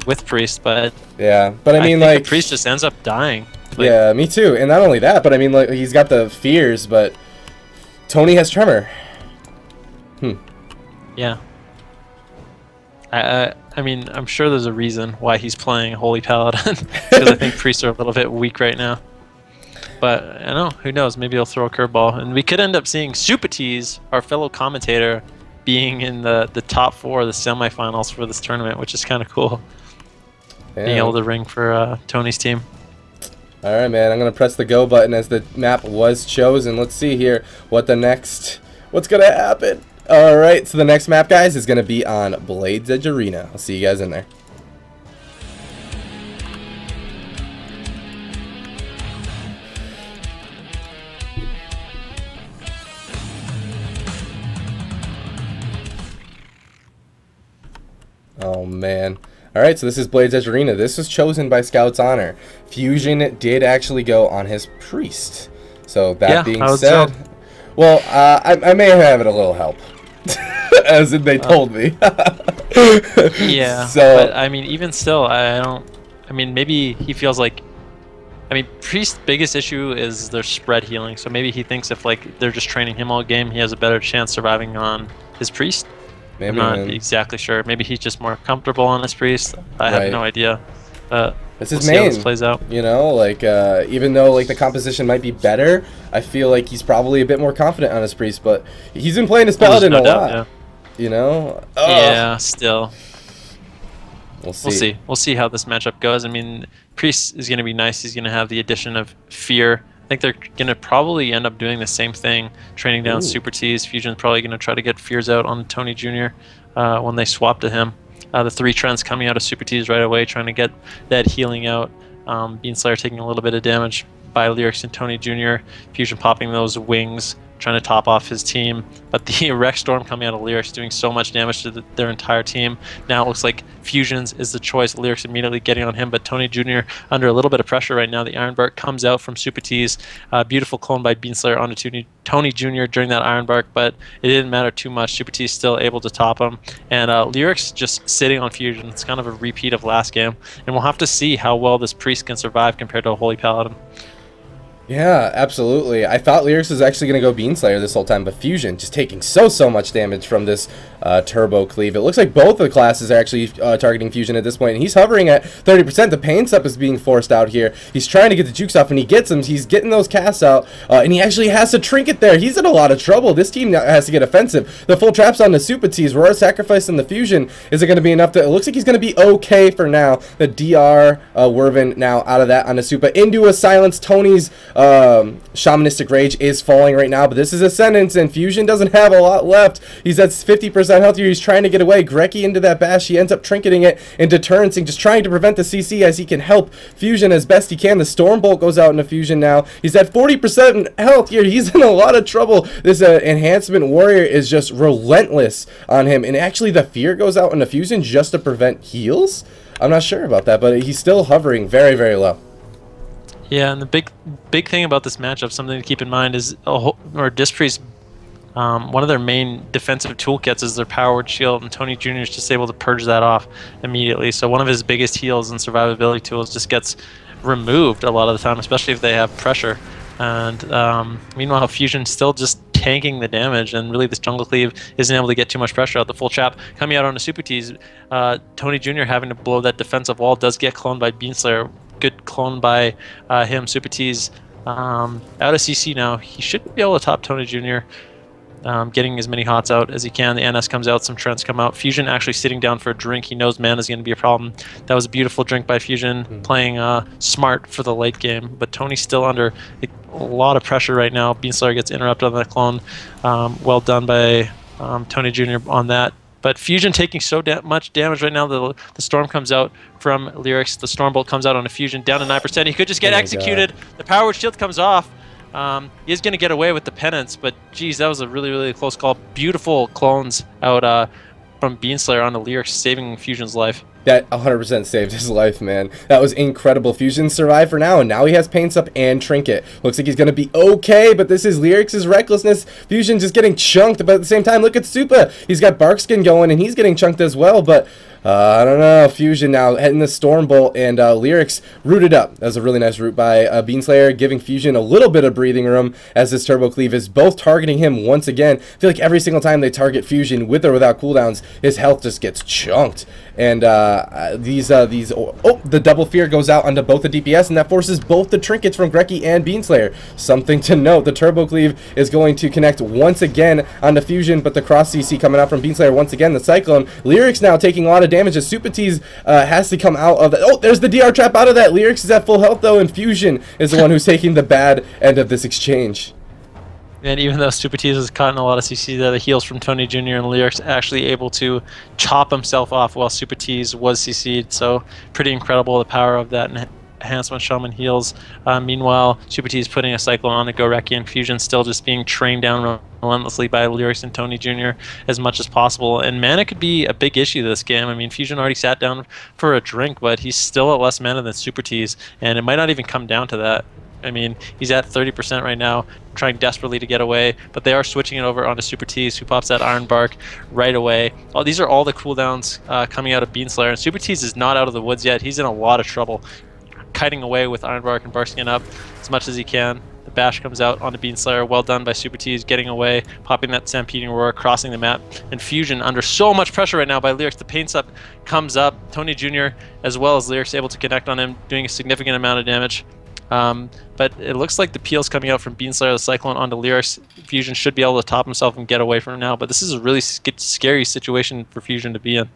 With Priest, but yeah, but I mean, think like the Priest just ends up dying. Like, yeah, me too. And not only that, but I mean, like, he's got the fears, but Tony has Tremor. Yeah. I mean, I'm sure there's a reason why he's playing Holy Paladin, because I think Priests are a little bit weak right now. But I don't know. Who knows? Maybe he'll throw a curveball, and we could end up seeing Supatease, our fellow commentator, being in the top 4 of the semifinals for this tournament, which is kind of cool. Yeah. Being able to ring for Tony's team. All right, man. I'm gonna press the go button as the map was chosen. Let's see here what's gonna happen. All right, so the next map, guys, is gonna be on Blades Edge Arena. I'll see you guys in there. Oh man. Alright, so this is Blades Edge Arena. This was chosen by Scout's Honor. Fusion did actually go on his Priest. So that being said, well, I may have it a little help. As they told me. Yeah. So, but I mean, even still, I mean, maybe he feels like, I mean, Priest's biggest issue is their spread healing. So maybe he thinks if like they're just training him all game, he has a better chance surviving on his Priest. Maybe, I'm not exactly sure. Maybe he's just more comfortable on his Priest. I have no idea. This is we'll see how this plays out. You know, like even though like the composition might be better, I feel like he's probably a bit more confident on his Priest. But he's been playing his Paladin a lot. Yeah. You know. Yeah. Still. We'll see. We'll see how this matchup goes. I mean, Priest is going to be nice. He's going to have the addition of Fear. I think they're going to probably end up doing the same thing, training down Supatease. Fusion's probably going to try to get Fears out on Tony Jr. When they swap to him. The 3 trends coming out of Supatease right away, trying to get that healing out. Beanslayer taking a little bit of damage by Lyrics and Tony Jr. Fusion popping those wings, trying to top off his team. But the Wreck Storm coming out of Lyrics doing so much damage to their entire team. Now it looks like Fusion's is the choice. Lyrics immediately getting on him, but Tony Jr. under a little bit of pressure right now. The Iron Bark comes out from Supatease. Beautiful clone by Beanslayer onto Tony Jr. during that Iron Bark, but it didn't matter too much. Supatease still able to top him. And Lyrics just sitting on Fusion. It's kind of a repeat of last game. And we'll have to see how well this Priest can survive compared to a Holy Paladin. Yeah, absolutely. I thought Lyrics was actually going to go Beanslayer this whole time, but Fusion just taking so much damage from this Turbo Cleave. It looks like both of the classes are actually targeting Fusion at this point, and he's hovering at 30%. The Pain Sup is being forced out here. He's trying to get the jukes off, and he gets them. He's getting those casts out, and he actually has to Trinket there. He's in a lot of trouble. This team now has to get offensive. The full trap's on the Supatease. Roar Sacrifice and the Fusion. Is it going to be enough to... It looks like he's going to be okay for now. The DR Wervin now out of that on the Supa. Into a Silence. Tony's... Shamanistic Rage is falling right now, but this is Ascendance, and Fusion doesn't have a lot left. He's at 50% health here. He's trying to get away. Greki into that bash. He ends up trinketing it into Deterrencing, just trying to prevent the CC as he can help Fusion as best he can. The Stormbolt goes out into Fusion now. He's at 40% health here. He's in a lot of trouble. This Enhancement Warrior is just relentless on him, and actually the Fear goes out into Fusion just to prevent heals? I'm not sure about that, but he's still hovering very low. Yeah, and the big thing about this matchup, something to keep in mind, is Dispriest, one of their main defensive toolkits is their Powered Shield, and Tony Jr. is just able to purge that off immediately. So one of his biggest heals and survivability tools just gets removed a lot of the time, especially if they have pressure. And meanwhile, Fusion's still just tanking the damage, and really this Jungle Cleave isn't able to get too much pressure out. The full trap coming out on the Supatease, Tony Jr. having to blow that defensive wall, does get cloned by Beanslayer. Good clone by him. Supatease out of CC now. He should be able to top Tony Jr. Getting as many hots out as he can. The NS comes out, some Trents come out. Fusion actually sitting down for a drink. He knows mana is going to be a problem. That was a beautiful drink by Fusion, playing smart for the late game. But Tony's still under a lot of pressure right now. Beanslayer gets interrupted on that clone. Well done by Tony Jr. on that. But Fusion taking so much damage right now. The Storm comes out from Lyrics. The Stormbolt comes out on a Fusion, down to 9%. He could just get executed. God. The Powered Shield comes off. He is going to get away with the penance, but geez, that was a really close call. Beautiful clones out from Beanslayer on the Lyrics, saving Fusion's life. That 100% saved his life, man. That was incredible. Fusion survived for now, and now he has Pain Sup and Trinket. Looks like he's going to be okay, but this is Lyrics' recklessness. Fusion just getting chunked, but at the same time, look at Supa. He's got Barkskin going, and he's getting chunked as well, but I don't know. Fusion now heading the Stormbolt, and Lyrics rooted up. That was a really nice root by Beanslayer, giving Fusion a little bit of breathing room as this Turbo Cleave is both targeting him once again. I feel like every single time they target Fusion, with or without cooldowns, his health just gets chunked. And the double fear goes out onto both the DPS, and that forces both the trinkets from Greki and Beanslayer. Something to note, the Turbo Cleave is going to connect once again onto Fusion, but the cross CC coming out from Beanslayer once again. The Cyclone. Lyrics now taking a lot of damage as Supatease has to come out of that. Oh, there's the DR trap out of that. Lyrics is at full health though, and Fusion is the one who's taking the bad end of this exchange. And even though Supatease has caught in a lot of CC there, the heals from Tony Jr. and Lyrics actually able to chop himself off while Supatease was CC'd. So pretty incredible, the power of that enhancement shaman heals. Meanwhile, Supatease putting a Cyclone on to Goreki, and Fusion still just being trained down relentlessly by Lyrics and Tony Jr. as much as possible. And mana could be a big issue this game. I mean, Fusion already sat down for a drink, but he's still at less mana than Supatease, and it might not even come down to that. I mean, he's at 30% right now, trying desperately to get away, but they are switching it over onto Supatease, who pops that Iron Bark right away. Oh, these are all the cooldowns coming out of Beanslayer, and Supatease is not out of the woods yet. He's in a lot of trouble, kiting away with Iron Bark and Barkskin up as much as he can. The bash comes out onto Beanslayer, well done by Supatease, getting away, popping that Stampeding Roar, crossing the map, and Fusion under so much pressure right now by Lyrics. The Pain Sup comes up, Tony Jr. as well as Lyrics able to connect on him, doing a significant amount of damage. But it looks like the peel's coming out from Beanslayer, the Cyclone onto Lyrics. Fusion should be able to top himself and get away from him now, but this is a really scary situation for Fusion to be in.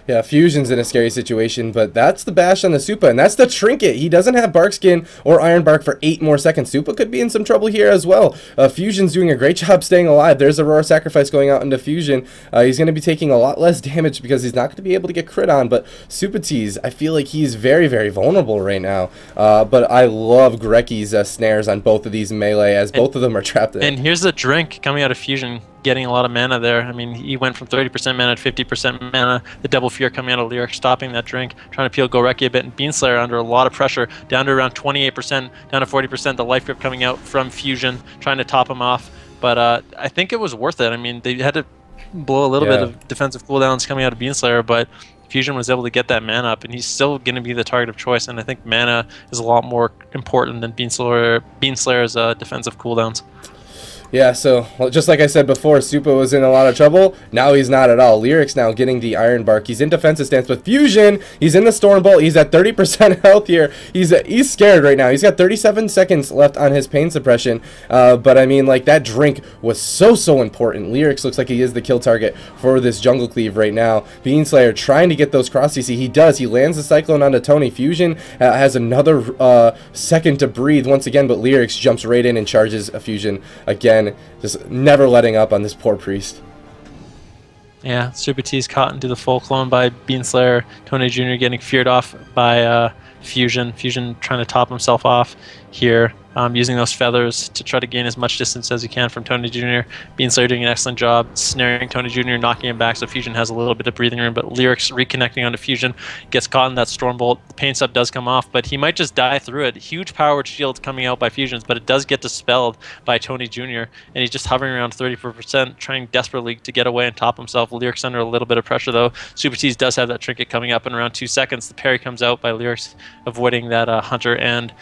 Yeah, Fusion's in a scary situation, but that's the bash on the Supa, and that's the Trinket. He doesn't have Barkskin or Iron Bark for 8 more seconds. Supa could be in some trouble here as well. Fusion's doing a great job staying alive. There's a Roar Sacrifice going out into Fusion. He's going to be taking a lot less damage because he's not going to be able to get crit on, but Supatease, I feel like he's very vulnerable right now. But I love Greki's snares on both of these melee, as both of them are trapped in. And here's the drink coming out of Fusion, getting a lot of mana there. I mean, he went from 30% mana to 50% mana. The double fear coming out of Lyric, stopping that drink, trying to peel Goreki a bit, and Beanslayer under a lot of pressure, down to around 28%, down to 40%. The life grip coming out from Fusion, trying to top him off. But I think it was worth it. I mean, they had to blow a little bit of defensive cooldowns coming out of Beanslayer, but Fusion was able to get that mana up, and he's still going to be the target of choice. And I think mana is a lot more important than Beanslayer's defensive cooldowns. Yeah, so well, just like I said before, Supa was in a lot of trouble. Now he's not at all. Lyrics now getting the Iron Bark. He's in defensive stance, but Fusion, he's in the Stormbolt. He's at 30% health here. He's scared right now. He's got 37 seconds left on his pain suppression. But I mean, like, that drink was so important. Lyrics looks like he is the kill target for this Jungle Cleave right now. Beanslayer trying to get those cross CC. He does. He lands the Cyclone onto Tony. Fusion has another second to breathe once again, but Lyrics jumps right in and charges a Fusion again. Just never letting up on this poor priest. Yeah, Supatease caught into the full clone by Beanslayer. Tony Jr. getting feared off by Fusion. Fusion trying to top himself off here, using those feathers to try to gain as much distance as he can from Tony Jr. Beanslayer doing an excellent job snaring Tony Jr., knocking him back, so Fusion has a little bit of breathing room, but Lyrics reconnecting onto Fusion, gets caught in that Stormbolt. The pain sub does come off, but he might just die through it. Huge powered shields coming out by Fusions, but it does get dispelled by Tony Jr., and he's just hovering around 34%, trying desperately to get away and top himself. Lyrics under a little bit of pressure, though. Supatease does have that trinket coming up in around 2 seconds. The parry comes out by Lyrics, avoiding that Hunter and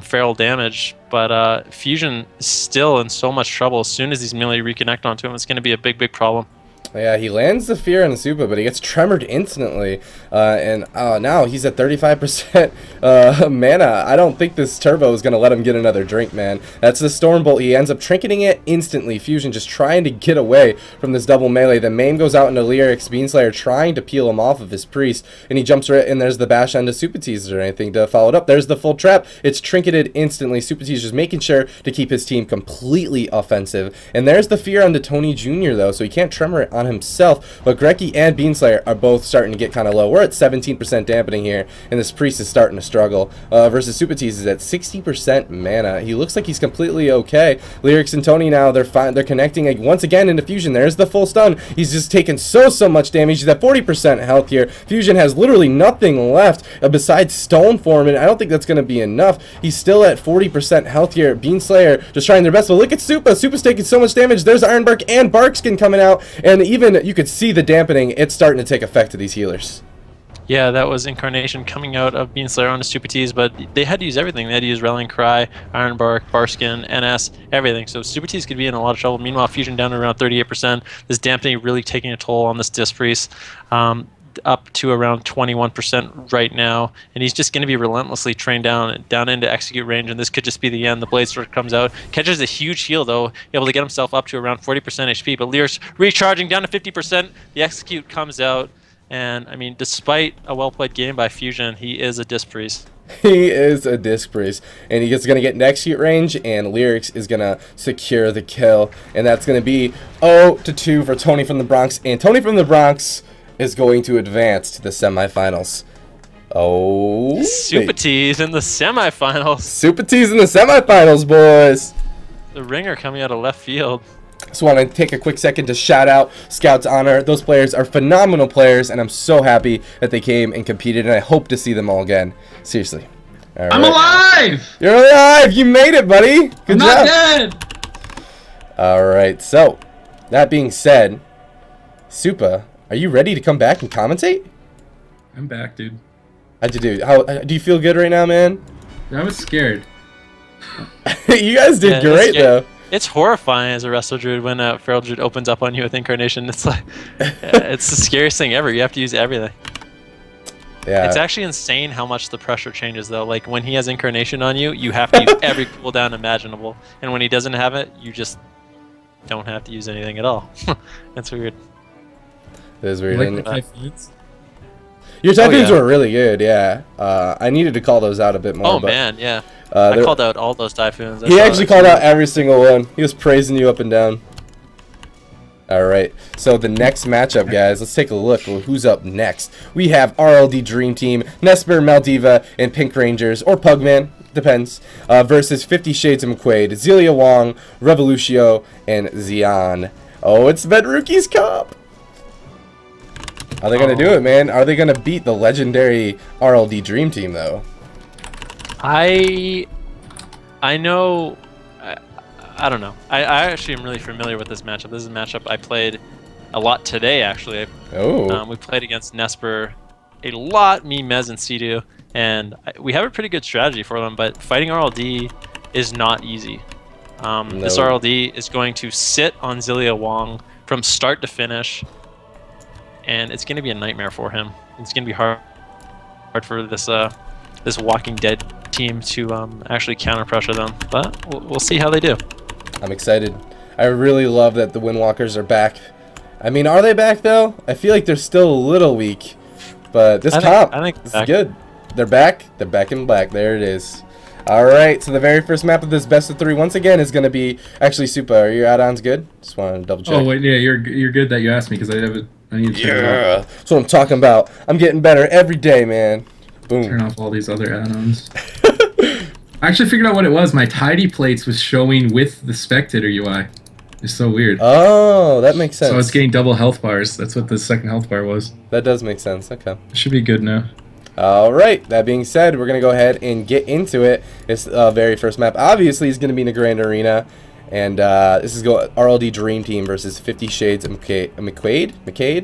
feral damage, but Fusion is still in so much trouble. As soon as these melee reconnect onto him, it's going to be a big problem. Yeah, he lands the Fear on the Supa, but he gets tremored instantly. And now he's at 35% mana. I don't think this turbo is going to let him get another drink, man. That's the Stormbolt. He ends up trinketing it instantly. Fusion just trying to get away from this double melee. The maim goes out into Lyrics. Beanslayer trying to peel him off of his priest. And he jumps right in. There's the bash onto Supatease or anything to follow it up. There's the full trap. It's trinketed instantly. Supatease just making sure to keep his team completely offensive. And there's the Fear onto Tony Jr., though, so he can't tremor it on himself, but Greki and Beanslayer are both starting to get kind of low. We're at 17% dampening here, and this priest is starting to struggle. Versus Supatease is at 60% mana. He looks like he's completely okay. Lyrics and Tony now, they're fine. They're connecting once again into Fusion. There's the full stun. He's just taken so much damage. He's at 40% health here. Fusion has literally nothing left besides Stone Form, and I don't think that's going to be enough. He's still at 40% health here. Beanslayer just trying their best, but look at Supa. Supa's taking so much damage. There's Iron Bark and Barkskin coming out, and even you could see the dampening. It's starting to take effect to these healers. Yeah, that was Incarnation coming out of Beanslayer onto Supatease, but they had to use everything. They had to use Rallying Cry, Iron Bark, Barskin, NS, everything. So Supatease could be in a lot of trouble. Meanwhile, Fusion down to around 38%. This dampening really taking a toll on this Disc Priest. Up to around 21% right now, and he's just going to be relentlessly trained down into execute range, and this could just be the end. The Blade Sword comes out, catches a huge heal though, able to get himself up to around 40% HP, but Lyrics recharging down to 50%. The execute comes out, and I mean, despite a well-played game by Fusion, he is a Disc Priest. He is a Disc Priest, and he's going to get next execute range, and Lyrics is going to secure the kill, and that's going to be 0-2 for Tony from the Bronx, and Tony from the Bronx is going to advance to the semifinals. Oh, Supatease in the semifinals. Supatease in the semifinals, boys. The ringer coming out of left field. Just want to take a quick second to shout out Scouts Honor. Those players are phenomenal players, and I'm so happy that they came and competed, and I hope to see them all again. Seriously. All right. I'm alive! You're alive! You made it, buddy! Good I'm job! not dead! Alright, so, that being said, Supa, are you ready to come back and commentate? I'm back, dude. How'd you do? How do you feel good right now, man? I was scared. You guys did great, though. It's horrifying as a Wrestle Druid when Feral Druid opens up on you with Incarnation. It's like, it's the scariest thing ever. You have to use everything. Yeah. It's actually insane how much the pressure changes, though. Like, when he has Incarnation on you, you have to use every cooldown imaginable. And when he doesn't have it, you just don't have to use anything at all. That's weird. It is weird. Like the Typhoons? Your Typhoons were really good, yeah. I needed to call those out a bit more. Oh, but, man, yeah. I called out all those Typhoons. He actually called out every single one. He was praising you up and down. Alright, so the next matchup, guys, let's take a look who's up next. We have RLD Dream Team, Nesper, Maldiva, and Pink Rangers, or Pugman, depends, versus 50 Shades of McQuaid, Zelia Wong, Revolutio, and Xian. Oh, it's Venruki's Cup! Are they going to do it, man? Are they going to beat the legendary RLD Dream Team, though? I know... I don't know. I actually am really familiar with this matchup. This is a matchup I played a lot today, actually. Oh. We played against Nesper a lot, me, Mez, and Sidu, and we have a pretty good strategy for them, but fighting RLD is not easy. This RLD is going to sit on Zilia Wong from start to finish, and it's going to be a nightmare for him. It's going to be hard for this this Walking Dead team to actually counter pressure them, but we'll see how they do. I'm excited. I really love that the Windwalkers are back. I mean, are they back though? I feel like they're still a little weak, but this comp, I think this is good. They're back. They're back in black. There it is. All right, so the very first map of this best of 3 once again is going to be actually Supa. Are your add-ons good? Just want to double check. Oh wait, yeah, you're good that you asked me because I need to turn it off. That's what I'm talking about. I'm getting better every day, man. Boom. Turn off all these other add-ons. I actually figured out what it was. My tidy plates was showing with the spectator UI. It's so weird. Oh, that makes sense. So it's getting double health bars. That's what the second health bar was. That does make sense. Okay. It should be good now. All right. That being said, we're gonna go ahead and get into it. This very first map, obviously, is gonna be in a Grand Arena, and this is RLD Dream Team versus 50 Shades of McQuaid.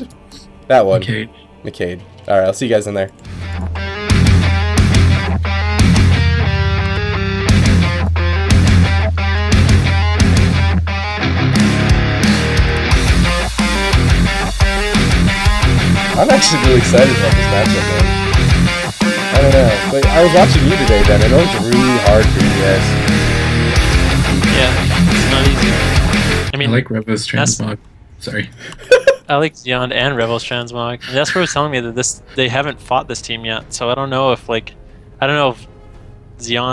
That one. McQuaid. All right. I'll see you guys in there. I'm actually really excited about this matchup, man. I don't know, but I was watching you today, Ben. I know it's really hard for you guys. Yeah, it's not easy. I mean, I like Revo's transmog. Sorry. I like Xeon and Revo's transmog. And Jasper was telling me that they haven't fought this team yet, so I don't know if Xeon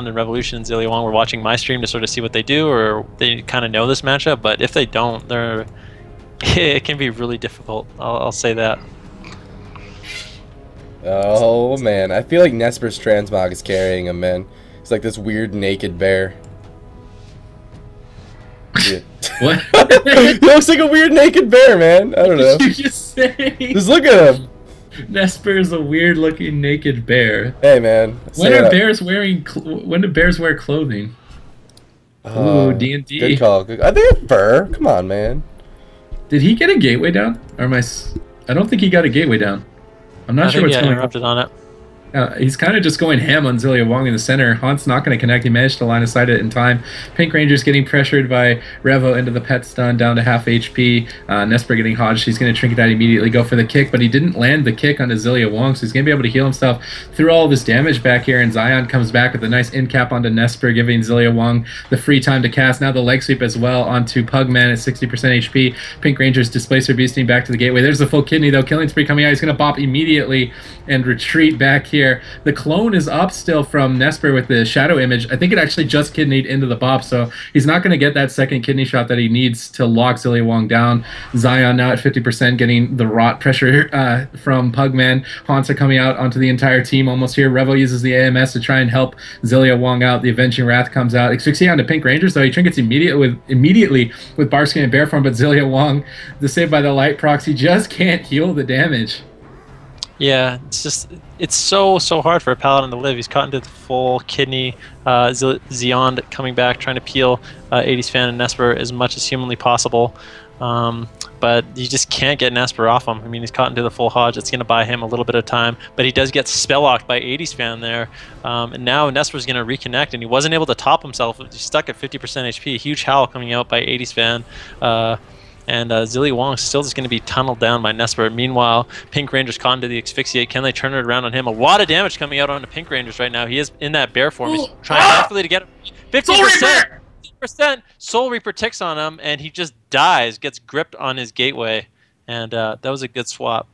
and Revolution and Zilia Wong were watching my stream to sort of see what they do, or they kind of know this matchup. But if they don't, it can be really difficult. I'll say that. Oh man, I feel like Nesper's transmog is carrying him, man. It's like this weird naked bear. Yeah. What? He looks like a weird naked bear, man. I don't know. What did you just say? Just look at him. Nesper is a weird looking naked bear. Hey man. When do bears wear clothing? Ooh, D&D. Good call. Are they a fur? Come on, man. Did he get a gateway down? Or I don't think he got a gateway down. I'm not sure what's going on. Interrupted on it. He's kind of just going ham on Zilia Wong in the center. Haunt's not going to connect. He managed to line of sight it in time. Pink Ranger's getting pressured by Revo into the pet stun, down to half HP. Nesper getting hodged. He's going to trinket that immediately, go for the kick, but he didn't land the kick onto Zilia Wong, so he's going to be able to heal himself through all of this damage back here, and Zion comes back with a nice in cap onto Nesper, giving Zilia Wong the free time to cast. Now the leg sweep as well onto Pugman at 60% HP. Pink Ranger's Displacer Beasting back to the gateway. There's the full kidney, though. Killing spree coming out. He's going to bop immediately and retreat back here. The clone is up still from Nesper with the shadow image. I think it actually just kidneyed into the bop, so he's not going to get that second kidney shot that he needs to lock Zilia Wong down. Zion now at 50% getting the rot pressure from Pugman. Haunts are coming out onto the entire team almost here. Revo uses the AMS to try and help Zilia Wong out. The Avenging Wrath comes out. Asphyxia onto Pink Rangers, though. He trinkets immediately with Barskin and Bear Form, but Zilia Wong, the Saved by the Light proxy, just can't heal the damage. Yeah, it's so hard for a Paladin to live. He's caught into the full kidney. Xeon coming back, trying to peel 80s Fan and Nesper as much as humanly possible. But you just can't get Nesper off him. I mean, he's caught into the full Hodge. It's going to buy him a little bit of time. But he does get spell locked by 80s Fan there. And now Nesper's going to reconnect, and he wasn't able to top himself. He's stuck at 50% HP. Huge howl coming out by 80s Fan. And Zilia Wong still just going to be tunneled down by Nesper. Meanwhile, Pink Ranger's caught into the Asphyxiate. Can they turn it around on him? A lot of damage coming out onto Pink Rangers right now. He is in that bear form. He's trying desperately to get him. 50%! 50%! Soul Reaper ticks on him, and he just dies, gets gripped on his gateway. And that was a good swap.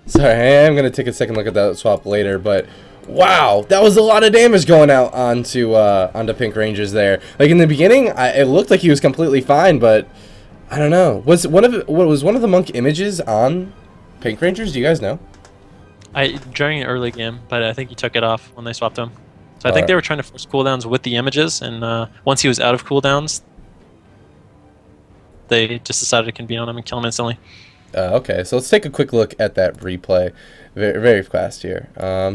Sorry, I am going to take a second look at that swap later, but... Wow, that was a lot of damage going out onto Pink Rangers there. Like in the beginning, it looked like he was completely fine, but I don't know. Was one of the monk images on Pink Rangers? Do you guys know? During the early game, but I think he took it off when they swapped him. So I think they were trying to force cooldowns with the images, and once he was out of cooldowns, they just decided to convene on him and kill him instantly. Okay, so let's take a quick look at that replay very, very fast here.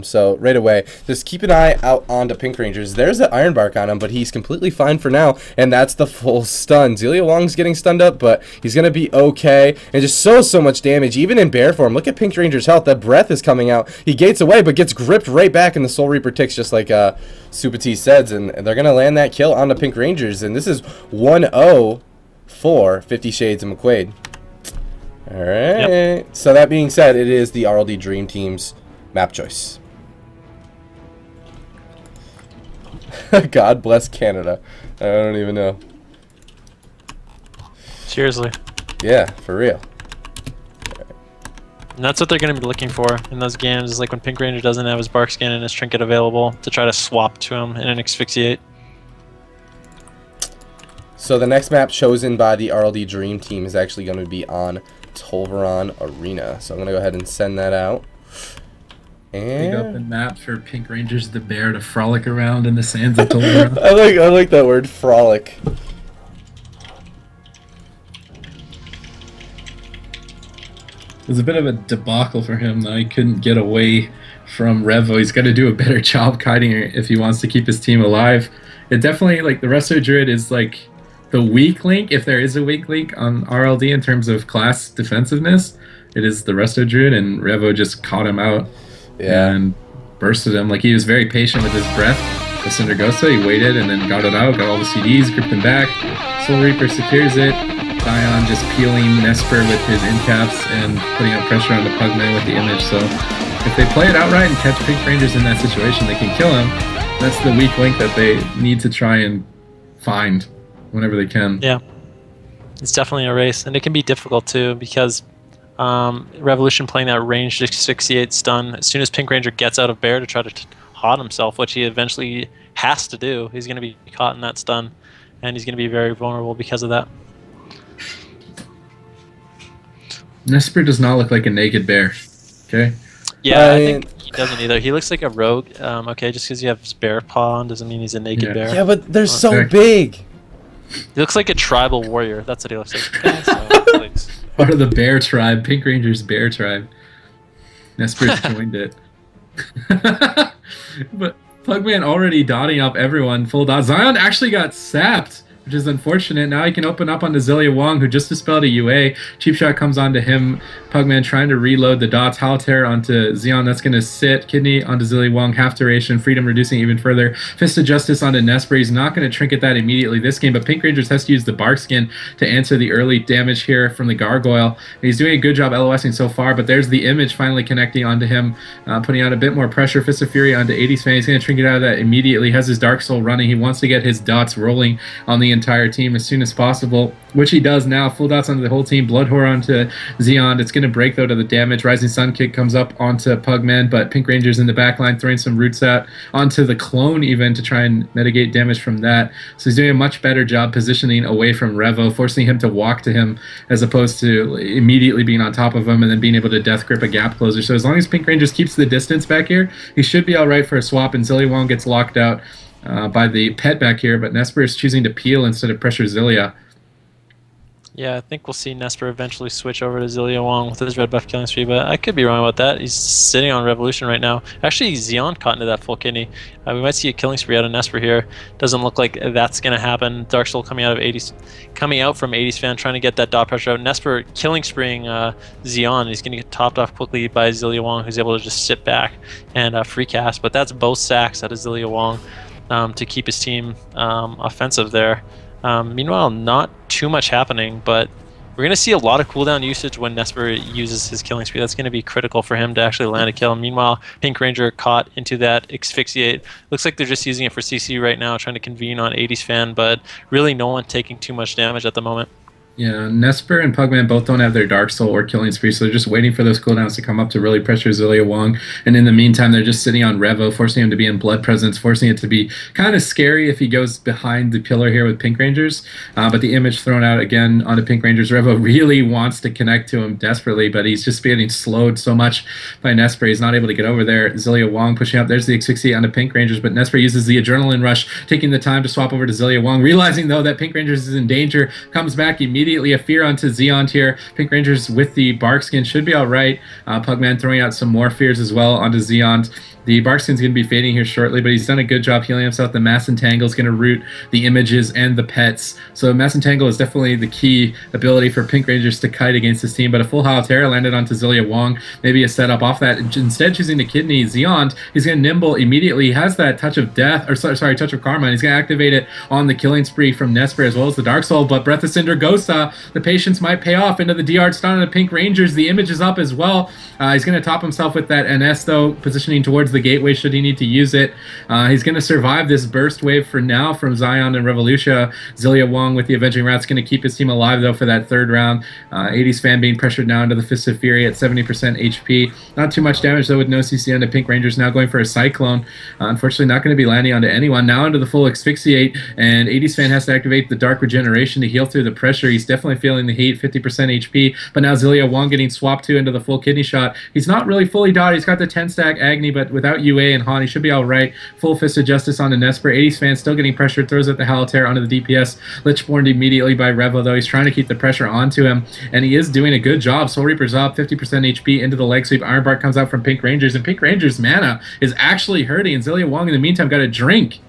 So right away, just keep an eye out on the Pink Rangers. There's the Iron Bark on him, but he's completely fine for now, and that's the full stun. Zelia Wong's getting stunned up, but he's going to be okay, and just so much damage, even in bear form. Look at Pink Ranger's health. That breath is coming out. He gates away, but gets gripped right back, and the Soul Reaper ticks, just like Supatease says, and they're going to land that kill on the Pink Rangers, and this is 1-0 for 50 Shades of McQuaid. Alright, yep. So that being said, it is the RLD Dream Team's map choice. God bless Canada. I don't even know. Seriously. Yeah, for real. And that's what they're going to be looking for in those games, is like when Pink Ranger doesn't have his Bark Skin and his Trinket available, to try to swap to him in an Asphyxiate. So the next map chosen by the RLD Dream Team is actually going to be on Tolvaron Arena. So I'm going to go ahead and send that out. Big open map for Pink Rangers the Bear to frolic around in the sands of Tolvaron. I like that word, frolic. It was a bit of a debacle for him, though. He couldn't get away from Revo. He's got to do a better job kiting if he wants to keep his team alive. It definitely, like, the Resto Druid is like the weak link, if there is a weak link on RLD in terms of class defensiveness. It is the Resto Druid, and Revo just caught him out and bursted him. Like, he was very patient with his breath. The Cindergosa, he waited and then got it out, got all the CDs, gripped him back. Soul Reaper secures it. Dion just peeling Nesper with his incaps and putting up pressure on the Pugman with the image. So if they play it outright and catch Pink Rangers in that situation, they can kill him. That's the weak link that they need to try and find whenever they can. Yeah, it's definitely a race, and it can be difficult too, because Revolution playing that ranged asphyxiate stun, as soon as Pink Ranger gets out of bear to try to hot himself, which he eventually has to do, he's going to be caught in that stun, and he's going to be very vulnerable because of that. Nesper does not look like a naked bear. Okay. Yeah, I think he doesn't either. He looks like a rogue. Okay, just because you have his bear paw on doesn't mean he's a naked bear. Yeah, but they're so big. He looks like a tribal warrior. That's what he looks like. Yeah, so, part of the bear tribe, Pink Ranger's bear tribe. Nesper's joined it. But Pugman already dotting up everyone full dot. Zion actually got sapped, which is unfortunate. Now he can open up onto Zelia Wong, who just dispelled a UA. Cheap shot comes onto him. Pugman trying to reload the dots. Halter onto Zeon. That's going to sit. Kidney onto Zelia Wong. Half duration. Freedom reducing even further. Fist of Justice onto Nesper. He's not going to trinket that immediately this game, but Pink Rangers has to use the Bark Skin to answer the early damage here from the Gargoyle. And he's doing a good job LOSing so far, but there's the image finally connecting onto him, putting out a bit more pressure. Fist of Fury onto 80's fan. He's going to trinket out of that immediately. Has his Dark Soul running. He wants to get his dots rolling on the entire team as soon as possible, which he does now. Full dots onto the whole team. Blood Horror onto Zeon. It's going to break, though, to the damage. Rising Sun Kick comes up onto Pugman, but Pink Ranger's in the back line throwing some roots out onto the clone even to try and mitigate damage from that. So he's doing a much better job positioning away from Revo, forcing him to walk to him as opposed to immediately being on top of him and then being able to death grip a gap closer. So as long as Pink Rangers keeps the distance back here, he should be all right for a swap, and Zelia Wong gets locked out by the pet back here, but Nesper is choosing to peel instead of pressure Zelia. Yeah, I think we'll see Nesper eventually switch over to Zelia Wong with his red buff killing spree, but I could be wrong about that. He's sitting on Revolution right now. Actually, Zeon caught into that full kidney. We might see a killing spree out of Nesper here. Doesn't look like that's going to happen. Dark Soul coming out from 80's fan, trying to get that dot pressure out. Nesper killing spreeing Zeon. He's going to get topped off quickly by Zelia Wong, who's able to just sit back and free cast. But that's both sacks out of Zelia Wong to keep his team offensive there. Meanwhile, not too much happening, but we're going to see a lot of cooldown usage when Nesper uses his killing spree. That's going to be critical for him to actually land a kill. Meanwhile, Pink Ranger caught into that asphyxiate. Looks like they're just using it for CC right now, trying to convene on 80's fan, but really no one taking too much damage at the moment. Yeah, Nesper and Pugman both don't have their Dark Soul or Killing Spree, so they're just waiting for those cooldowns to come up to really pressure Zelia Wong. And in the meantime, they're just sitting on Revo, forcing him to be in Blood Presence, forcing it to be kind of scary if he goes behind the pillar here with Pink Rangers. But the image thrown out again onto Pink Rangers. Revo really wants to connect to him desperately, but he's just getting slowed so much by Nesper. He's not able to get over there. Zelia Wong pushing up. There's the asphyxiate onto Pink Rangers, but Nesper uses the Adrenaline Rush, taking the time to swap over to Zelia Wong, realizing, though, that Pink Rangers is in danger, comes back immediately. immediately a fear onto Zeon here. Pink Rangers with the Bark Skin should be alright. Pugman throwing out some more fears as well onto Zeon. The Bark Skin's going to be fading here shortly, but he's done a good job healing himself. The Mass Entangle is going to root the images and the pets. So Mass Entangle is definitely the key ability for Pink Rangers to kite against this team. But a full Halotera landed onto Zilia Wong. Maybe a setup off that. Instead choosing the Kidney, Zeon, he's going to Nimble immediately. He has that Touch of Death, or sorry, Touch of Karma. And he's going to activate it on the Killing Spree from Nesper as well as the Dark Soul. But Breath of Cinder Gosa, the patience might pay off into the DR stun of the Pink Rangers. The image is up as well. He's going to top himself with that NS though, positioning towards the gateway should he need to use it. He's going to survive this burst wave for now from Zion and Revolution. Zilia Wong with the Avenging Rat's going to keep his team alive though for that third round. 80s fan being pressured now into the Fist of Fury at 70% HP. Not too much damage though with no CC onto Pink Rangers. Now going for a Cyclone. Unfortunately not going to be landing onto anyone. Now into the full Asphyxiate, and 80s fan has to activate the Dark Regeneration to heal through the pressure. He's definitely feeling the heat, 50% HP. But now Zilia Wong getting swapped to into the full Kidney Shot. He's not really fully dotted. He's got the 10 stack Agni, but without UA and Han, he should be alright. Full Fist of Justice onto Nesper. 80s fan still getting pressured, throws out the Halotera onto the DPS. Lichborn immediately by Revo, though. He's trying to keep the pressure onto him, and he is doing a good job. Soul Reaper's up, 50% HP into the leg sweep. Ironbark comes out from Pink Rangers, and Pink Rangers' mana is actually hurting, and Zilia Wong in the meantime got a drink.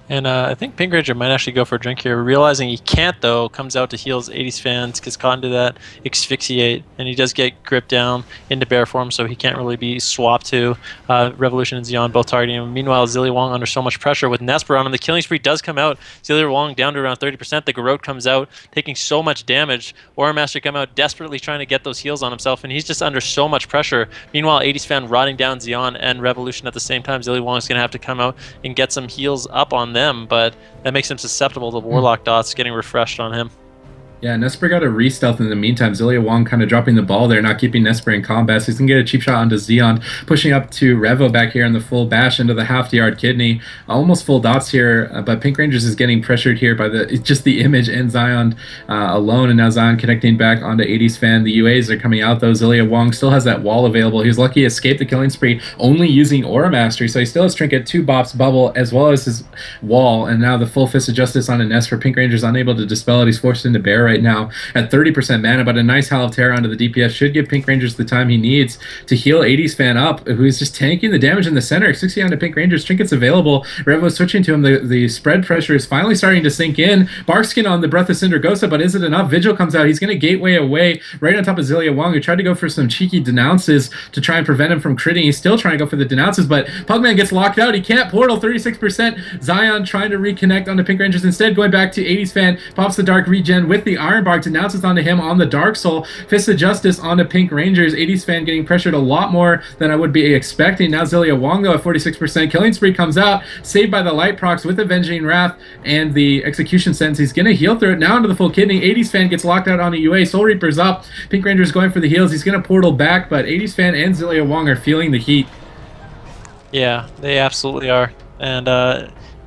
And I think Pink Ranger might actually go for a drink here. Realizing he can't, though, comes out to heals 80s fans, gets caught into that Asphyxiate, and he does get gripped down into bear form, so he can't really be swapped to. Revolution and Zeon both targeting him. Meanwhile, Zilia Wong under so much pressure with Nesper on him. The Killing Spree does come out. Zilia Wong down to around 30%. The Garrote comes out, taking so much damage. Aura Master come out desperately trying to get those heals on himself, and he's just under so much pressure. Meanwhile, 80s fan rotting down Zeon and Revolution at the same time. Zilia Wong is going to have to come out and get some heals up on them, but that makes him susceptible to Warlock dots getting refreshed on him. Yeah, Nesper got a re-stealth in the meantime. Zilia Wong kind of dropping the ball there, not keeping Nesper in combat. So he's going to get a cheap shot onto Zeon, pushing up to Revo back here in the full bash into the half-yard Kidney. Almost full dots here, but Pink Rangers is getting pressured here by just the image and Zion alone. And now Zion connecting back onto 80s fan. The UAs are coming out, though. Zilia Wong still has that wall available. He was lucky to escape the Killing Spree, only using Aura Mastery. So he still has Trinket, 2 bops, Bubble, as well as his wall. And now the full Fist of Justice on a Nesper. Pink Rangers unable to dispel it. He's forced into bear right now at 30% mana, but a nice Halotera onto the DPS should give Pink Rangers the time he needs to heal 80s fan up, who's just tanking the damage in the center. 60 onto Pink Rangers, Trinkets available. Revo switching to him. The spread pressure is finally starting to sink in. Barkskin on the Breath of Cinder Gosa, but is it enough? Vigil comes out. He's going to gateway away right on top of Zilia Wong, who tried to go for some cheeky denounces to try and prevent him from critting. He's still trying to go for the denounces, but Pugman gets locked out. He can't portal, 36%. Zion trying to reconnect onto Pink Rangers. Instead, going back to 80s fan, pops the Dark Regen with the Ironbark, denounces onto him on the Dark Soul. Fist of Justice onto Pink Rangers. 80s fan getting pressured a lot more than I would be expecting. Now Zilia Wong, though, at 46%. Killing Spree comes out, saved by the Light Procs with Avenging Wrath and the Execution Sentence. He's going to heal through it now into the full Kidney. 80s fan gets locked out on a UA. Soul Reaper's up. Pink Ranger's going for the heals. He's going to portal back, but 80s fan and Zilia Wong are feeling the heat. Yeah, they absolutely are. And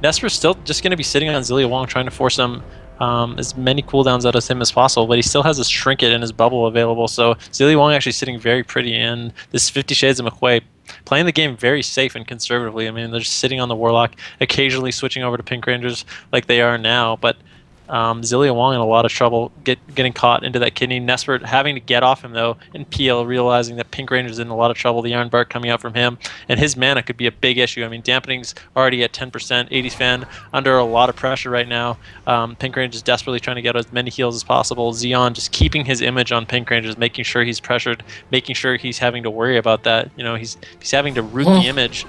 Nesper's still just going to be sitting on Zilia Wong, trying to force him as many cooldowns out of him as possible, but he still has his Trinket and his Bubble available, so Zilia Wong actually sitting very pretty in this 50 Shades of McQuay, playing the game very safe and conservatively. I mean, they're just sitting on the Warlock, occasionally switching over to Pink Rangers like they are now, but Zilia Wong in a lot of trouble getting caught into that Kidney. Nesper having to get off him, though, and PL realizing that Pink Ranger's in a lot of trouble. The Ironbark coming out from him, and his mana could be a big issue. I mean, dampening's already at 10%. 80s fan under a lot of pressure right now. Pink Ranger's desperately trying to get as many heals as possible. Zeon just keeping his image on Pink Rangers, making sure he's pressured, making sure he's having to worry about that. You know, he's having to root the image.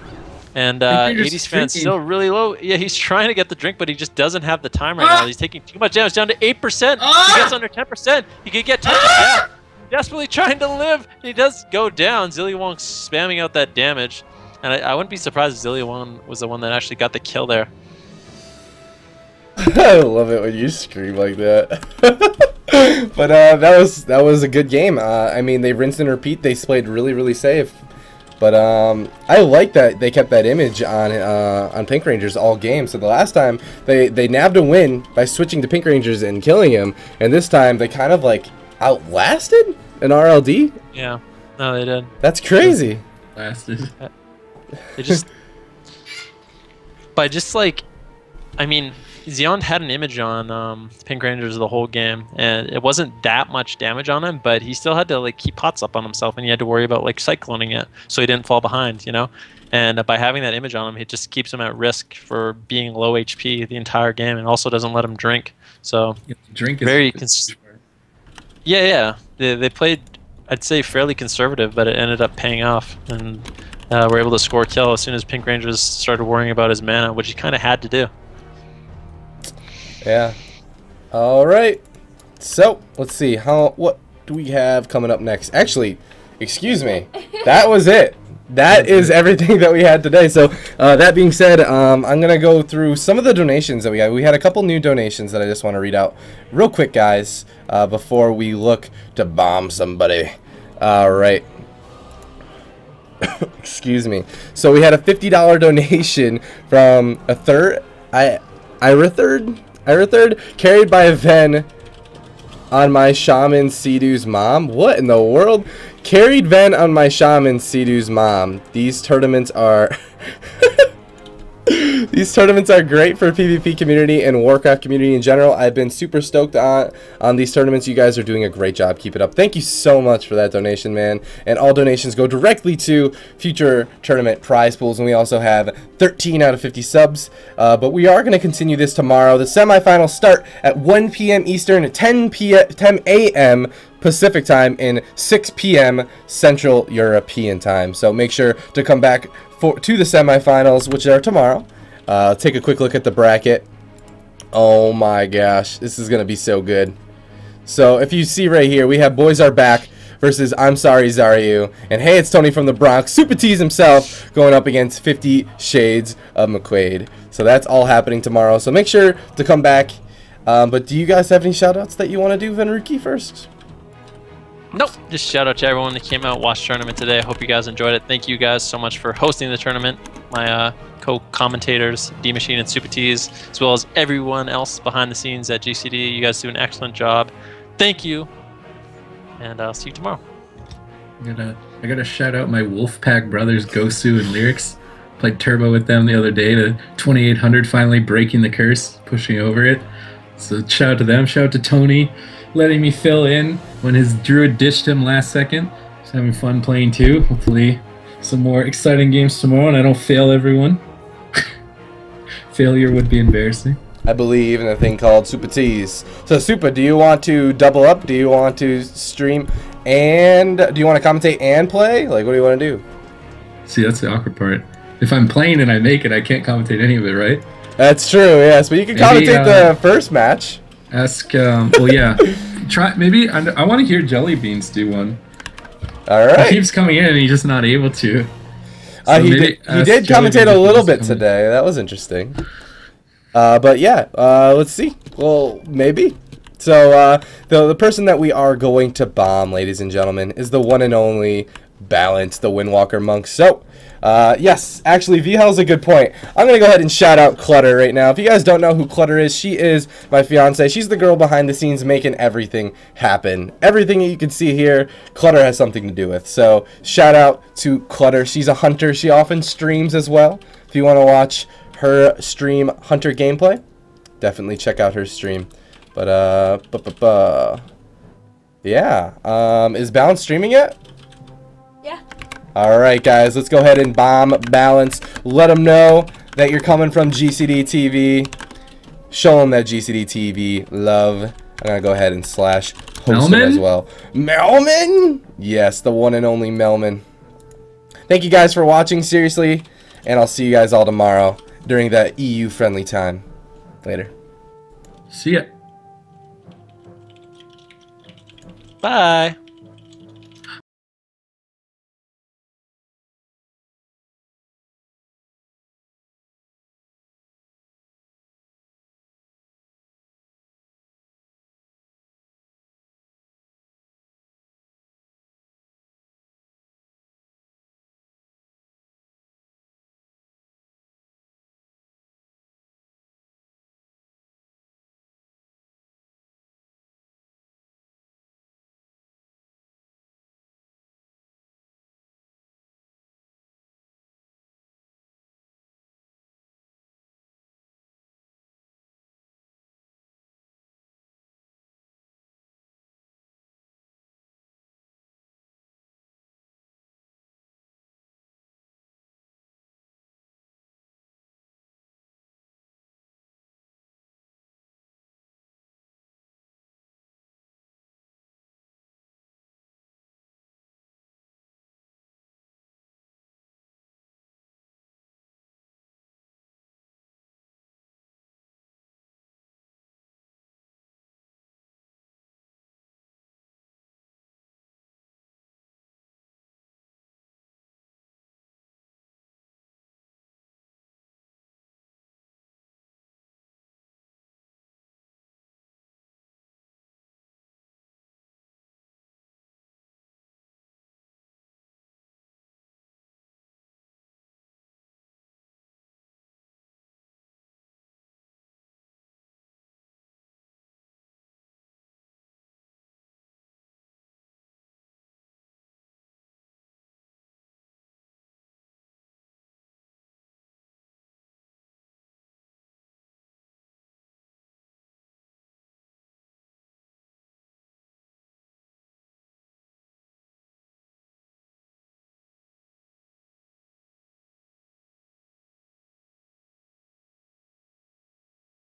And 80s fan's still really low. Yeah, he's trying to get the drink, but he just doesn't have the time right now. He's taking too much damage, down to 8%. He gets under 10%. He could get 10%. Desperately trying to live. He does go down. Zilia Wong spamming out that damage. And I wouldn't be surprised if Zilia Wong was the one that actually got the kill there. I love it when you scream like that. But that was a good game. I mean, they rinse and repeat. They played really, really safe. But I like that they kept that image on Pink Rangers all game. So the last time they nabbed a win by switching to Pink Rangers and killing him, and this time they kind of like outlasted an RLD. Yeah, no, they did. That's crazy. Lasted. They just by just like, I mean, Xeon had an image on Pink Rangers the whole game, and it wasn't that much damage on him, but he still had to like keep pots up on himself, and he had to worry about like cycloning it so he didn't fall behind, you know. And by having that image on him, it just keeps him at risk for being low HP the entire game, and also doesn't let him drink. So drink is very yeah. They played, I'd say, fairly conservative, but it ended up paying off, and were able to score a kill as soon as Pink Rangers started worrying about his mana, which he kind of had to do. Yeah. All right. So let's see what do we have coming up next. Actually, excuse me. That was it. That is everything that we had today. So that being said, I'm gonna go through some of the donations that we had. We had a couple new donations that I just want to read out real quick, guys, before we look to bomb somebody. All right. Excuse me. So we had a $50 donation from a Ira third, carried by a Ven on my Shaman Sidu's mom. What in the world? Carried Ven on my Shaman Sidu's mom. These tournaments are these tournaments are great for PvP community and Warcraft community in general. I've been super stoked on these tournaments. You guys are doing a great job. Keep it up. Thank you so much for that donation, man. And all donations go directly to future tournament prize pools. And we also have 13 out of 50 subs. But we are going to continue this tomorrow. The semifinals start at 1 p.m. Eastern, 10 a.m. Pacific time, and 6 p.m. Central European time. So make sure to come back to the semifinals, which are tomorrow. Take a quick look at the bracket. Oh my gosh, this is gonna be so good. So if you see right here, we have Boys Are Back versus I'm Sorry Zaryu, and hey, it's Tony from the Bronx, Supatease himself, going up against 50 Shades of McQuaid. So that's all happening tomorrow, so make sure to come back. But do you guys have any shoutouts that you want to do, Venruki, first? Nope. Just shout out to everyone that came out, watched the tournament today. I hope you guys enjoyed it. Thank you guys so much for hosting the tournament. My co-commentators, D-Machine and Supatease, as well as everyone else behind the scenes at GCD. You guys do an excellent job. Thank you. And I'll see you tomorrow. I gotta shout out my Wolfpack brothers, Gosu and Lyrics. Played Turbo with them the other day to 2800, finally breaking the curse, pushing over it. So shout out to them. Shout out to Tony, letting me fill in when his druid ditched him last second. He's having fun playing too. Hopefully some more exciting games tomorrow and I don't fail everyone. Failure would be embarrassing. I believe in a thing called Supatease. So Supa, do you want to double up? Do you want to stream and do you want to commentate and play? Like, what do you want to do? See, that's the awkward part. If I'm playing and I make it, I can't commentate any of it, right? That's true, yes. But you can commentate the first match. Ask, well, yeah. Try, maybe, I want to hear Jellybeans do one. Alright. He keeps coming in and he's just not able to. So he did commentate a little bit today. That was interesting. But yeah, let's see. Well, maybe. So the person that we are going to bomb, ladies and gentlemen, is the one and only Balance, the Windwalker Monk. So, yes, actually, VHell's a good point. I'm going to go ahead and shout out Clutter right now. If you guys don't know who Clutter is, she is my fiance. She's the girl behind the scenes making everything happen. Everything that you can see here, Clutter has something to do with. So, shout out to Clutter. She's a hunter. She often streams as well. If you want to watch her stream hunter gameplay, definitely check out her stream. But, yeah. Is Balance streaming yet? Yeah. Alright guys, let's go ahead and bomb Balance. Let them know that you're coming from GCD TV. Show them that GCD TV love. I'm going to go ahead and slash host him as well. Melman? Yes, the one and only Melman. Thank you guys for watching, seriously. And I'll see you guys all tomorrow during that EU-friendly time. Later. See ya. Bye.